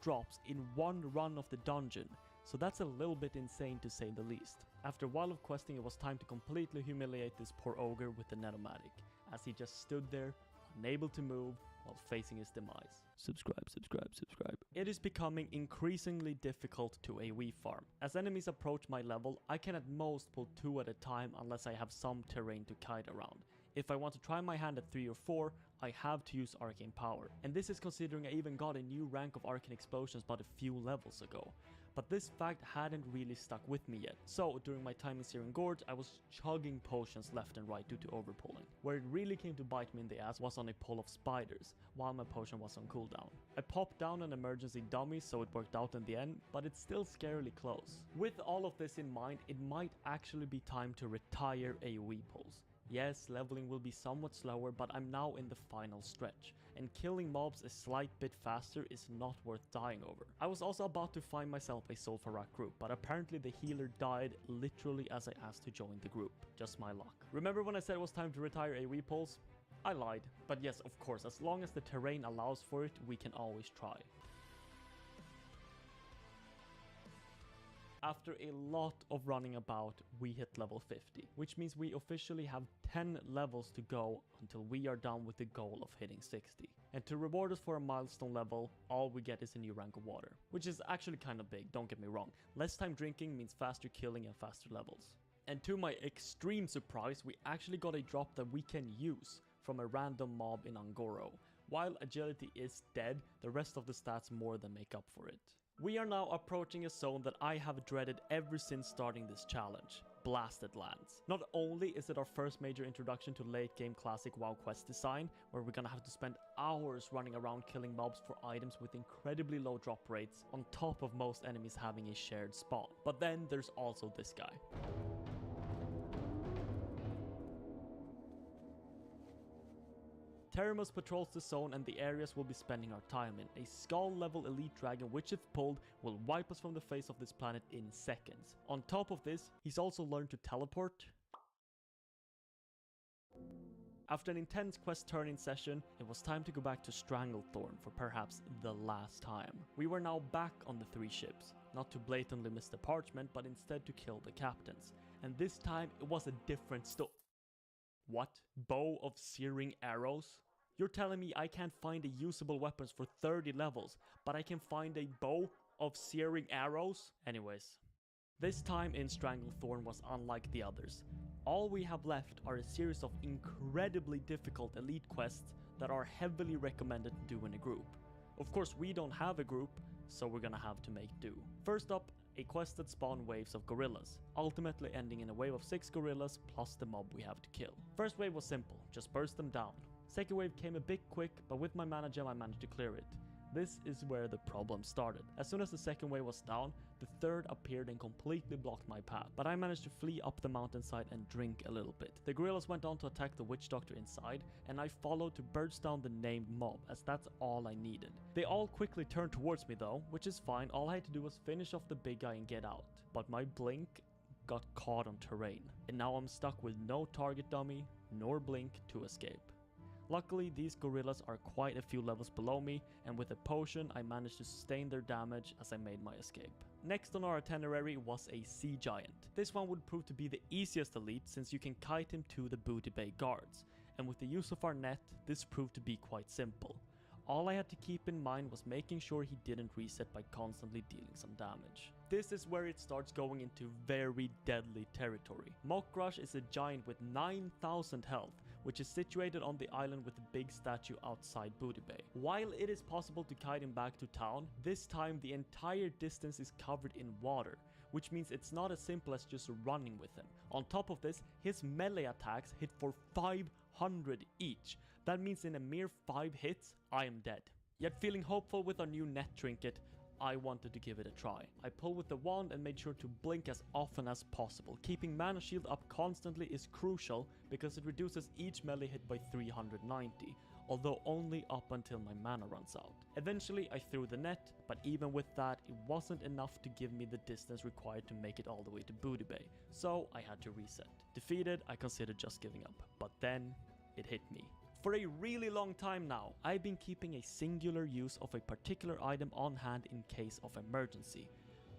drops in one run of the dungeon. So that's a little bit insane to say the least. After a while of questing, it was time to completely humiliate this poor ogre with the Netomatic, as he just stood there, unable to move, while facing his demise. Subscribe. It is becoming increasingly difficult to AoE farm. As enemies approach my level, I can at most pull 2 at a time unless I have some terrain to kite around. If I want to try my hand at 3 or 4, I have to use Arcane Power. And this is considering I even got a new rank of Arcane Explosions but a few levels ago. But this fact hadn't really stuck with me yet. So during my time in Syrian Gorge, I was chugging potions left and right due to overpulling. Where it really came to bite me in the ass was on a pull of spiders, while my potion was on cooldown. I popped down an emergency dummy, so it worked out in the end, but it's still scarily close. With all of this in mind, it might actually be time to retire AoE pulls. Yes, leveling will be somewhat slower, but I'm now in the final stretch, and killing mobs a slight bit faster is not worth dying over. I was also about to find myself a Solfarak group, but apparently the healer died literally as I asked to join the group. Just my luck. Remember when I said it was time to retire AoE pulse? I lied, but yes, of course, as long as the terrain allows for it, we can always try. After a lot of running about, we hit level 50, which means we officially have 10 levels to go until we are done with the goal of hitting 60. And to reward us for a milestone level, all we get is a new rank of water, which is actually kind of big, don't get me wrong. Less time drinking means faster killing and faster levels. And to my extreme surprise, we actually got a drop that we can use from a random mob in Angoro. While agility is dead, the rest of the stats more than make up for it. We are now approaching a zone that I have dreaded ever since starting this challenge, Blasted Lands. Not only is it our first major introduction to late game classic WoW quest design, where we're gonna have to spend hours running around killing mobs for items with incredibly low drop rates, on top of most enemies having a shared spawn. But then there's also this guy. Terramus patrols the zone and the areas we'll be spending our time in. A skull level elite dragon which if pulled will wipe us from the face of this planet in seconds. On top of this, he's also learned to teleport. After an intense quest turn-in session, it was time to go back to Stranglethorn for perhaps the last time. We were now back on the 3 ships, not to blatantly miss the parchment, but instead to kill the captains. And this time it was a different story. What? Bow of searing arrows? You're telling me I can't find a usable weapons for 30 levels, but I can find a bow of searing arrows? Anyways, this time in Stranglethorn was unlike the others. All we have left are a series of incredibly difficult elite quests that are heavily recommended to do in a group. Of course, we don't have a group, so we're gonna have to make do. First up, a quest that spawned waves of gorillas, ultimately ending in a wave of 6 gorillas plus the mob we have to kill. First wave was simple, just burst them down. Second wave came a bit quick, but with my mana gem I managed to clear it. This is where the problem started. As soon as the second wave was down, the third appeared and completely blocked my path, but I managed to flee up the mountainside and drink a little bit. The gorillas went on to attack the witch doctor inside, and I followed to burst down the named mob, as that's all I needed. They all quickly turned towards me though, which is fine, all I had to do was finish off the big guy and get out. But my blink got caught on terrain, and now I'm stuck with no target dummy, nor blink to escape. Luckily, these gorillas are quite a few levels below me, and with a potion I managed to sustain their damage as I made my escape. Next on our itinerary was a sea giant. This one would prove to be the easiest elite since you can kite him to the Booty Bay guards, and with the use of our net, this proved to be quite simple. All I had to keep in mind was making sure he didn't reset by constantly dealing some damage. This is where it starts going into very deadly territory. Mokrush is a giant with 9,000 health, which is situated on the island with the big statue outside Booty Bay. While it is possible to kite him back to town, this time the entire distance is covered in water, which means it's not as simple as just running with him. On top of this, his melee attacks hit for 500 each. That means in a mere 5 hits, I am dead. Yet feeling hopeful with our new net trinket, I wanted to give it a try. I pulled with the wand and made sure to blink as often as possible. Keeping mana shield up constantly is crucial because it reduces each melee hit by 390, although only up until my mana runs out. Eventually I threw the net, but even with that it wasn't enough to give me the distance required to make it all the way to Booty Bay, so I had to reset. Defeated, I considered just giving up, but then it hit me. For a really long time now, I've been keeping a singular use of a particular item on hand in case of emergency.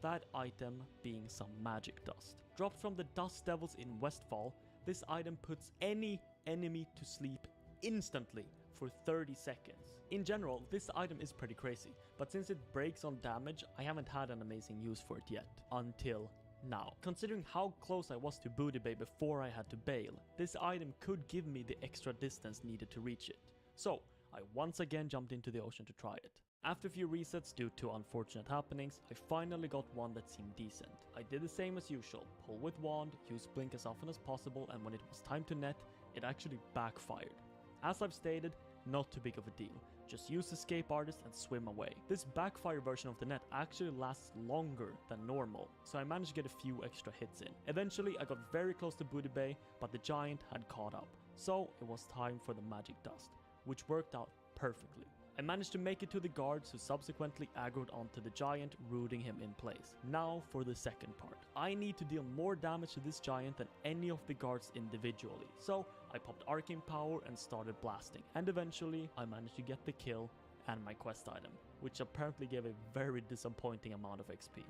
That item being some magic dust. Dropped from the dust devils in Westfall, this item puts any enemy to sleep instantly for 30 seconds. In general, this item is pretty crazy, but since it breaks on damage, I haven't had an amazing use for it yet. Until now. Considering how close I was to Booty Bay before I had to bail, this item could give me the extra distance needed to reach it. So, I once again jumped into the ocean to try it. After a few resets due to unfortunate happenings, I finally got one that seemed decent. I did the same as usual, pull with wand, use blink as often as possible, and when it was time to net, it actually backfired. As I've stated, not too big of a deal. Just use Escape Artist and swim away. This backfire version of the net actually lasts longer than normal, so I managed to get a few extra hits in. Eventually I got very close to Booty Bay, but the giant had caught up, so it was time for the magic dust, which worked out perfectly. I managed to make it to the guards, who subsequently aggroed onto the giant, rooting him in place. Now for the second part. I need to deal more damage to this giant than any of the guards individually, so I popped arcane power and started blasting, and eventually I managed to get the kill and my quest item, which apparently gave a very disappointing amount of XP.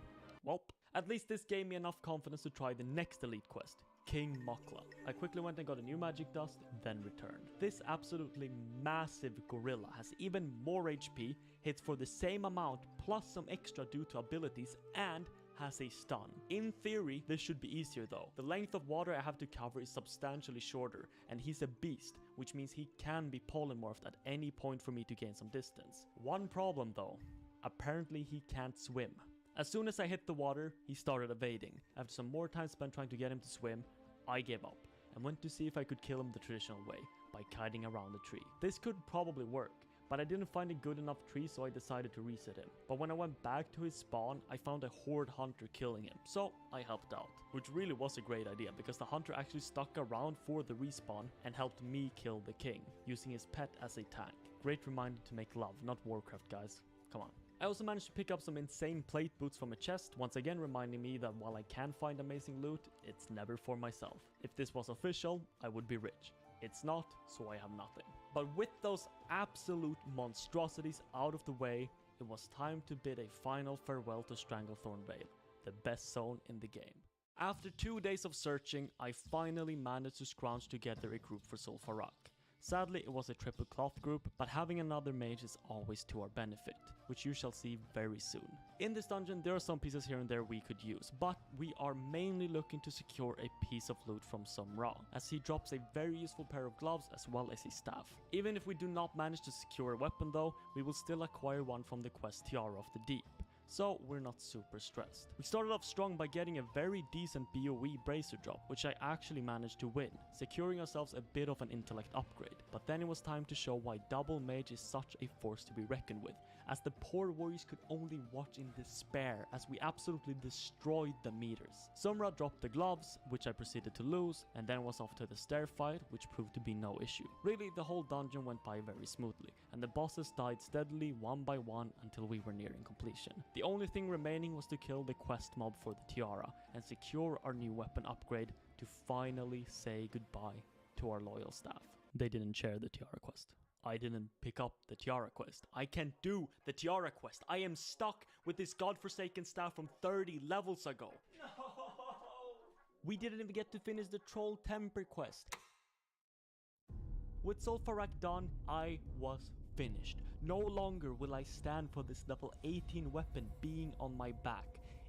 Welp, at least this gave me enough confidence to try the next elite quest, King Mokla. I quickly went and got a new magic dust, then returned. This absolutely massive gorilla has even more HP, hits for the same amount plus some extra due to abilities, and has a stun. In theory, this should be easier though. The length of water I have to cover is substantially shorter, and he's a beast, which means he can be polymorphed at any point for me to gain some distance. One problem though, apparently he can't swim. As soon as I hit the water, he started evading. After some more time spent trying to get him to swim, I gave up and went to see if I could kill him the traditional way, by kiting around the tree. This could probably work, but I didn't find a good enough tree, so I decided to reset him. But when I went back to his spawn, I found a horde hunter killing him, so I helped out. Which really was a great idea, because the hunter actually stuck around for the respawn and helped me kill the king, using his pet as a tank. Great reminder to make love, not Warcraft, guys. Come on. I also managed to pick up some insane plate boots from a chest, once again reminding me that while I can find amazing loot, it's never for myself. If this was official, I would be rich. It's not, so I have nothing. But with those absolute monstrosities out of the way, it was time to bid a final farewell to Stranglethorn Vale, the best zone in the game. After 2 days of searching, I finally managed to scrounge together a group for Zul'Farrak. Sadly, it was a triple cloth group, but having another mage is always to our benefit, which you shall see very soon. In this dungeon, there are some pieces here and there we could use, but we are mainly looking to secure a piece of loot from Sumra, as he drops a very useful pair of gloves as well as a staff. Even if we do not manage to secure a weapon though, we will still acquire one from the quest Tiara of the Deep, so we're not super stressed. We started off strong by getting a very decent BOE bracer drop, which I actually managed to win, securing ourselves a bit of an intellect upgrade. But then it was time to show why double mage is such a force to be reckoned with, as the poor warriors could only watch in despair as we absolutely destroyed the meters. Sumra dropped the gloves, which I proceeded to lose, and then was off to the stair fight, which proved to be no issue. Really, the whole dungeon went by very smoothly, and the bosses died steadily one by one until we were nearing completion. The only thing remaining was to kill the quest mob for the Tiara and secure our new weapon upgrade to finally say goodbye to our loyal staff. They didn't share the Tiara quest. I didn't pick up the Tiara quest. I can't do the Tiara quest. I am stuck with this godforsaken staff from 30 levels ago. No! We didn't even get to finish the Troll Temper quest. With Zul'Farrak done, I was finished. No longer will I stand for this level 18 weapon being on my back.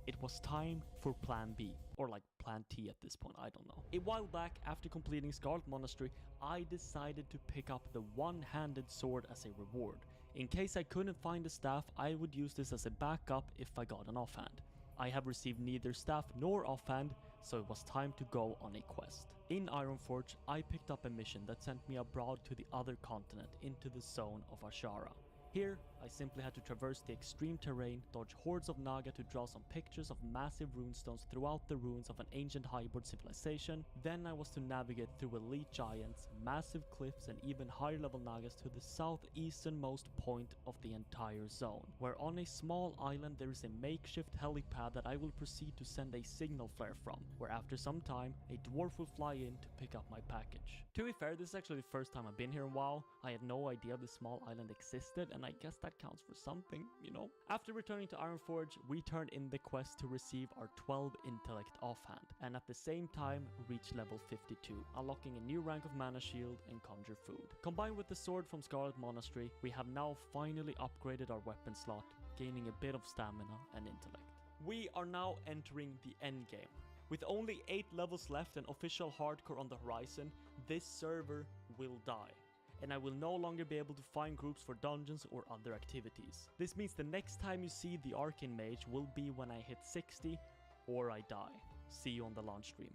It was time for plan B, or like plan T at this point, I don't know. A while back, after completing Scarlet Monastery, I decided to pick up the one-handed sword as a reward. In case I couldn't find a staff, I would use this as a backup if I got an offhand. I have received neither staff nor offhand, so it was time to go on a quest. In Ironforge, I picked up a mission that sent me abroad to the other continent, into the zone of Ashara. Here, I simply had to traverse the extreme terrain, dodge hordes of Naga to draw some pictures of massive runestones throughout the ruins of an ancient highboard civilization. Then I was to navigate through elite giants, massive cliffs, and even higher level Nagas to the southeasternmost point of the entire zone, where on a small island there is a makeshift helipad that I will proceed to send a signal flare from, where after some time, a dwarf will fly in to pick up my package. To be fair, this is actually the first time I've been here in WoW. I had no idea this small island existed, and I guess that counts for something, you know? After returning to Ironforge, we turned in the quest to receive our 12 intellect offhand, and at the same time reach level 52, unlocking a new rank of mana shield and conjure food. Combined with the sword from Scarlet Monastery, we have now finally upgraded our weapon slot, gaining a bit of stamina and intellect. We are now entering the endgame. With only 8 levels left and official hardcore on the horizon, this server will die, and I will no longer be able to find groups for dungeons or other activities. This means the next time you see the Arcane Mage will be when I hit 60 or I die. See you on the launch stream.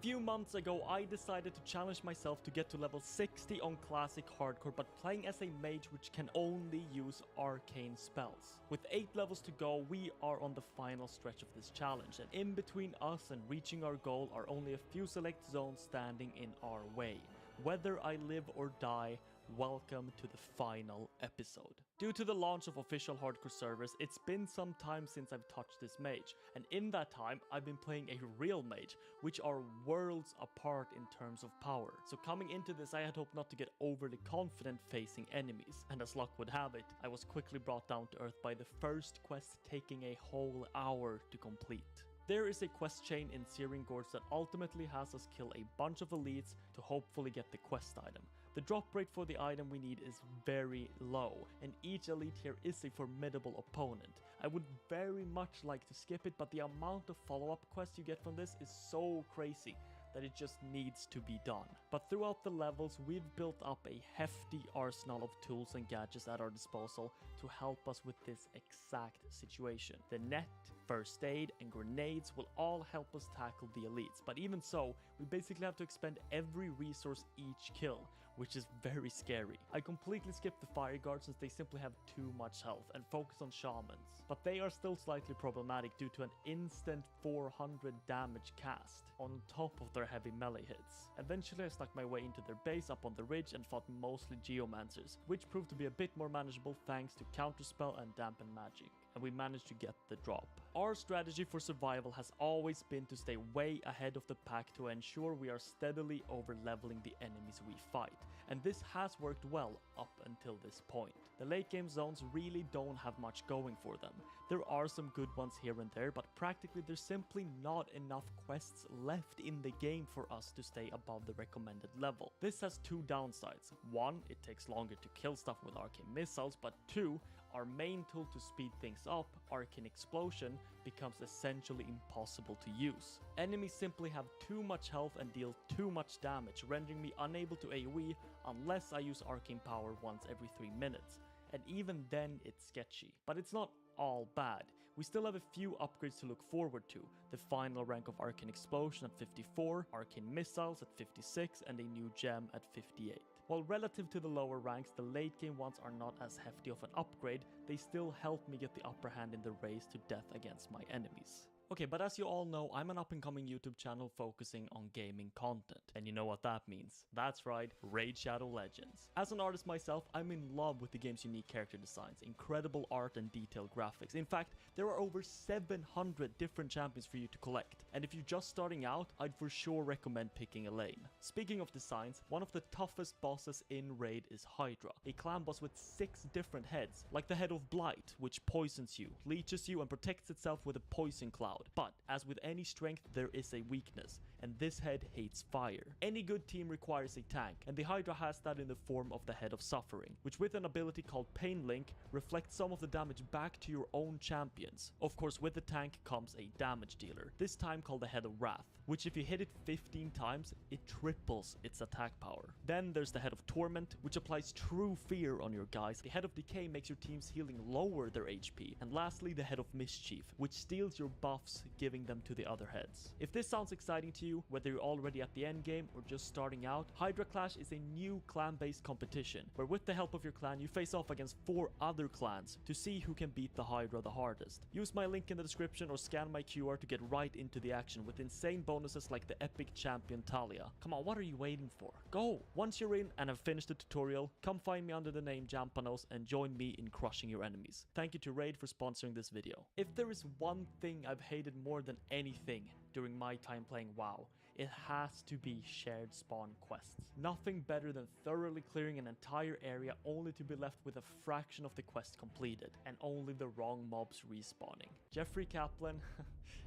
few months ago, I decided to challenge myself to get to level 60 on Classic Hardcore, but playing as a mage which can only use arcane spells. With 8 levels to go, we are on the final stretch of this challenge, and in between us and reaching our goal are only a few select zones standing in our way. Whether I live or die, welcome to the final episode. Due to the launch of official hardcore servers, it's been some time since I've touched this mage, and in that time I've been playing a real mage, which are worlds apart in terms of power. So coming into this, I had hoped not to get overly confident facing enemies, and as luck would have it, I was quickly brought down to earth by the first quest taking a whole hour to complete. There is a quest chain in Searing Gorge that ultimately has us kill a bunch of elites to hopefully get the quest item. The drop rate for the item we need is very low, and each elite here is a formidable opponent. I would very much like to skip it, but the amount of follow-up quests you get from this is so crazy that it just needs to be done. But throughout the levels, we've built up a hefty arsenal of tools and gadgets at our disposal to help us with this exact situation. The net, first aid, and grenades will all help us tackle the elites, but even so, we basically have to expend every resource each kill, which is very scary. I completely skipped the fire guards since they simply have too much health, and focus on shamans. But they are still slightly problematic due to an instant 400 damage cast, on top of their heavy melee hits. Eventually I snuck my way into their base up on the ridge and fought mostly geomancers, which proved to be a bit more manageable thanks to counterspell and dampen magic, and we managed to get the drop. Our strategy for survival has always been to stay way ahead of the pack to ensure we are steadily over leveling the enemies we fight, and this has worked well up until this point. The late game zones really don't have much going for them. There are some good ones here and there, but practically there's simply not enough quests left in the game for us to stay above the recommended level. This has two downsides. One, it takes longer to kill stuff with arcane missiles, but two, our main tool to speed things up, Arcane Explosion, becomes essentially impossible to use. Enemies simply have too much health and deal too much damage, rendering me unable to AoE unless I use arcane power once every 3 minutes, and even then it's sketchy. But it's not all bad. We still have a few upgrades to look forward to: the final rank of Arcane Explosion at 54, Arcane Missiles at 56, and a new gem at 58. While relative to the lower ranks, the late game ones are not as hefty of an upgrade, they still help me get the upper hand in the race to death against my enemies. Okay, but as you all know, I'm an up-and-coming YouTube channel focusing on gaming content. And you know what that means. That's right, Raid Shadow Legends. As an artist myself, I'm in love with the game's unique character designs, incredible art and detailed graphics. In fact, there are over 700 different champions for you to collect. And if you're just starting out, I'd for sure recommend picking Elaine. Speaking of designs, one of the toughest bosses in Raid is Hydra, a clan boss with 6 different heads, like the head of Blight, which poisons you, leeches you, and protects itself with a poison cloud. But as with any strength, there is a weakness, and this head hates fire. Any good team requires a tank, and the Hydra has that in the form of the Head of Suffering, which with an ability called Pain Link reflects some of the damage back to your own champions. Of course, with the tank comes a damage dealer, this time called the Head of Wrath, which if you hit it 15 times, it triples its attack power. Then there's the Head of Torment, which applies true fear on your guys. The Head of Decay makes your team's healing lower their HP. And lastly, the Head of Mischief, which steals your buffs, giving them to the other heads. If this sounds exciting to you, whether you're already at the end game or just starting out, Hydra Clash is a new clan-based competition, where with the help of your clan, you face off against 4 other clans to see who can beat the Hydra the hardest. Use my link in the description or scan my QR to get right into the action with insane bonuses like the epic champion Talia. Come on, what are you waiting for? Go! Once you're in and have finished the tutorial, come find me under the name Jampanos and join me in crushing your enemies. Thank you to Raid for sponsoring this video. If there is one thing I've hated more than anything during my time playing WoW, it has to be shared spawn quests. Nothing better than thoroughly clearing an entire area only to be left with a fraction of the quest completed and only the wrong mobs respawning. Jeffrey Kaplan,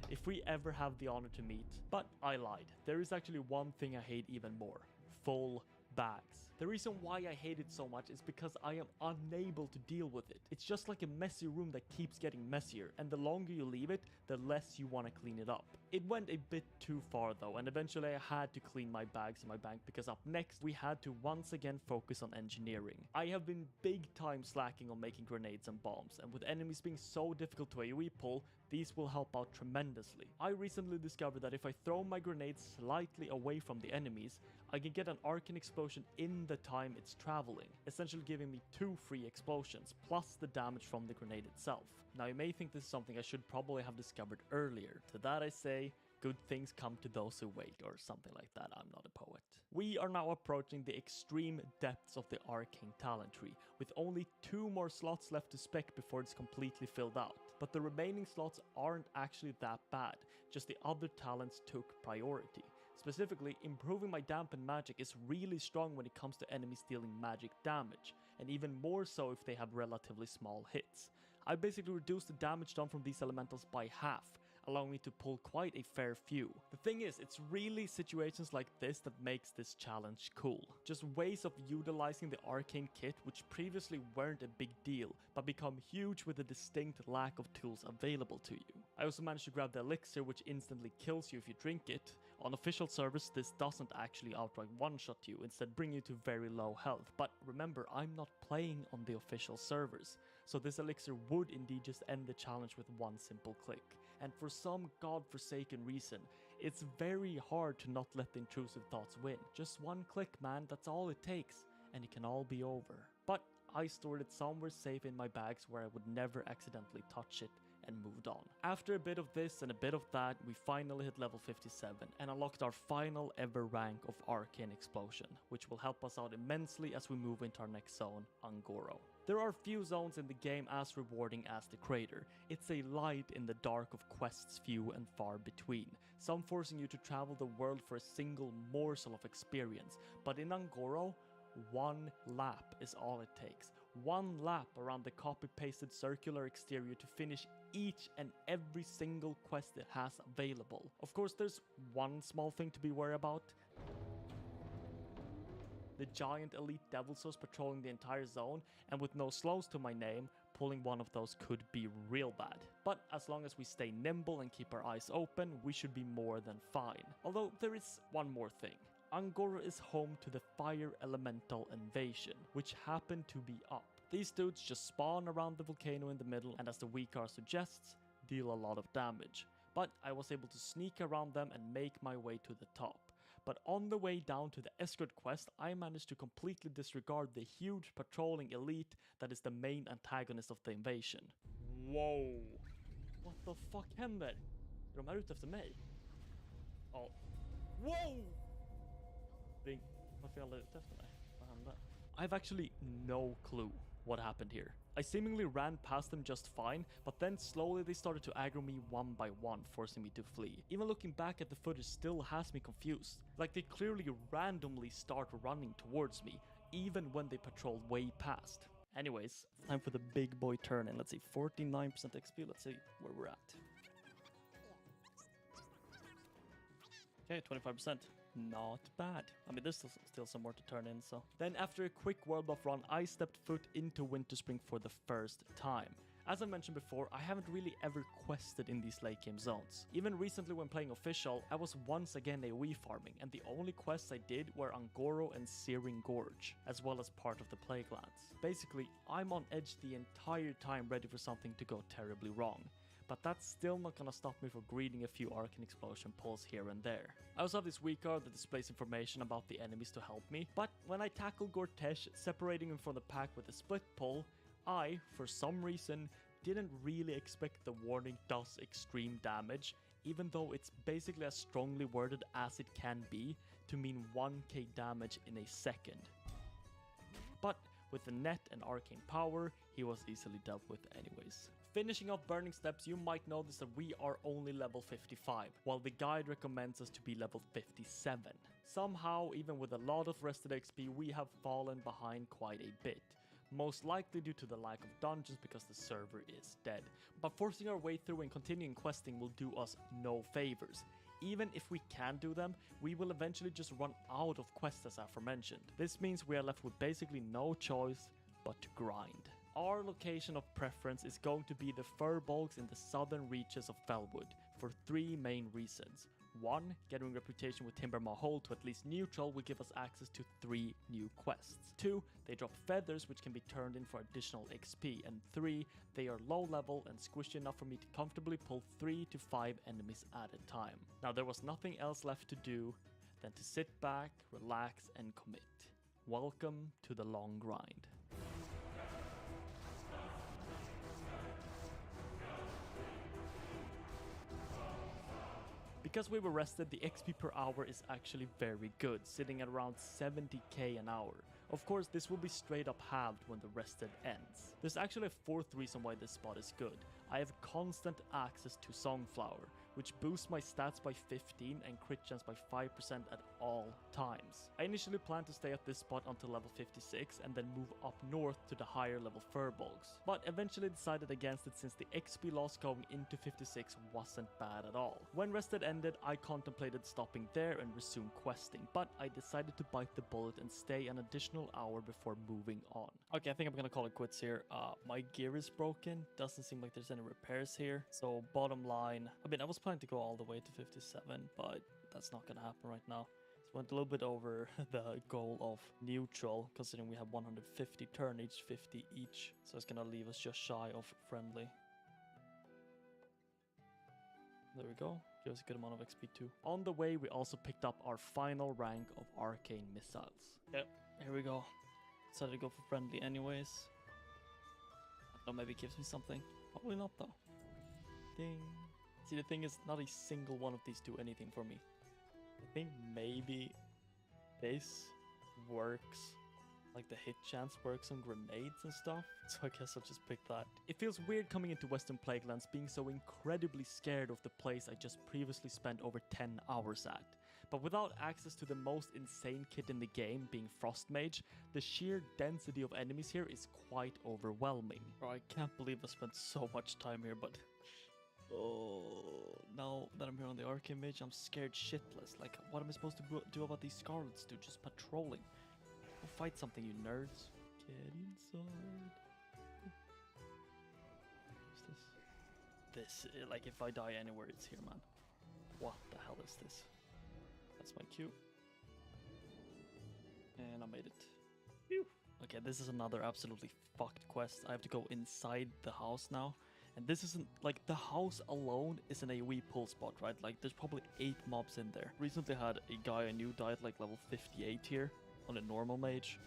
if we ever have the honor to meet. But I lied. There is actually one thing I hate even more: full bags. The reason why I hate it so much is because I am unable to deal with it. It's just like a messy room that keeps getting messier, and the longer you leave it, the less you want to clean it up. It went a bit too far though, and eventually I had to clean my bags in my bank because up next we had to once again focus on engineering. I have been big time slacking on making grenades and bombs, and with enemies being so difficult to AoE pull, these will help out tremendously. I recently discovered that if I throw my grenades slightly away from the enemies, I can get an arcane explosion in the time it's traveling, essentially giving me 2 free explosions, plus the damage from the grenade itself. Now you may think this is something I should probably have discovered earlier. To that I say, good things come to those who wait, or something like that. I'm not a poet. We are now approaching the extreme depths of the arcane talent tree, with only 2 more slots left to spec before it's completely filled out. But the remaining slots aren't actually that bad, just the other talents took priority. Specifically, improving my dampen magic is really strong when it comes to enemies dealing magic damage, and even more so if they have relatively small hits. I basically reduced the damage done from these elementals by half, allowing me to pull quite a fair few. The thing is, it's really situations like this that makes this challenge cool. Just ways of utilizing the arcane kit which previously weren't a big deal, but become huge with a distinct lack of tools available to you. I also managed to grab the elixir which instantly kills you if you drink it. On official servers this doesn't actually outright one-shot you, instead bring you to very low health. But remember, I'm not playing on the official servers, so this elixir would indeed just end the challenge with one simple click. And for some godforsaken reason, it's very hard to not let the intrusive thoughts win. Just one click, man, that's all it takes, and it can all be over. But I stored it somewhere safe in my bags where I would never accidentally touch it, and moved on. After a bit of this and a bit of that, we finally hit level 57 and unlocked our final ever rank of Arcane Explosion, which will help us out immensely as we move into our next zone, Angoro. There are few zones in the game as rewarding as the crater. It's a light in the dark of quests few and far between, some forcing you to travel the world for a single morsel of experience, but in Angoro, 1 lap is all it takes. 1 lap around the copy-pasted circular exterior to finish each and every single quest it has available. Of course, there's one small thing to be worried about. The giant elite devil souls patrolling the entire zone, and with no slows to my name, pulling one of those could be real bad. But as long as we stay nimble and keep our eyes open, we should be more than fine. Although there is one more thing. Angoro is home to the Fire Elemental Invasion, which happen to be up. These dudes just spawn around the volcano in the middle and, as the weak card suggests, deal a lot of damage. But I was able to sneak around them and make my way to the top. But on the way down to the escort quest, I managed to completely disregard the huge patrolling elite that is the main antagonist of the invasion. Whoa! What the fuck händer? Är de här ute efter mig? Ja. Wow! Ring. Varför är alla ute efter mig? Vad hände? I have actually no clue what happened here. I seemingly ran past them just fine, but then slowly they started to aggro me one by one, forcing me to flee. Even looking back at the footage still has me confused. Like they clearly randomly start running towards me, even when they patrol way past. Anyways, time for the big boy turn, and let's see, 49% XP, let's see where we're at. Okay, 25%. Not bad. I mean, there's still some more to turn in, so. Then after a quick world buff run, I stepped foot into Winterspring for the first time. As I mentioned before, I haven't really ever quested in these late game zones. Even recently when playing official, I was once again AoE farming, and the only quests I did were Angoro and Searing Gorge, as well as part of the Plaguelands. Basically, I'm on edge the entire time ready for something to go terribly wrong. But that's still not gonna stop me from greeting a few Arcane Explosion pulls here and there. I also have this weak card that displays information about the enemies to help me, but when I tackle Gortesh, separating him from the pack with a split pull, I, for some reason, didn't really expect the warning does extreme damage, even though it's basically as strongly worded as it can be to mean 1k damage in a second. But with the net and arcane power, he was easily dealt with anyways. Finishing off Burning Steps, you might notice that we are only level 55, while the guide recommends us to be level 57. Somehow, even with a lot of rested XP, we have fallen behind quite a bit. Most likely due to the lack of dungeons because the server is dead. But forcing our way through and continuing questing will do us no favors. Even if we can do them, we will eventually just run out of quests as aforementioned. This means we are left with basically no choice but to grind. Our location of preference is going to be the fir bogs in the southern reaches of Felwood for 3 main reasons. 1. Getting reputation with Timber Mahal to at least neutral will give us access to 3 new quests. 2. They drop feathers which can be turned in for additional XP. And 3. They are low level and squishy enough for me to comfortably pull 3 to 5 enemies at a time. Now there was nothing else left to do than to sit back, relax and commit. Welcome to the long grind. Because we were rested, the XP per hour is actually very good, sitting at around 70k an hour. Of course, this will be straight up halved when the rested ends. There's actually a fourth reason why this spot is good. I have constant access to Songflower, which boosts my stats by 15 and crit chance by 5% at all times. I initially planned to stay at this spot until level 56 and then move up north to the higher level Furbolgs, but eventually decided against it since the XP loss going into 56 wasn't bad at all. When rested ended, I contemplated stopping there and resume questing, but I decided to bite the bullet and stay an additional hour before moving on. Okay, I think I'm gonna call it quits here. My gear is broken. Doesn't seem like there's any repairs here. So bottom line, I mean, I was planning to go all the way to 57, but that's not gonna happen right now. So went a little bit over the goal of neutral, considering we have 150 turn each, 50 each. So it's gonna leave us just shy of friendly. There we go. Give us a good amount of XP too. On the way, we also picked up our final rank of arcane missiles. Yep, here we go. Decided to go for friendly anyways. I don't know, maybe it gives me something. Probably not though. Ding. See, the thing is, not a single one of these do anything for me. I think maybe this works. Like the hit chance works on grenades and stuff, so I guess I'll just pick that. It feels weird coming into Western Plaguelands being so incredibly scared of the place I just previously spent over 10 hours at. But without access to the most insane kit in the game, being Frost Mage, the sheer density of enemies here is quite overwhelming. Bro, I can't believe I spent so much time here, but... oh, now that I'm here on the Arcane Mage, I'm scared shitless. Like, what am I supposed to do about these Scarlets, dude? Just patrolling. Go fight something, you nerds. Get inside. What's this? Like, if I die anywhere, it's here, man. What the hell is this? That's my cue. And I made it. Phew. Okay, this is another absolutely fucked quest. I have to go inside the house now. And this isn't, like, the house alone is an AoE pull spot, right? Like, there's probably 8 mobs in there. Recently had a guy I knew die at, like, level 58 here. On a normal mage.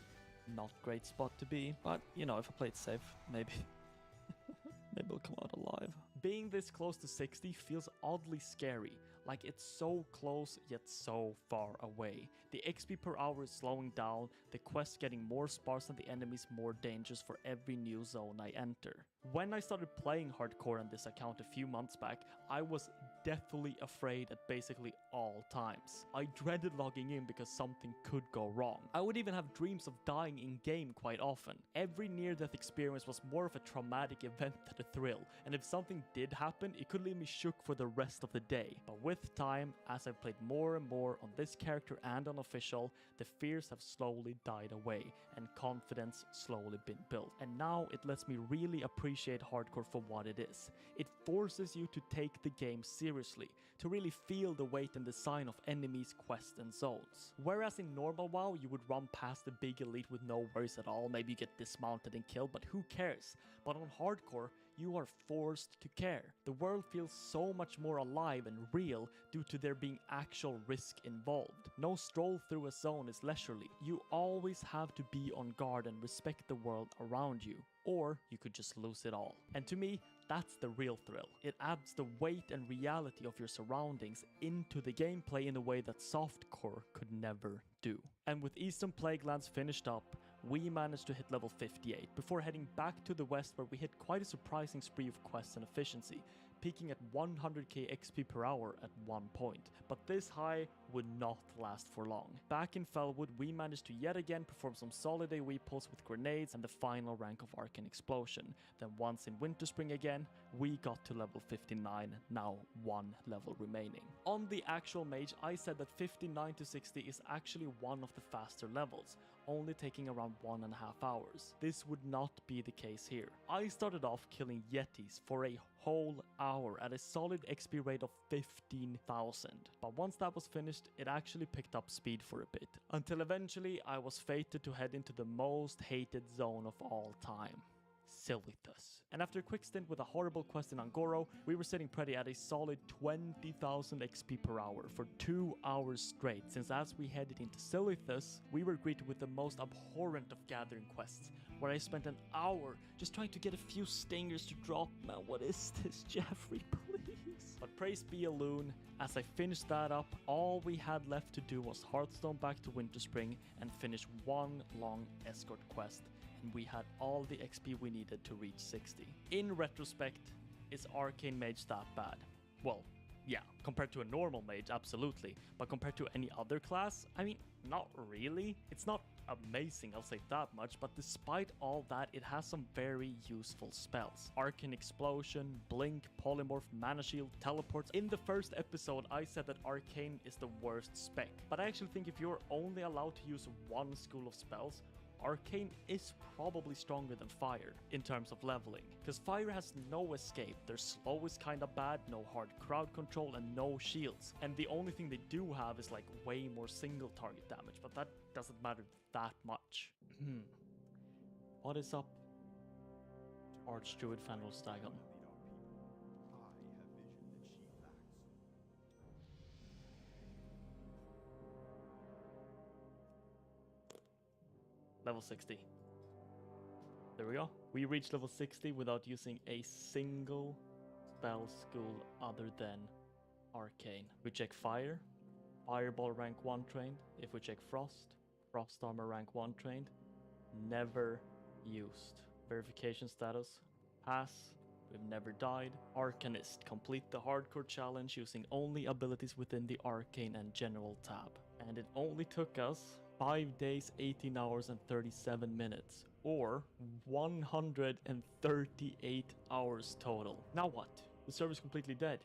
Not great spot to be, but you know, if I play it safe, maybe maybe I'll come out alive. Being this close to 60 feels oddly scary, like it's so close yet so far away. The XP per hour is slowing down, the quests getting more sparse and the enemies more dangerous for every new zone I enter. When I started playing hardcore on this account a few months back, I was deathly afraid at basically all times. I dreaded logging in because something could go wrong. I would even have dreams of dying in-game quite often. Every near-death experience was more of a traumatic event than a thrill, and if something did happen, it could leave me shook for the rest of the day. But with time, as I've played more and more on this character and on official, the fears have slowly died away, and confidence slowly been built. And now it lets me really appreciate hardcore for what it is. It forces you to take the game seriously, to really feel the weight and design of enemies, quests, and zones. Whereas in normal WoW, you would run past the big elite with no worries at all, maybe you get dismounted and killed, but who cares? But on hardcore, you are forced to care. The world feels so much more alive and real due to there being actual risk involved. No stroll through a zone is leisurely. You always have to be on guard and respect the world around you. Or you could just lose it all. And to me, that's the real thrill. It adds the weight and reality of your surroundings into the gameplay in a way that softcore could never do. And with Eastern Plaguelands finished up, we managed to hit level 58 before heading back to the west where we hit quite a surprising spree of quests and efficiency, peaking at 100k XP per hour at one point. But this high would not last for long. Back in Felwood, we managed to yet again perform some solid AoE pulls with grenades and the final rank of Arcane Explosion. Then once in Winterspring again, we got to level 59, now 1 level remaining. On the actual mage, I said that 59 to 60 is actually one of the faster levels, only taking around 1.5 hours. This would not be the case here. I started off killing Yetis for a whole hour at a solid XP rate of 15,000. But once that was finished, it actually picked up speed for a bit, until eventually I was fated to head into the most hated zone of all time. Silithus. And after a quick stint with a horrible quest in Angoro, we were sitting pretty at a solid 20,000 XP per hour for 2 hours straight, since as we headed into Silithus, we were greeted with the most abhorrent of gathering quests, where I spent an hour just trying to get a few stingers to drop. Man, what is this, Jeffrey, please? But praise be Elune, as I finished that up, all we had left to do was Hearthstone back to Winterspring and finish one long escort quest, and we had all the XP we needed to reach 60. In retrospect, is Arcane Mage that bad? Well, yeah, compared to a normal mage, absolutely. But compared to any other class, I mean, not really. It's not amazing, I'll say that much, but despite all that, it has some very useful spells. Arcane Explosion, Blink, Polymorph, Mana Shield, Teleports. In the first episode, I said that Arcane is the worst spec, but I actually think if you're only allowed to use one school of spells, Arcane is probably stronger than Fire in terms of leveling, because Fire has no escape, their slow is kinda bad, no hard crowd control, and no shields. And the only thing they do have is like way more single target damage, but that doesn't matter that much. What is up, Archdruid Fenrir Stagon? Level 60. There we go. We reached level 60 without using a single spell school other than Arcane. We check Fire, Fireball rank 1 trained. If we check Frost, Frost Armor rank 1 trained. Never used. Verification status, pass. We've never died. Arcanist. Complete the hardcore challenge using only abilities within the Arcane and General tab. And it only took us 5 days, 18 hours, and 37 minutes, or 138 hours total. Now what? The server's completely dead.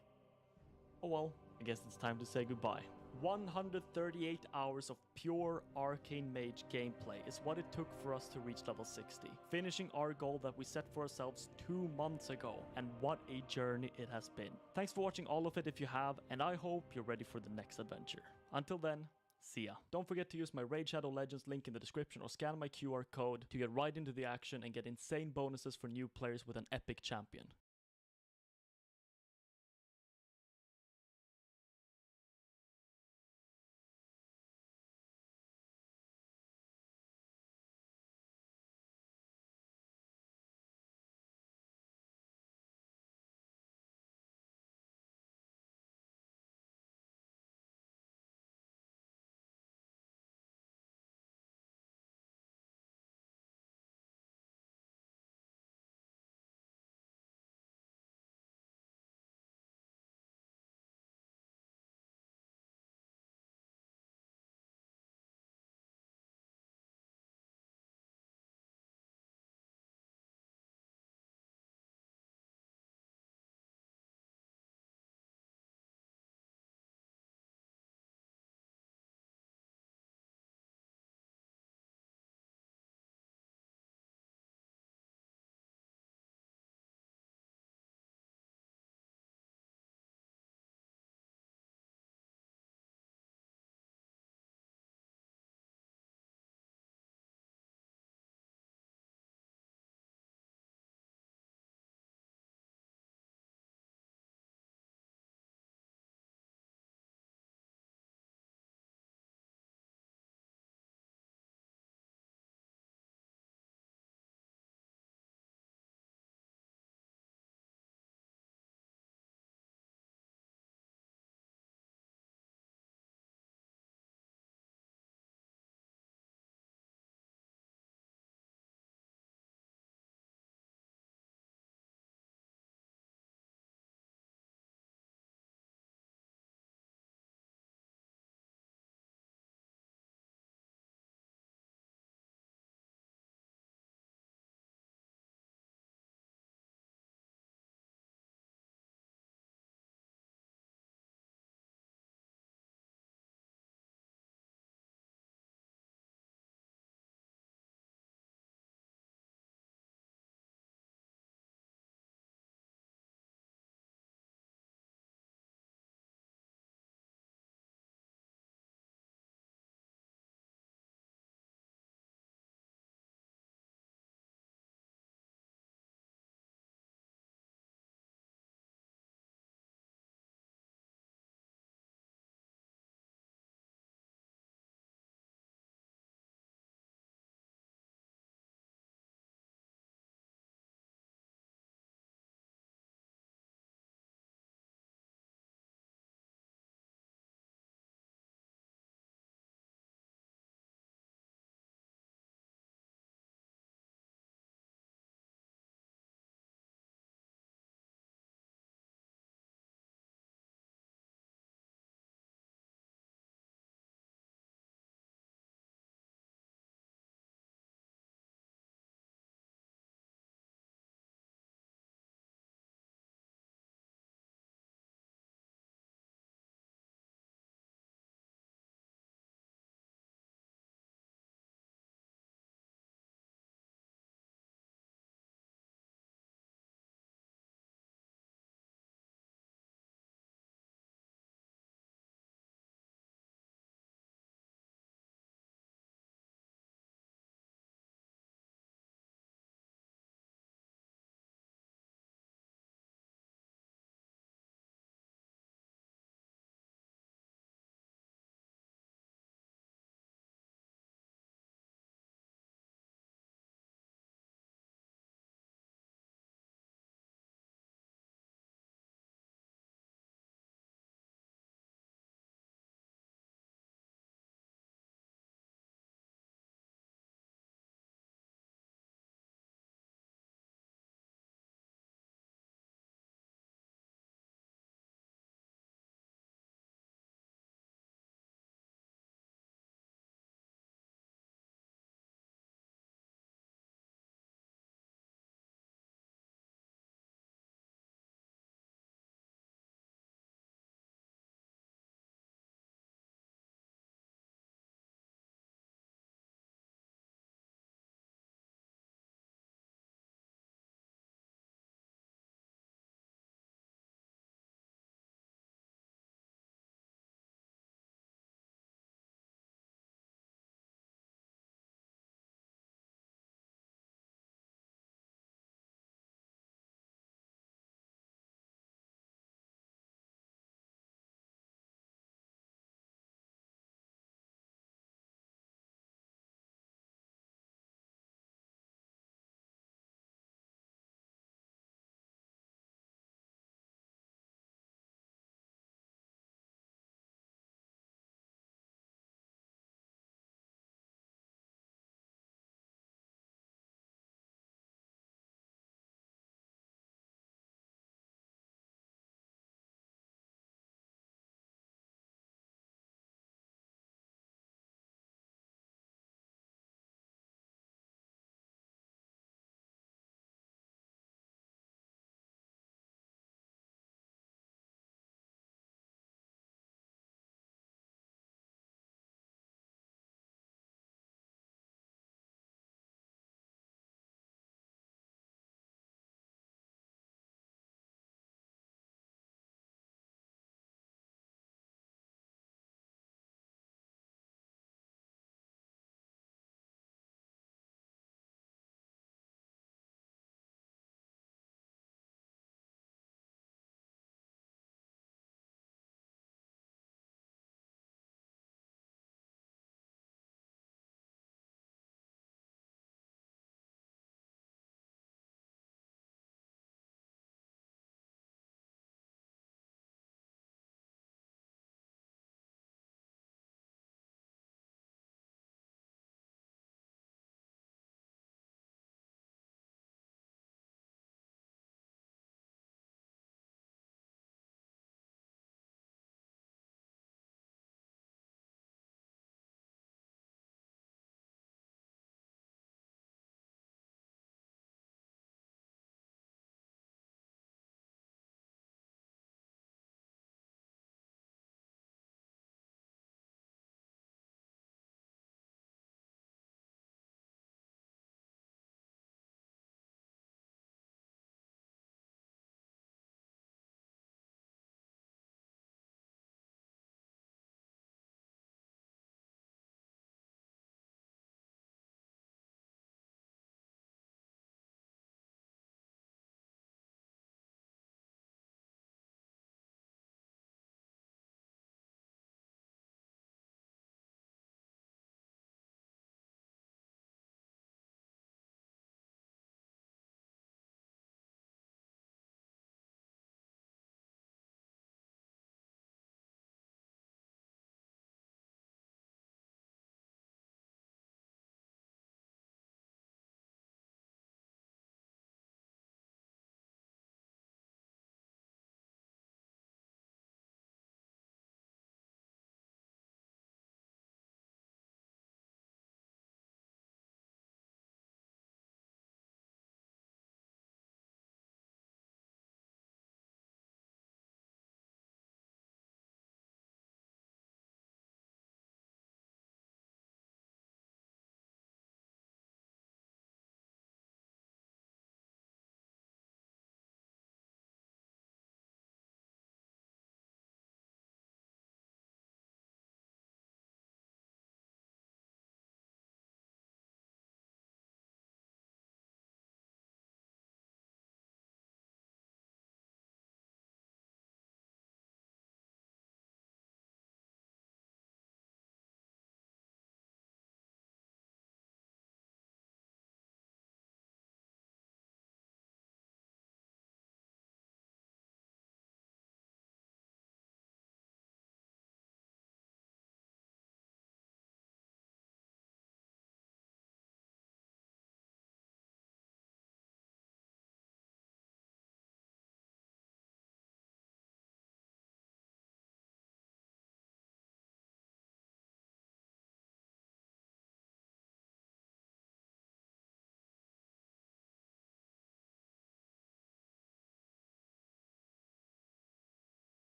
Oh well, I guess it's time to say goodbye. 138 hours of pure Arcane Mage gameplay is what it took for us to reach level 60, finishing our goal that we set for ourselves 2 months ago, and what a journey it has been. Thanks for watching all of it if you have, and I hope you're ready for the next adventure. Until then, see ya. Don't forget to use my Raid Shadow Legends link in the description or scan my QR code to get right into the action and get insane bonuses for new players with an epic champion.